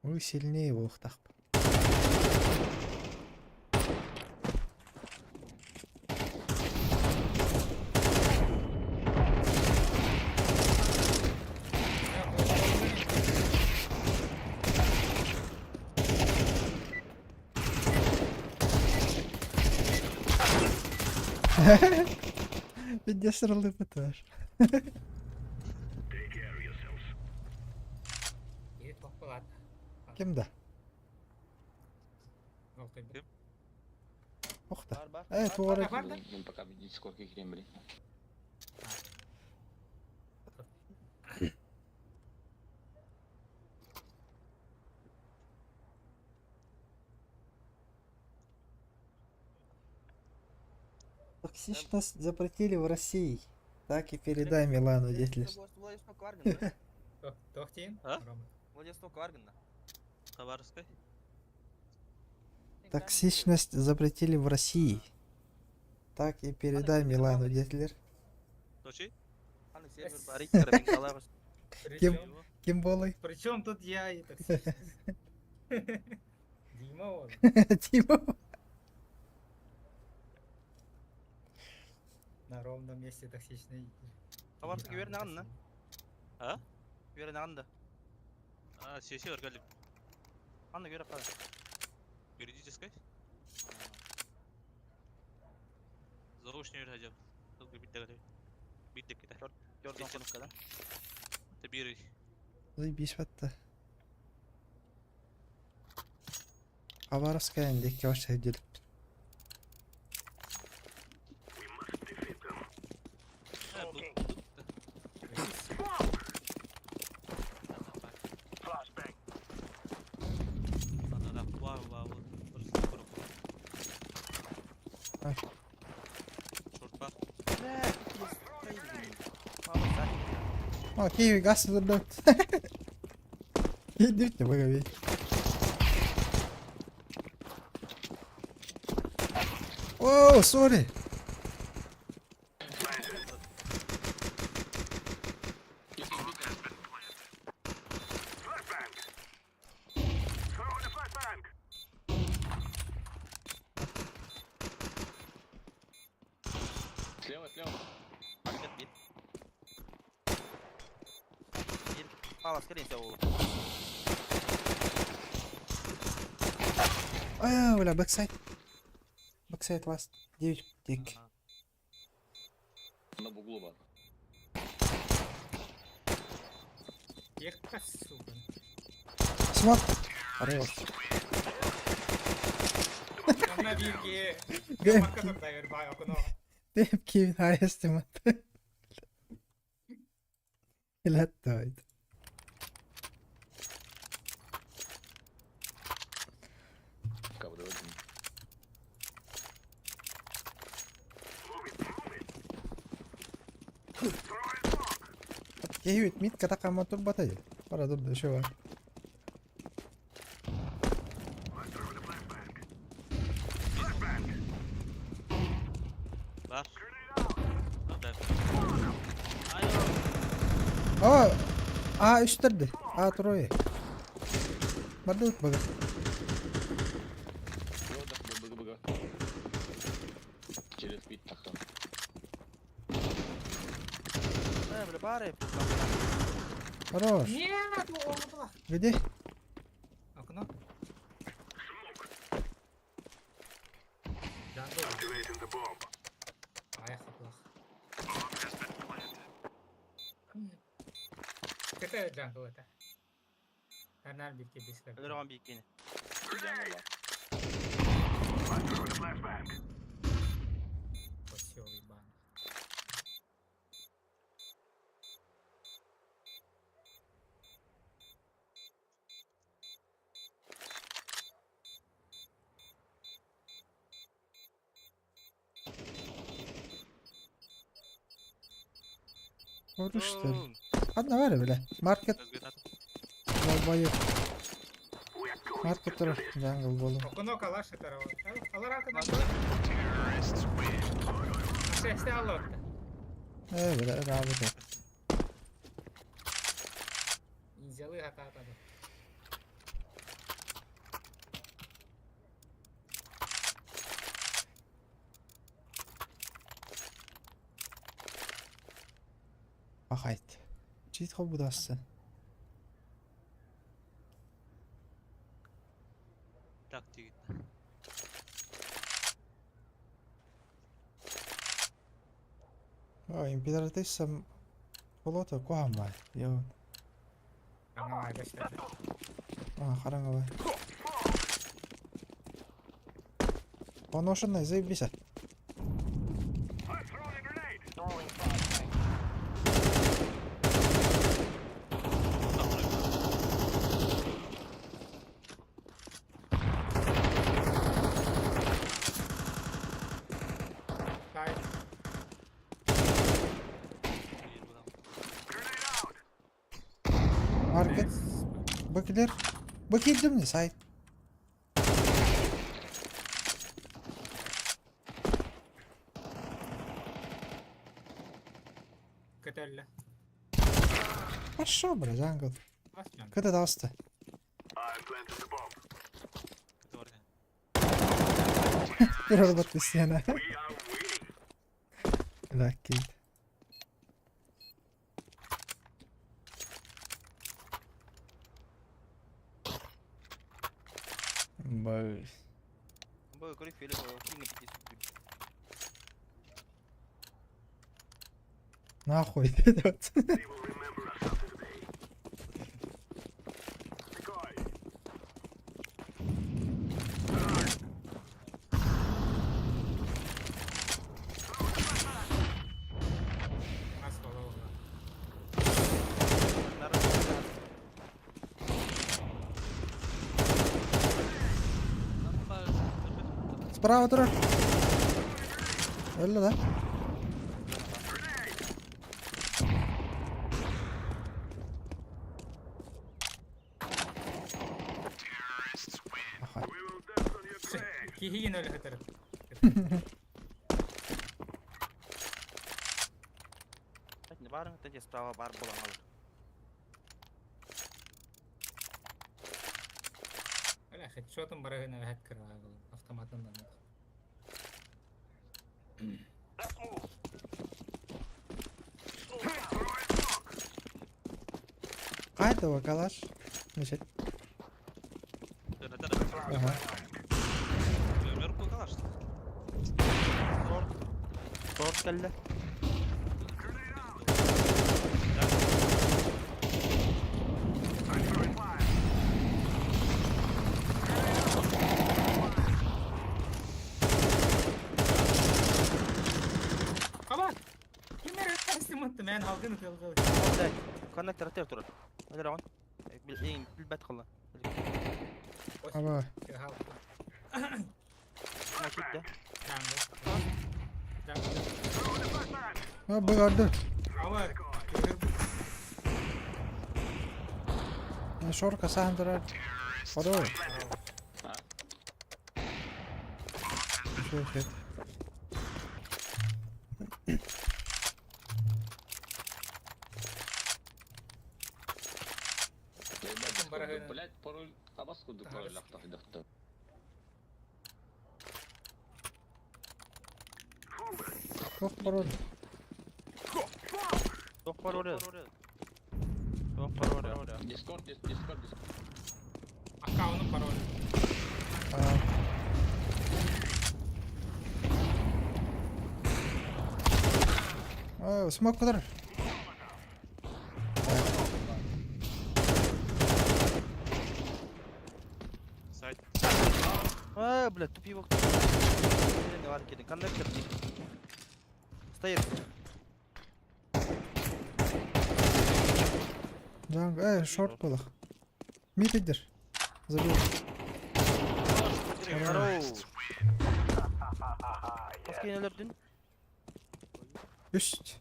Вы сильнее его так. Меня срали пытаешь. Kimde? Охта. Туарек. Пока видите, сколько их рембри. Токсичность запретили в России. Так и передай Милану, если... Тохтин? Владислав Варгана. Хабаровской. Токсичность запретили в России. Так и передай Милану, Детлер. Кем болой? Причем тут я и токсичность? Дима он. Дима. На ровном месте токсичный. Хабаровский вернаган, а? Вернаган. Сессия органик. Анна Вера Павел. Юридической? Заочный радио. Только битта kita. Jordan konuşka da. Tabii. Заебись вот-то. Хабаровская индекке ваша делит. О, Киви, газ задает. Идите, боговей. О, сори. Слева, слева. Пала, скорее всего. Бля, бэксайд. Бэксайд ласт. 9 тик. На буглу бар. Яка сука. Смок. Хорош. На вилке. Киви, арестимат. Летает. Киви, мид катака мотор батарея. Пора тут еще var. А, üstlerdi. А, трое. Бардут бага. Через пит тахан. Бля, баре. Хорош. Нет, оба. Где? Окно. Джангл. Аяха плохо. Какая джангл это? Канал битки без как. Ölürüm büyük yine. Посёл ебан. Vuruştur. Hadi var ya bile. Market. Dolbayı. Market durur. Jungle bolu. Окно калаш это ровно. Аларака на. Шесте алорта. Bile rağbet et. Инзелы хата атады. Bakayt. Çiğit kol budası. Так тегит. İmparatorluysam Polota kohan var. Yo. Ага, агашта. Қараңғы бай. Он ошындай заебися. Market. Bakılır. Bakıldım ne say? Каталля. Пошел, бля, джангл. Басмян. Когда даст? Проработай стена. Лаки. Бай. Bu koruyup böyle koyuyor. Yine bir Нахуй идет. Справа турар. Öyle lan. Кихигин öyle хатар. Ne var mı? Tece sprava var bulamalı. Öyle хедшотом барагына хат кыраа автоматından. Haydi bakalaş. Мешет. Ага. Мёрку калаш. Sort geldi. Kapat. Kimler teslim etti men aldığını kıldı. Hadi. Konnektör atıyor durur. Hadi ravan. Bir bet kolla. Aba. Nakit de. Ha bu gördü. Ama Şor kasandırar. Hadi. Şey. Блять, пароль. А вас куда пароль ахтах. Çok parol. Çok var oraya. пароль, ja. Discord. Аккаунт пароль. Смок кудыр. Сайт. Блядь, тупивок. Не var kedin. Коннектор. Стоит. Жаң, шорт болық. Мид идер. Забил. Хорош. Паскай өлөрдүн. Үст.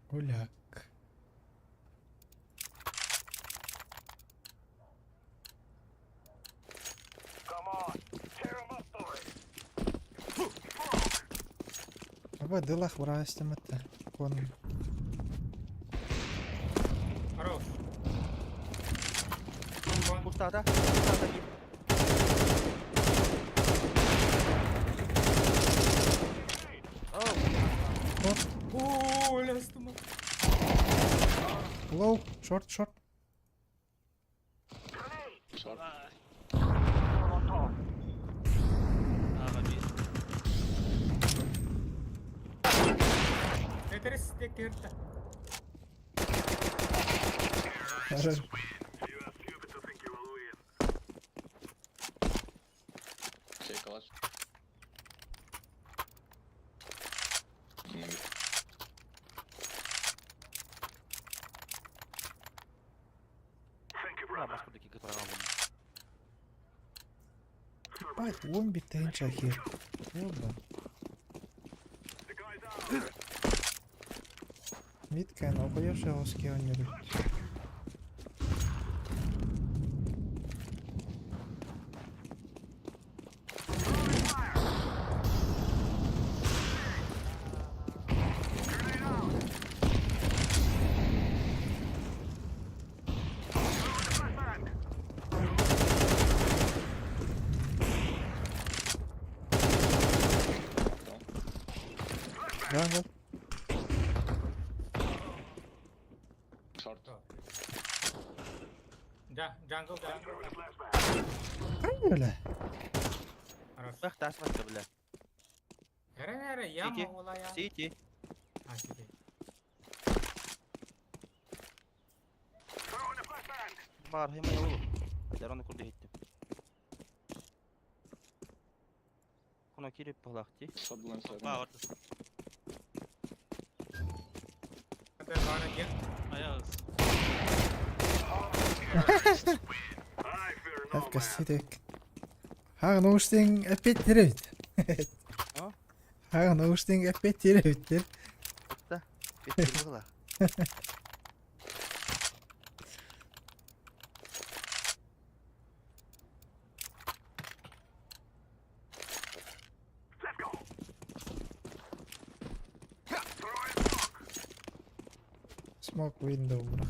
Гуляк. Абай дылах брастем это. Кон. Хорош. Пустата. О, лястума. Лоу, шорт. Тетрис текерта. Хорош. Все, калаш. Ай, он битен чахир. Оба. Миткен, окуешь его скионерит. Jungle. Jungle. Öyle. Bak tas var kabla. Nere yama ola ya. City. Ha City. Var hemen yolu. Yarını kurdu gitti. Kuna kirip palakti. Var. Hadi bana gel. Ayağız. Hefkas hidek. Haar noosting epit eruit. Haar noosting epit eruit. Bitti bu la. Smoke window, bro.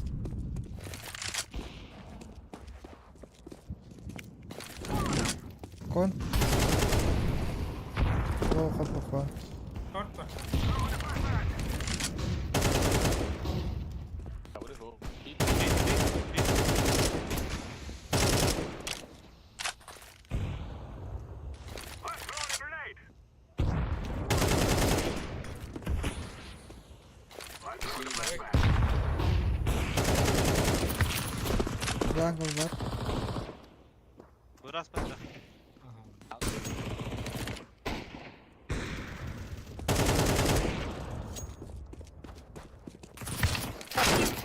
Kon. Low hop kon. Short var. Jungle var. Burası bende.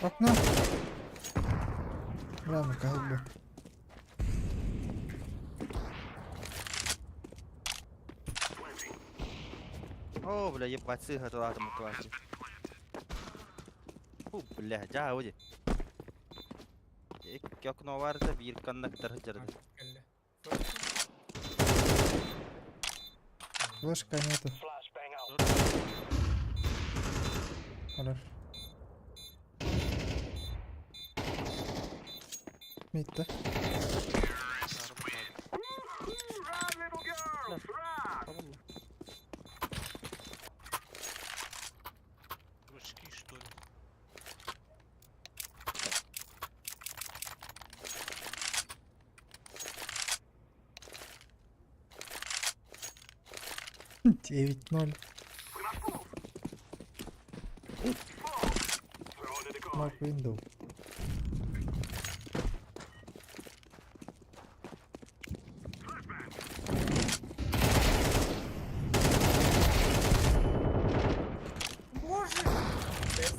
Окно. Рано как бы. О, бля, ебать, сыга туда там классе. Фу, бля, жаа өже. Эки окно бар да, бир коннектор жүрдү. Флешка нету. Хорош. Мид, да? 9-0. Mark window. Боже! Пиздец.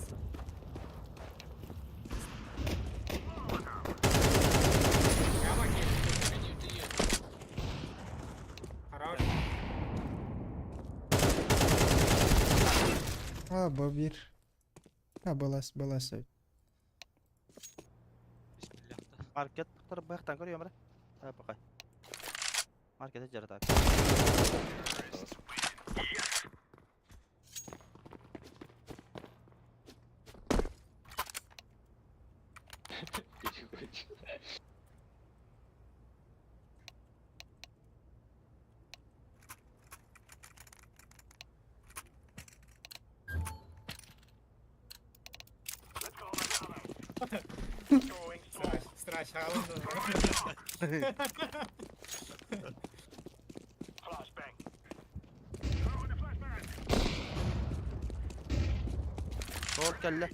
Прямо килл. Хорош. Бобир. Балас. Market tarafı bayaktan görüyor musun? Ha bakay. Markete jarat abi. Страш, алынды. Sol kelle.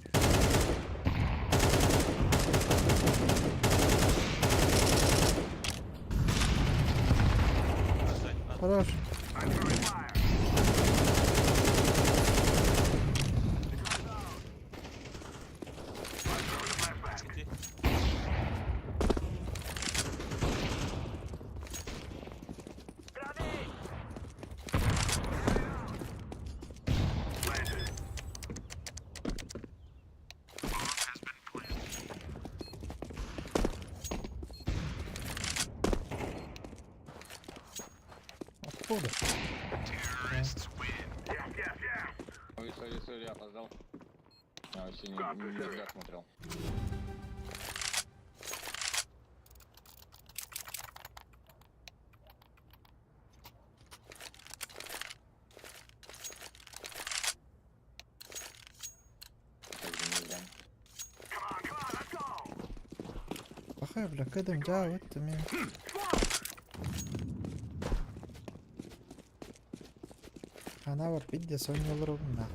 Хорош. Откуда? Сори, я опоздал. Я вообще не смотрел. بخاف لك كده مجاوب تمام. Ханавар видя сонялар умна.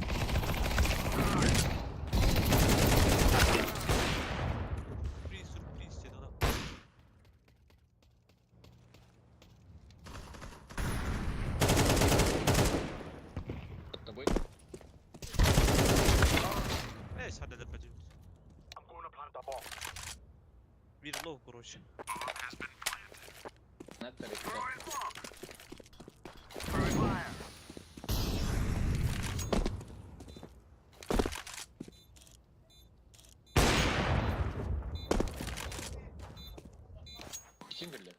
Сюрприз тебе надо. Под тобой? Есть, хада допадет. Вижу лов, короче. Это Кимберли.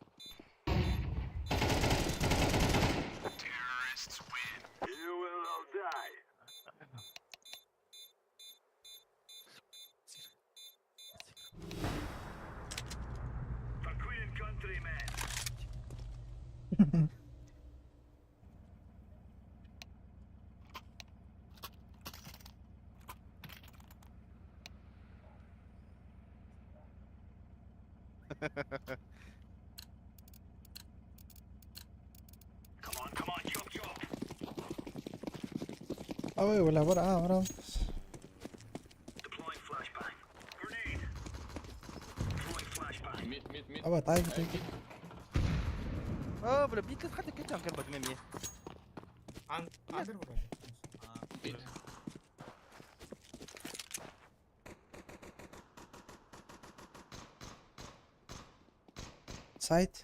أوي ولا برا Мид. أبا تعال بلا بيت خدت كده كان بجنمي. Андер вроде. Мид. Сайт.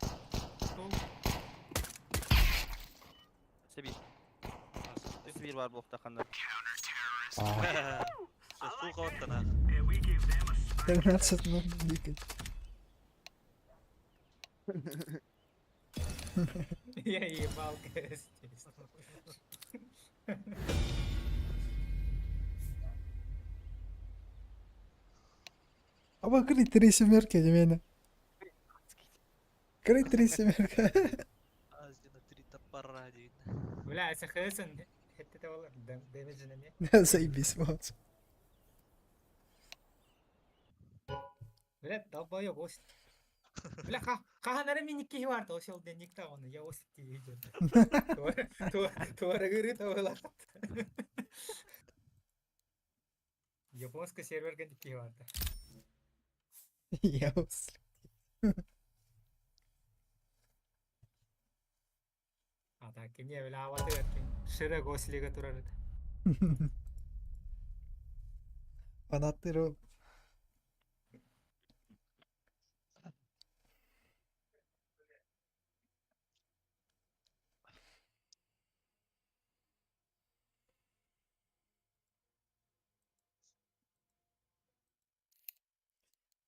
Sibir var bu hafta kanlar. Су каваттана. 13-0 дикать. Я ебал КС. Аба крыть 3 семерки, не меня. Крыть 3 семерка. Азина 3 топора дейін. Бля, СХС-ын хеттете болар. Дэмэджіне не? Да, заебись, вот. Бля, долбоёб, ось. Бля, қағанары мен никке варды, осы елде никта оны, я осы тегі жүрді. Туары көрі тауылақыт. Японский серверге никке варды. Я осы. Ата, кемне білі аваты өркен. Шырық осылеге тұрар еді. Фанаттыр ол.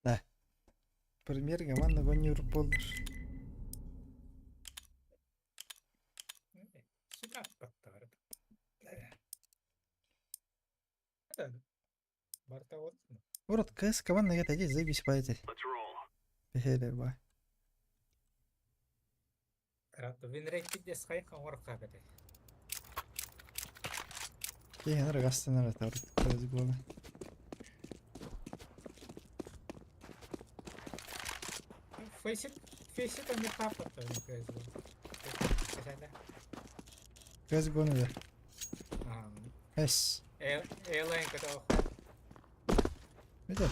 Да. Пример команда гонюр болдыр. Шикард баттар. Барта вот. Ворот КС команда я тади заебись поэти. Бехелер ба. Карату винрейт де скайхан ворка беде. Кейін рагастан арат ворот КС голы. Фейсит он не хапат он КС гол. КС голы да. Эс. Эйлайн катал. Видишь?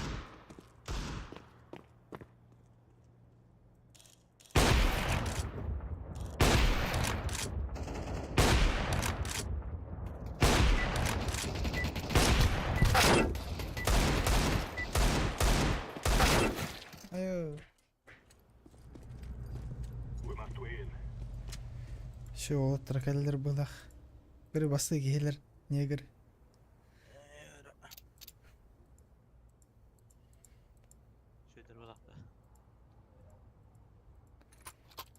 Айо. Şu trakaller bulak. Bir bası gelir neger. Şöyle bıraktı.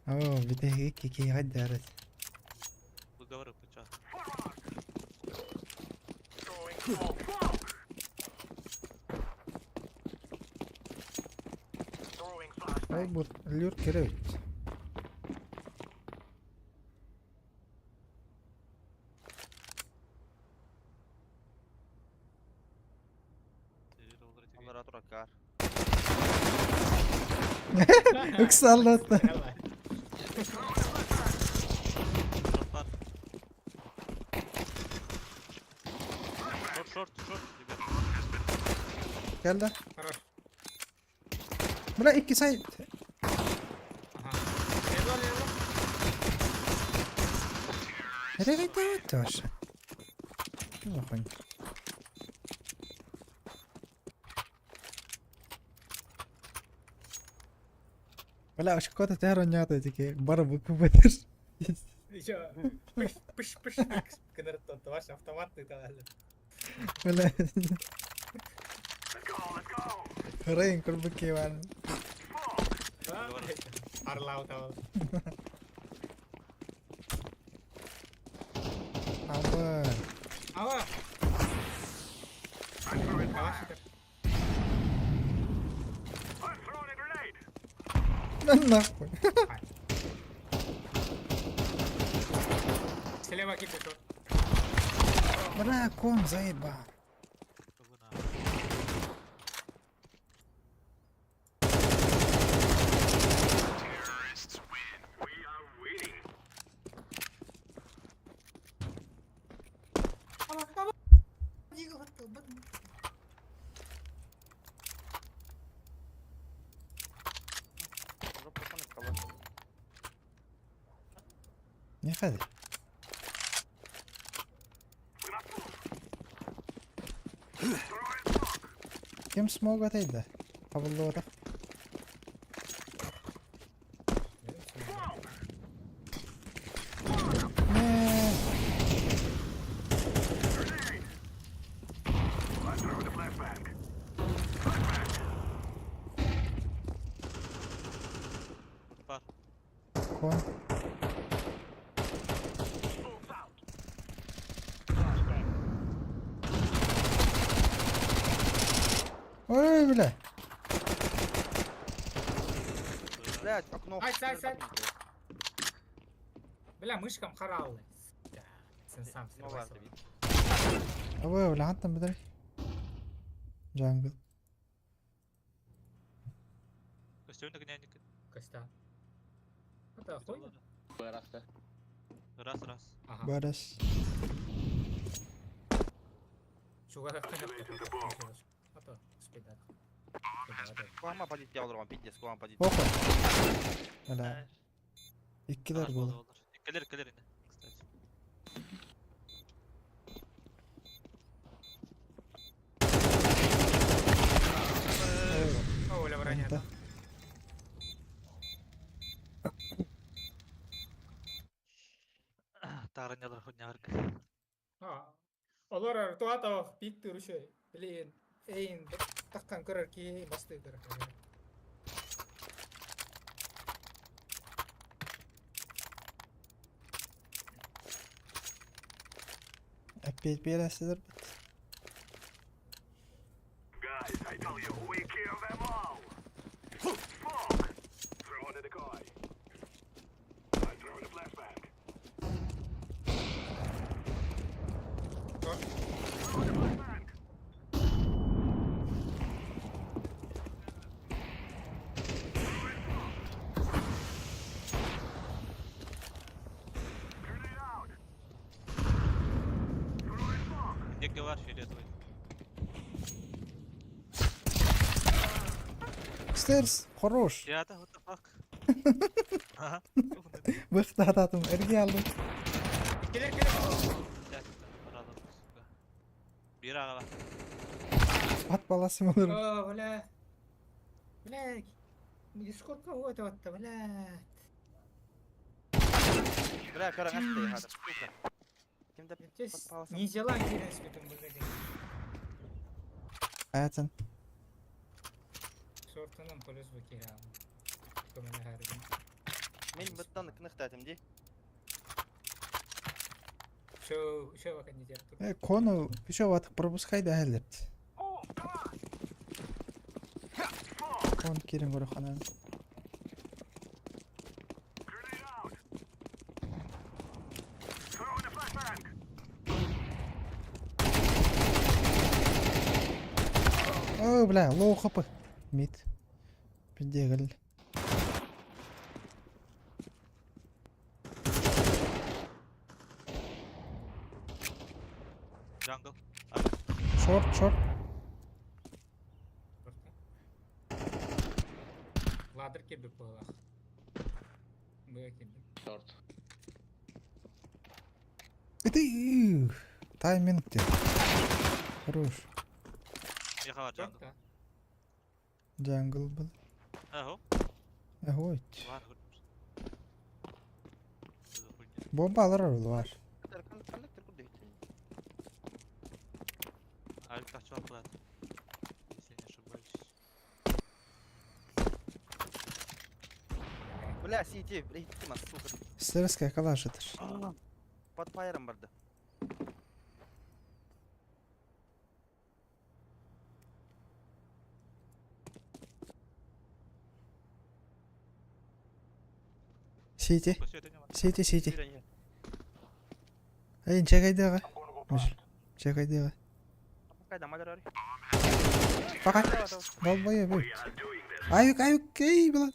Oo bir de kiki hadi arat. Bu gavur bıçağı. Ay bu lür kerevit. Onlara turakar. Üksallatı. Short. Geldi. Bıra iki say. Nereye gitti var? Bakın. Валя, аж какой-то тяронята таки бара буквы. Еще пыш, когда тот ваш автомат и так далее. Валя. Рейн курбуки ван. Арлау того. Ава. Нахуй. Слева кипит. Бля, ком заебал. Не ходи. Kim smoke ataydı? Havlu olarak. Ne? Kon. Ой, бля. Блять, окно. Ай. Бля, мышкам хараллы. Sen сам срывайся. Ой, бля, там бедри. Джангл. Костюмник нянек. Коста. Это охуенно. Раз-то. Раз. Ага. Барас. Чугара это спидат. Куама позиция алдырған, пиздец, куама позиция. Опа. Hala. İkkiler bu. Калер инде, кстати. Оля броня. Anta. Таарынялар хуйнярк. Олар туатав пик турушой. Блин, эйн таккан көрөр ки басты көрөр. Опять бересіздер. Guys, I tell you, we kill them all. Fuck. Throw in a decoy. I throw in a flashbang. Throw in a flashbang. Grenade out. Где ваш фиолетовый? Stairs. Хорош. Ребята, what the fuck? Ага. Бықты ататым. Эрге алдым. Келер. Бир ага. At balası mı olur? О, бля. Блядь. Сколько вот это, блядь. Бля, караңашты, хадыр, сука. Кімді подпаласам? Не Зеландия спитым, блядь. Hayatın. Шортынан полюс бакерам. Көмелі харгын. Мен бұттан кінықтатым, де? Шо вака не дерту. Konu bir şey atıp пропускай da hallet. Konu kirin görü kanan. Throw in a flashbang. Oh bля, low kapı. Mid. Підігл. Джангл. Short. Ладыр кебі болақ. Бұя кебі. Торт. Это тайминг де. Хорош. Яха var джангл. Jungle был. Ага. Ой. Var. Bombalar var. Коннектор куда идти? Альт тахчал плат. Если не ошибаюсь. Бля, сиди, блядь, сука. Stairs'e kalaşıdır. Под фаером барды. Сити. Эй, чекайдыға. Чекайдыға. Қайда, мадыр ары? Пока. Болбой, бой. Аюк, ей, блин.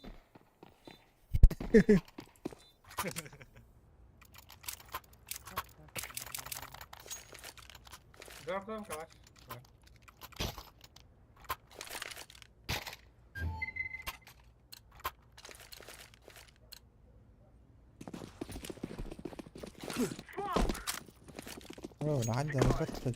Дорогом калаш. اوه انا عندي مقتل.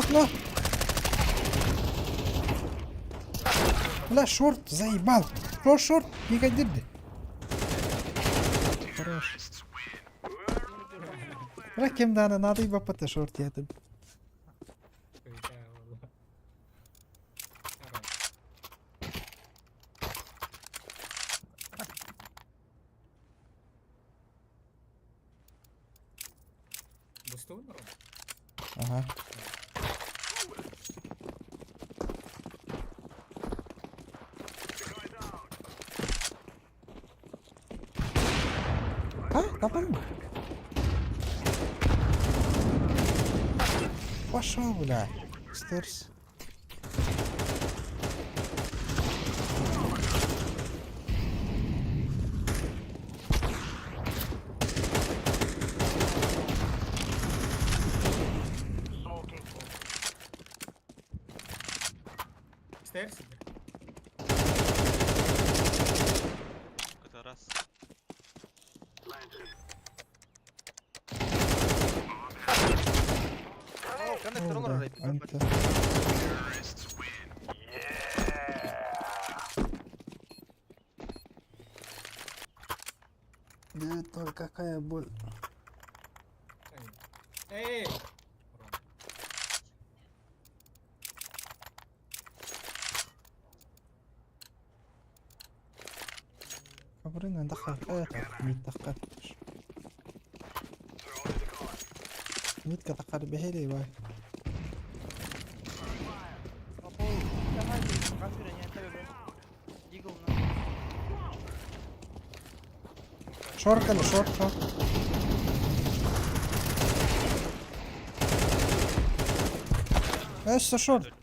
окно. Бля, шорт, заебал. Шорт, не кадирди. Хорош. Бля, кем дана, надо и бапата шорт ядым. Ага. А, напомню. Пошел, бля. Стырс. Стейр себе. Это раз. О, коннектор О, лора да, рейд. анта. Девять ноль, какая боль. Эй! Кабрина дخل خيطة ميت دخل ميت كدخل بهلي واي شورت ولا شورت ايش شورت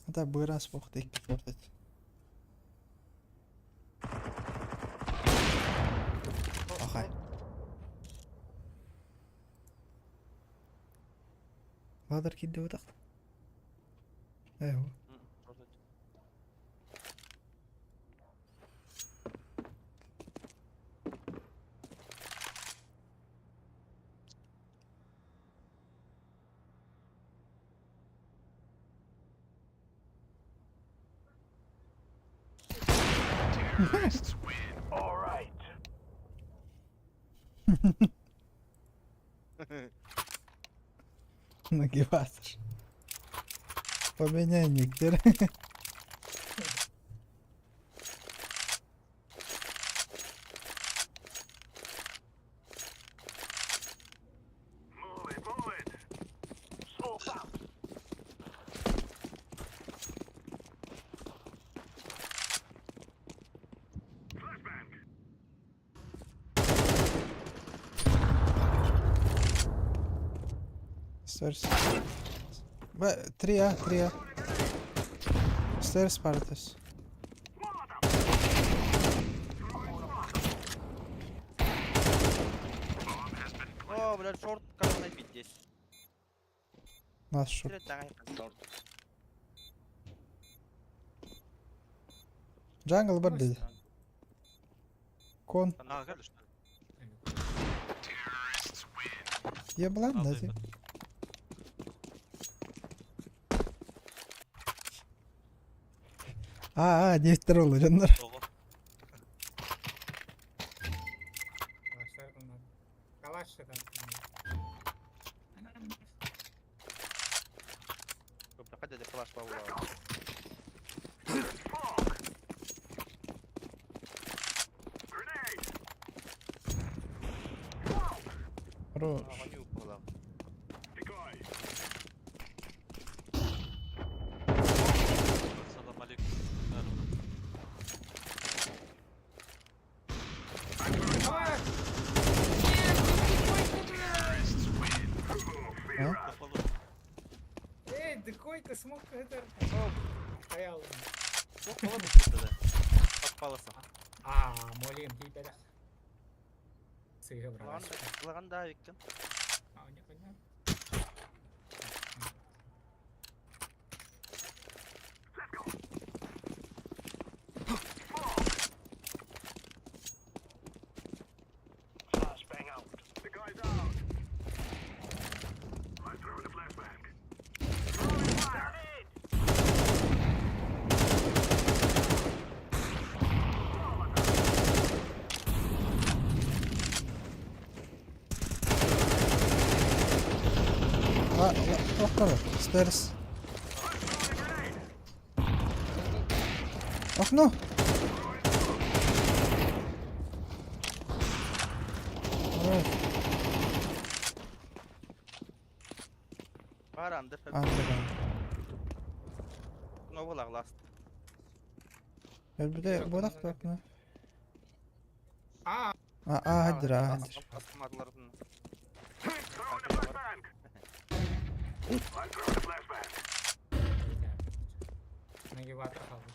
هذا بوراس بوختك شورتت اخي هذا الكيد ده تاخذ ايوه Terrorists win. All right. Нагибатор. Поменяй никтер. Move it, move it. Smoke out. Flashbang. Stairs. Tria. Stairs Spartus. О, блядь, шорт, как он набить здесь? Нас шут. Джангл بدل. كون А, гадишь, что ли? يبلان ده زي. не второй жандар. Проходи, де флаш по углу. Хорош. Маню углу. Салам алейкум. Эй, декойка, смог это. Стоял. Ну, холодно тогда. Подпалился. Молим, тебя да. Сыграл. Лаванда, Виктор. Не понял. Flashbang out. The guy's out. I'm throwing a flashbang. Throwing fire. Хорош. Стairs. Окно. Close. Var under. Under. No bulak last. Bir de bodak bak mı? Aa. Hadi hadi. Asmadılar bunu. Nagi water kaldı.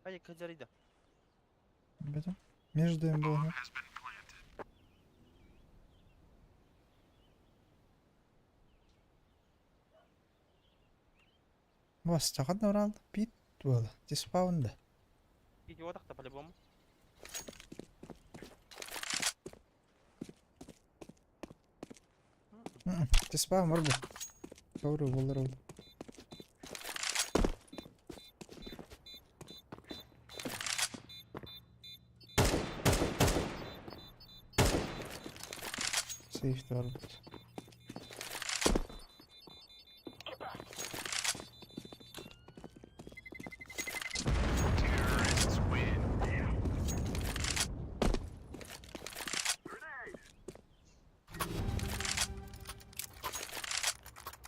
Hadi kacarıydı. Bedim. Между им был. Бос, тағат оралды. Бит болды. Диспаунды. Иди вот так-то по-любому. Диспаун var bu. Doğru bulur oldu. Safety var burada.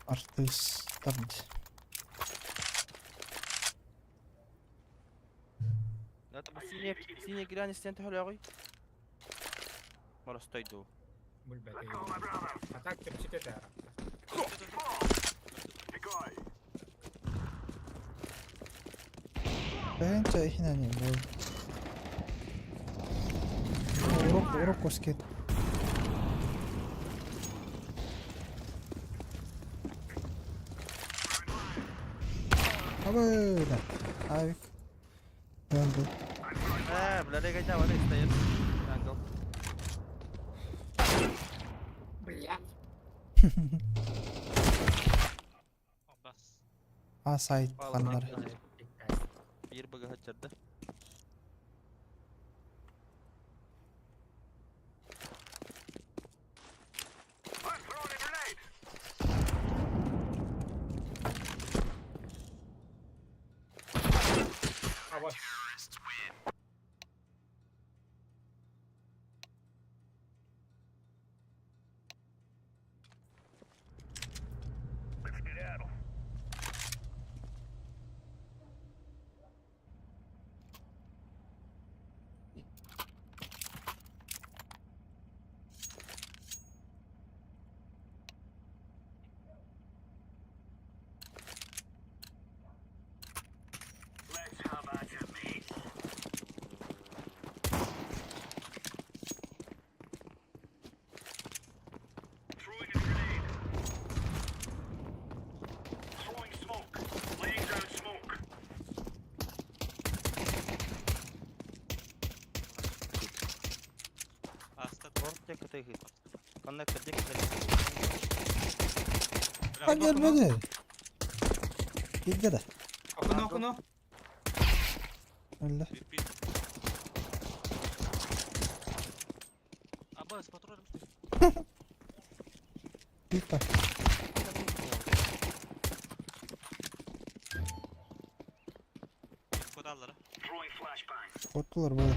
Artist tabii. لا طب سيني جيران استنتهوا يا اخوي. مرة استيدوا. Bulbete. Atak tepçite tarafta. Bence hina bu. Urok kosket. Böyle. Abi. Döndü. بلا قاعد ولا يستير. Jungle. Sait fanları. Bir bug'a kaçırdı. Ha gelmedi. Giddi de. Okunu. Öyle. Abbas patron Bir bak. kod aldılar. Korktular böyle.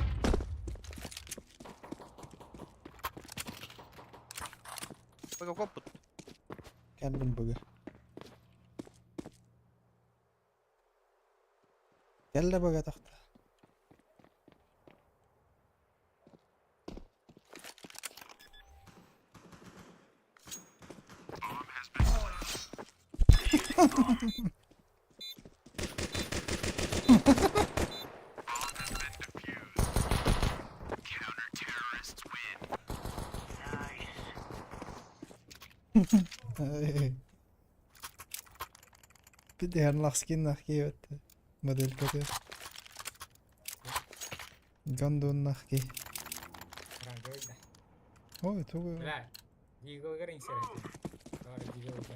Bug'a koput. Geldim bug'a. Gel de bug'a taktı. بدي هالنخسكين نحكي وقت موديل كده جندون نحكي هو تو لا digo que inserti. Ahora digo que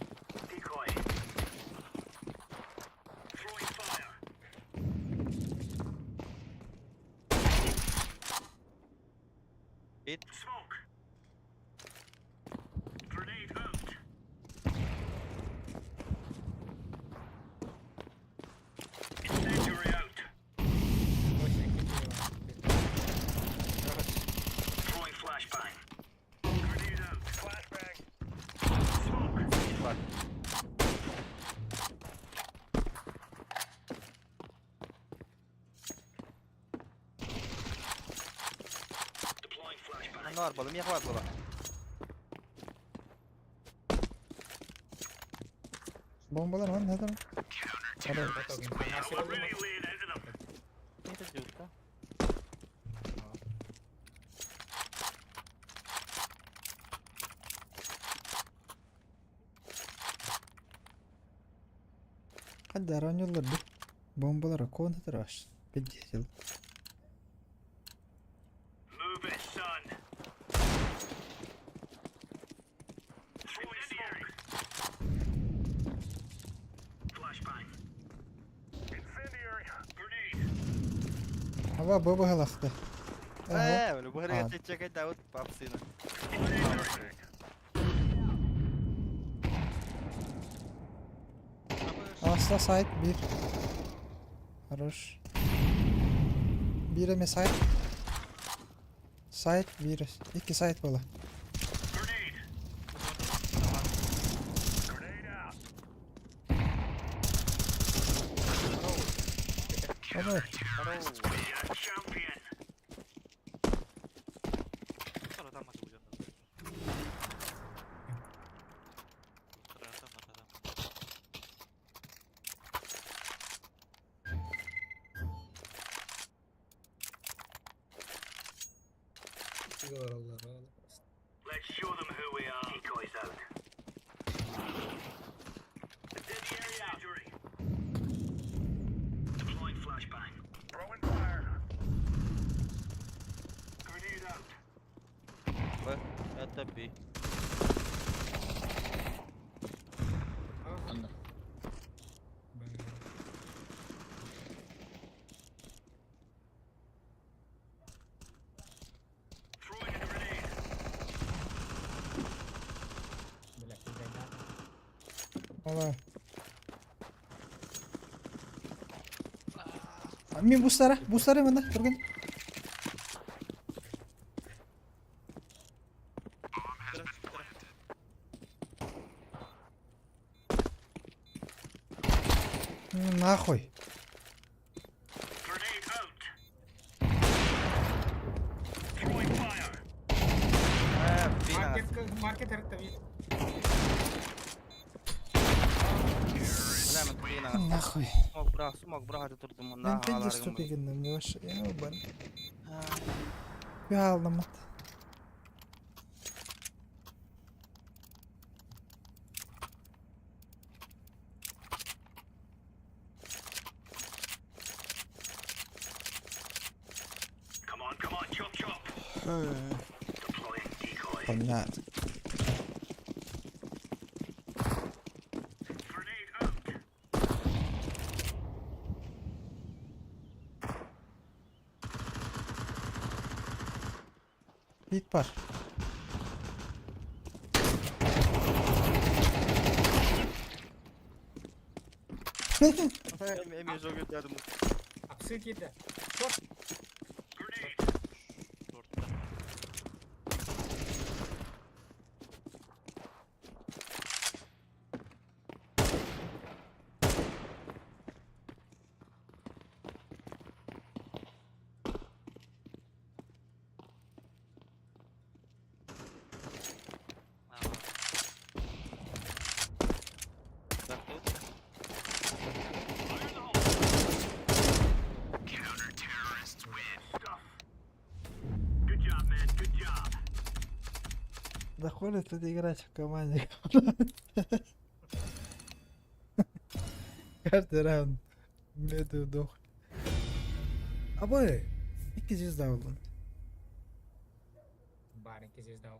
Hit. Smoke. Grenade out. Var balım yak var bala. Bombalar lan neden? Hadi. Neyse diyor da. Hadi aran yollar bir. Bombalara kontadır var. Bir yıl. Move it, son. Incendiary. Flashbang. Incendiary. Grenade. Hava baba halaktı. Öyle bu hareket edecek Davut papsını. Asla sahip bir. Хорош. Biri sahip. Sahip biri. İki sahip bala. Hadi. Champion. Sonra tam atı bu canım. Let's show them who we are. Decoys out. Incendiary injury. Deploying flashbang. Throwing fire. Grenade out. Bak, tabii. Throwing a grenade. Hava. Amin boostlara. Boostlara bende. Durgun. Нахуй. Grenade out. Throwing fire. Market harita bir. Нахуй. Smok bırak hadi durdum. Ben de stupid gindim yavaş. Ya ben. Bir aldım at. Come on, chop chop. Deploying decoy. Понятно. Grenade out. Bit var. Emir çok götürdüm. Apsı gitti. Short. Counter-terrorists win. Stuff. Good job, man. Good job. Заходит это играть в команде. Каждый раунд. Меду вдох. Абой. İki звезда oldu. Бар iki звезда.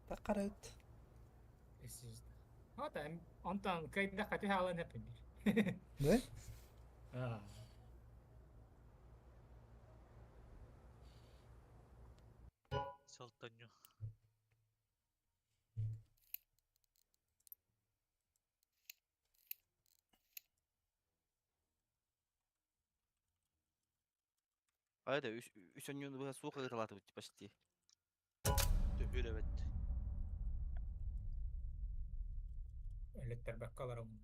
Takaret. Oh, там Антон кайда хати халан hep Ne? Ah. Saltanyo. Hayda, üç önünü böyle soğuk ırılatı почти. Öyle evet. Elektrik bakkalarım.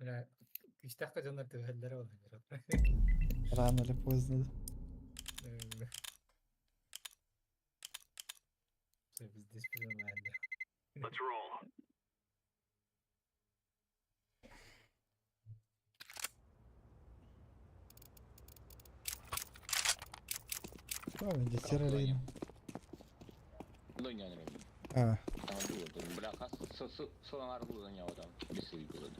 Бля, кистахка жанар төгәлләре ул. Рано или поздно. Все, без диспозиона. Let's roll. Менде терроризм. Ну, не, не, А, там было, там, бляха, содан арқылы занял там, бесовый был.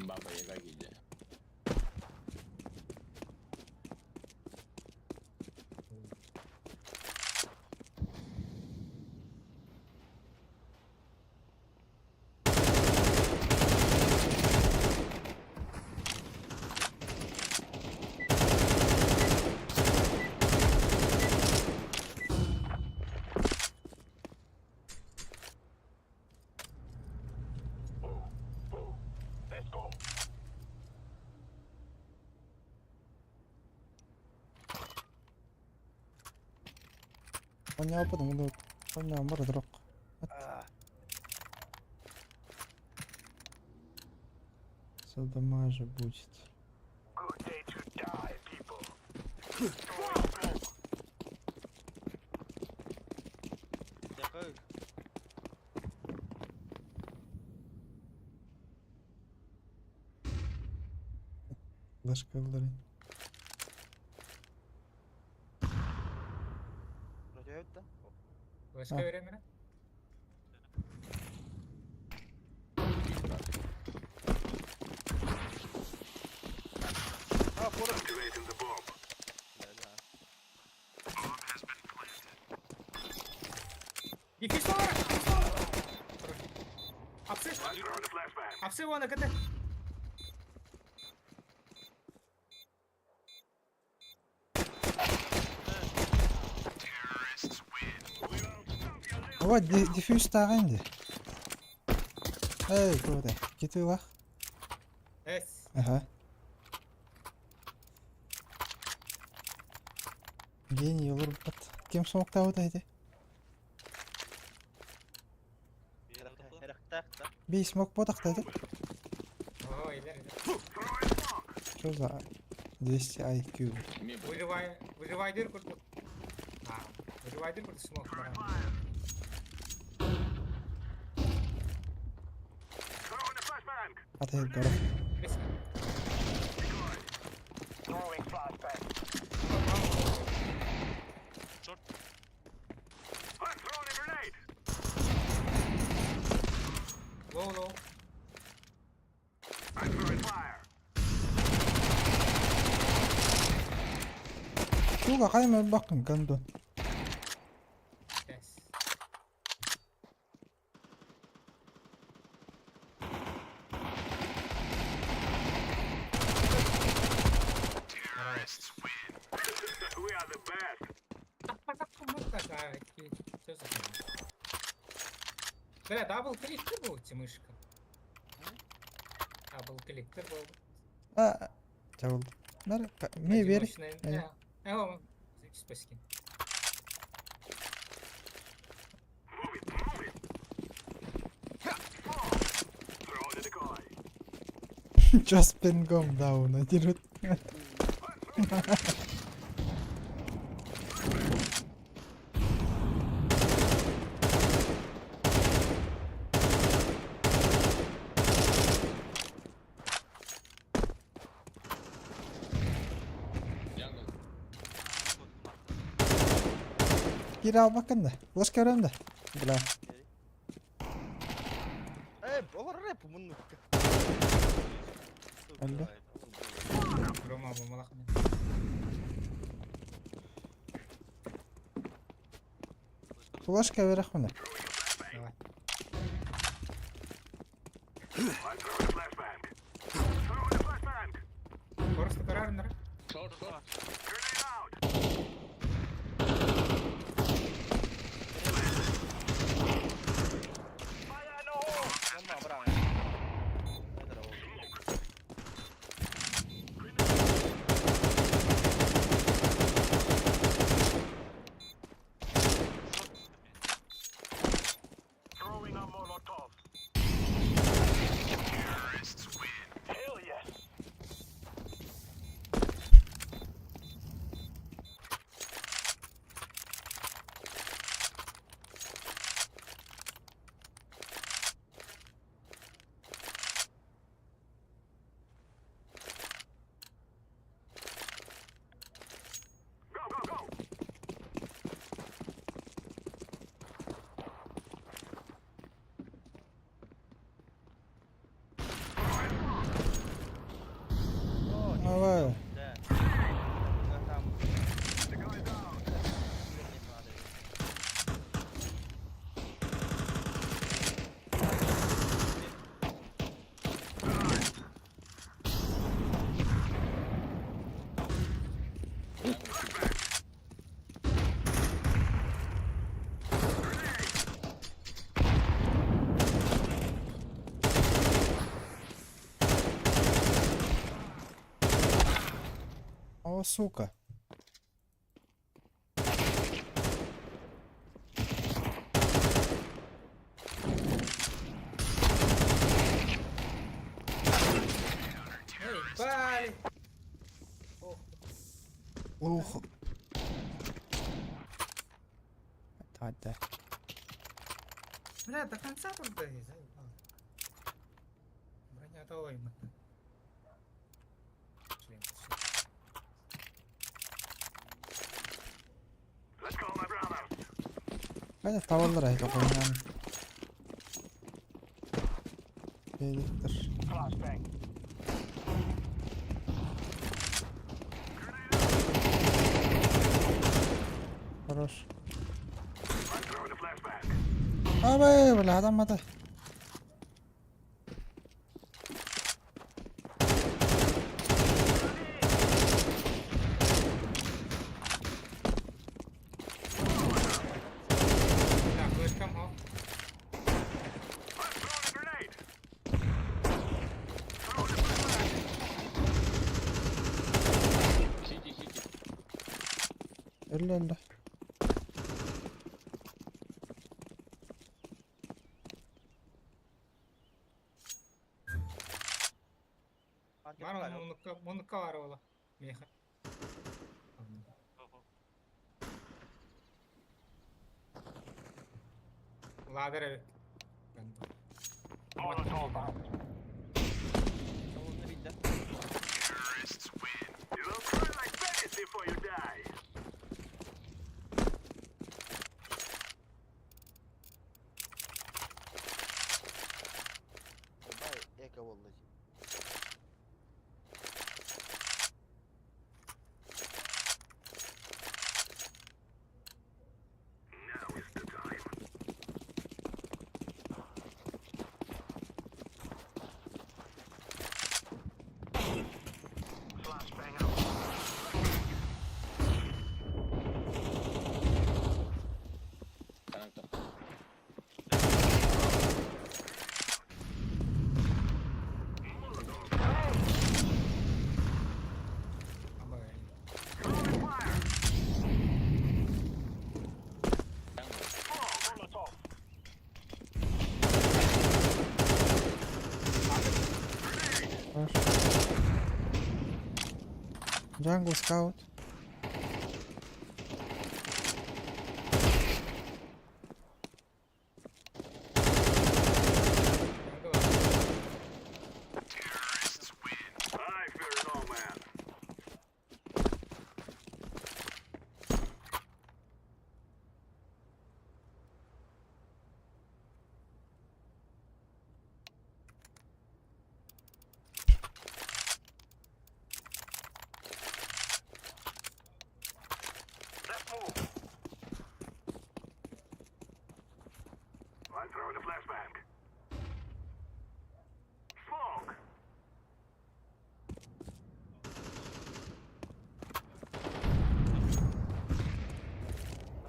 Баба Яга гильдия. Let's go. понял, потому что понял, мордрок. Садомажа будет. Good day to die, people. Дякую. Флешка ударить. Вроде это. Флешка А. времени? Activating the bomb. Дефис var! Апсы! Throwing a flashbang. Апсы вон, АКТ! Вот, дефьюз тағайынды. Эй, куда? Кету лақ. Эс! Ага. Гений olur бат. Кем смокта отайды? Бей смок бодақтайды. О, иler. Что за 200 IQ? Выживайдер kurdu. Ha, Выживайдер kurdu smoke var. Throwing a flashbang. Atayım doğru. Throwing flashbang. Short. I'm throwing a grenade. Low low. I'm throwing fire. Şuga kayma bakın gandon. Yes. Terrorists win. We are the best. Что за хрень? Бля, дабл-кликтер был эти мышка. Дабл-кликтер был. Aa, çavuldu. Nere? Me veri. Ja, evo, spaskin. Throwing a decoy. Just been gone down. Acırıt. Geri al bakın da. Flash görüyorum da. Bla. Олар рэп мунну. Öldü. Рома бомалах. Flash verek bunu. Давай. I'm throwing a flashbang. Throwing a flashbang. Просто карарнер. Short, short. Grenade out. Fire no hole. Bomba bravo. О, сука. Эй, бали! Ух. Hadi. Бля, до конца продаю, заебал. Броня давай, мотно. Шлем, Hadi tavallar ayda koyunan. Beyliktir. Хорош. Abi böyle adam hadi. Да, флешка мог. Öyle. Var Monuka var oğlum. Meha. Ladder evet. Эко والله. Jungle Scout. I'm throwing a flashbang. Smoke.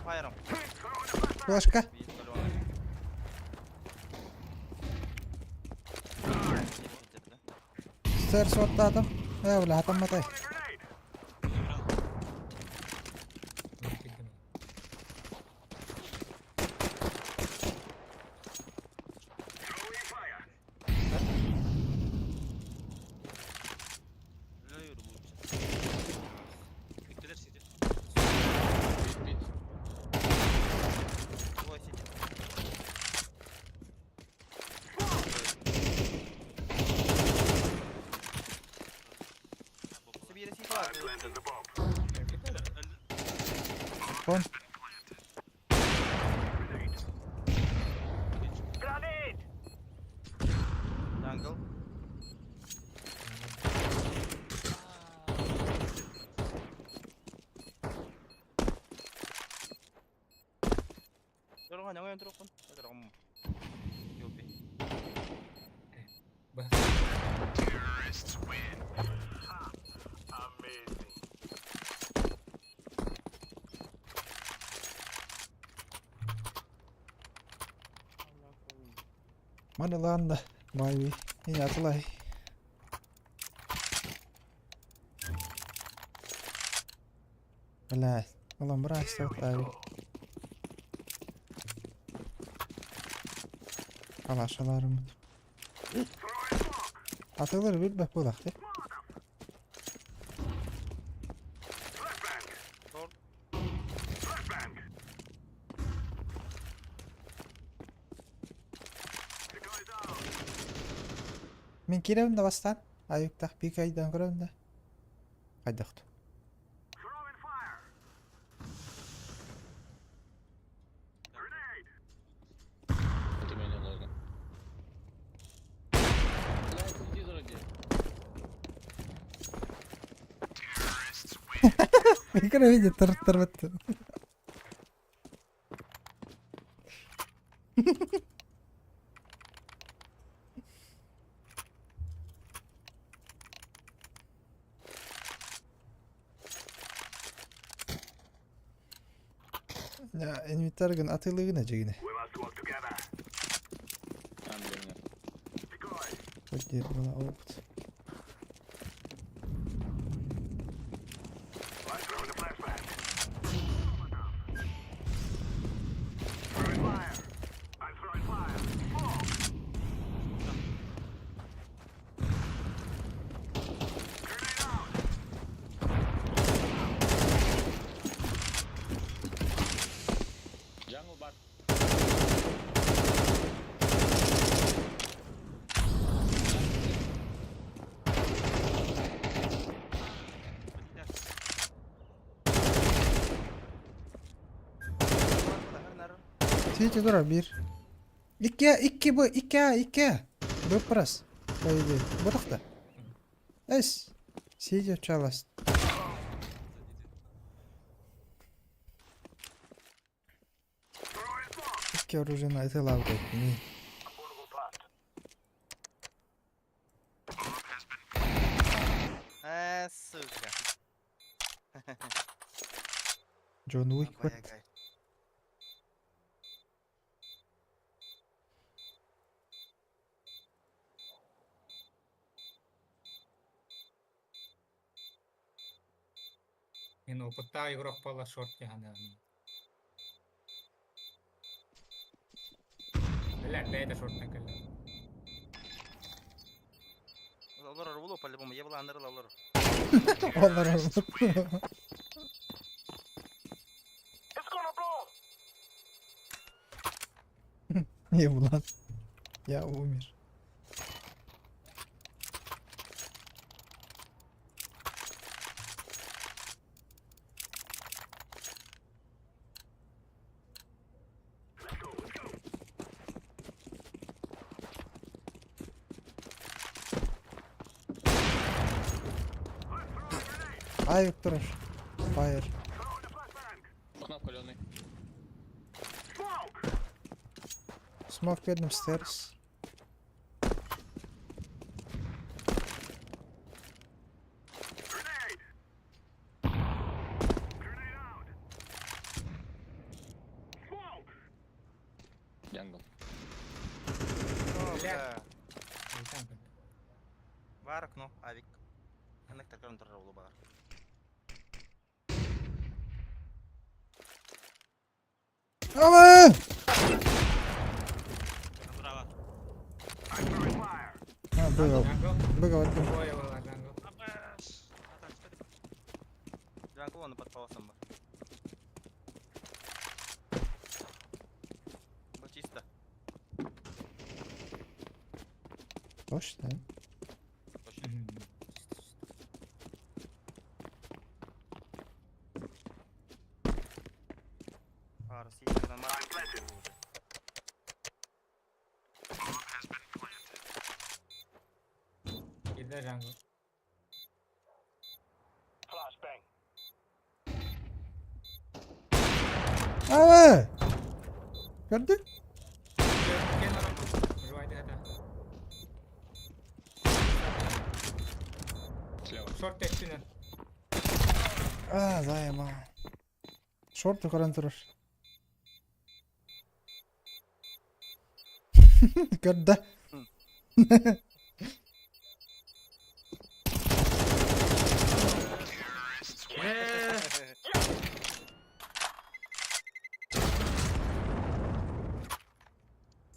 Фаером. Флешка. Stairs отдадым. Бля, атаматай. Kon. Jungle. Tulungan niya ngayon, Trukon. Pero kung Yupi. Terrorists win. Amazing. Mana lan da mavi. İyi atılay. La. Ulan bırak istedik abi. Kalaşalarım. Atılır bir bak bulak de. Min kirevim de bastan. Ayıkta bir kaydan kırım da. Kaydaktı. Фигура видит, тартарват. Ya invitergen atılığına cegine. Hadi bana opt. Сидите, дура, bir. İki bu, iki. Bu pras. Haydi, bu da. Es. Сидите, çalas. İki оружие это лавка. Сука. John Wick вот. Мен опытта игрок бола шорт яғана. Бля, бейда шортна кілі. Олар арвулу по-любому, я была андерла олар. Олар арвулу. Не, Влад. Я умер. Ай, Трош. Фаер. Окно вкаленный. Смок перед стэрс. Джангл. Бля. Бар окно, авик. Коннектор контроль бар. Ава! Быгал. Джангл он под полосом. Чисто. Точно. Gider jungle. Ава! Gördün? Шорт тестинен. Займа. Шорт yukarı durur. Gördü.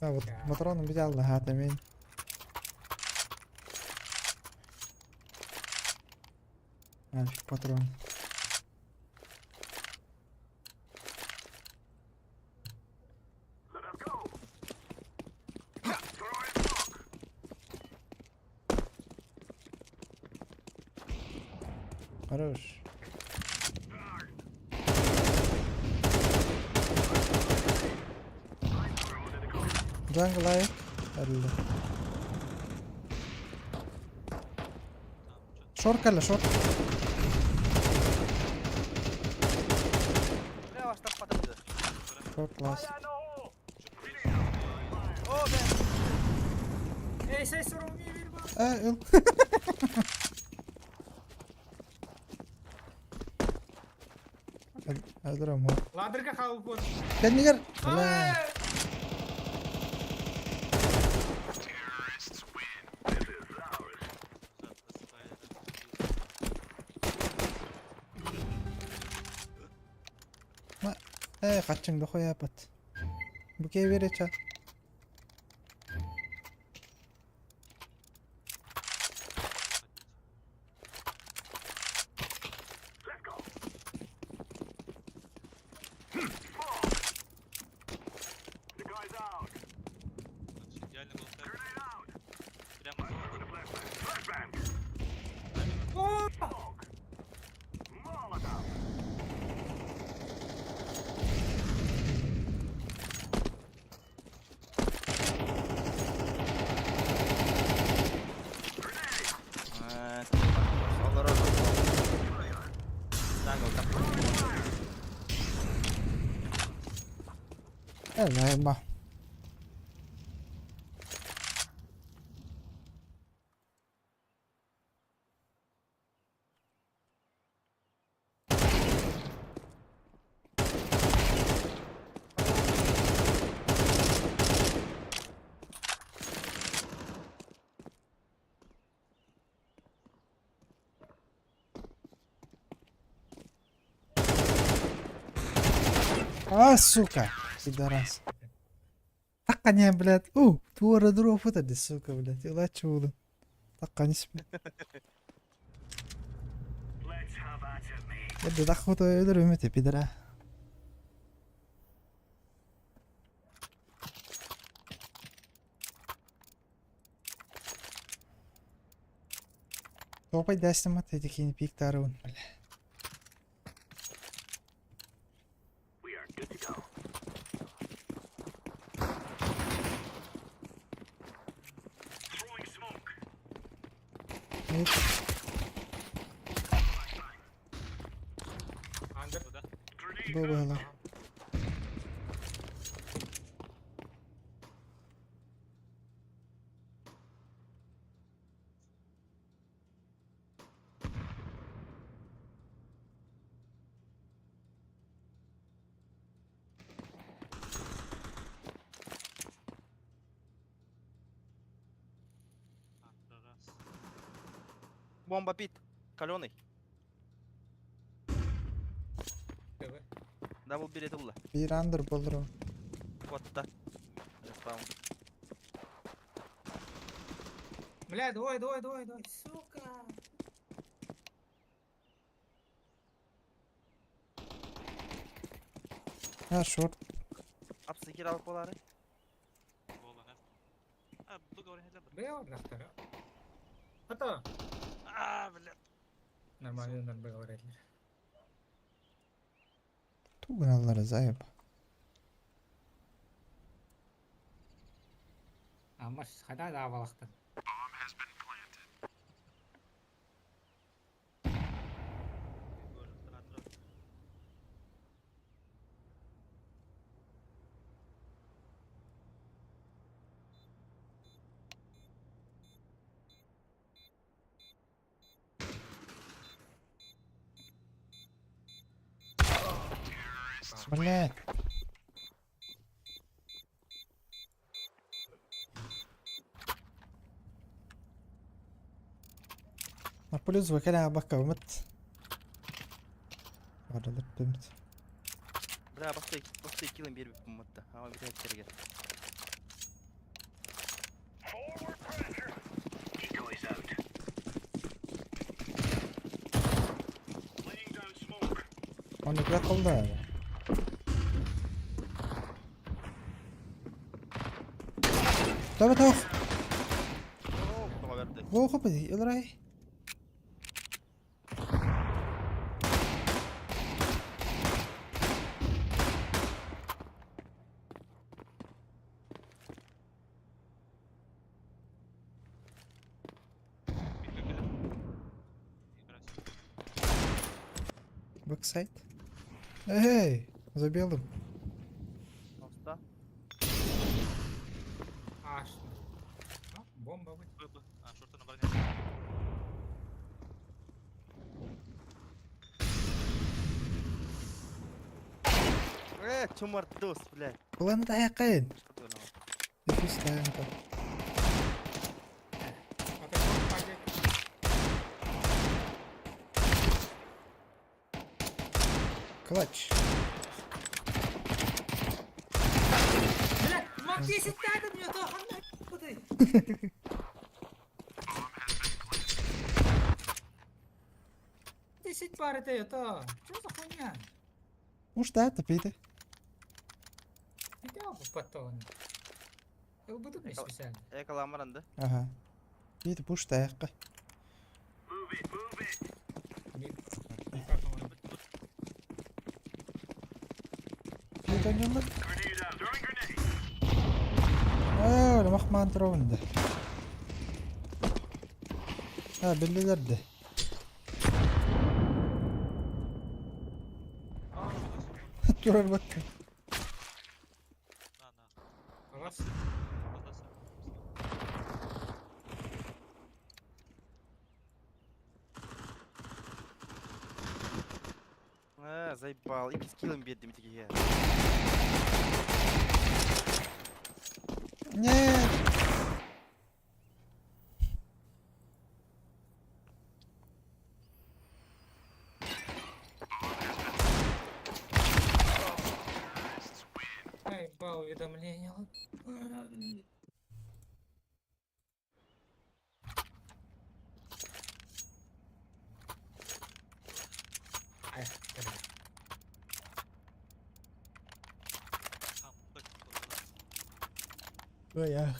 Motorun bir Allah hatemin. Şu patron. Хорош. Jungle ayak. Öldü. Short kalla short. Leva stappato mid. Short last. Oh be. Ey ses sorun iyi bir bak. Öl. Öldürüm o. Ladırga kalıp ot. Kendini gör. Ulan. Kaçın da koy yapat. Bu key vereça. Идеально был прямо Öyle bak. Сука, пидорас. Такканя, блядь. Твора дров это, сука, блядь. Ила чудо. Такканя себе. Я так вот öldürüm öte pidora. Topay dersim at edikini pik tarun. Было. Бомба пит. Каленый. Дабл берет ула. Bir under bulurum. Вот так. Респаун. Бля, давай, сука. Ha short. Апсы кирал полары. вы говорите, Бля, вот нахтара. Это. блядь. Нормально надо говорить. Тугналары зайып. Ama hadi daha balaktan. Блядь. Напулюз вакаля бака умет. Варалар дымт. Бля, бастай килим беріп помытты. Ама бітәк керген. Onu kıldı. Tabii tabii. Toma verdi. Bu kapı değil. Ilray. Backside. Эй, за белым. Моста. Аж. Бомба вы. А, шорты на броне. Чумар дос, блядь. Ulan da yakın. Что ты ну? Nefis dayandı. Clutch. Блядь, мак 10 надо мне, то хана. Куда? Десять пар это. Что за хуйня? Уж да, это пиды. Идём потом. Я буду не специально. Yakalanmadan da. Aha. Pidi push da yakın. Pidi oynuyorlar. Öyle mahman tarafında. Ha bildiler de. Durar bak. خلاص. Заебал. И с киллом бедными такие. Нет. Ай, по уведомлению. Ай, Bayağı.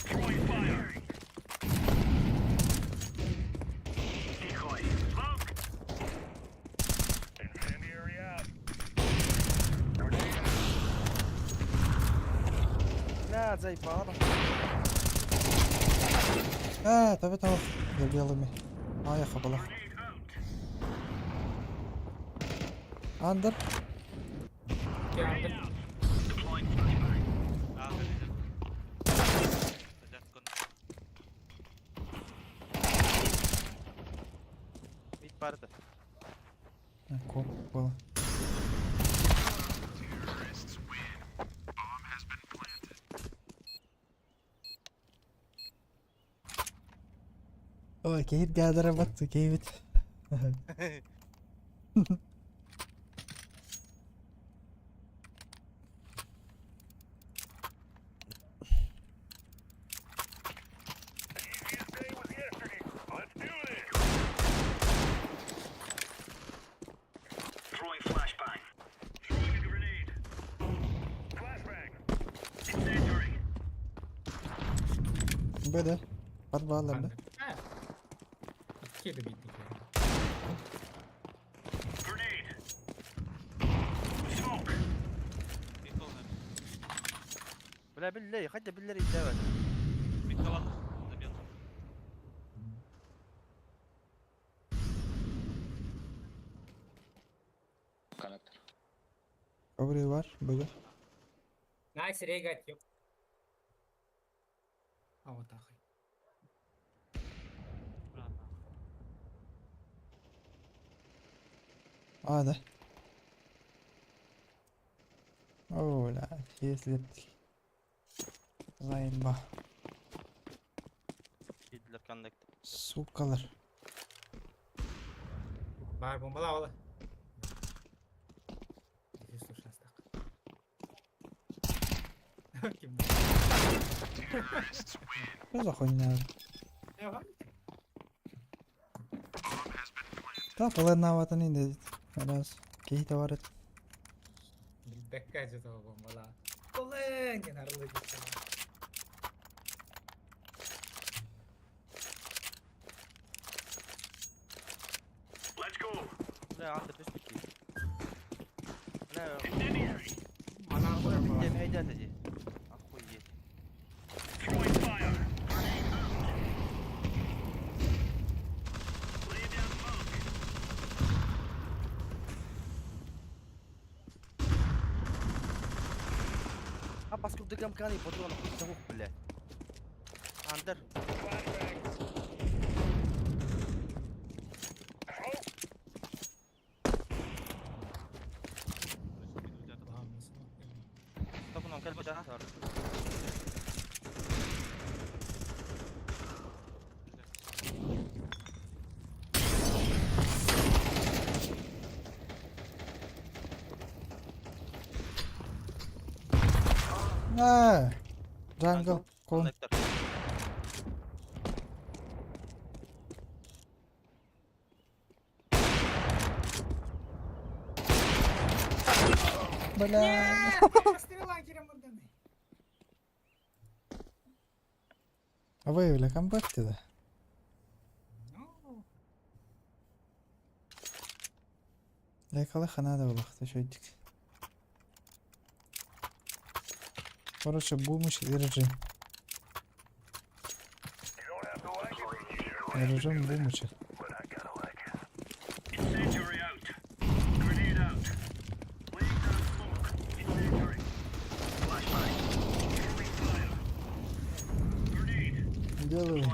Throwing fire. Decoy. Smoke. Incendiary out. لا заебал. Tabii tabii. За белыми. Я хабала. Under. Deploying flashbang. Ведь парта. Коп было. Ой, Кейт قاعد ربطت كيف. Throwing flashbang. Throwing a grenade. Flashbang. Incendiary. Böyle. Подвалом, да? Кида бить. Grenade. Smoke. بلا بالله حتى بالله يتداول. Забил. Коннектор. Ковры var böyle. Найс, регать, ёп. А вот так. ده. اوه لا если Zaynba. Yediler conductor. Sukalar. Бар бомбала ола. Слушай, так. Что за хуйня? Та поларнаватын инде. Раз. Кейте барат. Билбекке жото бомбала. Колен арылы кеткен. Let's go. لا عنده بيستكي. لا Incendiary. انا اقول لك جميع جاتجي. اخوي. Throwing fire. Grenade out. Lay down smoke. ابى اسكت دقيقة مكاني بدون اخوي سووك بالله. اندر. طبعا كلب جاهز. Jungle. Kon. Бля. Стрела Кирамурданы. А выявили компакты, да? Лайкалыха надо было, кто чётик. Короче, бумыч и режим. Режим бумыча. Incendiary out. Grenade out. Laying down smoke. Incendiary. Flashbang. Throwing fire. Grenade. Делаю.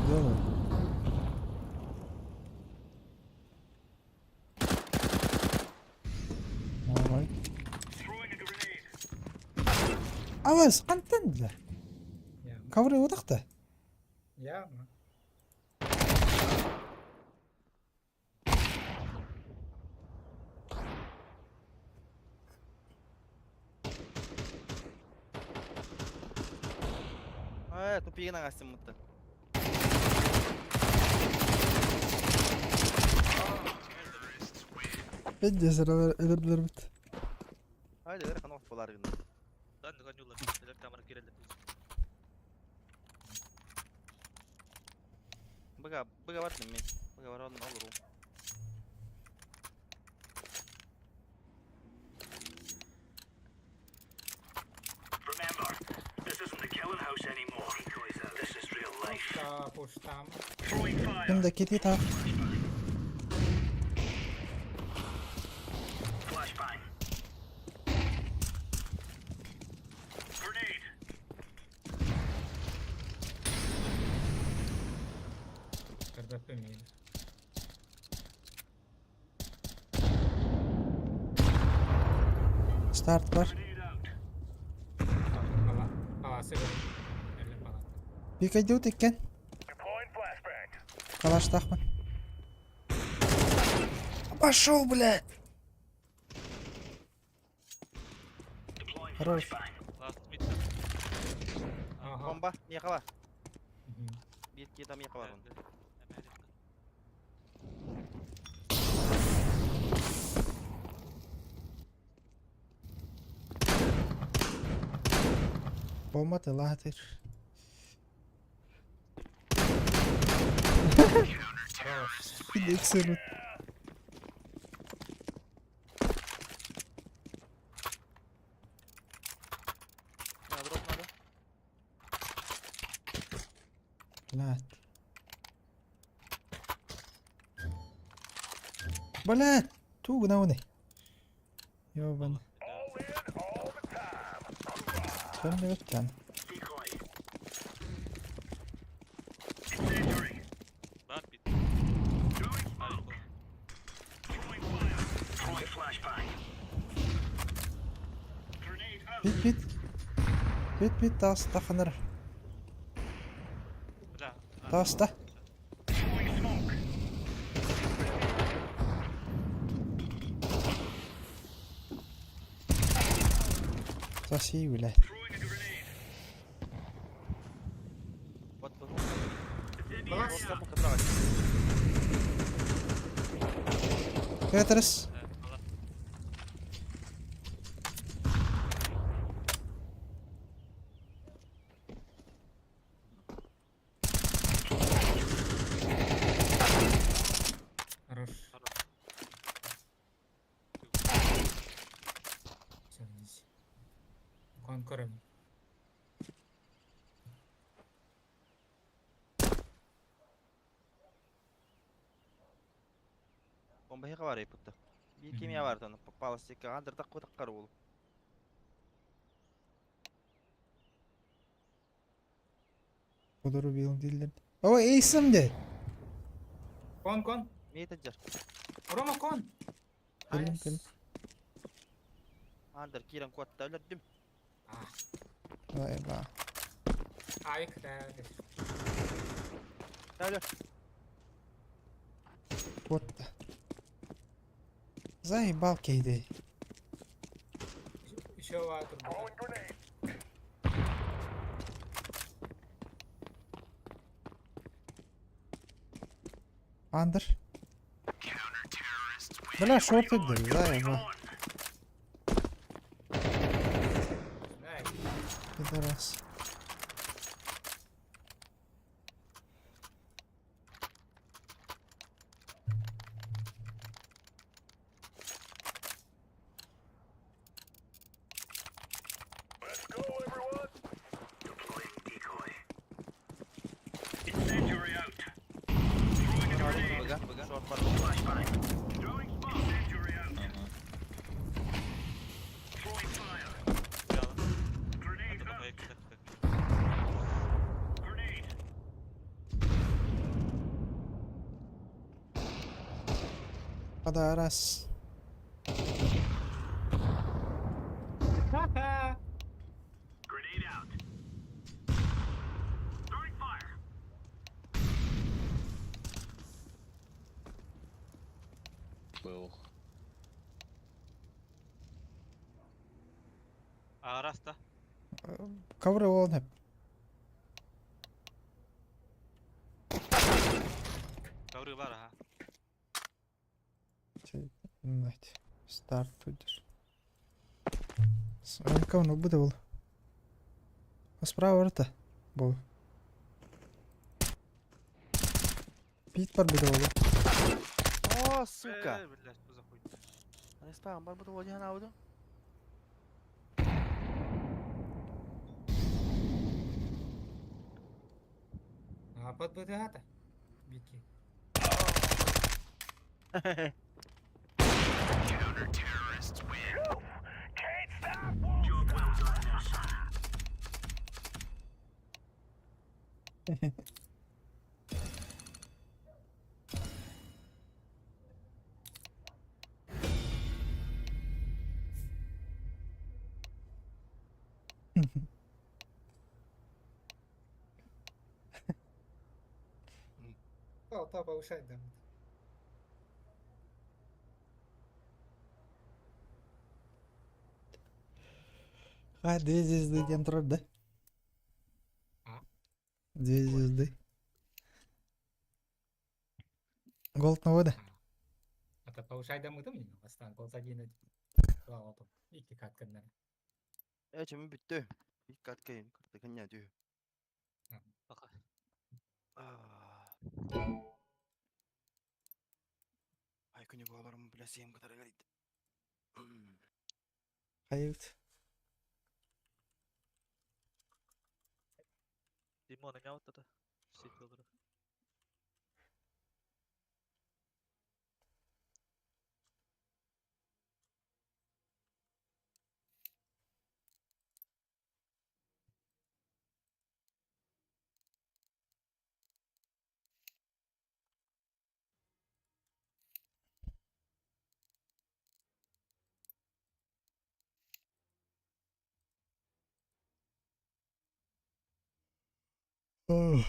Делаю. Давай. Throwing a grenade. Авас, қантан да? Ковры одақта? Яма. Тупик нагастым мутта. Бедде sıralar ölürdüler bit. Haydi ver kanal polar günde. Ben de kanıyorlar. Neden kamera girelim. Bıga var mı? Bıga var onu alırım. Remember, this isn't the killing house anymore. This is real life. Пуштам. Throwing fire. Şimdi kiti tak. Flashbang. Grenade. КДП мид. Start var. Pala. Palası görün. Elle pala. Bir kaydı tekken. Deploying flashbang. Калаш тахман. Пошел, блядь. Deploying Хорош. flashbang. Last mid. Bomba, miyaka var. Bir kita miyaka var onun. Bomba تلاهتر. Bir de excellent. Блядь. Блядь. Ту гнауны. Ёбан. Sen de beklen. Decoy. Incendiary. Last mid. Throwing smoke. Throwing fire. Throwing flashbang. Grenade out. Bit bit. Bit bit tas takınır. Да. Tas da. Throwing smoke. Tas iyi bile. Throwing a grenade. What the? Ya terus. Хорош. Всё, изи. Конкурент. Bomba hiqa var yapıttı. Bir kimya var tanı. Palastik andır takku takkar oğlu. Olur bilin değiller. Ama iyisin de. Кон. Niye teccar? Рома, кон. Gelin gelin. Andır kiran kuatta öldüm. Vay be. Айк, да. Öyle. Вот. Заебал кейды. Еще ватер. Андер. Бля, шорт иди, заебал. Пидорас. Let's go, everyone. Deploying decoy. Incendiary out. Throwing a grenade. Baga. Short var. Flashbang. Throwing smoke. Incendiary out. Throwing fire. Grenade out. Grenade. Padaras. Grenade out. Throwing fire. Был. Arasta. Cover all hep. Kavru var ha. Найти. Старт будешь. Сколько он буде було? Справа ворота. Був. Пит пар буде було. О, сука. Блядь, что за хуйня? Hani spam var bu da wajahan avdu. А под БТА-то? Бики. Counter-terrorists win. Can't stop. Job well done there, son. Та повышать, да. А, 2 звезды Дентрод, да? А? 2 звезды. Голд навода. Это повышать да мы там не остан гол один. Лаватом. İki kat kadar. Eçimi bitti. İlk kat kayın. Kartta kanya diyor. Baka. Ay күні bağlarımı bileseyim kadar geldi. Hayır. Димона мяута да. Сеть olur. Oh.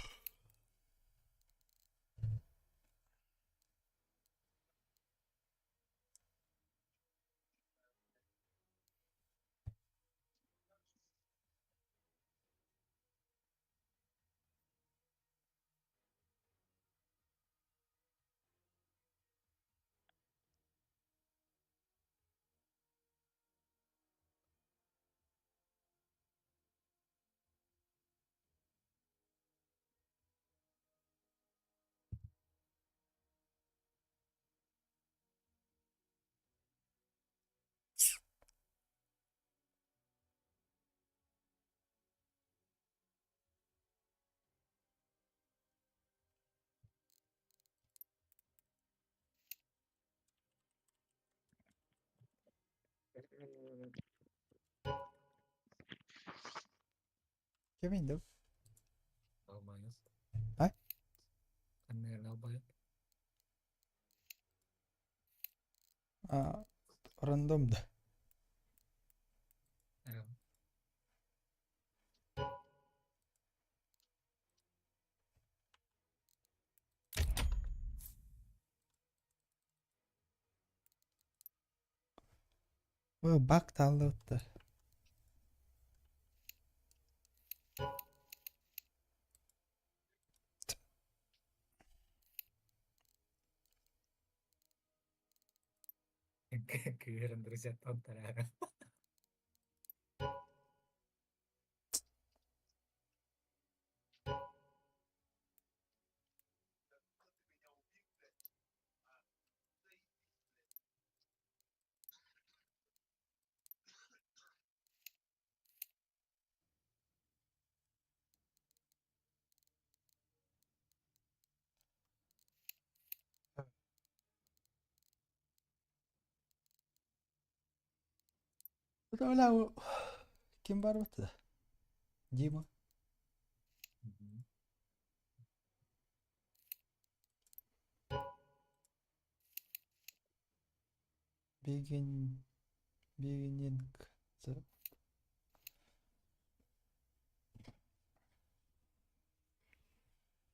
Kim indi? Almayız. Ha? Anneler almayız. Random da. Evet. Bak tanıdı. Keren друзья Тонтара. Öyle o. Kim var ortada? Dima. Beginning.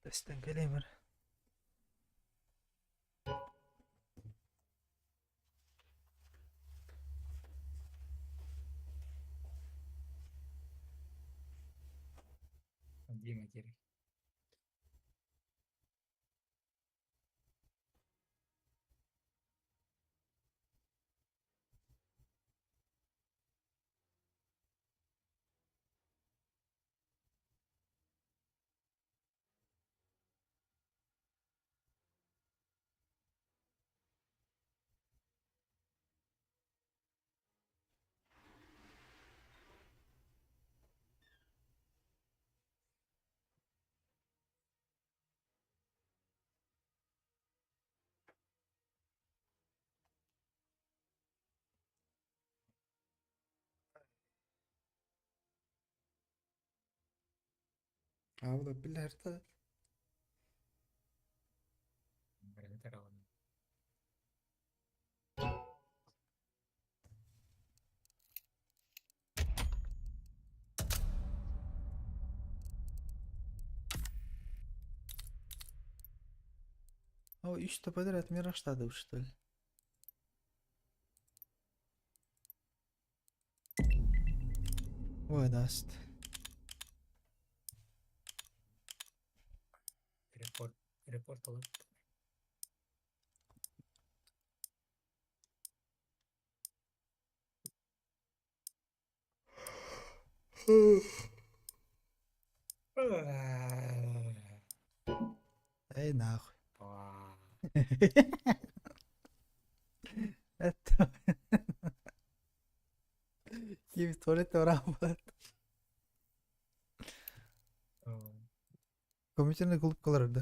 Testten geleyim ben. Дима керек. Avda bilirdi. Berarti terawan. О, 3 подряд Мираштады, что ли? Ой, даст. Report alalım. Эй, нахуй. Вау. Это... Киви туалетте работает. Компьютерный клуб кылырды.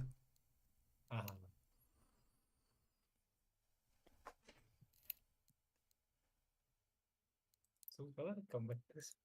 Ага. Sukalar combates.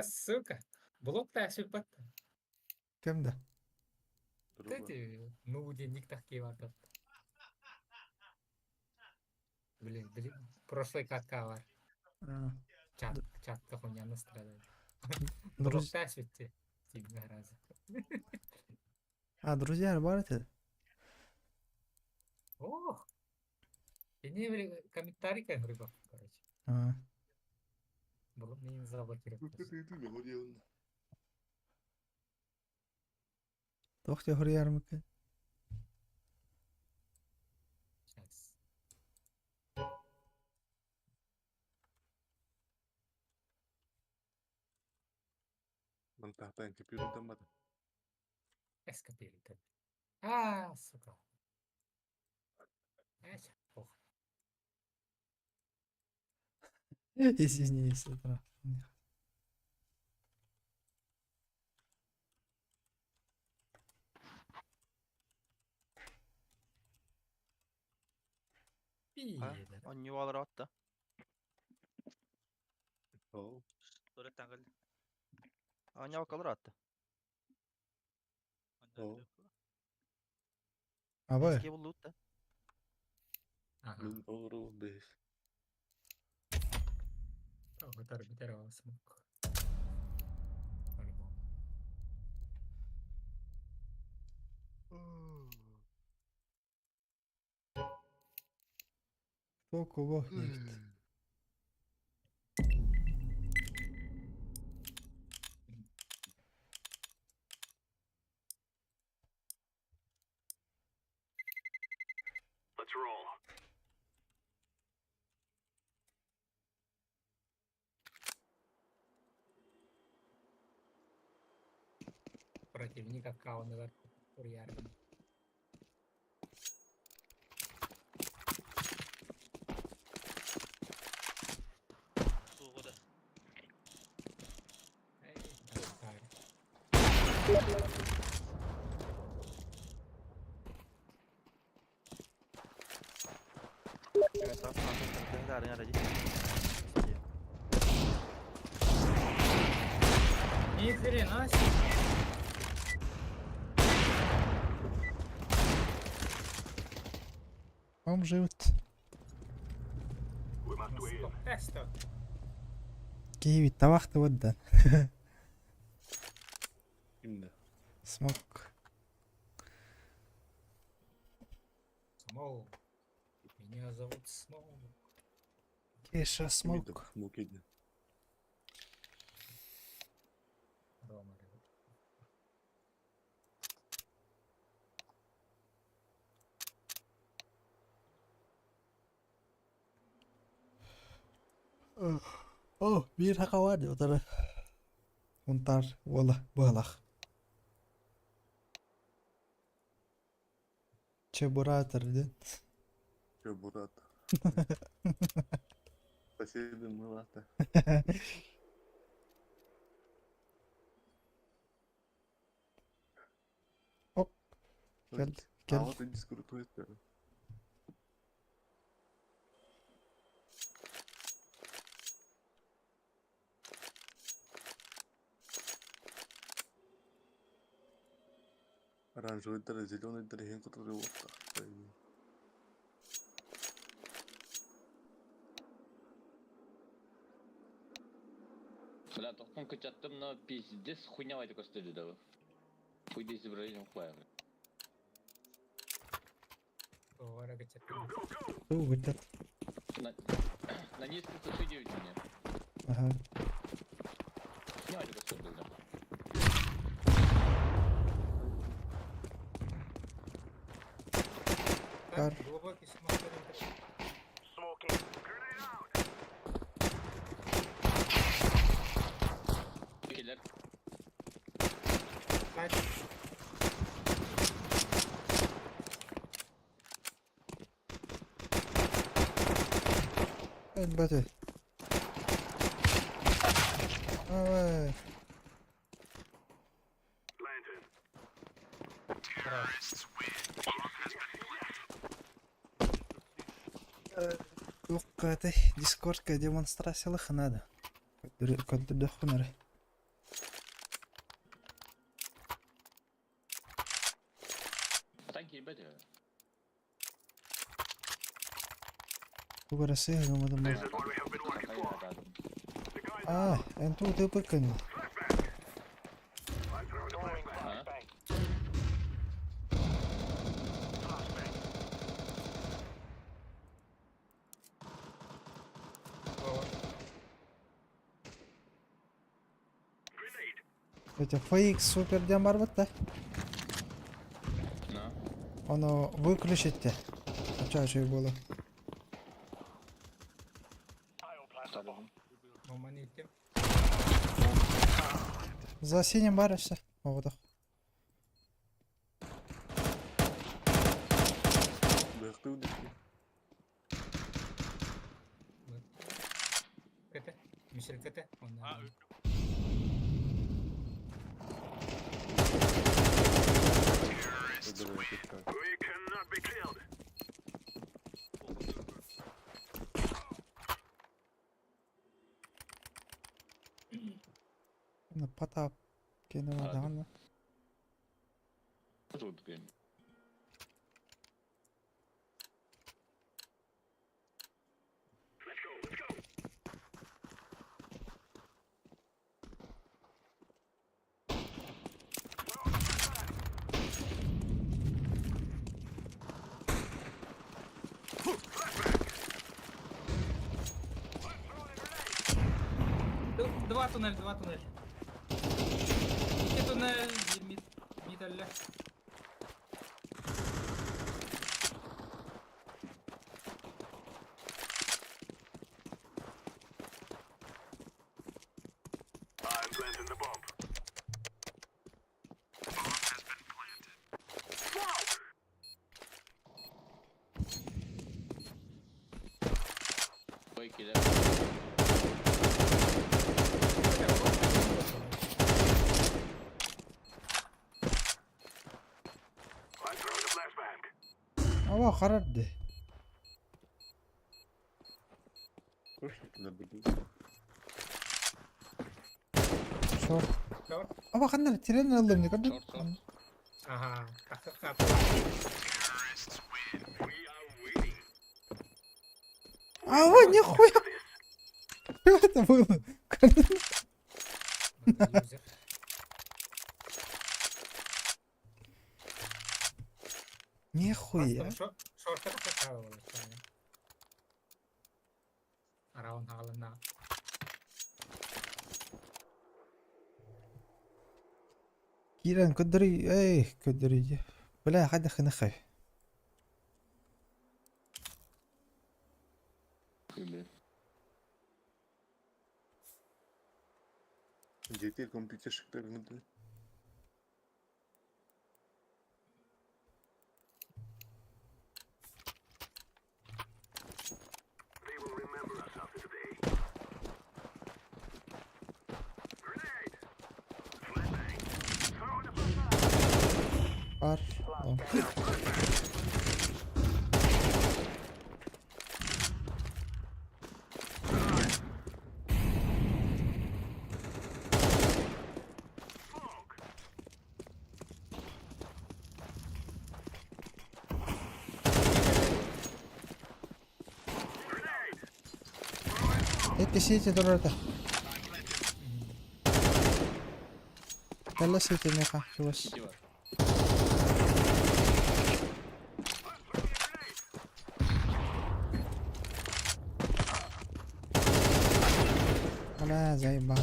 Сука. Блок тащит бат. Кем-то? Эти, ну, денег такие вот. Блин, прошлый катка var. Чатка хуйня настрадает. Блок тащит тебе раза. Друзья, работает? Ох! Ini комментарий kan berubah, короче. Belum nih заблокировать. Это говорил. Тохте хурьярмыка. Сейчас. من تحتها كبير قدام ده. Escapir это. А, сука. Ать, похуй. Извини, если это. Пидор. Ogni vuole rotta. Oh. Toretta anche lì. Ogni vuole rotta. Oh. А вы? Eski buldutta. Ага. من أورو بيش. Который первого смог. По-любому. Кто кого хилит? Let's roll. Противник аккаунт наверху. Курьером. Suuko tässä. Ei, tää Tehdään nähdä. Ни хрена себе. Он живет. We must win. Тесто. كيفي طبخت ودا. إمنا. Смог. Смоу. Меня зовут Смоу. Кеша смог. Мукидня. Рома. Oh, bir haka var ya o taraf. Untar, valla, balak. Чебуратор, да? Чебурата. Спасибо, милата. Оп. Gel, gel. А вот и дискуртует. Оранжевый дыры, зеленый дыры, который вот так. Бля, толком качаттым, но пиздец хуйнявай только стоит, да. Хуйда изображением хуя. Вытят. На несколько судей меня. Ага. Снимай только стоит, да. Кар. Глубокий смотрим. Smoking. Grenade out. Киллер. Elbette. Давай. Planted. Yok этой дискордка демонстрациялық надо. Көндірді құныры. Танки ебать. Көресі ғымадым This бар. is what we have been looking for. А, әнту өтіп өкін. I'm throwing a flashbang. Это фейк супер демар бітті. Оны выключите. Чашей было. За синим бар все. Овдох. Бэхты удачи. КТ. Мишель КТ. Он, We cannot be killed. Потап. Кино да. Тут game. Два туннель. İki tünel. Midalle. I'm planting the bomb. Bomb has been planted. Smoke! Wake it I'm throwing a flashbang. Ава харарды. Шорт. Ава хандар терен алдым не көрдүң? Ага. Ава нихуя. Что это было? Нихуя. Шортер поставил. Раунд халана. Киран كدري كدري بلا حد خنخه Жетер компьютер шыктармыды. They will remember us after today. Grenade! Flashbang! Throwing a flashbang! Var. Сити дорога. Калла сити нека чуваш. Ала заеба.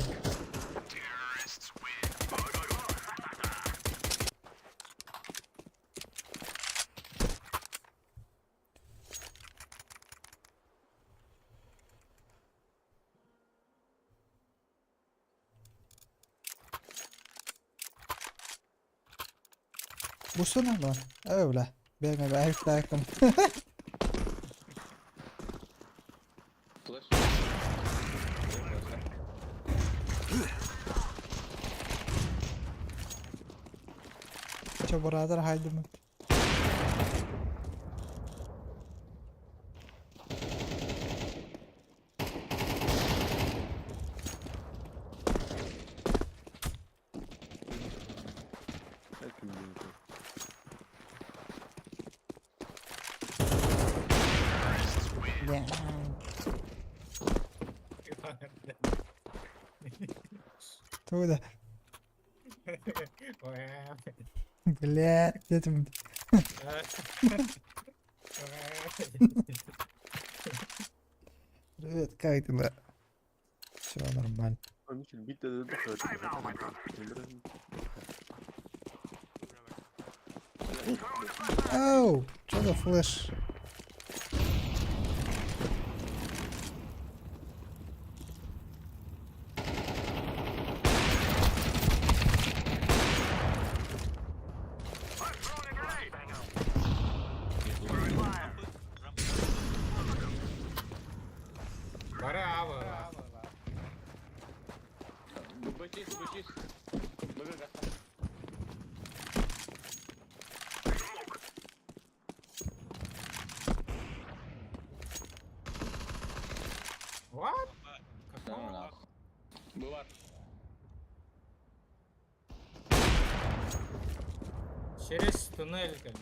Busuna lo. Öyle. Benim ayıp takım. Ço brother haydi mı? Туда. Бля, где ты? Привет, как дела? Все нормально. Оу, что за флеш? Бычись. БГ гasta. What? Самый нахуй. Бывает. Через туннель как бы.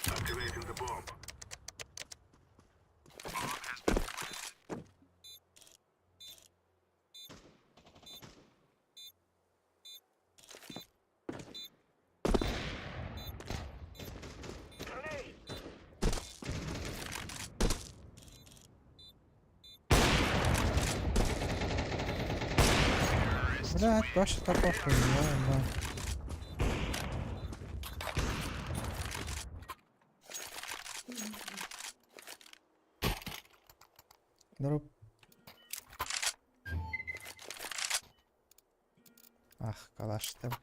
Activating the bomb. Блядь, Паша такой хуйня, да. Дроп. Ах, калаш там.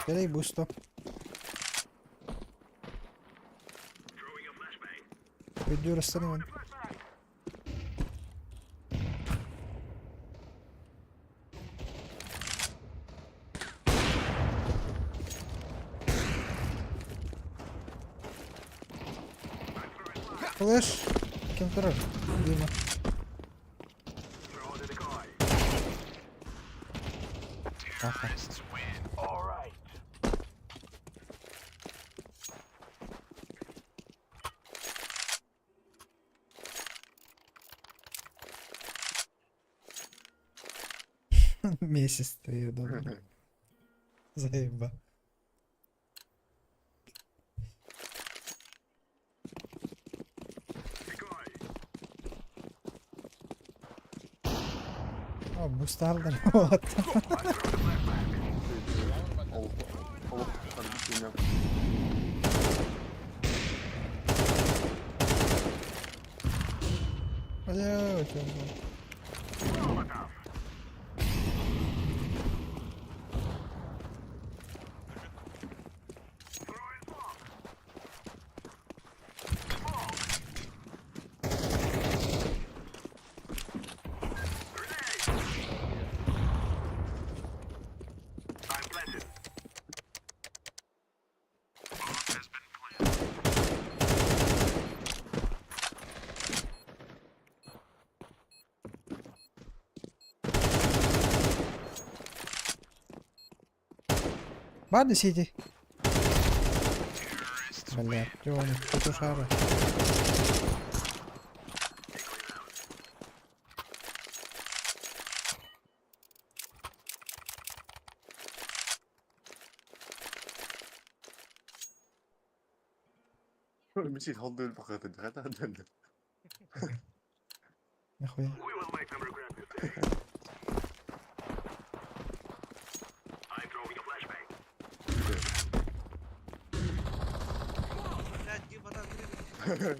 Берей бусто. Видео расстреливай. Флэш. Кем-то Дима. Ага. Месяц стою дома. Заеба. О, бустардым. Вот. Блядь, Бады сиди. Блядь, Джонни, петушара. Misschien handen in het pakket. Gaat aan den. Нахуя? Блядь, ебана дрыга.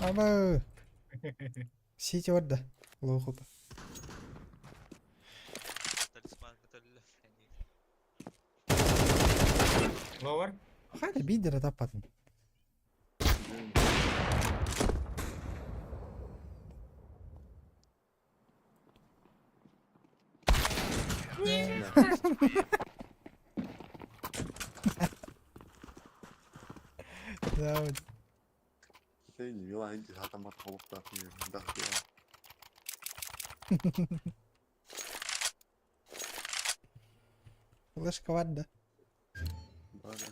Аба. Сити орда. Лохута. Талисман, готовили. Lower. Хай да бидера тапатын. Да, вот. Saya ni lah ini satu mat kolok tak ni dah dia. Флешка вадда. Бага.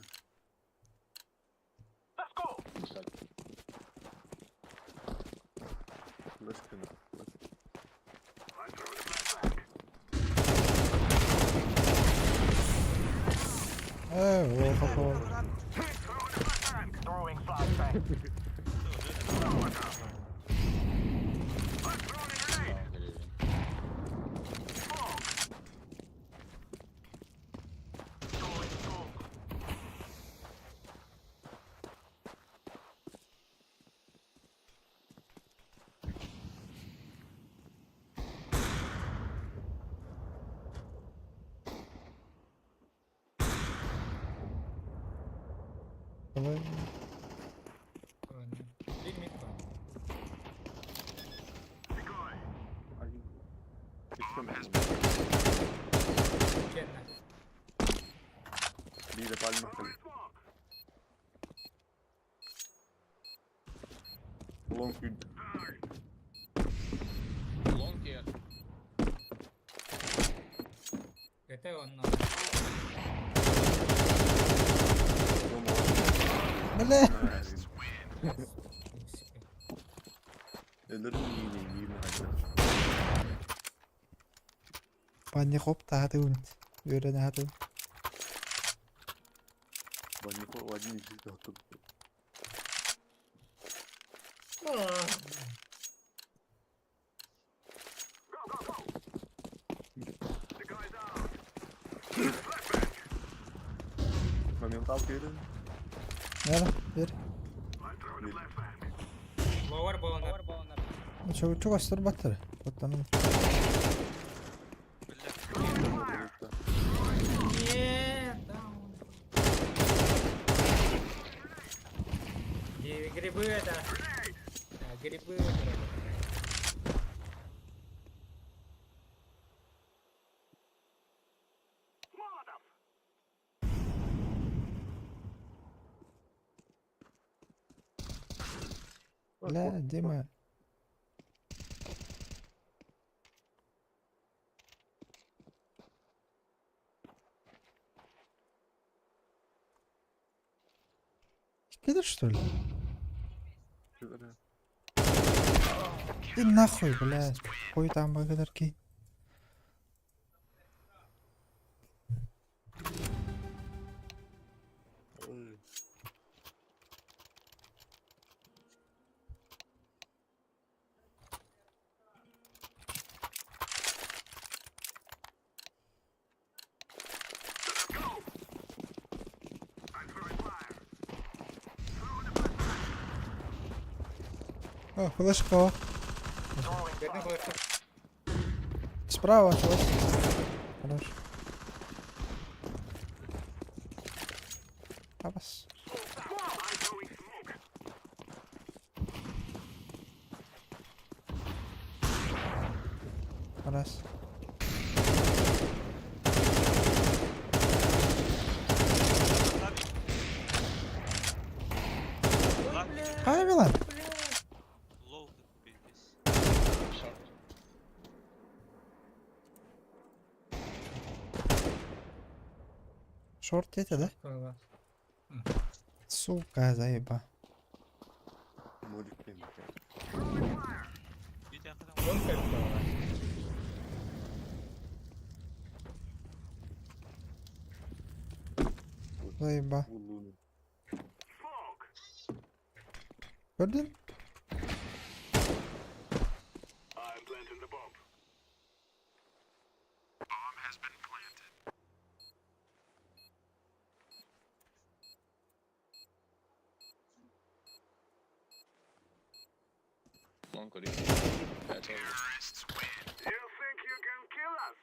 Флешка на. Лохо. Throwing flashbang. Long mid. Long here. ГТ он на. Бля. Ellerim iyi hadi. Банни хопта хатуун. Юрэнэ хатуун. Баннико один из них готов. Моменталка един. Бер. Lower boner. Çok astır battır. Battanın. Грибы это. Грибы. لا ديما كده что ли? Иди нахуй, блядь. Хуй там благодарки. О, флешка. Справа, чувак. Хорош. Абас. Раз. Ай, Милан. Шорт это, да? Сука, заеба. Заеба. Gördün? Long or you? Terrorists win. You think you can kill us?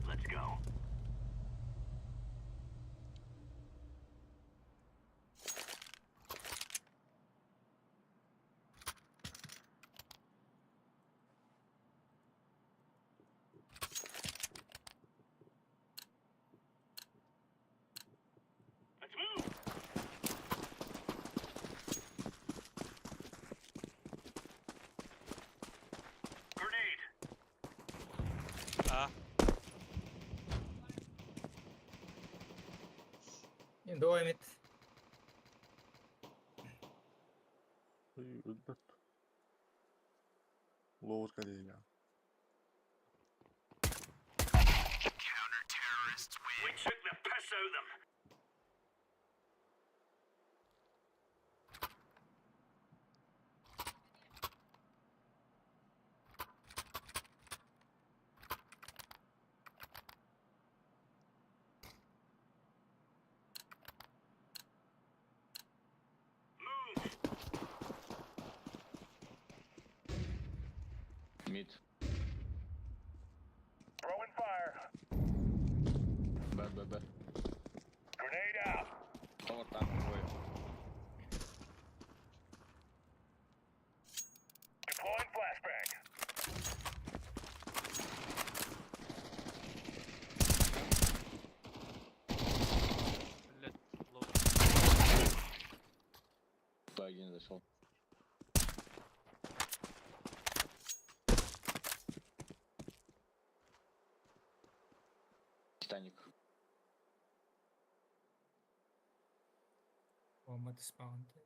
Let's go. Let's move. Grenade. Дуэмит. Лоу скорее. Counter-terrorists win. We took the piss out of them. Mid. Throwing fire. Bad. вышел. Титаник. Olmadı spawn işte.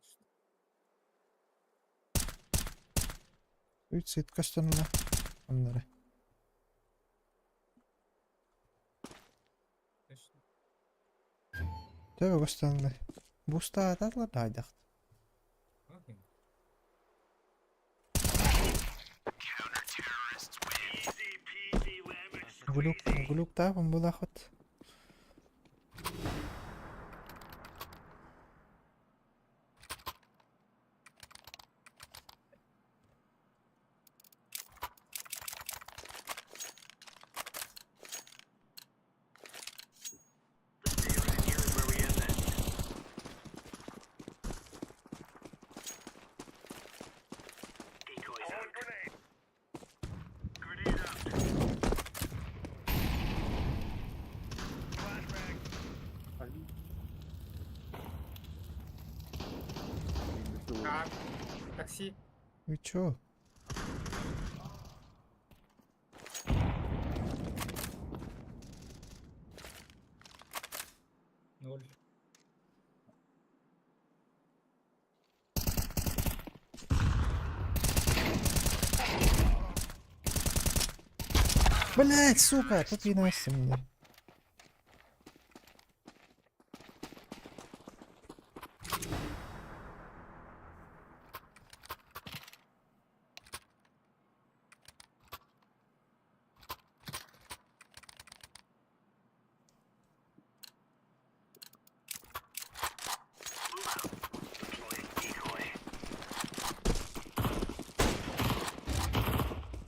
Suicide kas ta on või? On või? Töö kas ta on või? Busta tällä näidät. Bakayım. Guluk tavan bulahot. Кар. Такси. Ви чо? Ноль. Блять, сука, попинайся мне.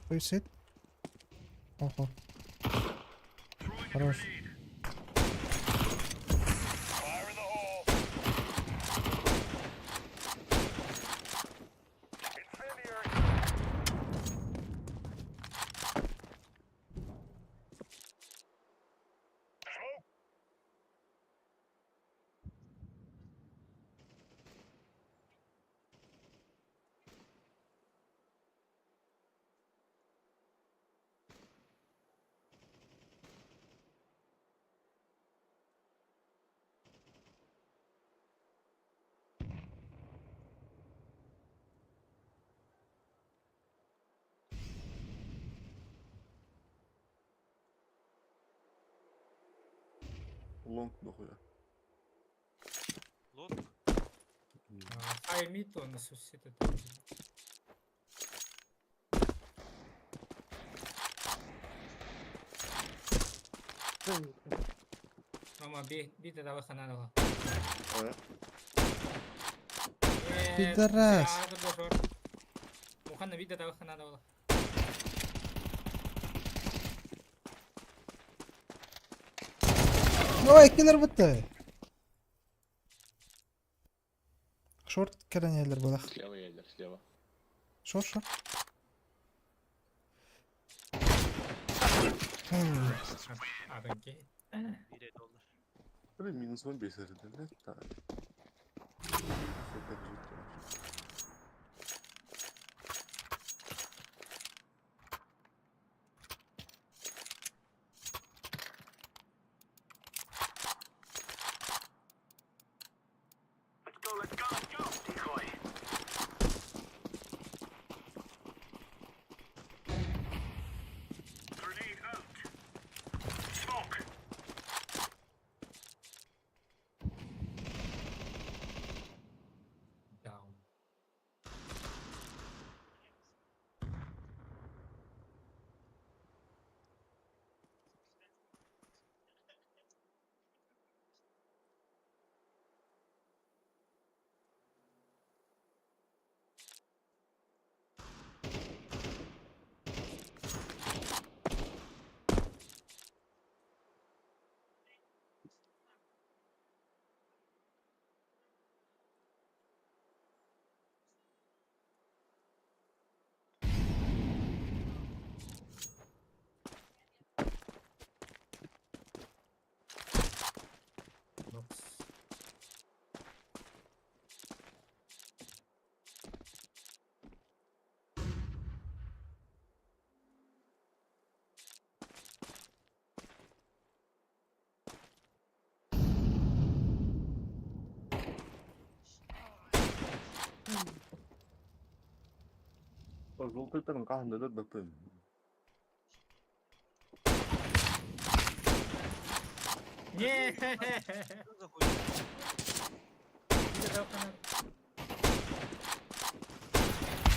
Суицид? Ого. Хорош. Лонг нахуя. Лонг? Хай мид он сусід. Мама, бей тогда выхода надо. Пидорас. Муханна, бей тогда выхода надо было. Ой, киллер бітті. Шорт керенелер булах. Слева ядер, слева. Шорт. Абенки. Блин, минус 1 бесит, да? Так. Желтый там кахында да бөпөн. Не.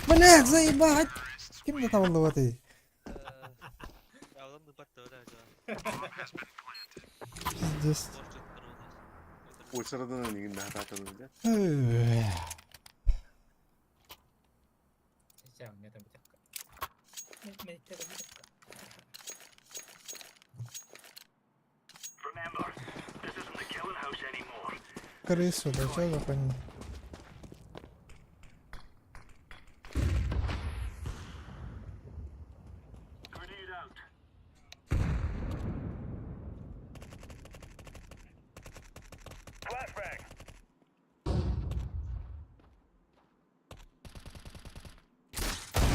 Блядь, заебать! Кем ты там был ты? Я вам не подтверждаю. Пиздец. O sırada ne ilgili hatırlayacak? Сейчас у меня там бутылка. Remember, this isn't the killing house anymore. Крысу, да чё за хуйня? Grenade out. Flashbang.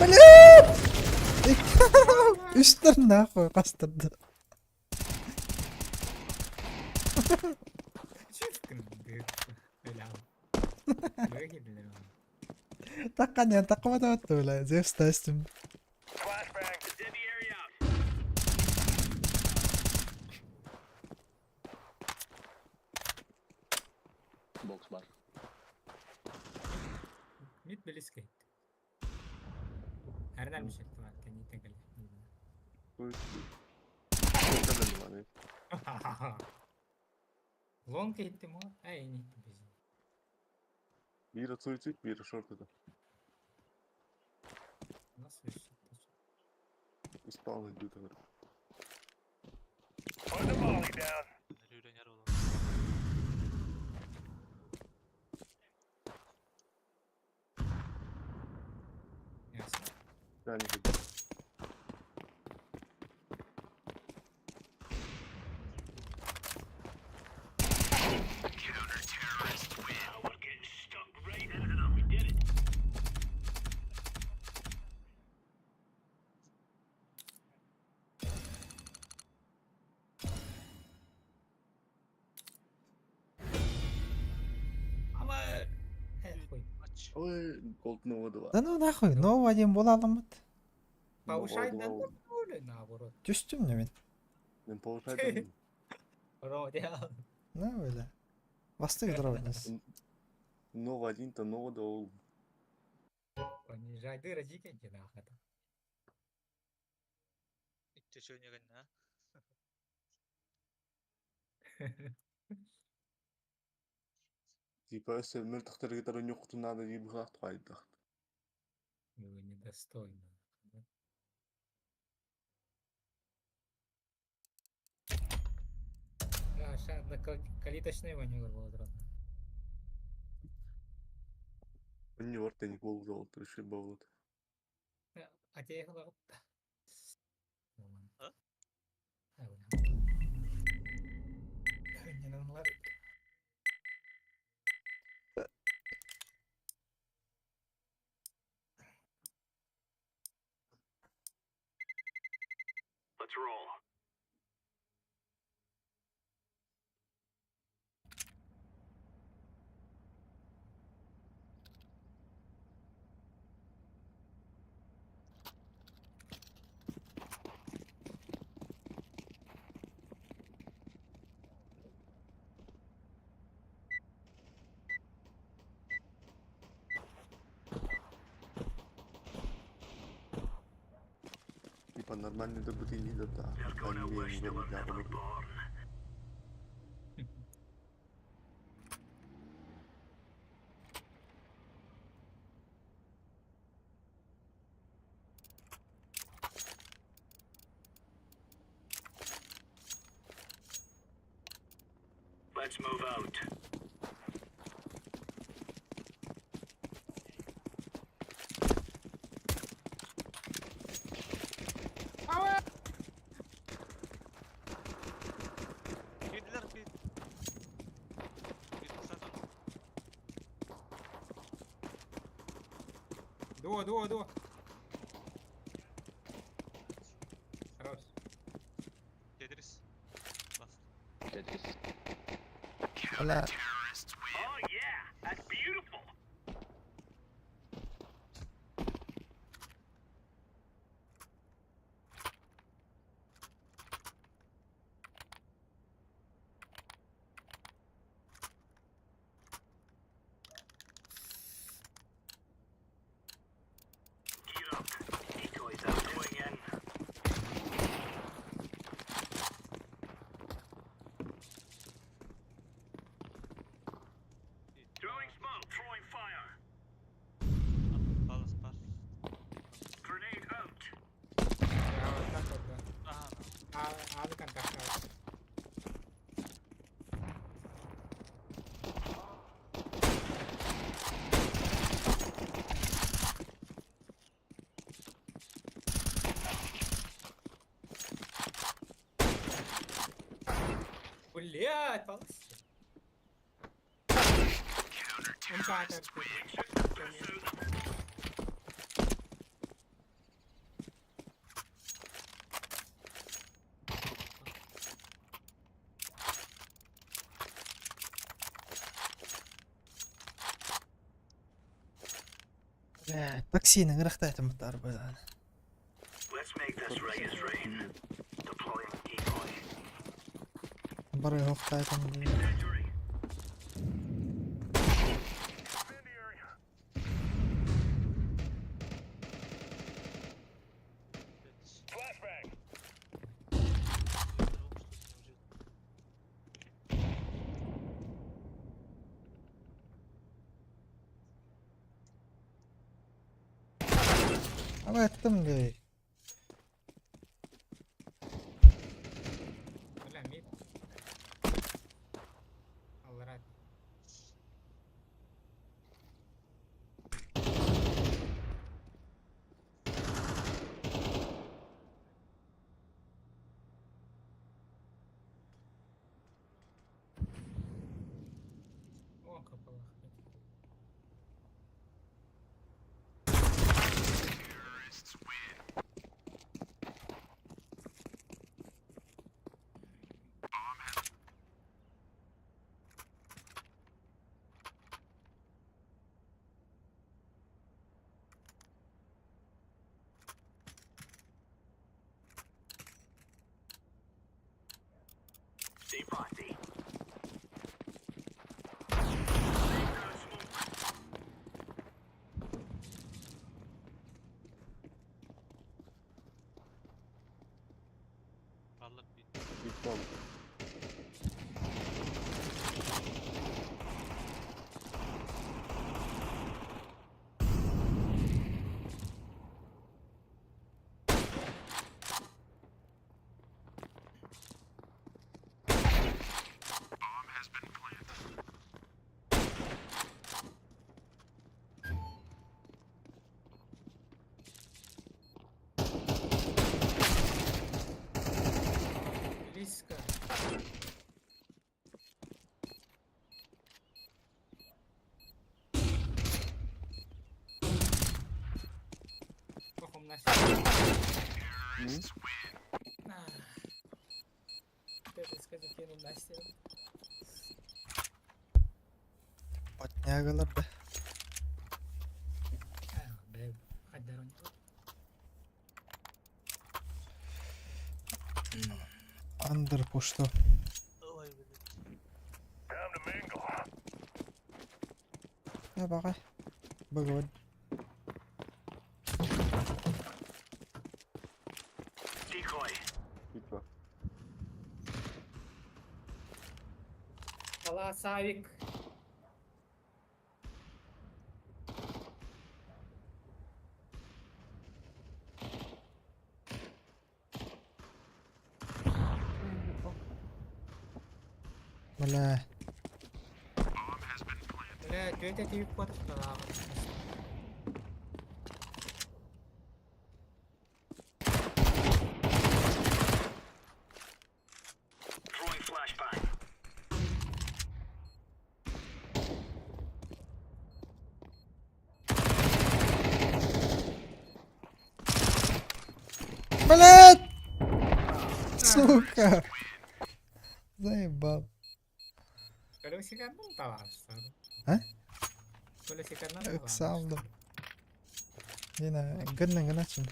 Блядь! Üstten нахуй kastırdı. Takkan takmadı attı öyle. Zeus testim. Flashbang. Incendiary out. Box bar. Mid близко. Арнал мишел тумак не тегал. Лонг gitti mi o? En iyi gitti bizim. Biri suicide, biri short'da. Nasıl üşüttü? Spawn ediyor tabii. Put the volley down. Nereden yer oğlum? Yani Counter-terrorist win. We're getting stuck right into them. We did it. Ой, Gold Nova'da var. Да ну нахуй, Nova diyeyim bulalım mı? Повышайдан öyle наоборот. Düştüm ne ben? Ben Powshay'dan Родиан. Ne öyle? Bastık dravnес. Nova один, то Nova'da ol. Понижай дыры дикеньки нахуй. İşte şöyle ne? Типа, если мертвых который не хочет надо и бухать, пойдет. Вы недостойны. Да, сейчас на калиточный маневр был сразу. Он не ворта, не гол золот, решил баулот. А тебе их ловут? А? Не нам ловит. Let's roll. Типа, нормально это будет не да. Они не говорят, я буду. Let's move out. Girdiler bir. Bir kısa sonra. До. Хорош. Tetris. Bas. Tetris. Hala Oh yeah, that's beautiful. Блять, полностью. Он катер. Таксinin qıraqdaydı mıtlar buradan. Let's make this rain is rain. Deploying decoy. Buraya hoqdaydım diye. Flashbang. Ama ettim diye. Бля, мид. Алрат. О, капала. Stay frosty. Parlak bir. Gitmem. Близко. Похом на это сказать, кинул на стену. Patnyagalar da. Бля, хоть дорогу. Under push'tu. Ой, блядь. Time to mingle. Ya bakay. Bagawad. Decoy. Gitme. Халас, Авик. Бля. Бля, что это тебе подстава? Throwing flashbang. Блядь! Сука! Заебал. Колесик одну талашса. А? Колесик одну Saldım. Yine gırnın açın.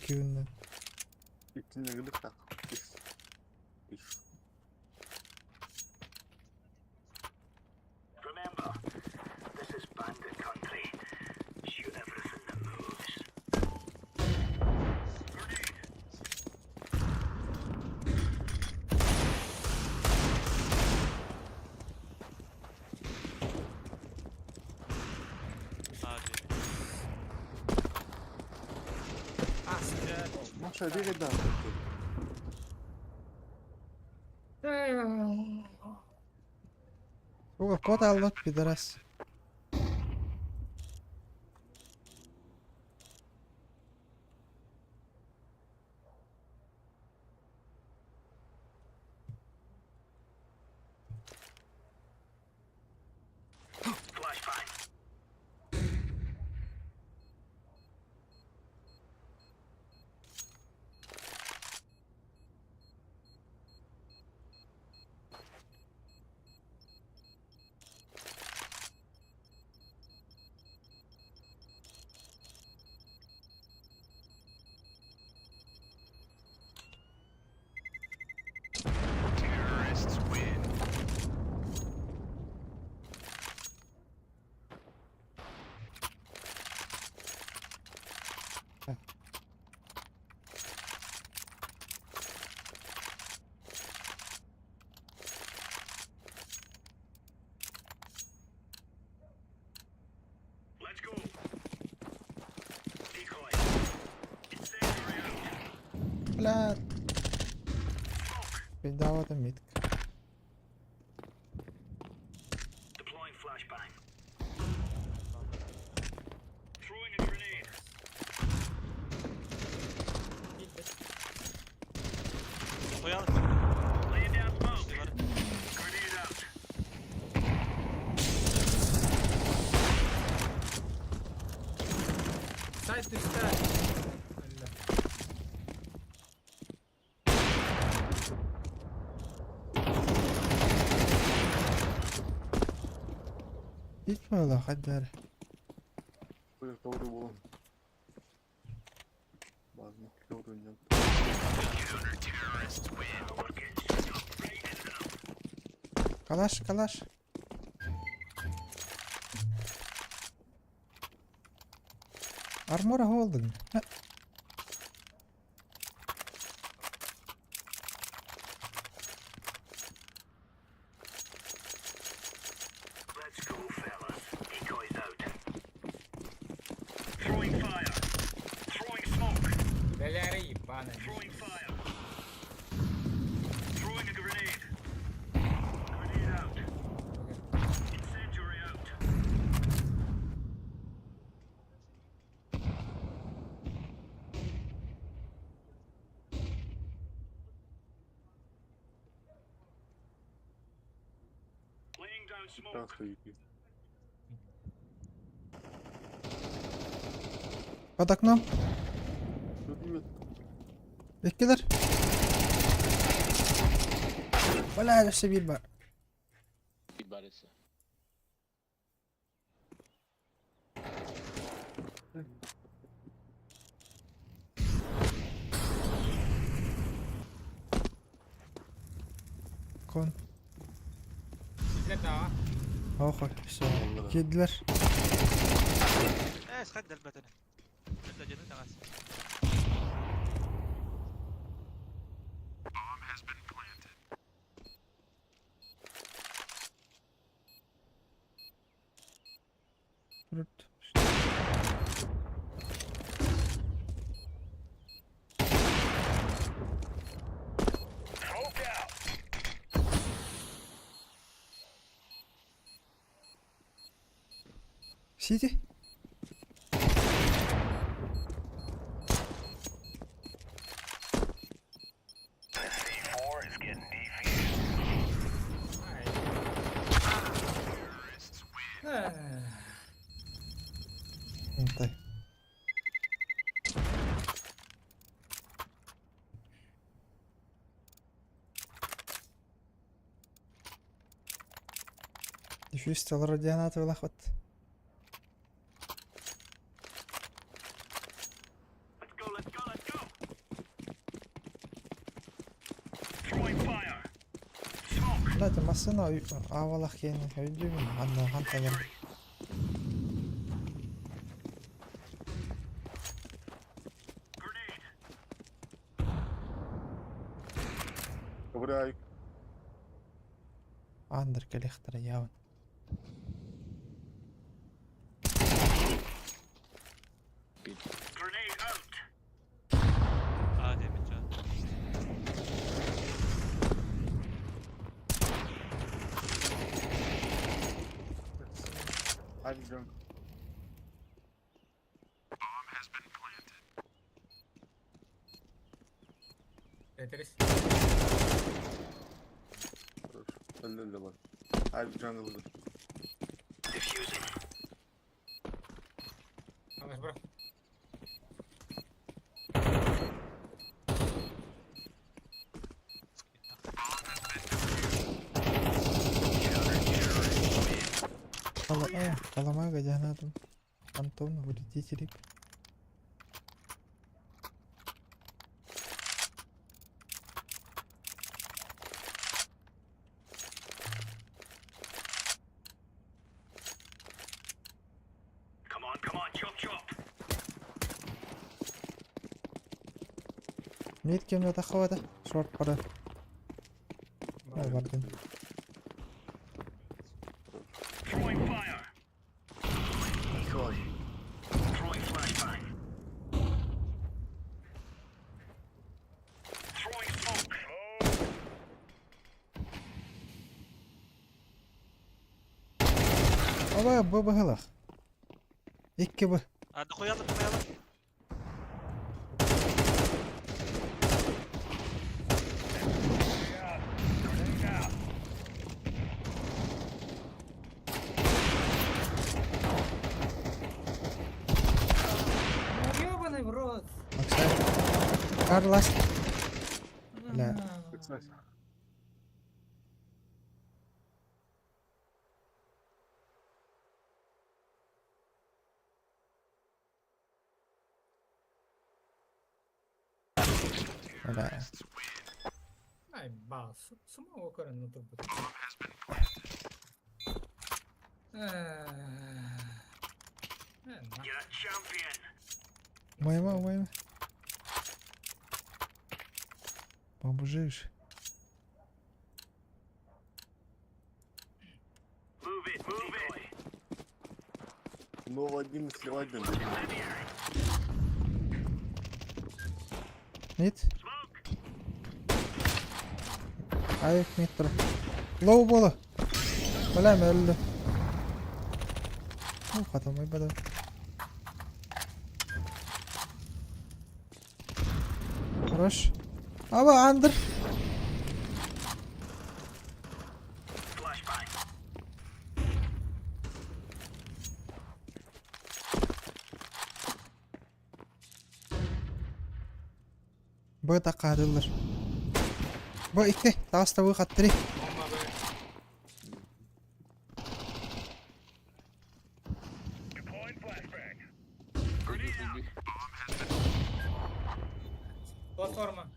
Küğünden. İçine gidip tak. Pis. Pis. Remember, this is bandit country. Shoot everything that moves. Hadi. Маша, бегай да. Сука, кот алды пидорас. Блядь. Передал это митка. Deploying flashbang. Throwing a grenade. Uyan. Laying down smoke. Grenade out. Side to side. Gitme ola hadi. Böyle doğru oğlum. Bazı noktalar oynayalım. Kalaş. Armora holding. Let's go, fellas. Decoys out. Throwing fire. Throwing smoke. Доляри ебаные. Throwing fire. Throwing a grenade. Grenade out. Incendiary out. Laying down smoke. Biraz da iyi. Под окном. Görmüyor. Bekleler. Валяй, все bir бар. Bir baresi. Кон. Bizler daha. Охо, все. Kediler. خد البتنة. نبدأ جنود غاز. Bomb has been planted. Brut. Smoke out. Сиди. C4 is getting defused. Terrorists win. እንታይ. Дефьюз стал радианатор лахват. Let's go. Throwing fire. Smoke. Блядь, машина авалах я не видел. Анна ханталар. Grenade. Добрый. Андер коллектор явно. Grenade out. عادي مجال. Hadi canım. Bomb has been planted. Tetris. Öyle var. Hadi jungle'da. Diffusing. Vamos, bro. Kalau mah gak jalan tuh. Anton udah diciri. Come on, chop. Mid kimde takıvada? Short para. Vardın. Throwing fire. Decoy. Throwing flashbang. Aba bu bagala. İki bu. Дохуя дохуя. Ёбаный в рот. Карлас. لا لا Ай, ба, самого корен на трубу. You're champion. Моя. Побужишь. Move it. Ну, одним и слил один. Нет? Ай, метр. Лоу было. Бля, мелли. Ну, потом и буду. Хорош. Аба, андер. Б тақадылар. Б икте, тағыста б қаттыры. Платформа.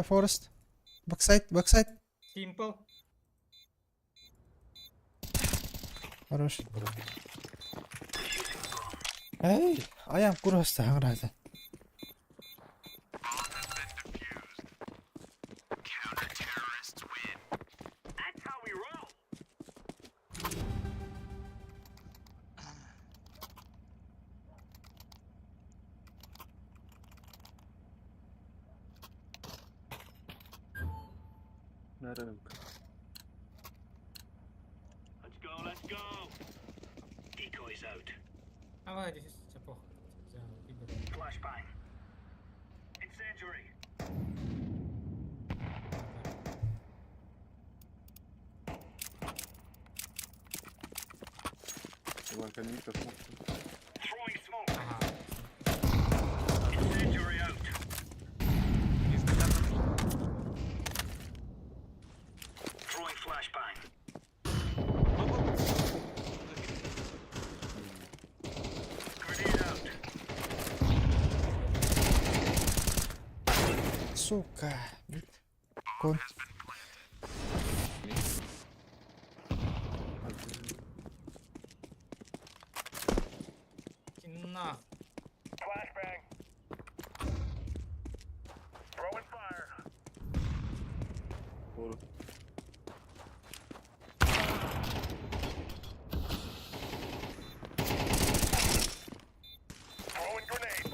Форест. Бэксайд. Симпл. Хорош. Эй, аям курасты аңырады. Let's go. Decoys out. Давай, здесь плохо. Flashbang. Incendiary. Throwing smoke. Incendiary out. Throwing flashbang. Сука. Кон. На. Flashbang. Throwing fire. Throwing grenade.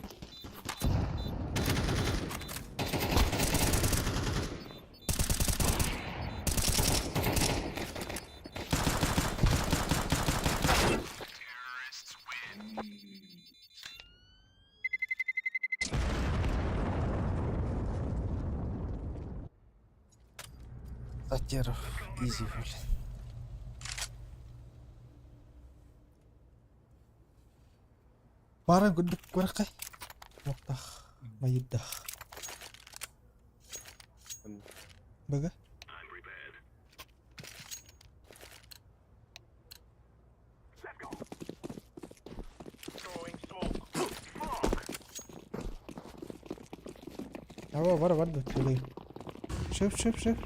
Татеров. Изи, блин. Баран гудбек баракай. Моктах. Майиддах. Бага? Ава, бар да төлей. Шеф. Шорт.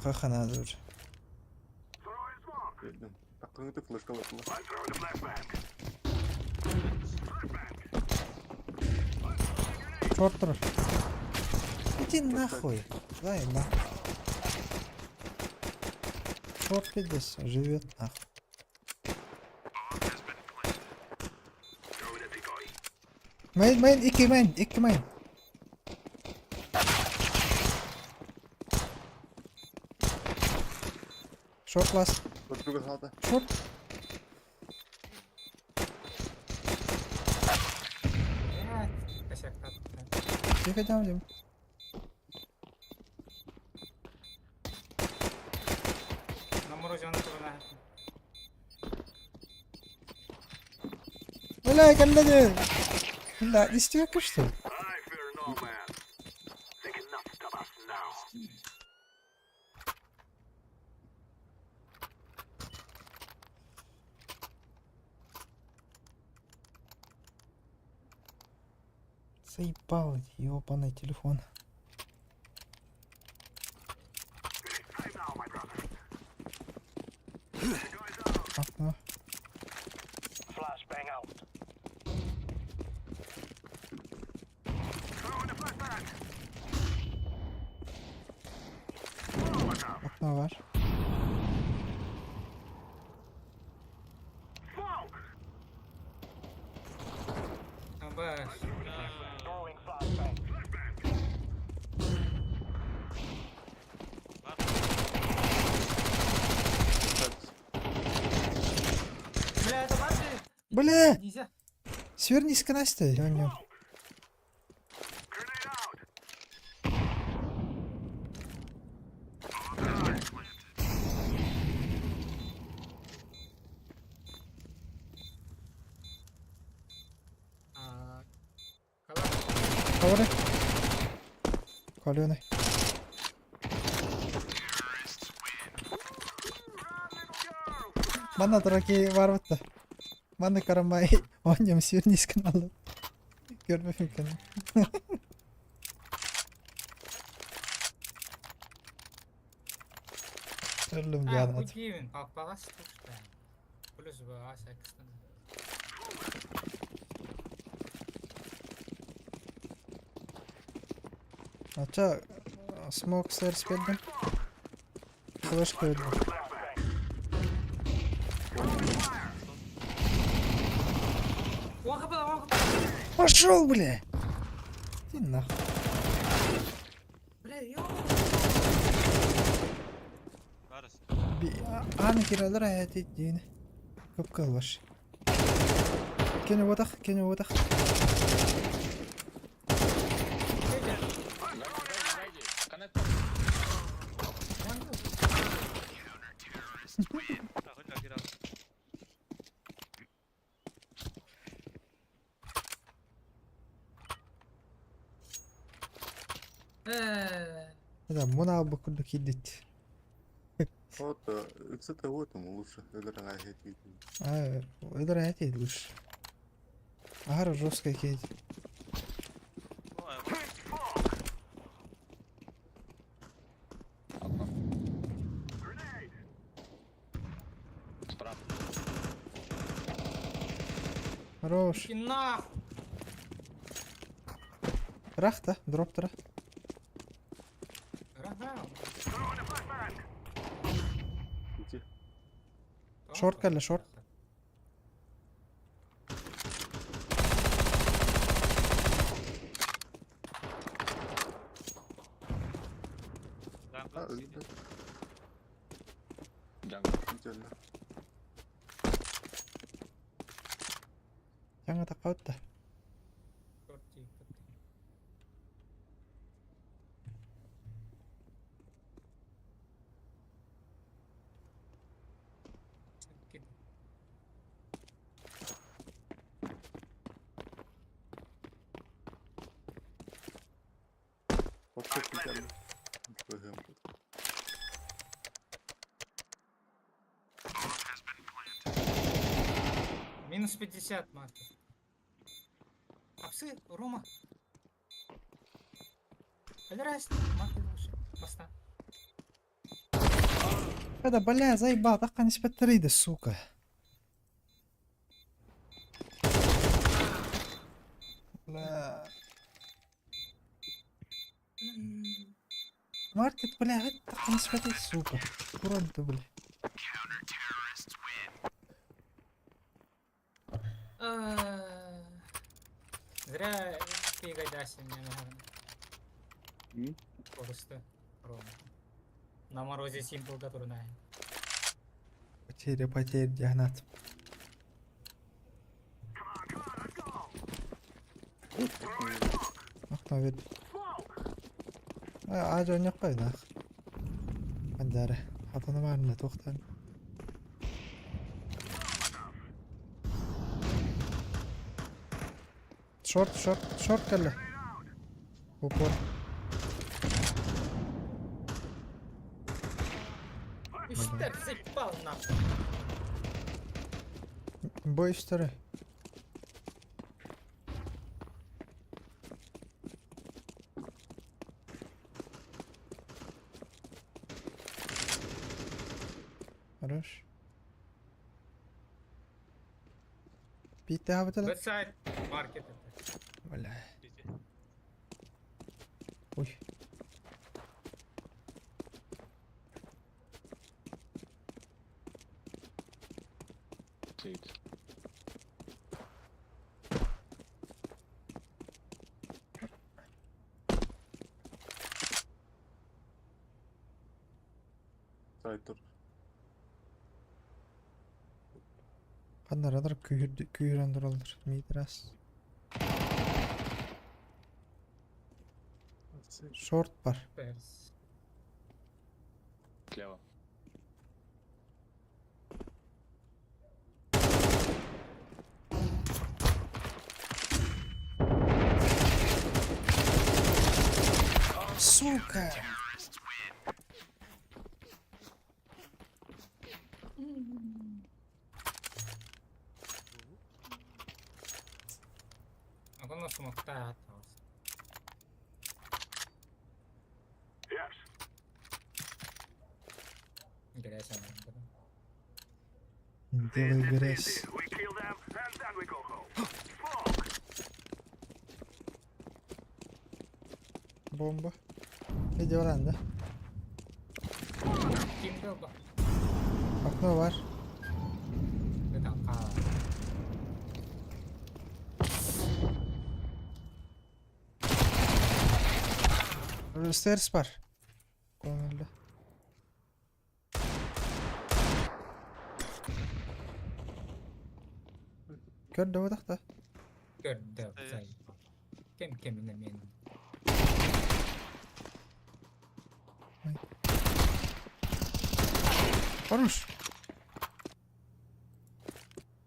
Аха надо уже. Aklını tık flash kalır. Шортер. Иди нахуй. Дай нахуй. Шорт здесь живет, нахуй. Main, iki main. Short last. Wat terug hadden. Short. Тихо, идем. На морозе он тоже на. Бля, кандидат. Бля, не стёка, что ли? Заебал эти ёбаный телефон. Окно. Окно ваш. Бля, это башня? Бля! Нельзя. Свернись к Насте, я не. Кавары. Каленый. Mana duraки varvattu. Mana karamai onyam sürniz kanalı. Görme fikrini. Öldüm bir adam. Удивен, попала штука. Плюс была секстон. Aça smoke stairs verdim. Flash koydum. Пошел, бля! Иди нахуй. Ana kiralar hayat ettiğini. Kapkal var. Kene vatak, kene vatak. Да, мона буквально кидит. Вот, кстати, вот ему лучше играть эти. Играть эти лучше. Ага, жесткая кейт. Хорош. Рахта, дроптера. Шорт кәлі, шорт. Жаңа таққа өтті. Минус 50 маркер. Апсы, Рома. Подирайся, маркер лучше. Поста. Когда, бля, заебал, так не спятриды, сука. Бля. Маркет, бля, так не спятриды, сука. Урод ты, бля. Просто ровно. На морозе симпл, который на. Потеря, Диагнат. Окно вид. Aaca oynayaqaydı. Bandara. Hatını var mı? Toxtan. Short kalla. Упор. Üstler zıppal na. Бой старый. Хорош. Bitti abi de lan. Website market. Valla. Uy. Seyit. Saydır. Qanday kuyrandiraldir. Midras. Short var. Слева. Сука! Aku nggak semua kita Yes. Gak sama. Делай грязь. We kill them and then we go home. Fuck. Bomba. Video lan da. Kimde bak. Okno var. Bir dakika. Stairs var. Konuldu. Gördü o da. Gördüm. Kemine men. Konuş.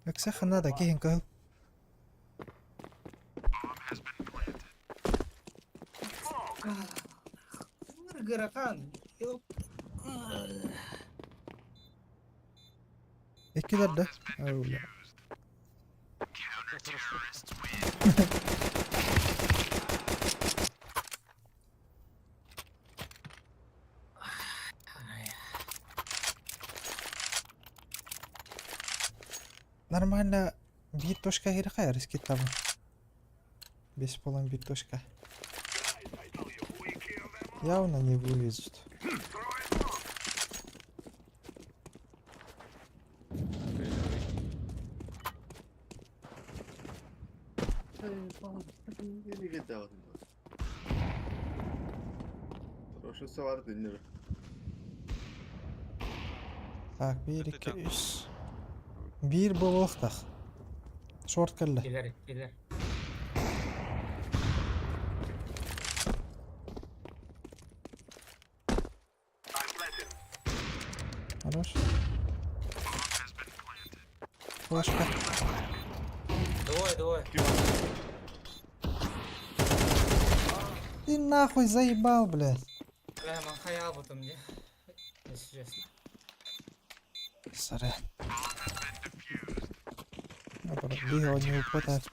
Yoksa xana da keyin qil. Gerakan. Yok. İkiler de. Öyle. Нормально бит.га херхая рискет там. Бесполон бит.га. Явно не вылезут. Proşesi var dinleri. Так, 1, 2, 3. Bir boğuluqdaq. Short kalla. Gelir. Хорош. Флешка. Двое. Ты нахуй заебал, блядь. Бля, махаял потом мне. Если честно. Сорян. Бігав не упадать.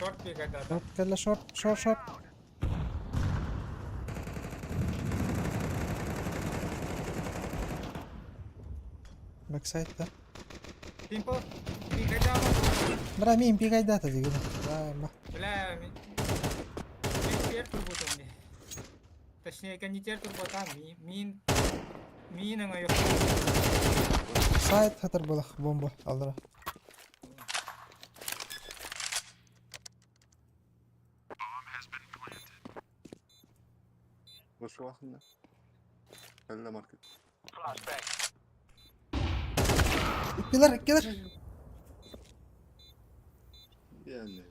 Short pick ada. Short kalla short. Backside ta. Timpo. Pick ada mo. Marami yung pikay data siguro. Ba. Wala. Tier turbo to ni. Точнее, это не tier turbo там. Мина ngayon. Side hatar bulak bomba aldıra. وش واخدنا؟ خلينا ماركت. Killer. يعني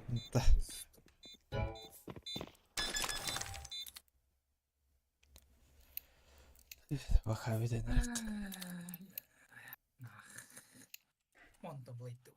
انت Bakalım bir de nerede? Monta boyutu.